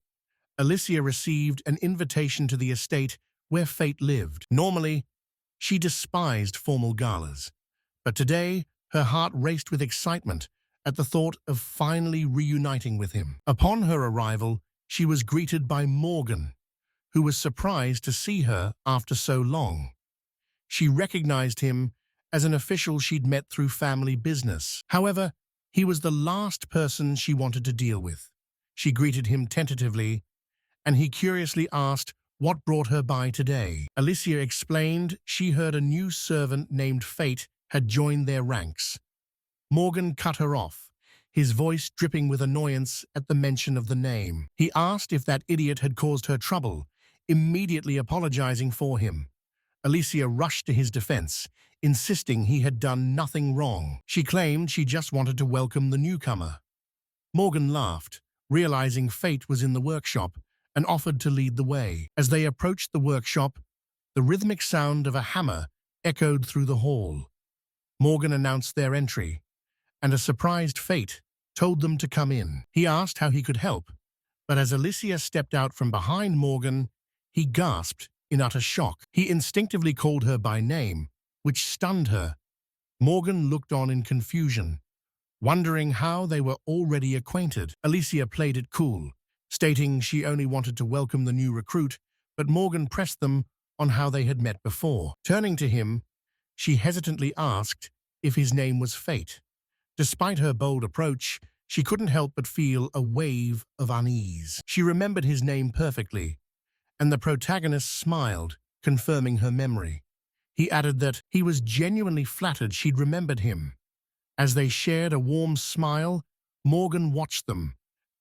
[SPEAKER 1] Alysia received an invitation to the estate where Fate lived. Normally, she despised formal galas, but today her heart raced with excitement at the thought of finally reuniting with him. Upon her arrival, she was greeted by Morgan, who was surprised to see her after so long. She recognized him as an official she'd met through family business. However, he was the last person she wanted to deal with. She greeted him tentatively, and he curiously asked what brought her by today. Alysia explained she heard a new servant named Fate had joined their ranks. Morgan cut her off, his voice dripping with annoyance at the mention of the name. He asked if that idiot had caused her trouble, immediately apologizing for him. Alysia rushed to his defense, insisting he had done nothing wrong. She claimed she just wanted to welcome the newcomer. Morgan laughed, realizing Fate was in the workshop, and offered to lead the way. As they approached the workshop, the rhythmic sound of a hammer echoed through the hall. Morgan announced their entry, and a surprised Fate told them to come in. He asked how he could help, but as Alysia stepped out from behind Morgan, he gasped in utter shock. He instinctively called her by name, which stunned her. Morgan looked on in confusion, wondering how they were already acquainted. Alysia played it cool, stating she only wanted to welcome the new recruit, but Morgan pressed them on how they had met before. Turning to him, she hesitantly asked if his name was Fate. Despite her bold approach, she couldn't help but feel a wave of unease. She remembered his name perfectly, and the protagonist smiled, confirming her memory. He added that he was genuinely flattered she'd remembered him. As they shared a warm smile, Morgan watched them,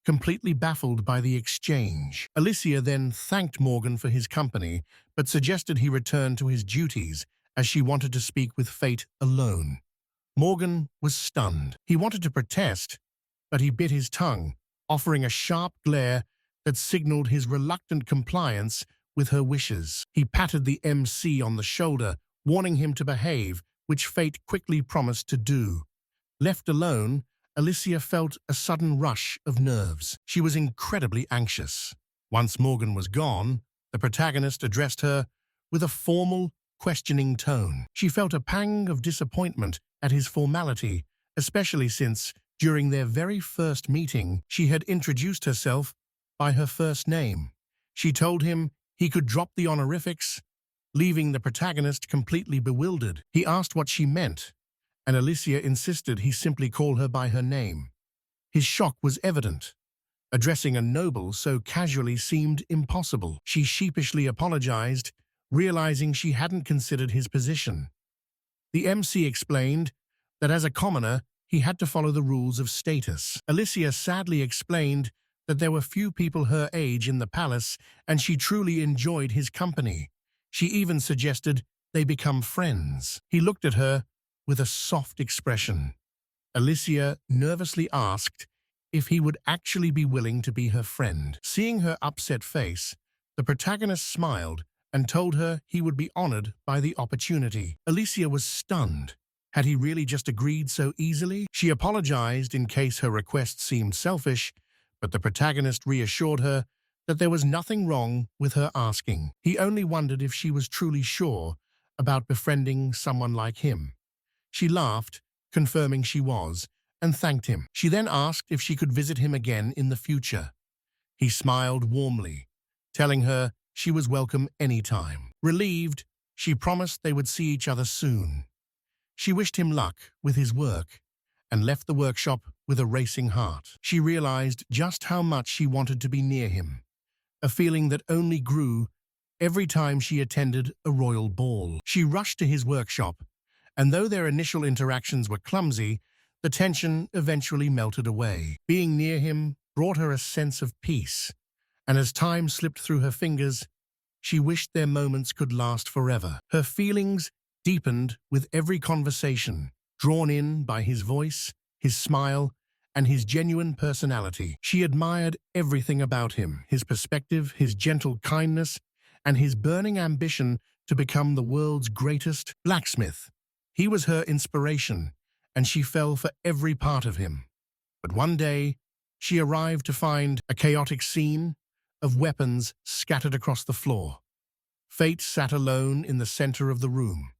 [SPEAKER 1] completely baffled by the exchange. Alysia then thanked Morgan for his company, but suggested he return to his duties, as she wanted to speak with Fate alone. Morgan was stunned. He wanted to protest, but he bit his tongue, offering a sharp glare that signaled his reluctant compliance with her wishes. He patted the MC on the shoulder, warning him to behave, which Fate quickly promised to do. Left alone, Alysia felt a sudden rush of nerves. She was incredibly anxious. Once Morgan was gone, the protagonist addressed her with a formal, questioning tone. She felt a pang of disappointment at his formality, especially since, during their very first meeting, she had introduced herself by her first name. She told him he could drop the honorifics, leaving the protagonist completely bewildered. He asked what she meant, and Alysia insisted he simply call her by her name. His shock was evident. Addressing a noble so casually seemed impossible. She sheepishly apologized, realizing she hadn't considered his position. The MC explained that as a commoner, he had to follow the rules of status. Alysia sadly explained that there were few people her age in the palace and she truly enjoyed his company. She even suggested they become friends. He looked at her with a soft expression. Alysia nervously asked if he would actually be willing to be her friend. Seeing her upset face, the protagonist smiled and told her he would be honored by the opportunity. Alysia was stunned. Had he really just agreed so easily? She apologized in case her request seemed selfish, but the protagonist reassured her that there was nothing wrong with her asking. He only wondered if she was truly sure about befriending someone like him. She laughed, confirming she was, and thanked him. She then asked if she could visit him again in the future. He smiled warmly, telling her she was welcome anytime. Relieved, she promised they would see each other soon. She wished him luck with his work and left the workshop with a racing heart. She realized just how much she wanted to be near him, a feeling that only grew every time she attended a royal ball. She rushed to his workshop, and though their initial interactions were clumsy, the tension eventually melted away. Being near him brought her a sense of peace, and as time slipped through her fingers, she wished their moments could last forever. Her feelings deepened with every conversation, drawn in by his voice, his smile, and his genuine personality. She admired everything about him, his perspective, his gentle kindness, and his burning ambition to become the world's greatest blacksmith. He was her inspiration, and she fell for every part of him. But one day, she arrived to find a chaotic scene of weapons scattered across the floor. Fate sat alone in the center of the room,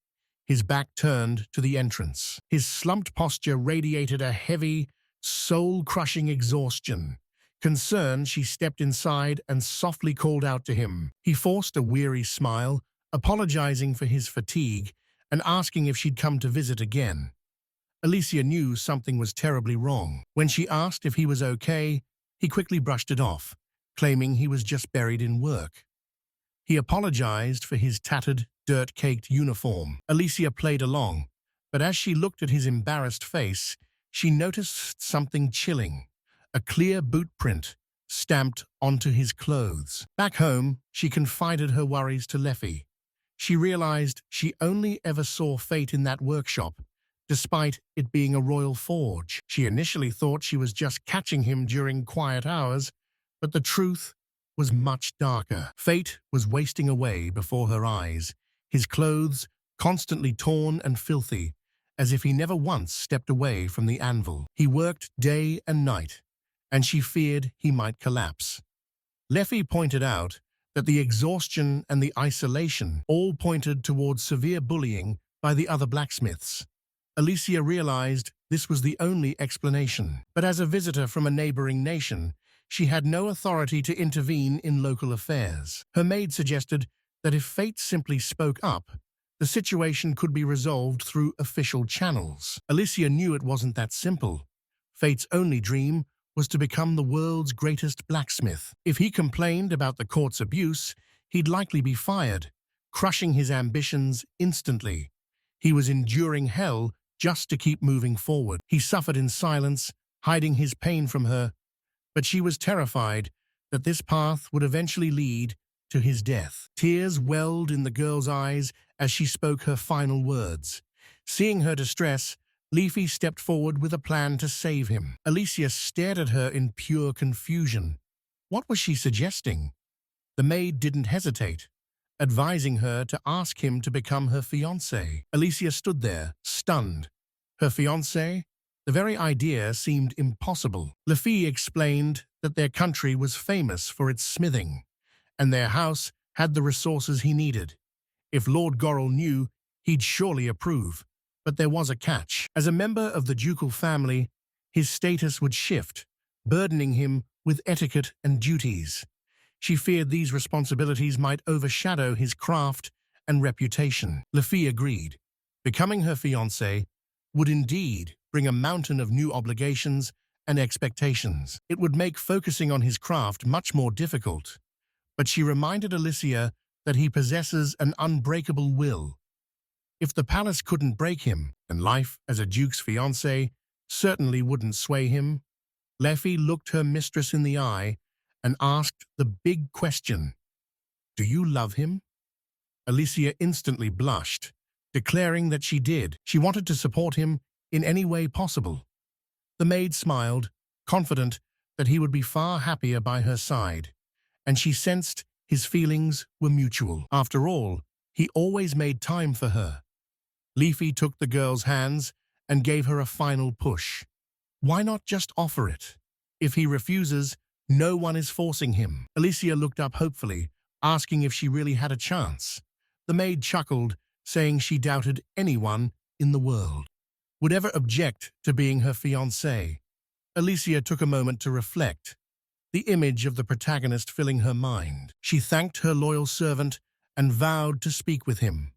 [SPEAKER 1] his back turned to the entrance. His slumped posture radiated a heavy, soul-crushing exhaustion. Concerned, she stepped inside and softly called out to him. He forced a weary smile, apologizing for his fatigue and asking if she'd come to visit again. Alysia knew something was terribly wrong. When she asked if he was okay, he quickly brushed it off, claiming he was just buried in work. He apologized for his tattered, dirt-caked uniform. Alysia played along, but as she looked at his embarrassed face, she noticed something chilling, a clear boot print stamped onto his clothes. Back home, she confided her worries to Leffy. She realized she only ever saw Fate in that workshop, despite it being a royal forge. She initially thought she was just catching him during quiet hours, but the truth was much darker. Fate was wasting away before her eyes, his clothes constantly torn and filthy, as if he never once stepped away from the anvil. He worked day and night, and she feared he might collapse. Leffy pointed out that the exhaustion and the isolation all pointed towards severe bullying by the other blacksmiths. Alysia realized this was the only explanation, but as a visitor from a neighboring nation, she had no authority to intervene in local affairs. Her maid suggested that if Fate simply spoke up, the situation could be resolved through official channels. Alysia knew it wasn't that simple. Fate's only dream was to become the world's greatest blacksmith. If he complained about the court's abuse, he'd likely be fired, crushing his ambitions instantly. He was enduring hell just to keep moving forward. He suffered in silence, hiding his pain from her, but she was terrified that this path would eventually lead to his death. Tears welled in the girl's eyes as she spoke her final words. Seeing her distress, Leafy stepped forward with a plan to save him. Alysia stared at her in pure confusion. What was she suggesting? The maid didn't hesitate, advising her to ask him to become her fiancé. Alysia stood there, stunned. Her fiancé? The very idea seemed impossible. Lafille explained that their country was famous for its smithing, and their house had the resources he needed. If Lord Gorrel knew, he'd surely approve. But there was a catch. As a member of the ducal family, his status would shift, burdening him with etiquette and duties. She feared these responsibilities might overshadow his craft and reputation. Lafille agreed. Becoming her fiancé would indeed bring a mountain of new obligations and expectations. It would make focusing on his craft much more difficult. But she reminded Alysia that he possesses an unbreakable will. If the palace couldn't break him, then life as a duke's fiancé certainly wouldn't sway him. Lafille looked her mistress in the eye and asked the big question, "Do you love him?" Alysia instantly blushed, declaring that she did. She wanted to support him in any way possible. The maid smiled, confident that he would be far happier by her side, and she sensed his feelings were mutual. After all, he always made time for her. Lafille took the girl's hands and gave her a final push. Why not just offer it? If he refuses, no one is forcing him. Alysia looked up hopefully, asking if she really had a chance. The maid chuckled, saying she doubted anyone in the world would ever object to being her fiancé. Alysia took a moment to reflect, the image of the protagonist filling her mind. She thanked her loyal servant and vowed to speak with him.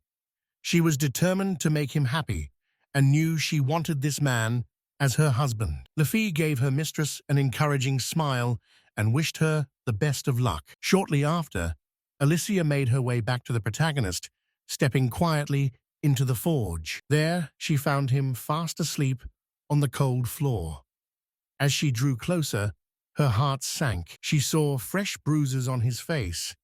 [SPEAKER 1] She was determined to make him happy and knew she wanted this man as her husband. Lafille gave her mistress an encouraging smile and wished her the best of luck. Shortly after, Alysia made her way back to the protagonist, stepping quietly into the forge. There, she found him fast asleep on the cold floor. As she drew closer, her heart sank. She saw fresh bruises on his face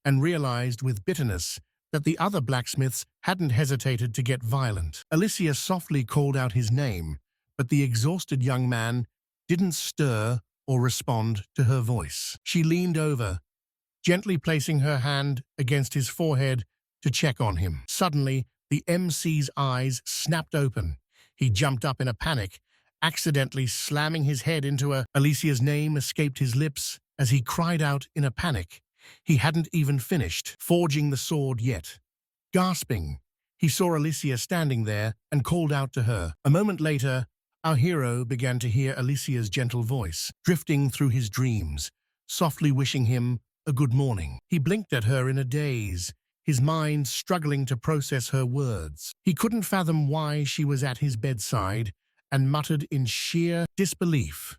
[SPEAKER 1] and realized with bitterness that the other blacksmiths hadn't hesitated to get violent. Alysia softly called out his name, but the exhausted young man didn't stir or respond to her voice. She leaned over, gently placing her hand against his forehead to check on him. Suddenly, the MC's eyes snapped open. He jumped up in a panic, accidentally slamming his head into a... Alysia's name escaped his lips as he cried out in a panic. He hadn't even finished forging the sword yet. Gasping, he saw Alysia standing there and called out to her. A moment later, our hero began to hear Alysia's gentle voice, drifting through his dreams, softly wishing him a good morning. He blinked at her in a daze, his mind struggling to process her words. He couldn't fathom why she was at his bedside and muttered in sheer disbelief.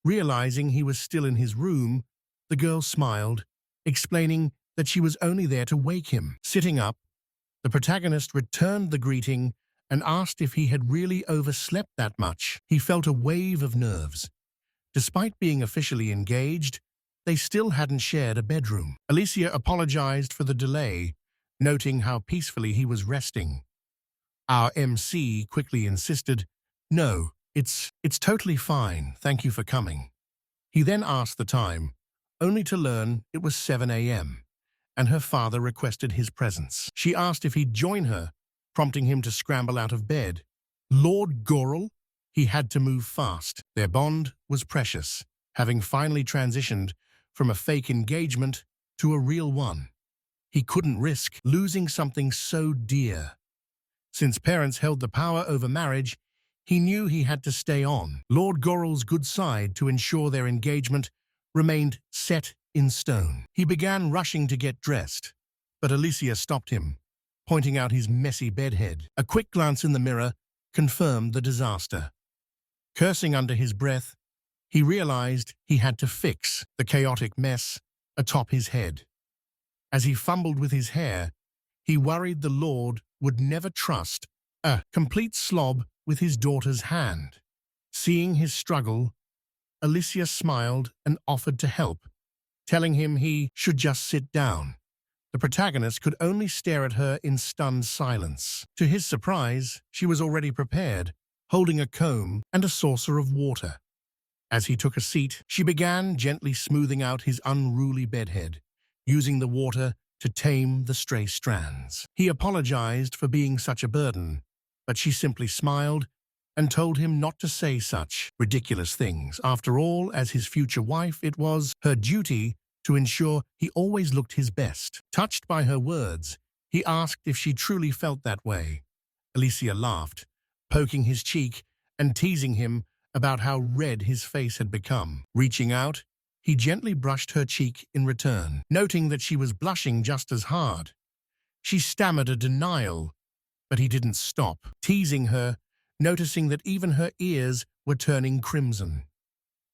[SPEAKER 1] Realizing he was still in his room, the girl smiled, explaining that she was only there to wake him. Sitting up, the protagonist returned the greeting and asked if he had really overslept that much. He felt a wave of nerves. Despite being officially engaged, they still hadn't shared a bedroom. Alysia apologized for the delay, noting how peacefully he was resting. Our MC quickly insisted, "No, it's totally fine, thank you for coming." He then asked the time, only to learn it was 7 a.m., and her father requested his presence. She asked if he'd join her, prompting him to scramble out of bed. Lord Gorrel? He had to move fast. Their bond was precious, having finally transitioned from a fake engagement to a real one. He couldn't risk losing something so dear. Since parents held the power over marriage, he knew he had to stay on Lord Gorrel's good side to ensure their engagement remained set in stone. He began rushing to get dressed, but Alysia stopped him, pointing out his messy bedhead. A quick glance in the mirror confirmed the disaster. Cursing under his breath, he realized he had to fix the chaotic mess atop his head. As he fumbled with his hair, he worried the Lord would never trust a complete slob with his daughter's hand. Seeing his struggle, Alysia smiled and offered to help, telling him he should just sit down. The protagonist could only stare at her in stunned silence. To his surprise, she was already prepared, holding a comb and a saucer of water. As he took a seat, she began gently smoothing out his unruly bedhead, using the water to tame the stray strands. He apologized for being such a burden, but she simply smiled and told him not to say such ridiculous things. After all, as his future wife, it was her duty to ensure he always looked his best. Touched by her words, he asked if she truly felt that way. Alysia laughed, poking his cheek and teasing him about how red his face had become. Reaching out, he gently brushed her cheek in return, noting that she was blushing just as hard. She stammered a denial, but he didn't stop, teasing her, noticing that even her ears were turning crimson.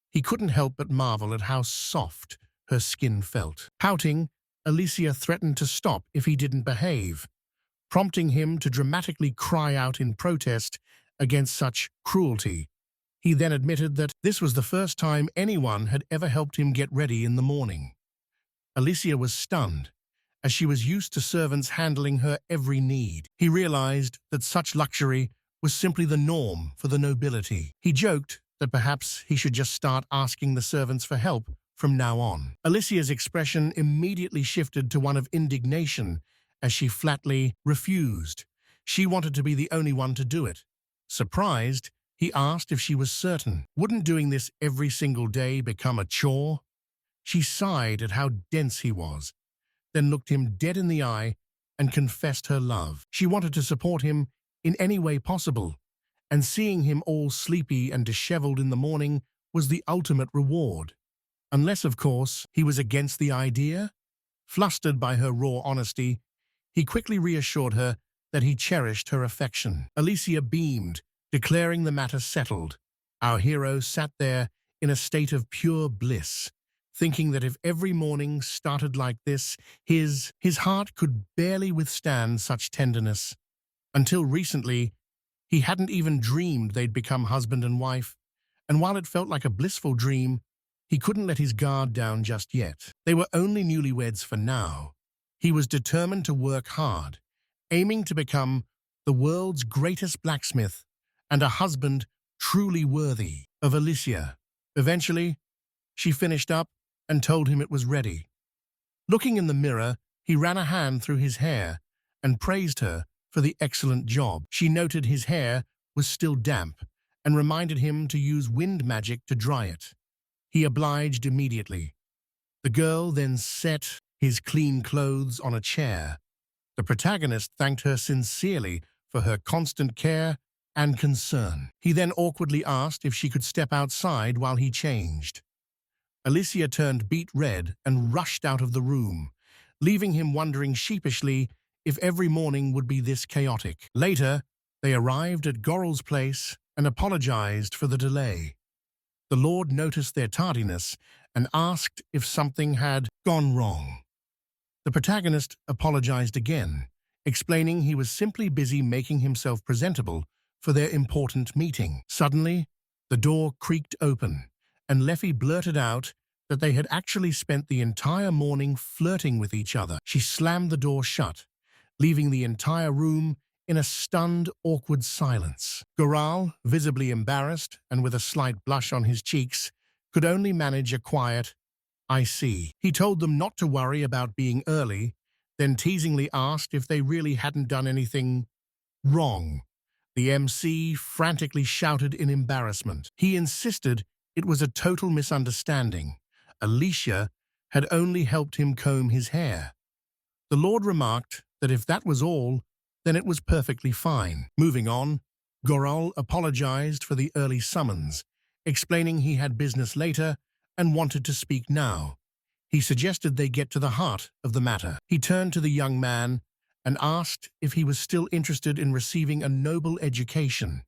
[SPEAKER 1] He couldn't help but marvel at how soft her skin felt. Pouting, Alysia threatened to stop if he didn't behave, prompting him to dramatically cry out in protest against such cruelty. He then admitted that this was the first time anyone had ever helped him get ready in the morning. Alysia was stunned, as she was used to servants handling her every need. He realized that such luxury was simply the norm for the nobility. He joked that perhaps he should just start asking the servants for help from now on. Alysia's expression immediately shifted to one of indignation as she flatly refused. She wanted to be the only one to do it. Surprised, he asked if she was certain. Wouldn't doing this every single day become a chore? She sighed at how dense he was, then looked him dead in the eye and confessed her love. She wanted to support him in any way possible, and seeing him all sleepy and disheveled in the morning was the ultimate reward. Unless, of course, he was against the idea? Flustered by her raw honesty, he quickly reassured her that he cherished her affection. Alysia beamed, declaring the matter settled. Our hero sat there in a state of pure bliss, thinking that if every morning started like this, his heart could barely withstand such tenderness. Until recently, he hadn't even dreamed they'd become husband and wife, and while it felt like a blissful dream, he couldn't let his guard down just yet. They were only newlyweds for now. He was determined to work hard, aiming to become the world's greatest blacksmith and a husband truly worthy of Alysia. Eventually, she finished up and told him it was ready. Looking in the mirror, he ran a hand through his hair and praised her for the excellent job. She noted his hair was still damp and reminded him to use wind magic to dry it. He obliged immediately. The girl then set his clean clothes on a chair. The protagonist thanked her sincerely for her constant care and concern. He then awkwardly asked if she could step outside while he changed. Alysia turned beet red and rushed out of the room, leaving him wondering sheepishly if every morning would be this chaotic. Later, they arrived at Goral's place and apologized for the delay. The Lord noticed their tardiness and asked if something had gone wrong. The protagonist apologized again, explaining he was simply busy making himself presentable for their important meeting. Suddenly, the door creaked open, and Leffy blurted out that they had actually spent the entire morning flirting with each other. She slammed the door shut, leaving the entire room in a stunned, awkward silence. Goral, visibly embarrassed and with a slight blush on his cheeks, could only manage a quiet, "I see." He told them not to worry about being early, then teasingly asked if they really hadn't done anything wrong. The MC frantically shouted in embarrassment. He insisted it was a total misunderstanding. Alysia had only helped him comb his hair. The Lord remarked that if that was all, then it was perfectly fine. Moving on, Goral apologized for the early summons, explaining he had business later and wanted to speak now. He suggested they get to the heart of the matter. He turned to the young man and asked if he was still interested in receiving a noble education.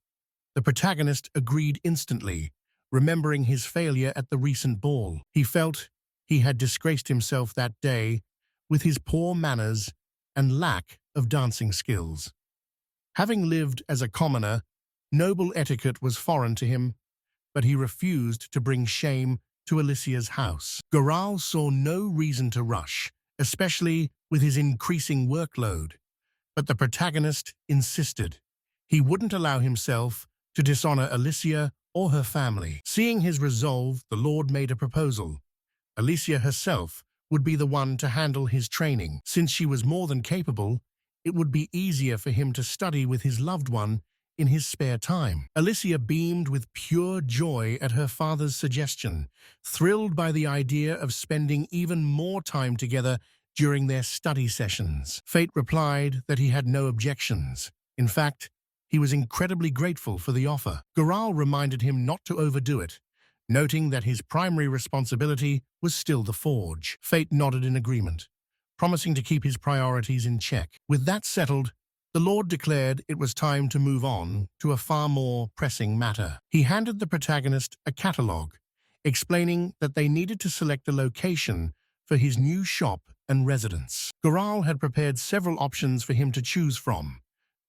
[SPEAKER 1] The protagonist agreed instantly, remembering his failure at the recent ball. He felt he had disgraced himself that day with his poor manners and lack of dancing skills. Having lived as a commoner, noble etiquette was foreign to him, but he refused to bring shame to Alysia's house. Goral saw no reason to rush, especially with his increasing workload, but the protagonist insisted. He wouldn't allow himself to dishonor Alysia or her family. Seeing his resolve, the Lord made a proposal. Alysia herself would be the one to handle his training. Since she was more than capable, it would be easier for him to study with his loved one in his spare time. Alysia beamed with pure joy at her father's suggestion, thrilled by the idea of spending even more time together during their study sessions. Fate replied that he had no objections. In fact, he was incredibly grateful for the offer. Goral reminded him not to overdo it, noting that his primary responsibility was still the forge. Fate nodded in agreement, promising to keep his priorities in check. With that settled, the Lord declared it was time to move on to a far more pressing matter. He handed the protagonist a catalogue, explaining that they needed to select a location for his new shop and residence. Goral had prepared several options for him to choose from,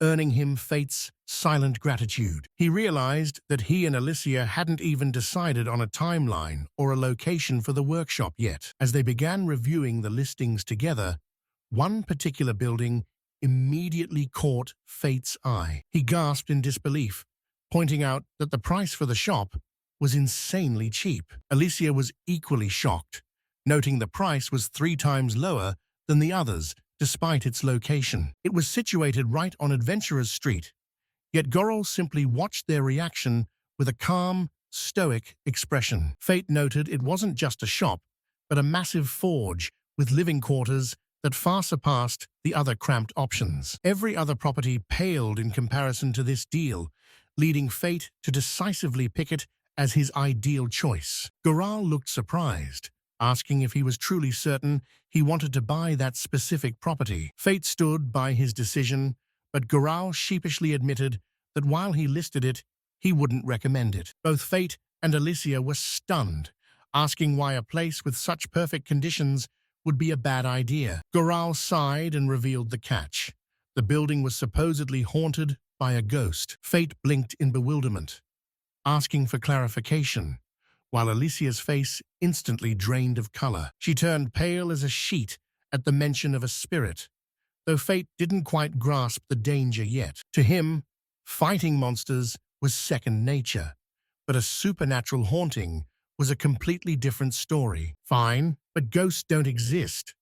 [SPEAKER 1] earning him Fate's silent gratitude. He realized that he and Alysia hadn't even decided on a timeline or a location for the workshop yet. As they began reviewing the listings together, one particular building immediately caught Fate's eye. He gasped in disbelief, pointing out that the price for the shop was insanely cheap. Alysia was equally shocked, noting the price was 3 times lower than the others, despite its location. It was situated right on Adventurers Street, yet Goral simply watched their reaction with a calm, stoic expression. Fate noted it wasn't just a shop, but a massive forge with living quarters that far surpassed the other cramped options. Every other property paled in comparison to this deal, leading Fate to decisively pick it as his ideal choice. Goral looked surprised, asking if he was truly certain he wanted to buy that specific property. Fate stood by his decision, but Goral sheepishly admitted that while he listed it, he wouldn't recommend it. Both Fate and Alysia were stunned, asking why a place with such perfect conditions would be a bad idea. Goral sighed and revealed the catch. The building was supposedly haunted by a ghost. Fate blinked in bewilderment, asking for clarification, while Alysia's face instantly drained of color. She turned pale as a sheet at the mention of a spirit, though Fate didn't quite grasp the danger yet. To him, fighting monsters was second nature, but a supernatural haunting was a completely different story. Fine, but ghosts don't exist,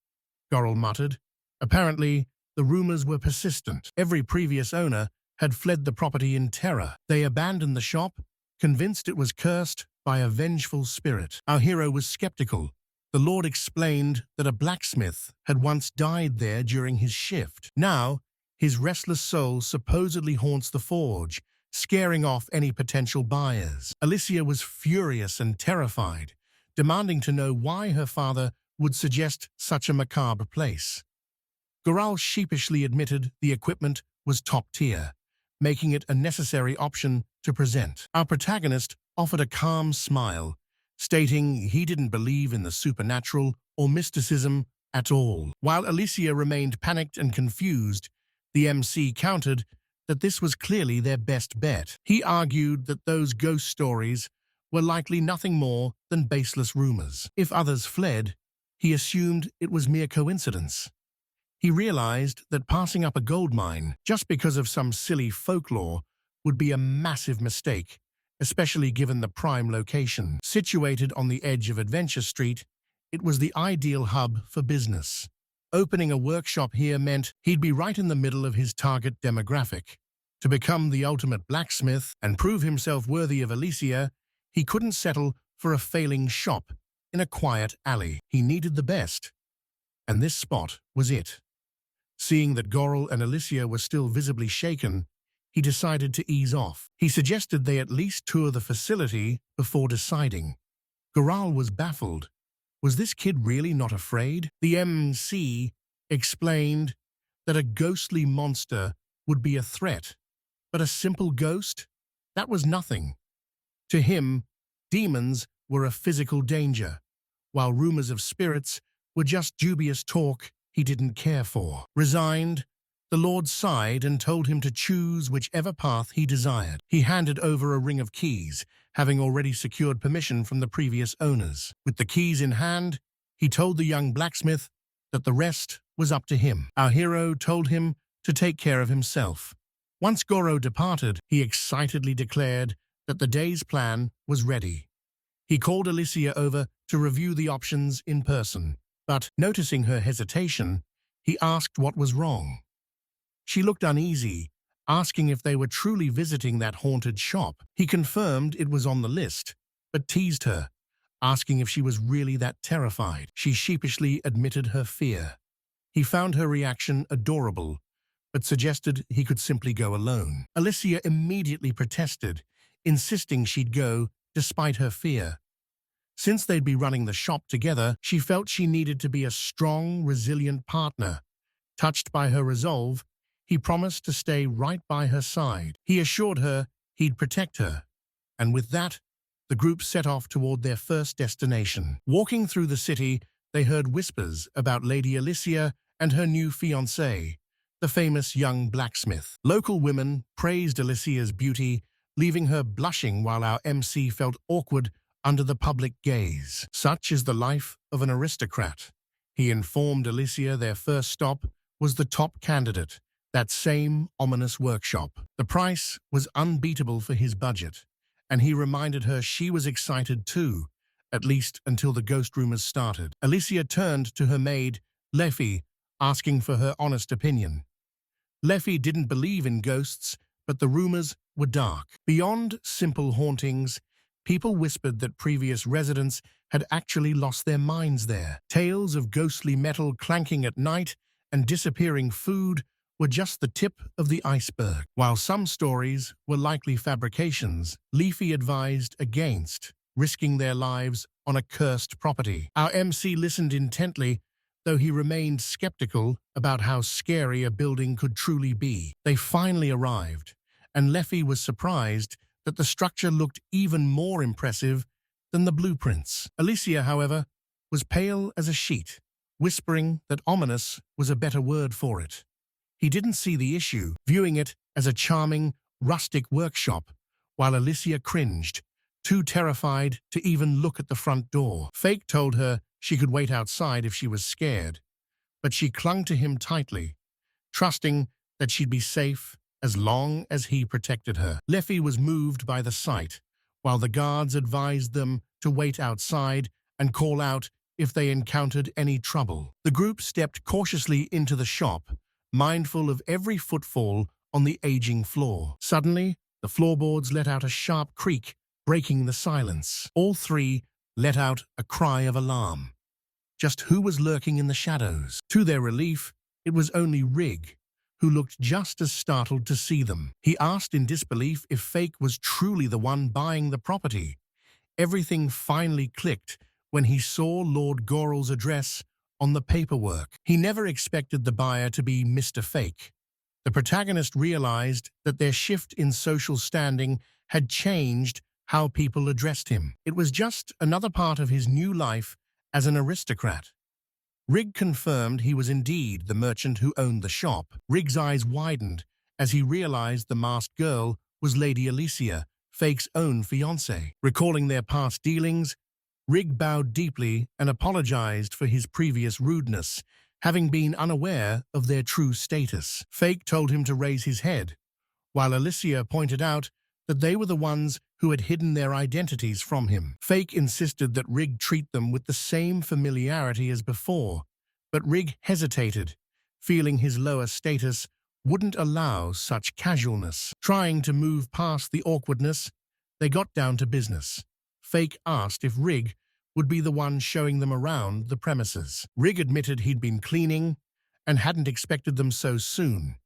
[SPEAKER 1] Goral muttered. Apparently, the rumors were persistent. Every previous owner had fled the property in terror. They abandoned the shop, convinced it was cursed by a vengeful spirit. Our hero was skeptical. The Lord explained that a blacksmith had once died there during his shift. Now, his restless soul supposedly haunts the forge, scaring off any potential buyers. Alysia was furious and terrified, demanding to know why her father would suggest such a macabre place. Goral sheepishly admitted the equipment was top tier, making it a necessary option to present. Our protagonist offered a calm smile, stating he didn't believe in the supernatural or mysticism at all. While Alysia remained panicked and confused, the MC countered that this was clearly their best bet. He argued that those ghost stories were likely nothing more than baseless rumors. If others fled, he assumed it was mere coincidence. He realized that passing up a gold mine just because of some silly folklore would be a massive mistake, especially given the prime location. Situated on the edge of Adventure Street, it was the ideal hub for business. Opening a workshop here meant he'd be right in the middle of his target demographic. To become the ultimate blacksmith and prove himself worthy of Alysia, he couldn't settle for a failing shop in a quiet alley. He needed the best, and this spot was it. Seeing that Goral and Alysia were still visibly shaken, he decided to ease off. He suggested they at least tour the facility before deciding. Goral was baffled. Was this kid really not afraid? The MC explained that a ghostly monster would be a threat, but a simple ghost? That was nothing. To him, demons were a physical danger, while rumors of spirits were just dubious talk he didn't care for. Resigned, the Lord sighed and told him to choose whichever path he desired. He handed over a ring of keys, having already secured permission from the previous owners. With the keys in hand, he told the young blacksmith that the rest was up to him. Our hero told him to take care of himself. Once Goro departed, he excitedly declared that the day's plan was ready. He called Alysia over to review the options in person, but, noticing her hesitation, he asked what was wrong. She looked uneasy, asking if they were truly visiting that haunted shop. He confirmed it was on the list, but teased her, asking if she was really that terrified. She sheepishly admitted her fear. He found her reaction adorable, but suggested he could simply go alone. Alysia immediately protested, insisting she'd go despite her fear. Since they'd be running the shop together, she felt she needed to be a strong, resilient partner. Touched by her resolve, he promised to stay right by her side. He assured her he'd protect her, and with that, the group set off toward their first destination. Walking through the city, they heard whispers about Lady Alysia and her new fiancé, the famous young blacksmith. Local women praised Alysia's beauty, leaving her blushing while our MC felt awkward under the public gaze. Such is the life of an aristocrat. He informed Alysia their first stop was the top candidate, that same ominous workshop. The price was unbeatable for his budget, and he reminded her she was excited too, at least until the ghost rumors started. Alysia turned to her maid, Leffy, asking for her honest opinion. Leffy didn't believe in ghosts, but the rumors were dark. Beyond simple hauntings, people whispered that previous residents had actually lost their minds there. Tales of ghostly metal clanking at night and disappearing food were just the tip of the iceberg. While some stories were likely fabrications, Leafy advised against risking their lives on a cursed property. Our MC listened intently, though he remained skeptical about how scary a building could truly be. They finally arrived, and Leffy was surprised that the structure looked even more impressive than the blueprints. Alysia, however, was pale as a sheet, whispering that ominous was a better word for it. He didn't see the issue, viewing it as a charming, rustic workshop, while Alysia cringed, too terrified to even look at the front door. Fake told her she could wait outside if she was scared, but she clung to him tightly, trusting that she'd be safe as long as he protected her. Leffy was moved by the sight, while the guards advised them to wait outside and call out if they encountered any trouble. The group stepped cautiously into the shop, mindful of every footfall on the aging floor. Suddenly, the floorboards let out a sharp creak, breaking the silence. All three let out a cry of alarm. Just who was lurking in the shadows? To their relief, it was only Rig, who looked just as startled to see them. He asked in disbelief if Fake was truly the one buying the property. Everything finally clicked when he saw Lord Goral's address on the paperwork. He never expected the buyer to be Mr. Fake. The protagonist realized that their shift in social standing had changed how people addressed him. It was just another part of his new life as an aristocrat. Rig confirmed he was indeed the merchant who owned the shop. Rig's eyes widened as he realized the masked girl was Lady Alysia, Fake's own fiancée. Recalling their past dealings, Rig bowed deeply and apologized for his previous rudeness, having been unaware of their true status. Fake told him to raise his head, while Alysia pointed out that they were the ones who had hidden their identities from him. Fake insisted that Rig treat them with the same familiarity as before, but Rig hesitated, feeling his lower status wouldn't allow such casualness. Trying to move past the awkwardness, they got down to business. Fake asked if Rig would be the one showing them around the premises. Rig admitted he'd been cleaning and hadn't expected them so soon,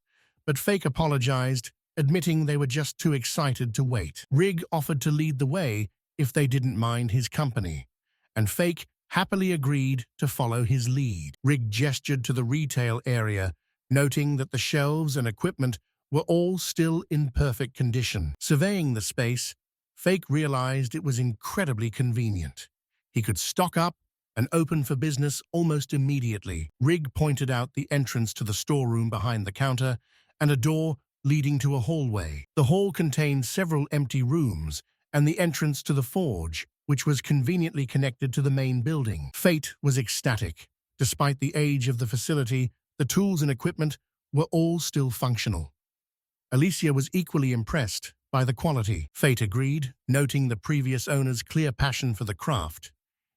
[SPEAKER 1] but Fake apologized, admitting they were just too excited to wait. Rig offered to lead the way if they didn't mind his company, and Fake happily agreed to follow his lead. Rig gestured to the retail area, noting that the shelves and equipment were all still in perfect condition. Surveying the space, Fake realized it was incredibly convenient. He could stock up and open for business almost immediately. Rig pointed out the entrance to the storeroom behind the counter and a door leading to a hallway. The hall contained several empty rooms and the entrance to the forge, which was conveniently connected to the main building. Fate was ecstatic. Despite the age of the facility, the tools and equipment were all still functional. Alysia was equally impressed by the quality. Fate agreed, noting the previous owner's clear passion for the craft.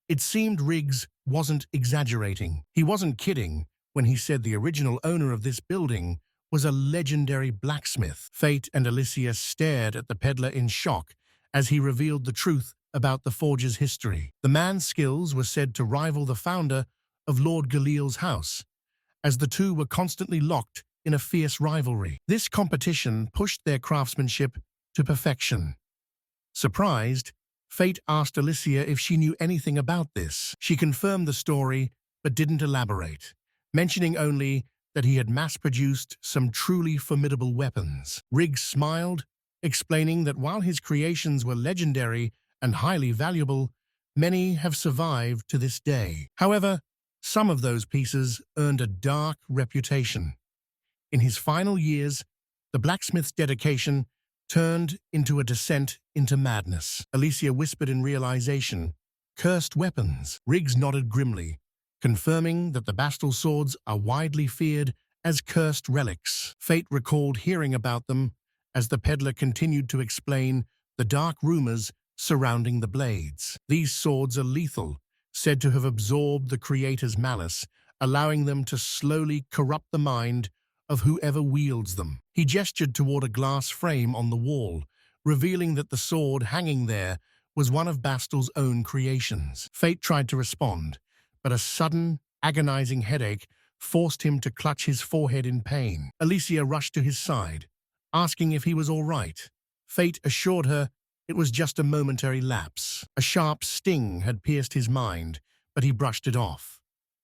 [SPEAKER 1] It seemed Riggs wasn't exaggerating. He wasn't kidding when he said the original owner of this building was a legendary blacksmith. Fate and Alysia stared at the peddler in shock as he revealed the truth about the forge's history. The man's skills were said to rival the founder of Lord Galil's house, as the two were constantly locked in a fierce rivalry. This competition pushed their craftsmanship to perfection. Surprised, Fate asked Alysia if she knew anything about this. She confirmed the story, but didn't elaborate, mentioning only that he had mass-produced some truly formidable weapons. Riggs smiled, explaining that while his creations were legendary and highly valuable, many have survived to this day. However, some of those pieces earned a dark reputation. In his final years, the blacksmith's dedication turned into a descent into madness. Alysia whispered in realization, "Cursed weapons." Riggs nodded grimly, confirming that the Bastl swords are widely feared as cursed relics. Fate recalled hearing about them as the peddler continued to explain the dark rumors surrounding the blades. These swords are lethal, said to have absorbed the creator's malice, allowing them to slowly corrupt the mind of whoever wields them. He gestured toward a glass frame on the wall, revealing that the sword hanging there was one of Bastl's own creations. Fate tried to respond, but a sudden, agonizing headache forced him to clutch his forehead in pain. Alysia rushed to his side, asking if he was all right. Fate assured her it was just a momentary lapse. A sharp sting had pierced his mind, but he brushed it off.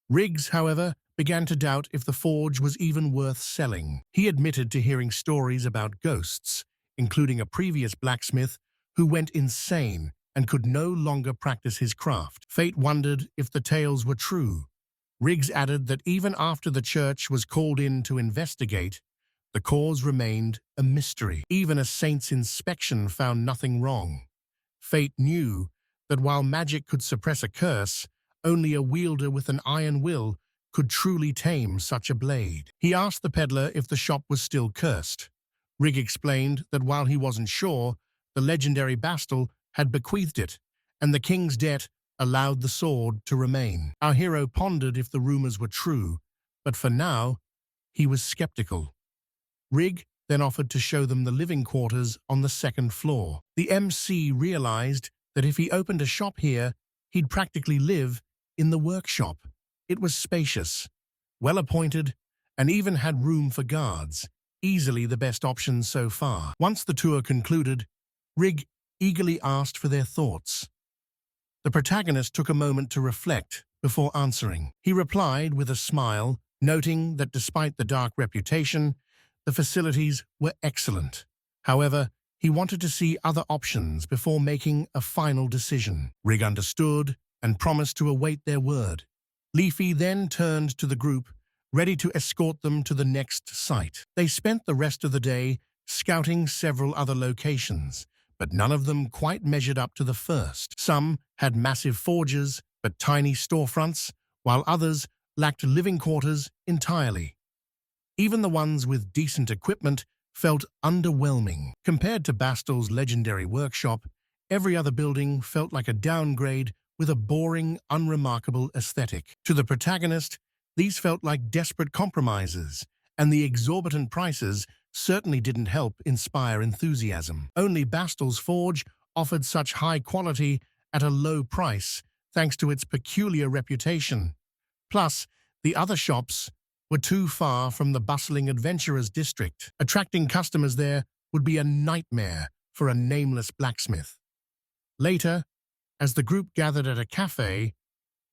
[SPEAKER 1] Riggs, however, began to doubt if the forge was even worth selling. He admitted to hearing stories about ghosts, including a previous blacksmith who went insane and could no longer practice his craft. Fate wondered if the tales were true. Riggs added that even after the church was called in to investigate, the cause remained a mystery. Even a saint's inspection found nothing wrong. Fate knew that while magic could suppress a curse, only a wielder with an iron will could truly tame such a blade. He asked the peddler if the shop was still cursed. Riggs explained that while he wasn't sure, the legendary Bastl had bequeathed it, and the king's debt allowed the sword to remain. Our hero pondered if the rumors were true, but for now, he was skeptical. Riggs then offered to show them the living quarters on the second floor. The MC realized that if he opened a shop here, he'd practically live in the workshop. It was spacious, well-appointed, and even had room for guards, easily the best option so far. Once the tour concluded, Riggs eagerly asked for their thoughts. The protagonist took a moment to reflect before answering. He replied with a smile, noting that despite the dark reputation, the facilities were excellent. However, he wanted to see other options before making a final decision. Riggs understood and promised to await their word. Leafy then turned to the group, ready to escort them to the next site. They spent the rest of the day scouting several other locations, but none of them quite measured up to the first. Some had massive forges but tiny storefronts, while others lacked living quarters entirely. Even the ones with decent equipment felt underwhelming. Compared to Bastl's legendary workshop, every other building felt like a downgrade with a boring, unremarkable aesthetic. To the protagonist, these felt like desperate compromises, and the exorbitant prices certainly didn't help inspire enthusiasm. Only Bastl's forge offered such high quality at a low price, thanks to its peculiar reputation. Plus, the other shops were too far from the bustling adventurers' district. Attracting customers there would be a nightmare for a nameless blacksmith. Later, as the group gathered at a cafe,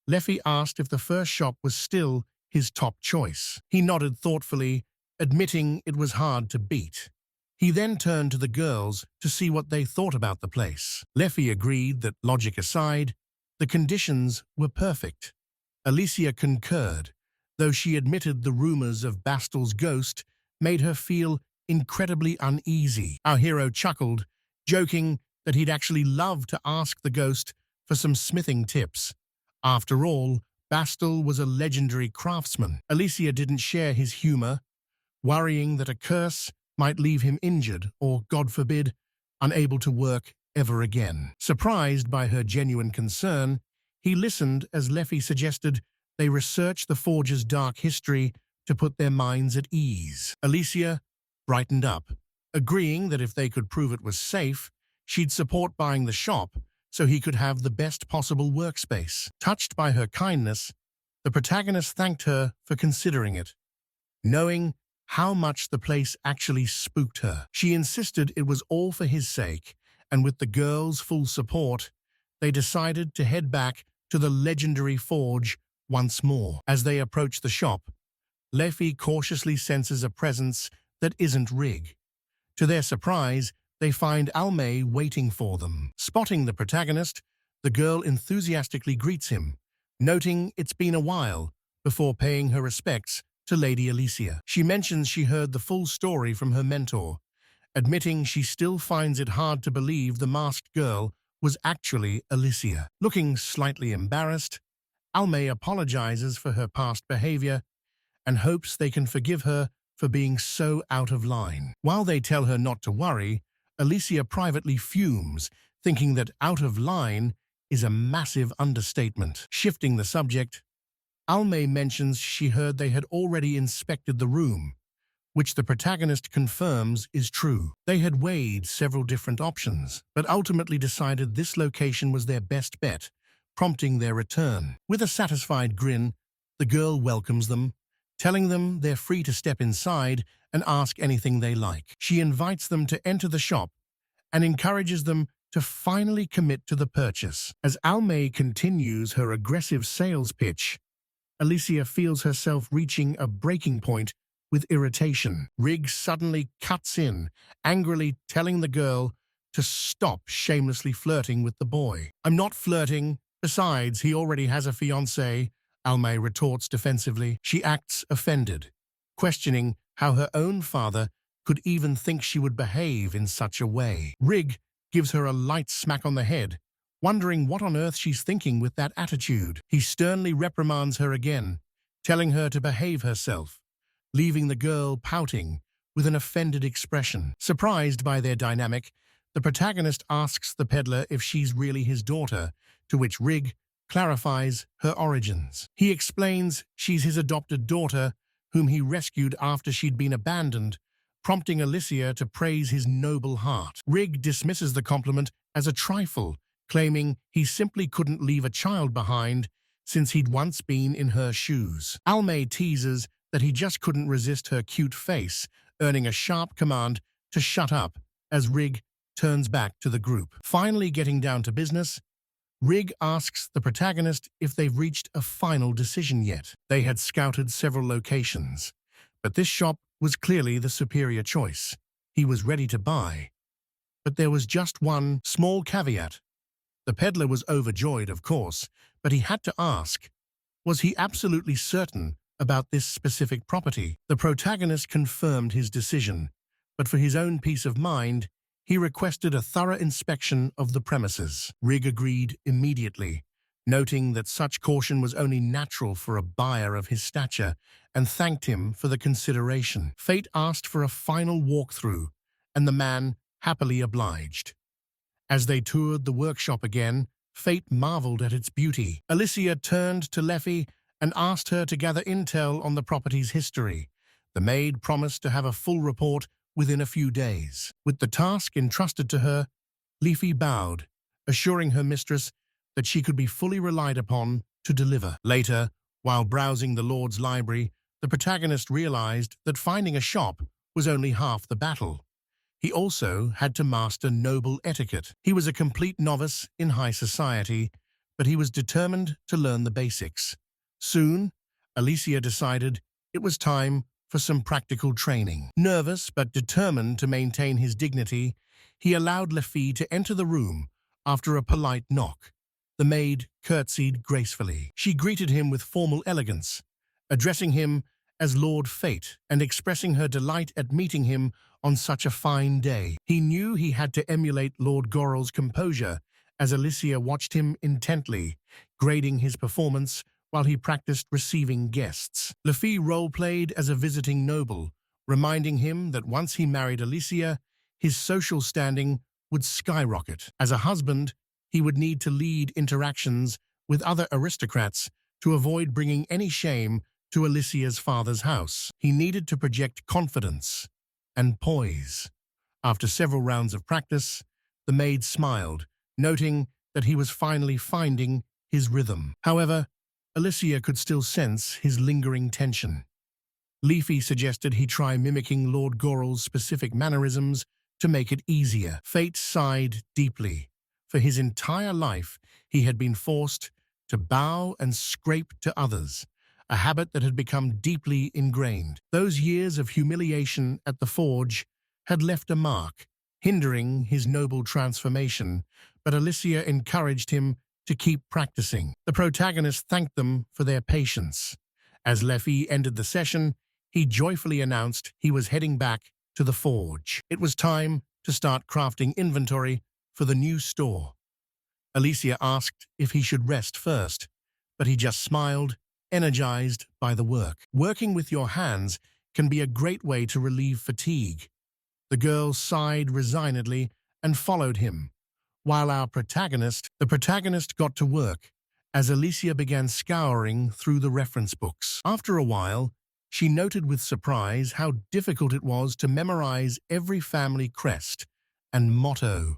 [SPEAKER 1] Leafy asked if the first shop was still his top choice. He nodded thoughtfully, admitting it was hard to beat. He then turned to the girls to see what they thought about the place. Leafy agreed that, logic aside, the conditions were perfect. Alysia concurred, though she admitted the rumors of Bastl's ghost made her feel incredibly uneasy. Our hero chuckled, joking that he'd actually love to ask the ghost for some smithing tips. After all, Bastl was a legendary craftsman. Alysia didn't share his humor, worrying that a curse might leave him injured or, God forbid, unable to work ever again. Surprised by her genuine concern, he listened as Leafy suggested they research the forge's dark history to put their minds at ease. Alysia brightened up, agreeing that if they could prove it was safe, she'd support buying the shop so he could have the best possible workspace. Touched by her kindness, the protagonist thanked her for considering it, knowing how much the place actually spooked her. She insisted it was all for his sake, and with the girl's full support, they decided to head back to the legendary forge once more. As they approach the shop, Lefi cautiously senses a presence that isn't Rig. To their surprise, they find Almay waiting for them. Spotting the protagonist, the girl enthusiastically greets him, noting it's been a while, before paying her respects to Lady Alysia. She mentions she heard the full story from her mentor, admitting she still finds it hard to believe the masked girl was actually Alysia. Looking slightly embarrassed, Almay apologizes for her past behavior and hopes they can forgive her for being so out of line. While they tell her not to worry, Alysia privately fumes, thinking that out of line is a massive understatement. Shifting the subject, Almay mentions she heard they had already inspected the room, which the protagonist confirms is true. They had weighed several different options, but ultimately decided this location was their best bet, prompting their return. With a satisfied grin, the girl welcomes them, telling them they're free to step inside and ask anything they like. She invites them to enter the shop and encourages them to finally commit to the purchase. As Almay continues her aggressive sales pitch, Alysia feels herself reaching a breaking point with irritation. Rig suddenly cuts in, angrily telling the girl to stop shamelessly flirting with the boy. "I'm not flirting. Besides, he already has a fiancé," Almay retorts defensively. She acts offended, questioning how her own father could even think she would behave in such a way. Rig gives her a light smack on the head, wondering what on earth she's thinking with that attitude. He sternly reprimands her again, telling her to behave herself, leaving the girl pouting with an offended expression. Surprised by their dynamic, the protagonist asks the peddler if she's really his daughter, to which Rig clarifies her origins. He explains she's his adopted daughter, whom he rescued after she'd been abandoned, prompting Alysia to praise his noble heart. Rig dismisses the compliment as a trifle, claiming he simply couldn't leave a child behind since he'd once been in her shoes. Almay teases that he just couldn't resist her cute face, earning a sharp command to shut up as Rig turns back to the group. Finally getting down to business, Rig asks the protagonist if they've reached a final decision yet. They had scouted several locations, but this shop was clearly the superior choice. He was ready to buy. But there was just one small caveat. The peddler was overjoyed, of course, but he had to ask, was he absolutely certain about this specific property? The protagonist confirmed his decision, but for his own peace of mind, he requested a thorough inspection of the premises. Rig agreed immediately, noting that such caution was only natural for a buyer of his stature, and thanked him for the consideration. Fate asked for a final walkthrough, and the man happily obliged. As they toured the workshop again, Fate marveled at its beauty. Alysia turned to Lefi and asked her to gather intel on the property's history. The maid promised to have a full report within a few days. With the task entrusted to her, Lefi bowed, assuring her mistress that she could be fully relied upon to deliver. Later, while browsing the Lord's library, the protagonist realized that finding a shop was only half the battle. He also had to master noble etiquette. He was a complete novice in high society, but he was determined to learn the basics. Soon, Alysia decided it was time for some practical training. Nervous but determined to maintain his dignity, he allowed Lefi to enter the room after a polite knock. The maid curtsied gracefully. She greeted him with formal elegance, addressing him as Lord Fate and expressing her delight at meeting him on such a fine day. He knew he had to emulate Lord Goral's composure as Alysia watched him intently, grading his performance while he practiced receiving guests. Lefi role-played as a visiting noble, reminding him that once he married Alysia, his social standing would skyrocket. As a husband, he would need to lead interactions with other aristocrats to avoid bringing any shame to Alysia's father's house. He needed to project confidence and poise. After several rounds of practice, the maid smiled, noting that he was finally finding his rhythm. However, Alysia could still sense his lingering tension. Leafy suggested he try mimicking Lord Goral's specific mannerisms to make it easier. Fate sighed deeply. For his entire life, he had been forced to bow and scrape to others, a habit that had become deeply ingrained. Those years of humiliation at the forge had left a mark, hindering his noble transformation, but Alysia encouraged him to keep practicing. The protagonist thanked them for their patience. As Leafy ended the session, he joyfully announced he was heading back to the forge. It was time to start crafting inventory for the new store. Alysia asked if he should rest first, but he just smiled, energized by the work. Working with your hands can be a great way to relieve fatigue. The girl sighed resignedly and followed him, while the protagonist got to work as Alysia began scouring through the reference books. After a while, she noted with surprise how difficult it was to memorize every family crest and motto.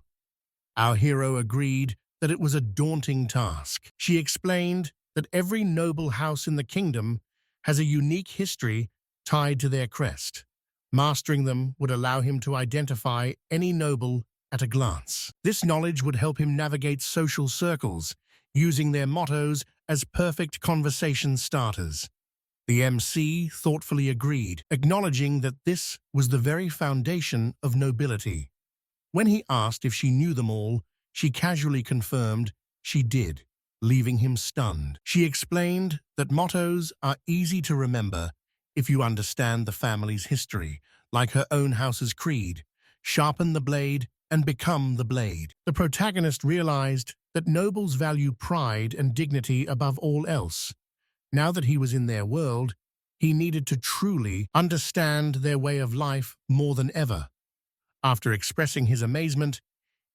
[SPEAKER 1] Our hero agreed that it was a daunting task. She explained that every noble house in the kingdom has a unique history tied to their crest. Mastering them would allow him to identify any noble at a glance. This knowledge would help him navigate social circles, using their mottos as perfect conversation starters. The MC thoughtfully agreed, acknowledging that this was the very foundation of nobility. When he asked if she knew them all, she casually confirmed she did, leaving him stunned. She explained that mottos are easy to remember if you understand the family's history, like her own house's creed: sharpen the blade and become the blade. The protagonist realized that nobles value pride and dignity above all else. Now that he was in their world, he needed to truly understand their way of life more than ever. After expressing his amazement,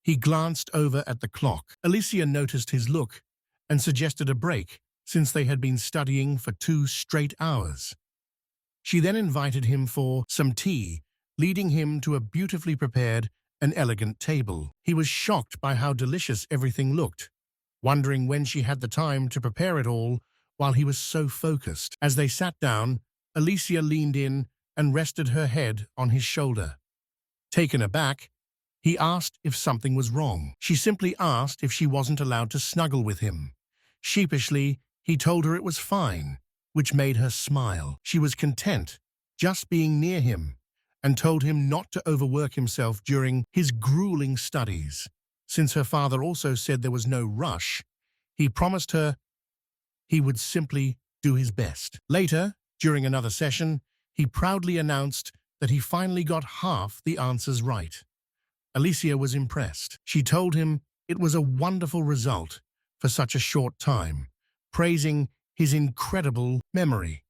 [SPEAKER 1] he glanced over at the clock. Alysia noticed his look and suggested a break, since they had been studying for 2 straight hours. She then invited him for some tea, leading him to a beautifully prepared and elegant table. He was shocked by how delicious everything looked, wondering when she had the time to prepare it all while he was so focused. As they sat down, Alysia leaned in and rested her head on his shoulder. Taken aback, he asked if something was wrong. She simply asked if she wasn't allowed to snuggle with him. Sheepishly, he told her it was fine, which made her smile. She was content just being near him, and told him not to overwork himself during his grueling studies. Since her father also said there was no rush, he promised her he would simply do his best. Later, during another session, he proudly announced that he finally got half the answers right. Alysia was impressed. She told him it was a wonderful result for such a short time, praising his incredible memory.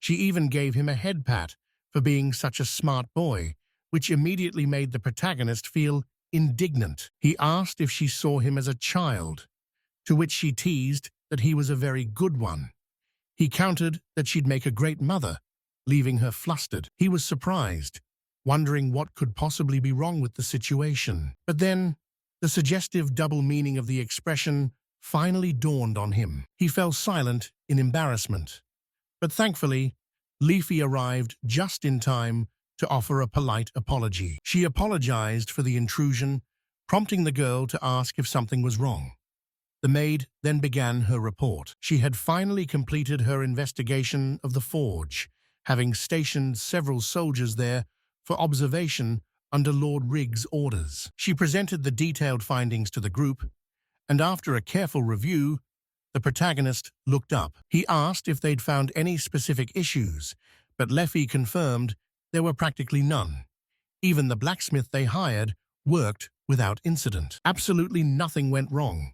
[SPEAKER 1] She even gave him a head pat for being such a smart boy, which immediately made the protagonist feel indignant. He asked if she saw him as a child, to which she teased that he was a very good one. He countered that she'd make a great mother, leaving her flustered. He was surprised, wondering what could possibly be wrong with the situation. But then, the suggestive double meaning of the expression finally dawned on him. He fell silent in embarrassment. But thankfully, Leafy arrived just in time to offer a polite apology. She apologized for the intrusion, prompting the girl to ask if something was wrong. The maid then began her report. She had finally completed her investigation of the forge, having stationed several soldiers there for observation under Lord Riggs' orders. She presented the detailed findings to the group, and after a careful review, the protagonist looked up. He asked if they'd found any specific issues, but Leafy confirmed there were practically none. Even the blacksmith they hired worked without incident. Absolutely nothing went wrong.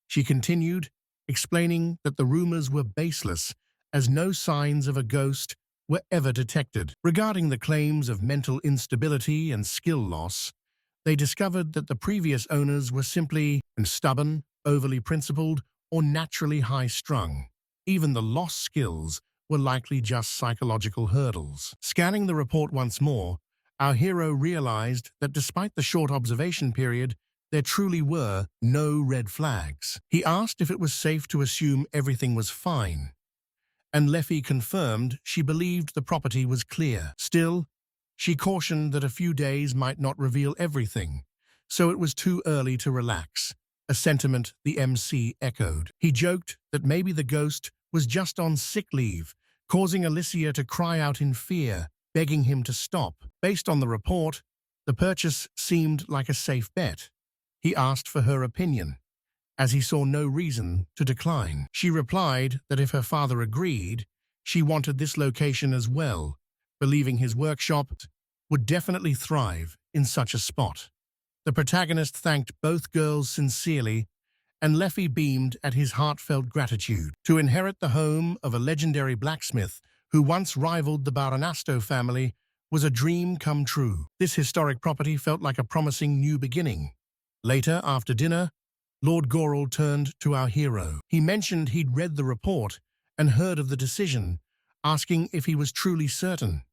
[SPEAKER 1] She continued, explaining that the rumors were baseless, as no signs of a ghost were ever detected. Regarding the claims of mental instability and skill loss, they discovered that the previous owners were simply stubborn, overly principled, or naturally high-strung. Even the lost skills were likely just psychological hurdles. Scanning the report once more, our hero realized that despite the short observation period, there truly were no red flags. He asked if it was safe to assume everything was fine, and Leffy confirmed she believed the property was clear. Still, she cautioned that a few days might not reveal everything, so it was too early to relax, a sentiment the MC echoed. He joked that maybe the ghost was just on sick leave, causing Alysia to cry out in fear, begging him to stop. Based on the report, the purchase seemed like a safe bet. He asked for her opinion, as he saw no reason to decline. She replied that if her father agreed, she wanted this location as well, believing his workshop would definitely thrive in such a spot. The protagonist thanked both girls sincerely, and Leffy beamed at his heartfelt gratitude. To inherit the home of a legendary blacksmith who once rivaled the Baronasto family was a dream come true. This historic property felt like a promising new beginning. Later, after dinner, Lord Goral turned to our hero. He mentioned he'd read the report and heard of the decision, asking if he was truly certain.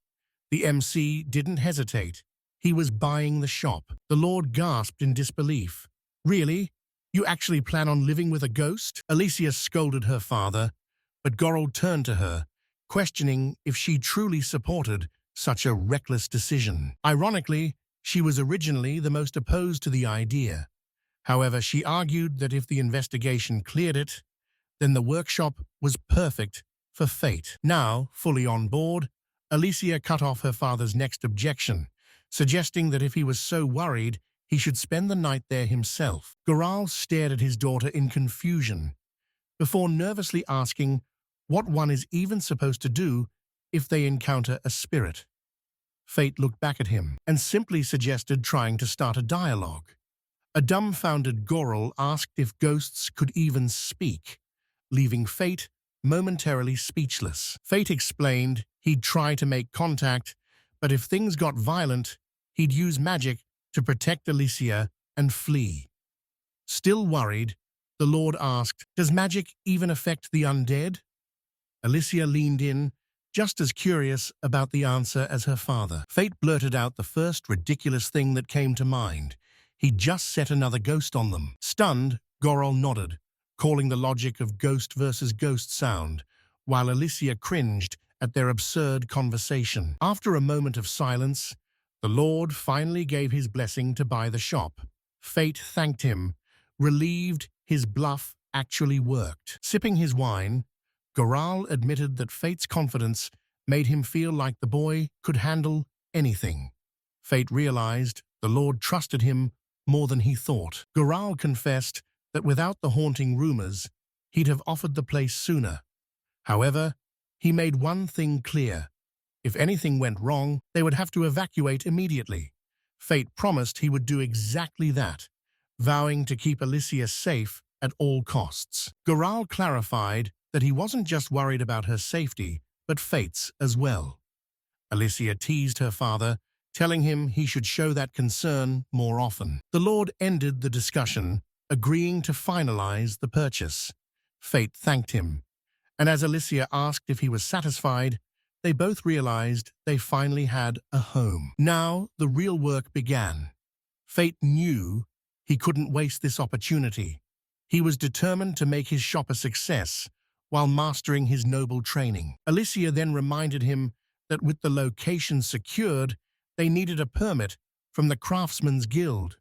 [SPEAKER 1] The MC didn't hesitate. He was buying the shop. The Lord gasped in disbelief. Really? You actually plan on living with a ghost? Alysia scolded her father, but Goral turned to her, questioning if she truly supported such a reckless decision. Ironically, she was originally the most opposed to the idea. However, she argued that if the investigation cleared it, then the workshop was perfect for fate. Now, fully on board, Alysia cut off her father's next objection, suggesting that if he was so worried, he should spend the night there himself. Goral stared at his daughter in confusion, before nervously asking what one is even supposed to do if they encounter a spirit. Fate looked back at him and simply suggested trying to start a dialogue. A dumbfounded Goral asked if ghosts could even speak, leaving Fate momentarily speechless. Fate explained he'd try to make contact, but if things got violent, he'd use magic to protect Alysia and flee. Still worried, the Lord asked, "Does magic even affect the undead?" Alysia leaned in, just as curious about the answer as her father. Fate blurted out the first ridiculous thing that came to mind. He'd just set another ghost on them. Stunned, Goral nodded, calling the logic of ghost versus ghost sound, while Alysia cringed at their absurd conversation. After a moment of silence, the Lord finally gave his blessing to buy the shop. Fate thanked him, relieved his bluff actually worked. Sipping his wine, Goral admitted that Fate's confidence made him feel like the boy could handle anything. Fate realized the Lord trusted him more than he thought. Goral confessed that without the haunting rumors, he'd have offered the place sooner. However, he made one thing clear. If anything went wrong, they would have to evacuate immediately. Fate promised he would do exactly that, vowing to keep Alysia safe at all costs. Goral clarified that he wasn't just worried about her safety, but Fate's as well. Alysia teased her father, telling him he should show that concern more often. The Lord ended the discussion, agreeing to finalize the purchase. Fate thanked him, and as Alysia asked if he was satisfied, they both realized they finally had a home. Now, the real work began. Fate knew he couldn't waste this opportunity. He was determined to make his shop a success while mastering his noble training. Alysia then reminded him that with the location secured, they needed a permit from the Craftsman's Guild.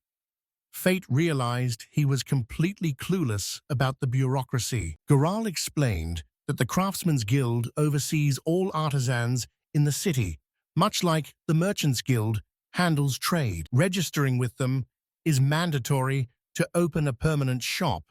[SPEAKER 1] Fate realized he was completely clueless about the bureaucracy. Goral explained that the Craftsman's Guild oversees all artisans in the city, much like the Merchants Guild handles trade. Registering with them is mandatory to open a permanent shop,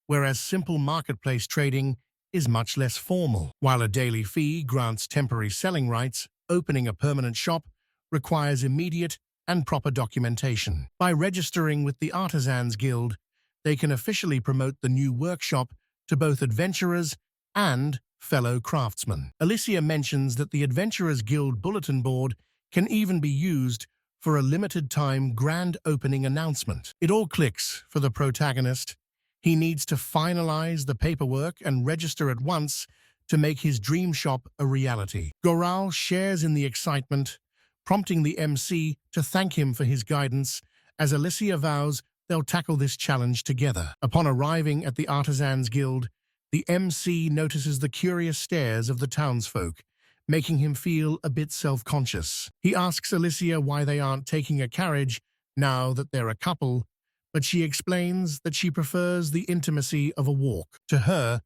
[SPEAKER 1] whereas simple marketplace trading is much less formal. While a daily fee grants temporary selling rights, opening a permanent shop requires immediate and proper documentation. By registering with the Artisans Guild, they can officially promote the new workshop to both adventurers and fellow craftsmen. Alysia mentions that the Adventurers Guild bulletin board can even be used for a limited-time grand opening announcement. It all clicks for the protagonist. He needs to finalize the paperwork and register at once to make his dream shop a reality. Goral shares in the excitement, prompting the MC to thank him for his guidance, as Alysia vows they'll tackle this challenge together. Upon arriving at the Artisans Guild, the MC notices the curious stares of the townsfolk, making him feel a bit self-conscious. He asks Alysia why they aren't taking a carriage now that they're a couple, but she explains that she prefers the intimacy of a walk. To her,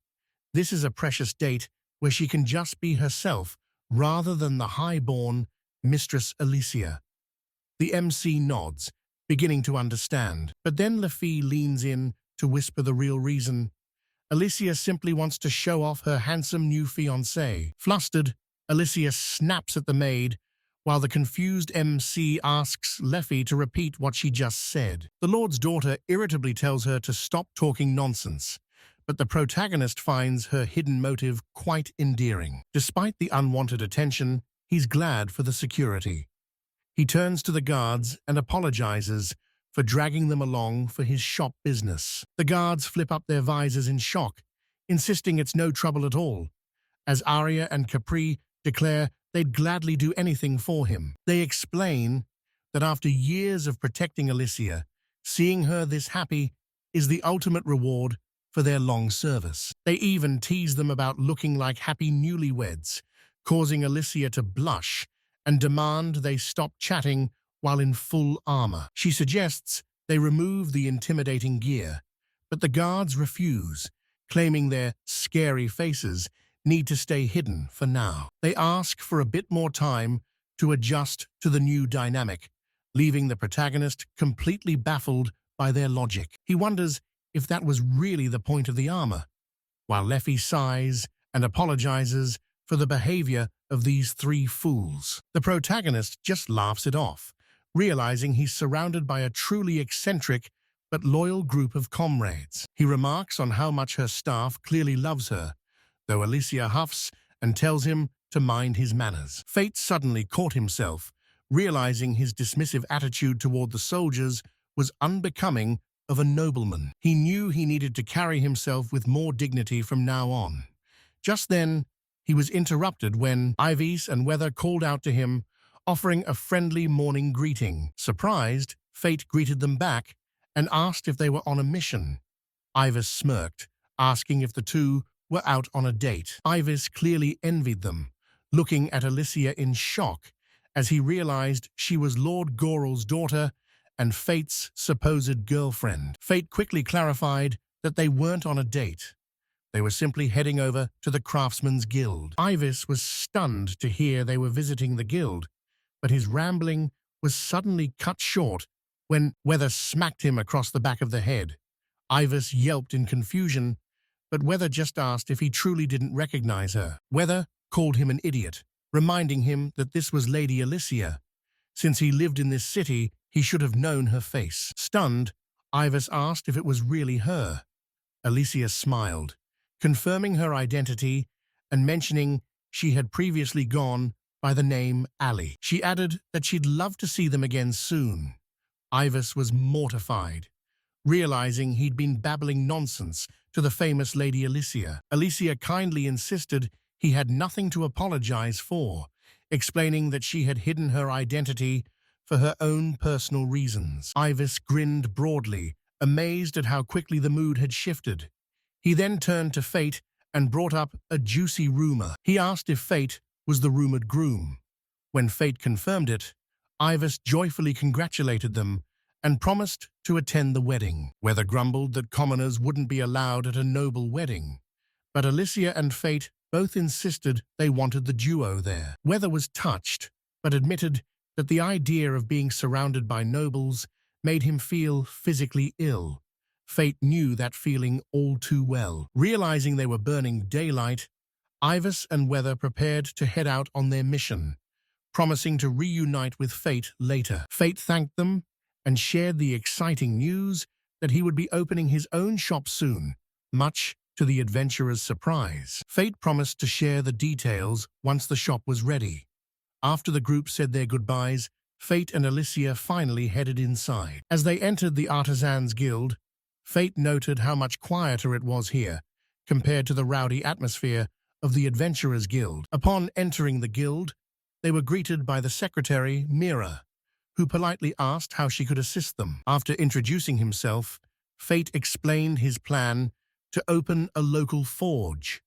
[SPEAKER 1] this is a precious date where she can just be herself rather than the high-born Mistress Alysia. The MC nods, beginning to understand, but then Lafie leans in to whisper the real reason. Alysia simply wants to show off her handsome new fiancé. Flustered, Alysia snaps at the maid, while the confused MC asks Leffie to repeat what she just said. The Lord's daughter irritably tells her to stop talking nonsense, but the protagonist finds her hidden motive quite endearing. Despite the unwanted attention, he's glad for the security. He turns to the guards and apologizes for dragging them along for his shop business. The guards flip up their visors in shock, insisting it's no trouble at all, as Arya and Capri declare they'd gladly do anything for him. They explain that after years of protecting Alysia, seeing her this happy is the ultimate reward for their long service. They even tease them about looking like happy newlyweds, causing Alysia to blush and demand they stop chatting while in full armor. She suggests they remove the intimidating gear, but the guards refuse, claiming their scary faces need to stay hidden for now. They ask for a bit more time to adjust to the new dynamic, leaving the protagonist completely baffled by their logic. He wonders if that was really the point of the armor, while Leffie sighs and apologizes for the behavior of these three fools. The protagonist just laughs it off, realizing he's surrounded by a truly eccentric but loyal group of comrades. He remarks on how much her staff clearly loves her, though Alysia huffs and tells him to mind his manners. Fate suddenly caught himself, realizing his dismissive attitude toward the soldiers was unbecoming of a nobleman. He knew he needed to carry himself with more dignity from now on. Just then, he was interrupted when Ivis and Weather called out to him, offering a friendly morning greeting. Surprised, Fate greeted them back and asked if they were on a mission. Ivis smirked, asking if the two were out on a date. Ivis clearly envied them, looking at Alysia in shock as he realized she was Lord Goral's daughter and Fate's supposed girlfriend. Fate quickly clarified that they weren't on a date. They were simply heading over to the Craftsman's Guild. Ivis was stunned to hear they were visiting the guild, but his rambling was suddenly cut short when Weather smacked him across the back of the head. Ivis yelped in confusion, but Weather just asked if he truly didn't recognize her. Weather called him an idiot, reminding him that this was Lady Alysia. Since he lived in this city, he should have known her face. Stunned, Ivis asked if it was really her. Alysia smiled, confirming her identity and mentioning she had previously gone by the name Ali. She added that she'd love to see them again soon. Ivis was mortified, realizing he'd been babbling nonsense to the famous Lady Alysia. Alysia kindly insisted he had nothing to apologize for, explaining that she had hidden her identity for her own personal reasons. Ivis grinned broadly, amazed at how quickly the mood had shifted. He then turned to Fate and brought up a juicy rumor. He asked if Fate was the rumored groom. When Fate confirmed it, Ivis joyfully congratulated them and promised to attend the wedding. Weather grumbled that commoners wouldn't be allowed at a noble wedding, but Alysia and Fate both insisted they wanted the duo there. Weather was touched, but admitted that the idea of being surrounded by nobles made him feel physically ill. Fate knew that feeling all too well. Realizing they were burning daylight, Ivis and Weather prepared to head out on their mission, promising to reunite with Fate later. Fate thanked them and shared the exciting news that he would be opening his own shop soon, much to the adventurers' surprise. Fate promised to share the details once the shop was ready. After the group said their goodbyes, Fate and Alysia finally headed inside. As they entered the Artisans Guild, Fate noted how much quieter it was here, compared to the rowdy atmosphere of the Adventurers Guild. Upon entering the guild, they were greeted by the secretary, Mira, who politely asked how she could assist them. After introducing himself, Fate explained his plan to open a local forge,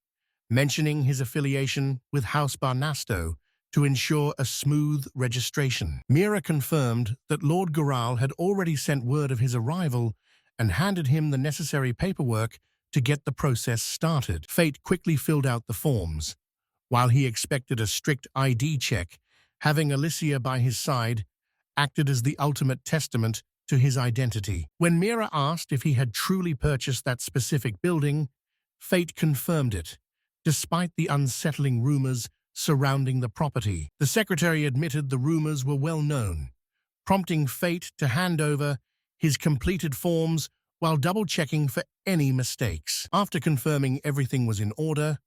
[SPEAKER 1] mentioning his affiliation with House Barnasto to ensure a smooth registration. Mira confirmed that Lord Goral had already sent word of his arrival and handed him the necessary paperwork to get the process started. Fate quickly filled out the forms. While he expected a strict ID check, having Alysia by his side acted as the ultimate testament to his identity. When Mira asked if he had truly purchased that specific building, Fate confirmed it, despite the unsettling rumors surrounding the property. The secretary admitted the rumors were well known, prompting Fate to hand over his completed forms while double-checking for any mistakes. After confirming everything was in order,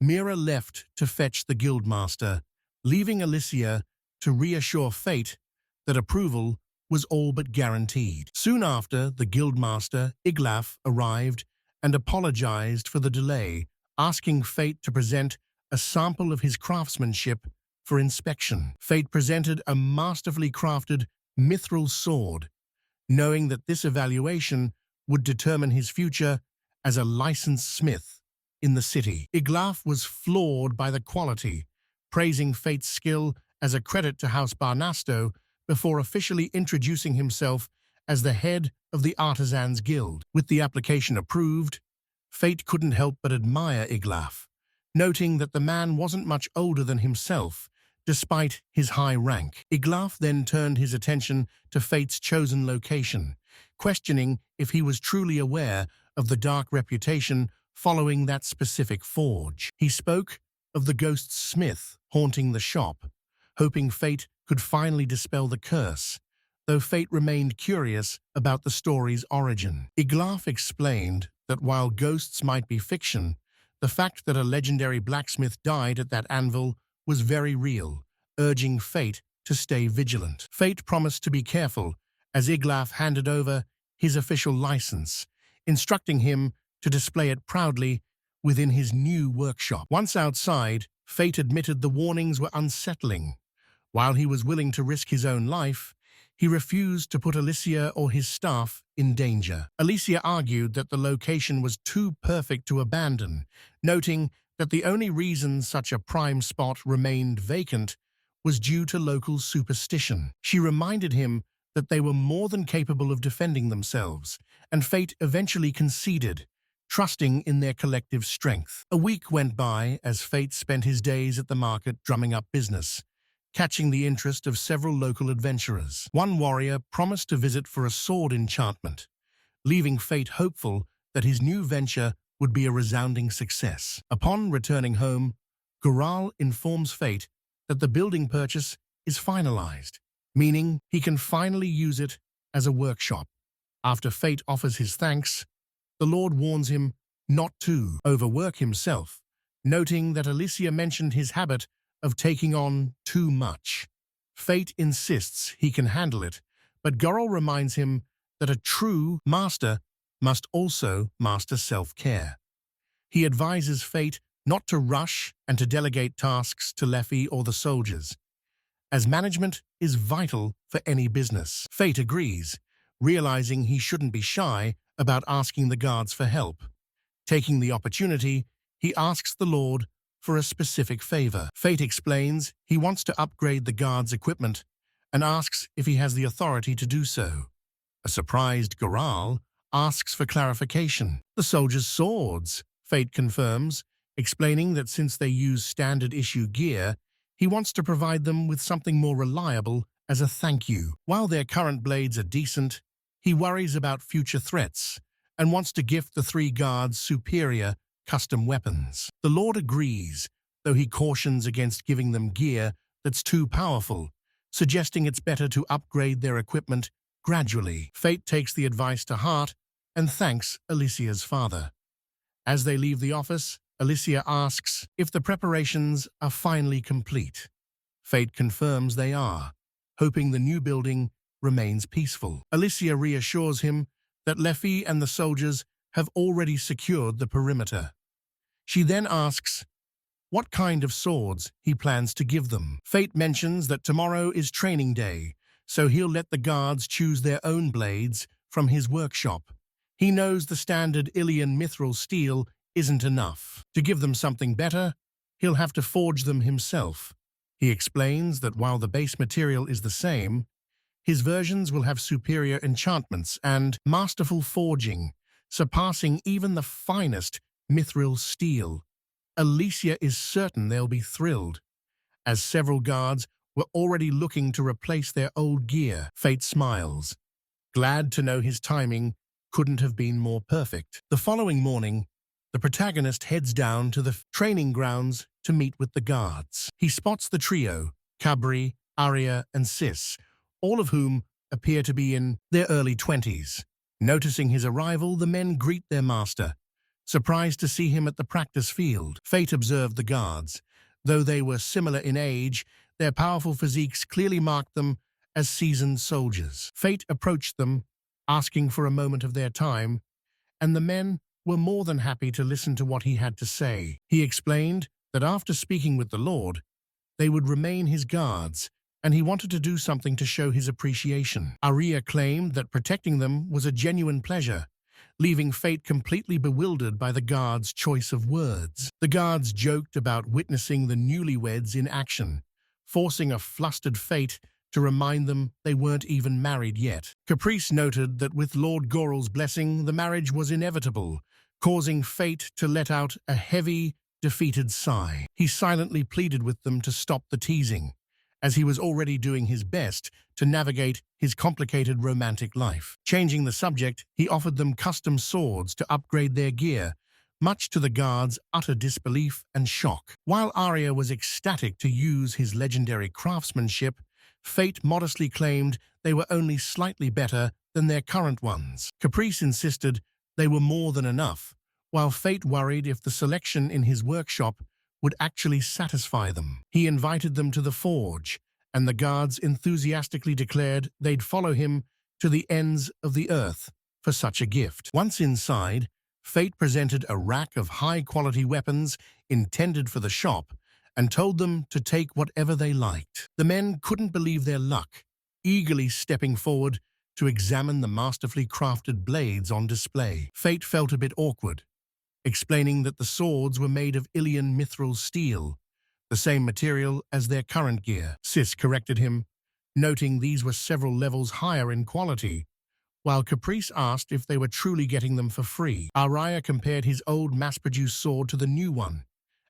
[SPEAKER 1] Mira left to fetch the guildmaster, leaving Alysia to reassure Fate that approval was all but guaranteed. Soon after, the guildmaster, Iglaf, arrived and apologized for the delay, asking Fate to present a sample of his craftsmanship for inspection. Fate presented a masterfully crafted mithril sword, knowing that this evaluation would determine his future as a licensed smith in the city. Iglaf was floored by the quality, praising Fate's skill as a credit to House Barnasto before officially introducing himself as the head of the Artisans Guild. With the application approved, Fate couldn't help but admire Iglaf, noting that the man wasn't much older than himself, despite his high rank. Iglaf then turned his attention to Fate's chosen location, questioning if he was truly aware of the dark reputation following that specific forge. He spoke of the ghost smith haunting the shop, hoping Fate could finally dispel the curse, though Fate remained curious about the story's origin. Iglaf explained that while ghosts might be fiction, the fact that a legendary blacksmith died at that anvil was very real, urging Fate to stay vigilant. Fate promised to be careful as Iglaf handed over his official license, instructing him to display it proudly within his new workshop. Once outside, Fate admitted the warnings were unsettling. While he was willing to risk his own life, he refused to put Alysia or his staff in danger. Alysia argued that the location was too perfect to abandon, noting that the only reason such a prime spot remained vacant was due to local superstition. She reminded him that they were more than capable of defending themselves, and Fate eventually conceded, trusting in their collective strength. A week went by as Fate spent his days at the market drumming up business, catching the interest of several local adventurers. One warrior promised to visit for a sword enchantment, leaving Fate hopeful that his new venture would be a resounding success. Upon returning home, Goral informs Fate that the building purchase is finalized, meaning he can finally use it as a workshop. After Fate offers his thanks, the Lord warns him not to overwork himself, noting that Alysia mentioned his habit of taking on too much. Fate insists he can handle it, but Goral reminds him that a true master must also master self-care. He advises Fate not to rush and to delegate tasks to Leffy or the soldiers, as management is vital for any business. Fate agrees, realizing he shouldn't be shy about asking the guards for help. Taking the opportunity, he asks the Lord for a specific favor. Fate explains he wants to upgrade the guards' equipment and asks if he has the authority to do so. A surprised Goral asks for clarification. The soldiers' swords, Fate confirms, explaining that since they use standard-issue gear, he wants to provide them with something more reliable as a thank you. While their current blades are decent, he worries about future threats and wants to gift the three guards superior custom weapons. The Lord agrees, though he cautions against giving them gear that's too powerful, suggesting it's better to upgrade their equipment gradually. Fate takes the advice to heart and thanks Alysia's father. As they leave the office, Alysia asks if the preparations are finally complete. Fate confirms they are, hoping the new building remains peaceful. Alysia reassures him that Leffy and the soldiers have already secured the perimeter. She then asks what kind of swords he plans to give them. Fate mentions that tomorrow is training day, so he'll let the guards choose their own blades from his workshop. He knows the standard Ilian mithril steel isn't enough. To give them something better, he'll have to forge them himself. He explains that while the base material is the same, his versions will have superior enchantments and masterful forging, surpassing even the finest mithril steel. Alysia is certain they'll be thrilled, as several guards were already looking to replace their old gear. Fate smiles, glad to know his timing couldn't have been more perfect. The following morning, the protagonist heads down to the training grounds to meet with the guards. He spots the trio, Cabri, Arya, and Sis, all of whom appear to be in their early 20s. Noticing his arrival, the men greet their master, surprised to see him at the practice field. Fate observed the guards. Though they were similar in age, their powerful physiques clearly marked them as seasoned soldiers. Fate approached them, asking for a moment of their time, and the men were more than happy to listen to what he had to say. He explained that after speaking with the Lord, they would remain his guards, and he wanted to do something to show his appreciation. Arya claimed that protecting them was a genuine pleasure, leaving Fate completely bewildered by the guards' choice of words. The guards joked about witnessing the newlyweds in action, forcing a flustered Fate to remind them they weren't even married yet. Caprice noted that with Lord Goral's blessing, the marriage was inevitable, causing Fate to let out a heavy, defeated sigh. He silently pleaded with them to stop the teasing, as he was already doing his best to navigate his complicated romantic life. Changing the subject, he offered them custom swords to upgrade their gear, much to the guards' utter disbelief and shock. While Arya was ecstatic to use his legendary craftsmanship, Fate modestly claimed they were only slightly better than their current ones. Caprice insisted they were more than enough, while Fate worried if the selection in his workshop would actually satisfy them. He invited them to the forge, and the guards enthusiastically declared they'd follow him to the ends of the earth for such a gift. Once inside, Fate presented a rack of high-quality weapons intended for the shop and told them to take whatever they liked. The men couldn't believe their luck, eagerly stepping forward to examine the masterfully crafted blades on display. Fate felt a bit awkward, explaining that the swords were made of Ilian mithril steel, the same material as their current gear. Sis corrected him, noting these were several levels higher in quality, while Caprice asked if they were truly getting them for free. Arya compared his old mass-produced sword to the new one,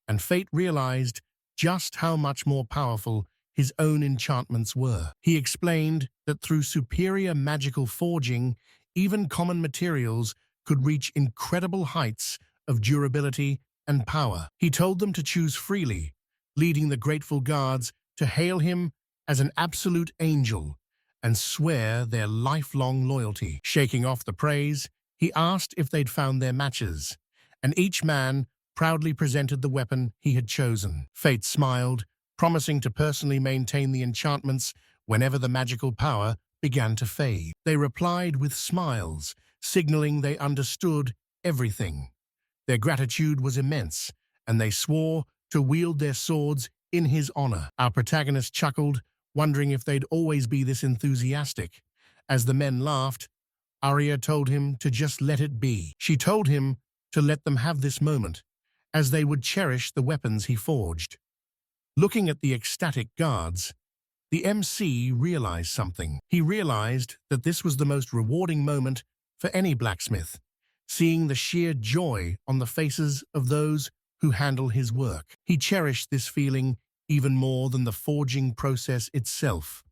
[SPEAKER 1] and Fate realized just how much more powerful his own enchantments were. He explained that through superior magical forging, even common materials could reach incredible heights of durability and power. He told them to choose freely, leading the grateful guards to hail him as an absolute angel and swear their lifelong loyalty. Shaking off the praise, he asked if they'd found their matches, and each man proudly presented the weapon he had chosen. Fate smiled, promising to personally maintain the enchantments whenever the magical power began to fade. They replied with smiles, signaling they understood everything. Their gratitude was immense, and they swore to wield their swords in his honor. Our protagonist chuckled, wondering if they'd always be this enthusiastic. As the men laughed, Arya told him to just let it be. She told him to let them have this moment, as they would cherish the weapons he forged. Looking at the ecstatic guards, the MC realized something. He realized that this was the most rewarding moment for any blacksmith, seeing the sheer joy on the faces of those who handle his work. He cherished this feeling even more than the forging process itself.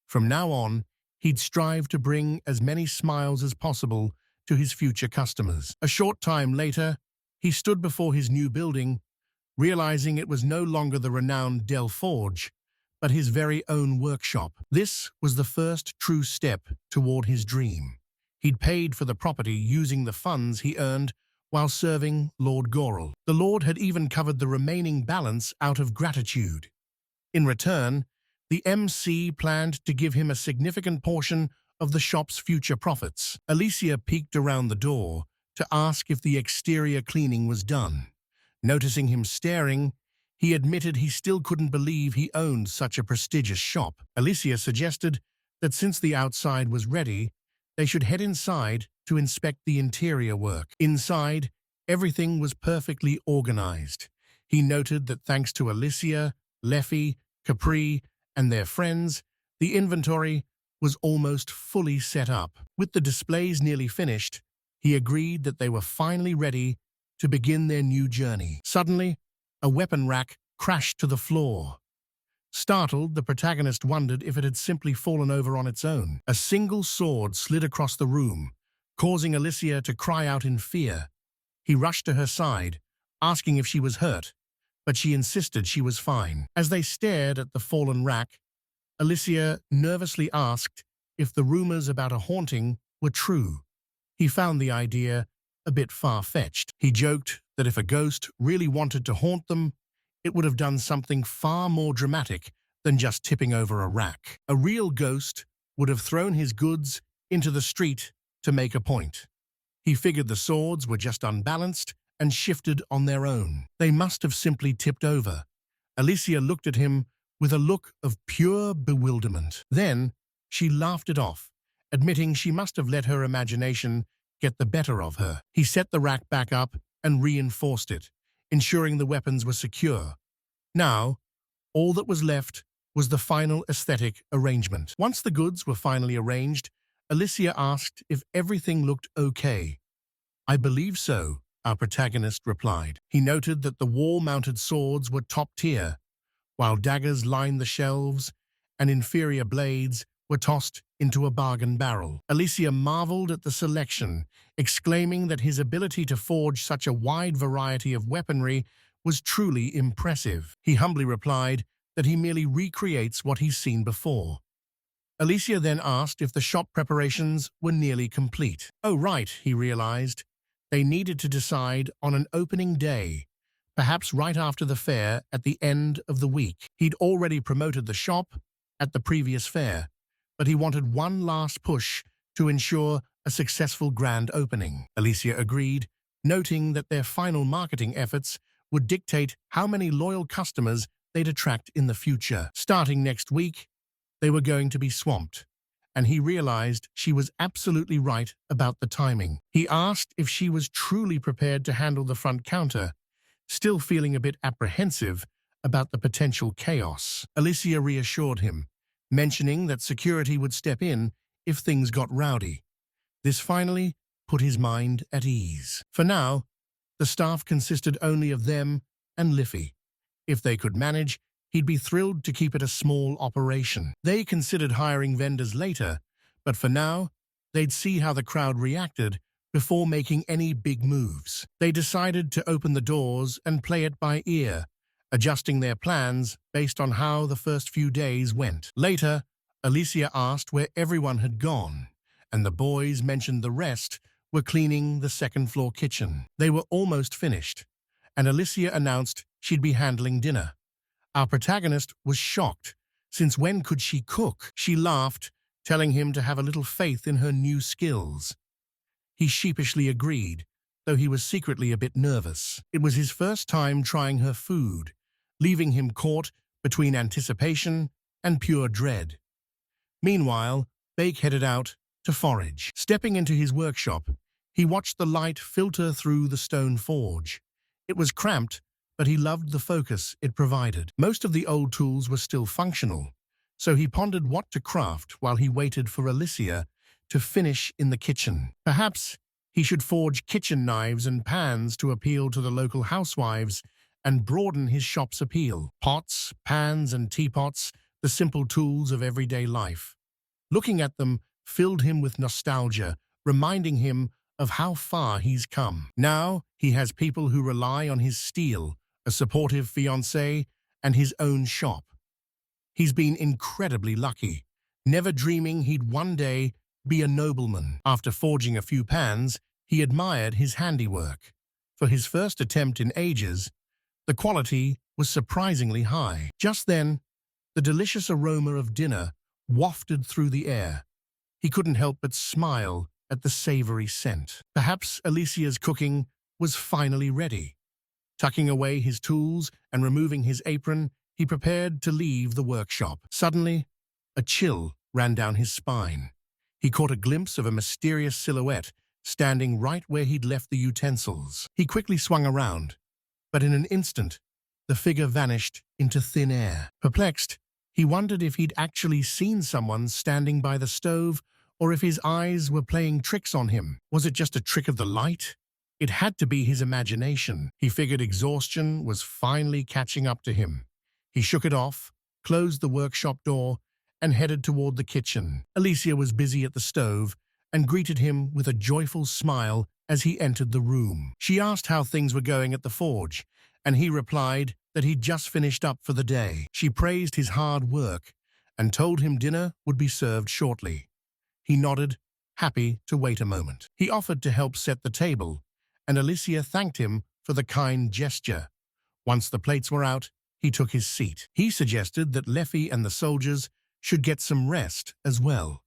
[SPEAKER 1] From now on, he'd strive to bring as many smiles as possible to his future customers. A short time later, he stood before his new building, realizing it was no longer the renowned Del Forge, but his very own workshop. This was the first true step toward his dream. He'd paid for the property using the funds he earned while serving Lord Goral. The Lord had even covered the remaining balance out of gratitude. In return, the MC planned to give him a significant portion of the shop's future profits. Alysia peeked around the door to ask if the exterior cleaning was done. Noticing him staring, He admitted he still couldn't believe he owned such a prestigious shop. Alysia suggested that since the outside was ready, they should head inside to inspect the interior work. Inside, everything was perfectly organized. He noted that thanks to Alysia, Leffy, Capri, and their friends, the inventory was almost fully set up. With the displays nearly finished, he agreed that they were finally ready to begin their new journey. Suddenly, a weapon rack crashed to the floor. Startled, the protagonist wondered if it had simply fallen over on its own. A single sword slid across the room, causing Alysia to cry out in fear. He rushed to her side, asking if she was hurt, but she insisted she was fine. As they stared at the fallen rack, Alysia nervously asked if the rumors about a haunting were true. He found the idea a bit far-fetched. He joked that if a ghost really wanted to haunt them, it would have done something far more dramatic than just tipping over a rack. A real ghost would have thrown his goods into the street to make a point. He figured the swords were just unbalanced and shifted on their own. They must have simply tipped over. Alysia looked at him with a look of pure bewilderment. Then she laughed it off, admitting she must have let her imagination get the better of her. He set the rack back up and reinforced it, ensuring the weapons were secure. Now, all that was left was the final aesthetic arrangement. Once the goods were finally arranged, Alysia asked if everything looked okay. "I believe so," our protagonist replied. He noted that the wall-mounted swords were top tier, while daggers lined the shelves and inferior blades were tossed into a bargain barrel. Alysia marveled at the selection, exclaiming that his ability to forge such a wide variety of weaponry was truly impressive. He humbly replied that he merely recreates what he's seen before. Alysia then asked if the shop preparations were nearly complete. Oh right, he realized. They needed to decide on an opening day, perhaps right after the fair at the end of the week. He'd already promoted the shop at the previous fair, but he wanted one last push to ensure a successful grand opening. Alysia agreed, noting that their final marketing efforts would dictate how many loyal customers they'd attract in the future. Starting next week, they were going to be swamped, and he realized she was absolutely right about the timing. He asked if she was truly prepared to handle the front counter, still feeling a bit apprehensive about the potential chaos. Alysia reassured him, mentioning that security would step in if things got rowdy. This finally put his mind at ease. For now, the staff consisted only of them and Liffey. If they could manage, he'd be thrilled to keep it a small operation. They considered hiring vendors later, but for now, they'd see how the crowd reacted before making any big moves. They decided to open the doors and play it by ear, adjusting their plans based on how the first few days went. Later, Alysia asked where everyone had gone, and the boys mentioned the rest were cleaning the second-floor kitchen. They were almost finished, and Alysia announced she'd be handling dinner. Our protagonist was shocked, since when could she cook? She laughed, telling him to have a little faith in her new skills. He sheepishly agreed, though he was secretly a bit nervous. It was his first time trying her food, leaving him caught between anticipation and pure dread. Meanwhile, Bake headed out to forage. Stepping into his workshop, he watched the light filter through the stone forge. It was cramped, but he loved the focus it provided. Most of the old tools were still functional, so he pondered what to craft while he waited for Alysia to finish in the kitchen. Perhaps he should forge kitchen knives and pans to appeal to the local housewives and broaden his shop's appeal. Pots, pans, and teapots, the simple tools of everyday life. Looking at them filled him with nostalgia, reminding him of how far he's come. Now he has people who rely on his steel, a supportive fiancé, and his own shop. He's been incredibly lucky, never dreaming he'd one day be a nobleman. After forging a few pans, he admired his handiwork. For his first attempt in ages, the quality was surprisingly high. Just then, the delicious aroma of dinner wafted through the air. He couldn't help but smile at the savory scent. Perhaps Alysia's cooking was finally ready. Tucking away his tools and removing his apron, he prepared to leave the workshop. Suddenly, a chill ran down his spine. He caught a glimpse of a mysterious silhouette standing right where he'd left the utensils. He quickly swung around, but in an instant, the figure vanished into thin air. Perplexed, he wondered if he'd actually seen someone standing by the stove or if his eyes were playing tricks on him. Was it just a trick of the light? It had to be his imagination. He figured exhaustion was finally catching up to him. He shook it off, closed the workshop door, and headed toward the kitchen. Alysia was busy at the stove and greeted him with a joyful smile as he entered the room. She asked how things were going at the forge, and he replied that he'd just finished up for the day. She praised his hard work and told him dinner would be served shortly. He nodded, happy to wait a moment. He offered to help set the table, and Alysia thanked him for the kind gesture. Once the plates were out, he took his seat. He suggested that Leffy and the soldiers should get some rest as well.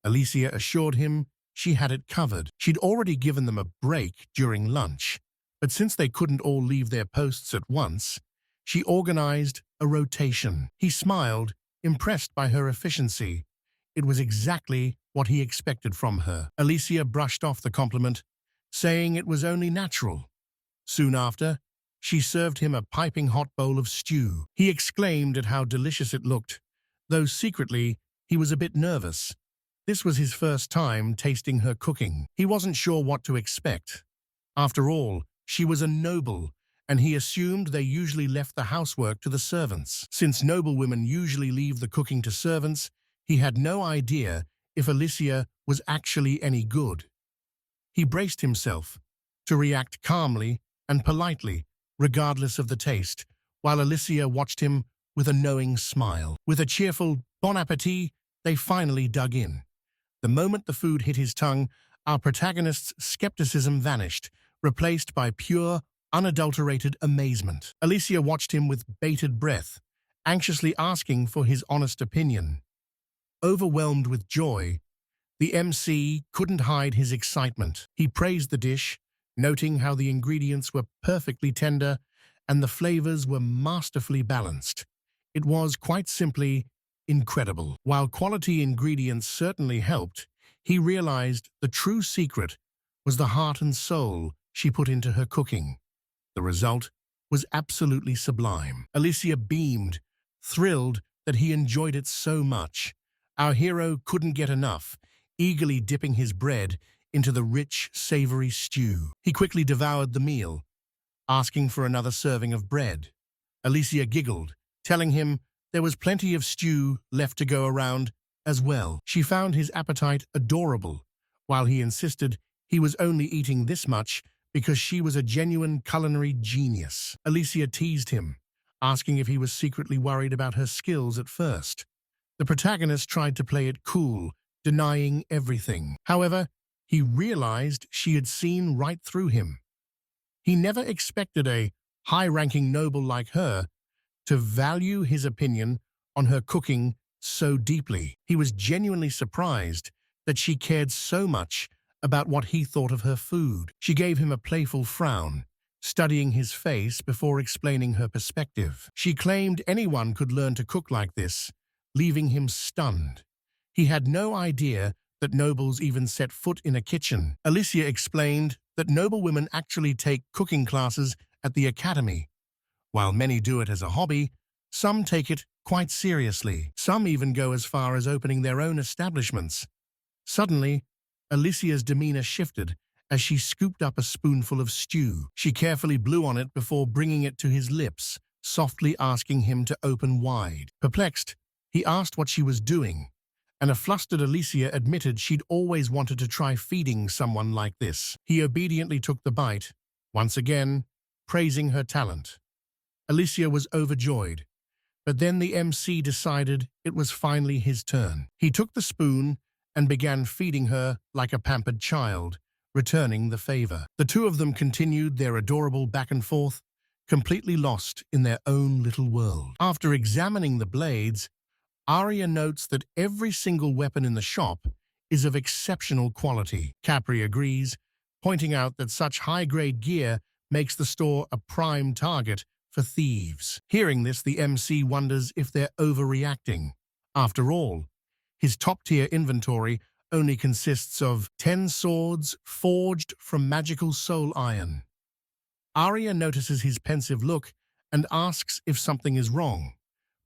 [SPEAKER 1] Alysia assured him she had it covered. She'd already given them a break during lunch, but since they couldn't all leave their posts at once, she organized a rotation. He smiled, impressed by her efficiency. It was exactly what he expected from her. Alysia brushed off the compliment, saying it was only natural. Soon after, she served him a piping hot bowl of stew. He exclaimed at how delicious it looked, though secretly he was a bit nervous. This was his first time tasting her cooking. He wasn't sure what to expect. After all, she was a noble, and he assumed they usually left the housework to the servants. Since noblewomen usually leave the cooking to servants, he had no idea if Alysia was actually any good. He braced himself to react calmly and politely, regardless of the taste, while Alysia watched him with a knowing smile. With a cheerful bon appetit, they finally dug in. The moment the food hit his tongue, our protagonist's skepticism vanished, replaced by pure, unadulterated amazement. Alysia watched him with bated breath, anxiously asking for his honest opinion. Overwhelmed with joy, the MC couldn't hide his excitement. He praised the dish, noting how the ingredients were perfectly tender and the flavors were masterfully balanced. It was, quite simply, incredible. While quality ingredients certainly helped, he realized the true secret was the heart and soul she put into her cooking. The result was absolutely sublime. Alysia beamed, thrilled that he enjoyed it so much. Our hero couldn't get enough, eagerly dipping his bread into the rich, savory stew. He quickly devoured the meal, asking for another serving of bread. Alysia giggled, telling him there was plenty of stew left to go around as well. She found his appetite adorable, while he insisted he was only eating this much because she was a genuine culinary genius. Alysia teased him, asking if he was secretly worried about her skills at first. The protagonist tried to play it cool, denying everything. However, he realized she had seen right through him. He never expected a high-ranking noble like her to value his opinion on her cooking so deeply. He was genuinely surprised that she cared so much about what he thought of her food. She gave him a playful frown, studying his face before explaining her perspective. She claimed anyone could learn to cook like this, leaving him stunned. He had no idea that nobles even set foot in a kitchen. Alysia explained that noblewomen actually take cooking classes at the academy. While many do it as a hobby, some take it quite seriously. Some even go as far as opening their own establishments. Suddenly, Alysia's demeanor shifted as she scooped up a spoonful of stew. She carefully blew on it before bringing it to his lips, softly asking him to open wide. Perplexed, he asked what she was doing, and a flustered Alysia admitted she'd always wanted to try feeding someone like this. He obediently took the bite, once again, praising her talent. Alysia was overjoyed, but then the MC decided it was finally his turn. He took the spoon and began feeding her like a pampered child, returning the favor. The two of them continued their adorable back and forth, completely lost in their own little world. After examining the blades, Arya notes that every single weapon in the shop is of exceptional quality. Capri agrees, pointing out that such high-grade gear makes the store a prime target for thieves. Hearing this, the MC wonders if they're overreacting. After all, his top-tier inventory only consists of 10 swords forged from magical soul iron. Arya notices his pensive look and asks if something is wrong,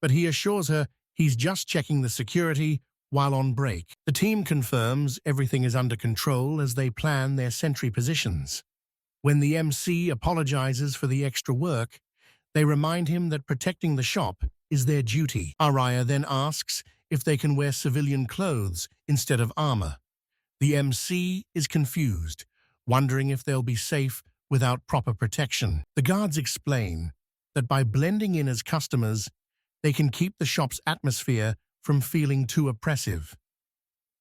[SPEAKER 1] but he assures her he's just checking the security while on break. The team confirms everything is under control as they plan their sentry positions. When the MC apologizes for the extra work, they remind him that protecting the shop is their duty. Arya then asks if they can wear civilian clothes instead of armor. The MC is confused, wondering if they'll be safe without proper protection. The guards explain that by blending in as customers, they can keep the shop's atmosphere from feeling too oppressive.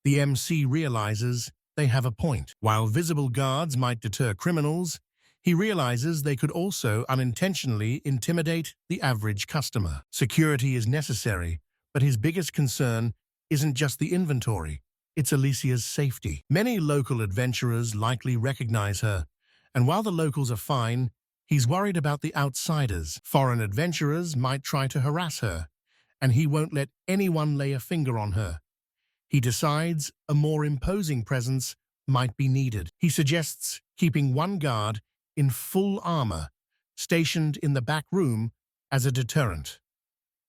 [SPEAKER 1] The MC realizes they have a point. While visible guards might deter criminals, he realizes they could also unintentionally intimidate the average customer. Security is necessary, but his biggest concern isn't just the inventory, it's Alysia's safety. Many local adventurers likely recognize her, and while the locals are fine, he's worried about the outsiders. Foreign adventurers might try to harass her, and he won't let anyone lay a finger on her. He decides a more imposing presence might be needed. He suggests keeping one guard in full armor, stationed in the back room as a deterrent.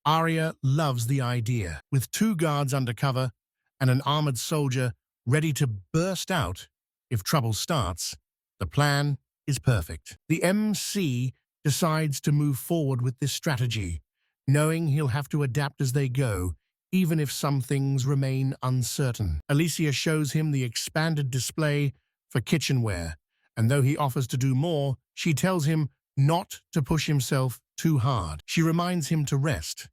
[SPEAKER 1] Arya loves the idea. With 2 guards undercover and an armored soldier ready to burst out if trouble starts, the plan is perfect. The MC decides to move forward with this strategy, knowing he'll have to adapt as they go, even if some things remain uncertain. Alysia shows him the expanded display for kitchenware, and though he offers to do more, she tells him not to push himself too hard. She reminds him to rest,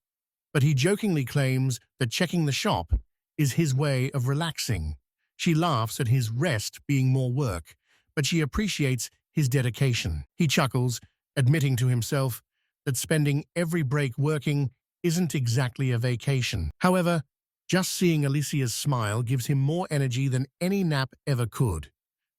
[SPEAKER 1] but he jokingly claims that checking the shop is his way of relaxing. She laughs at his rest being more work, but she appreciates his dedication. He chuckles, admitting to himself that spending every break working isn't exactly a vacation. However, just seeing Alysia's smile gives him more energy than any nap ever could.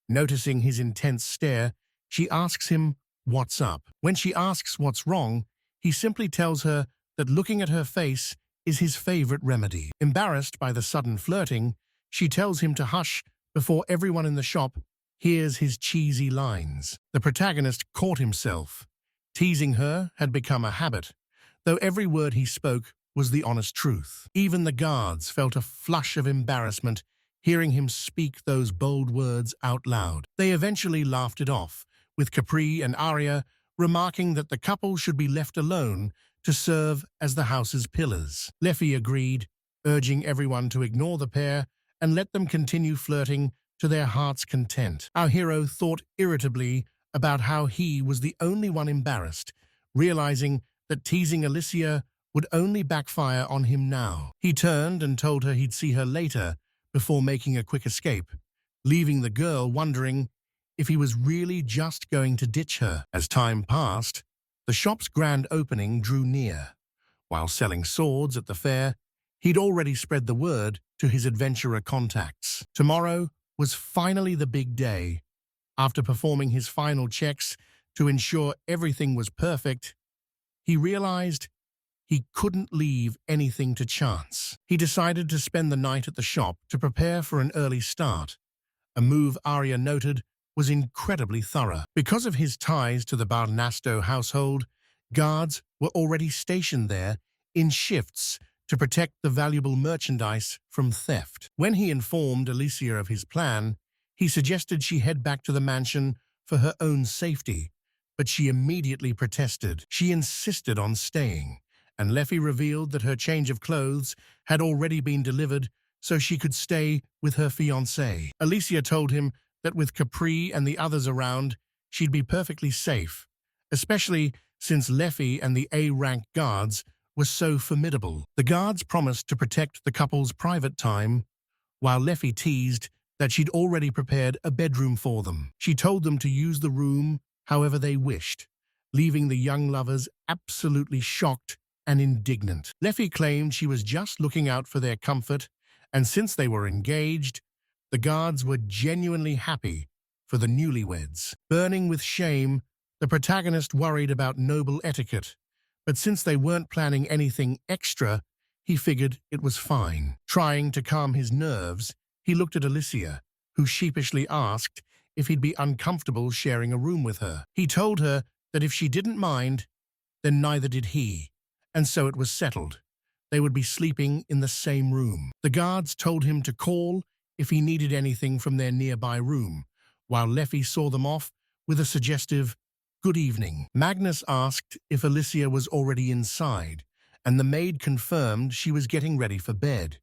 [SPEAKER 1] Noticing his intense stare, she asks him what's up. When she asks what's wrong, he simply tells her that looking at her face is his favorite remedy. Embarrassed by the sudden flirting, she tells him to hush before everyone in the shop hears his cheesy lines. The protagonist caught himself. Teasing her had become a habit, though every word he spoke was the honest truth. Even the guards felt a flush of embarrassment hearing him speak those bold words out loud. They eventually laughed it off, with Capri and Arya remarking that the couple should be left alone to serve as the house's pillars. Leffy agreed, urging everyone to ignore the pair and let them continue flirting to their heart's content. Our hero thought irritably about how he was the only one embarrassed, realizing that teasing Alysia would only backfire on him now. He turned and told her he'd see her later before making a quick escape, leaving the girl wondering if he was really just going to ditch her. As time passed, the shop's grand opening drew near. While selling swords at the fair, he'd already spread the word to his adventurer contacts. Tomorrow was finally the big day. After performing his final checks to ensure everything was perfect, he realized he couldn't leave anything to chance. He decided to spend the night at the shop to prepare for an early start, a move Arya noted was incredibly thorough. Because of his ties to the Barnasto household, guards were already stationed there in shifts to protect the valuable merchandise from theft. When he informed Alysia of his plan, he suggested she head back to the mansion for her own safety, but she immediately protested. She insisted on staying, and Leffy revealed that her change of clothes had already been delivered so she could stay with her fiancé. Alysia told him that with Capri and the others around, she'd be perfectly safe, especially since Leffy and the A-rank guards were so formidable. The guards promised to protect the couple's private time, while Leffy teased that she'd already prepared a bedroom for them. She told them to use the room however they wished, leaving the young lovers absolutely shocked and indignant. Leffy claimed she was just looking out for their comfort, and since they were engaged, the guards were genuinely happy for the newlyweds. Burning with shame, The protagonist worried about noble etiquette, but since they weren't planning anything extra, he figured it was fine. Trying to calm his nerves, he looked at Alysia, who sheepishly asked if he'd be uncomfortable sharing a room with her. He told her that if she didn't mind, then neither did he, and so it was settled. They would be sleeping in the same room. The guards told him to call if he needed anything from their nearby room, while Leffy saw them off with a suggestive, "Good evening." Magnus asked if Alysia was already inside, and the maid confirmed she was getting ready for bed.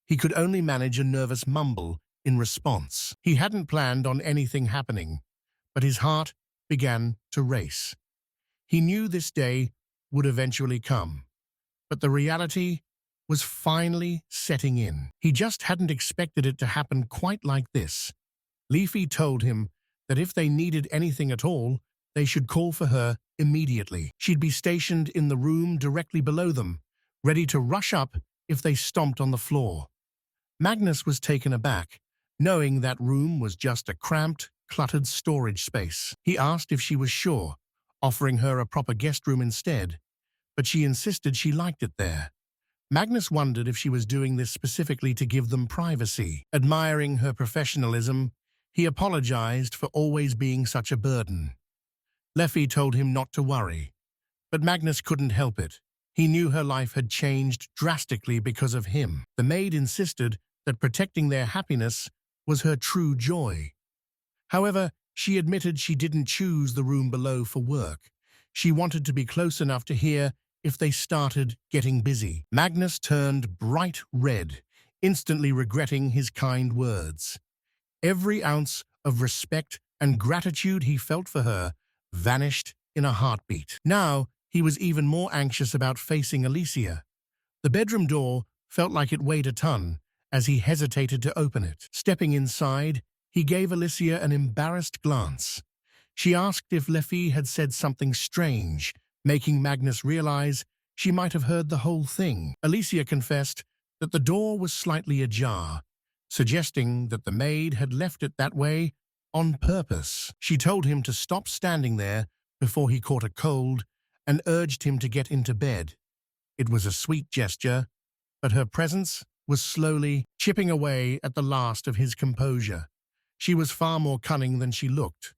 [SPEAKER 1] He could only manage a nervous mumble in response. He hadn't planned on anything happening, but his heart began to race. He knew this day would eventually come, but the reality was finally setting in. He just hadn't expected it to happen quite like this. Leafy told him that if they needed anything at all, they should call for her immediately. She'd be stationed in the room directly below them, ready to rush up if they stomped on the floor. Magnus was taken aback, knowing that room was just a cramped, cluttered storage space. He asked if she was sure, offering her a proper guest room instead, but she insisted she liked it there. Magnus wondered if she was doing this specifically to give them privacy. Admiring her professionalism, he apologized for always being such a burden. Leffy told him not to worry, but Magnus couldn't help it. He knew her life had changed drastically because of him. The maid insisted that protecting their happiness was her true joy. However, she admitted she didn't choose the room below for work. She wanted to be close enough to hear if they started getting busy. Magnus turned bright red, instantly regretting his kind words. Every ounce of respect and gratitude he felt for her vanished in a heartbeat. Now, he was even more anxious about facing Alysia. The bedroom door felt like it weighed a ton as he hesitated to open it. Stepping inside, he gave Alysia an embarrassed glance. She asked if Leffy had said something strange, making Magnus realize she might have heard the whole thing. Alysia confessed that the door was slightly ajar, suggesting that the maid had left it that way on purpose. She told him to stop standing there before he caught a cold and urged him to get into bed. It was a sweet gesture, but her presence was slowly chipping away at the last of his composure. She was far more cunning than she looked.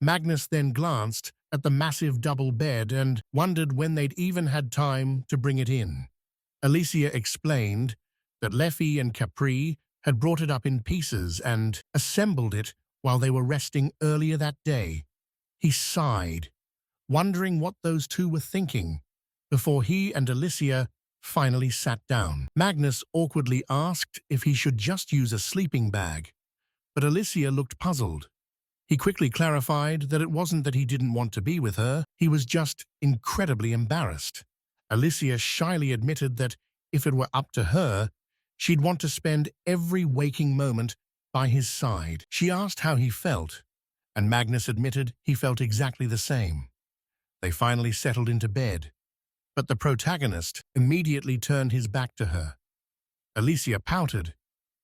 [SPEAKER 1] Magnus then glanced at the massive double bed and wondered when they'd even had time to bring it in. Alysia explained that Leffy and Capri had brought it up in pieces and assembled it while they were resting earlier that day. He sighed, wondering what those two were thinking, before he and Alysia finally sat down. Magnus awkwardly asked if he should just use a sleeping bag, but Alysia looked puzzled. He quickly clarified that it wasn't that he didn't want to be with her, he was just incredibly embarrassed. Alysia shyly admitted that if it were up to her, she'd want to spend every waking moment by his side. She asked how he felt, and Magnus admitted he felt exactly the same. They finally settled into bed, but the protagonist immediately turned his back to her. Alysia pouted,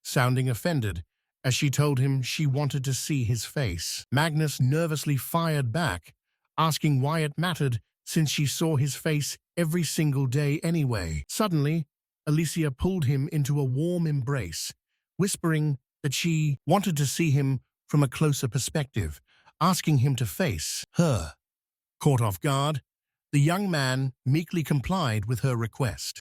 [SPEAKER 1] sounding offended, as she told him she wanted to see his face. Magnus nervously fired back, asking why it mattered since she saw his face every single day anyway. Suddenly, Alysia pulled him into a warm embrace, whispering that she wanted to see him from a closer perspective, asking him to face her. Caught off guard, the young man meekly complied with her request.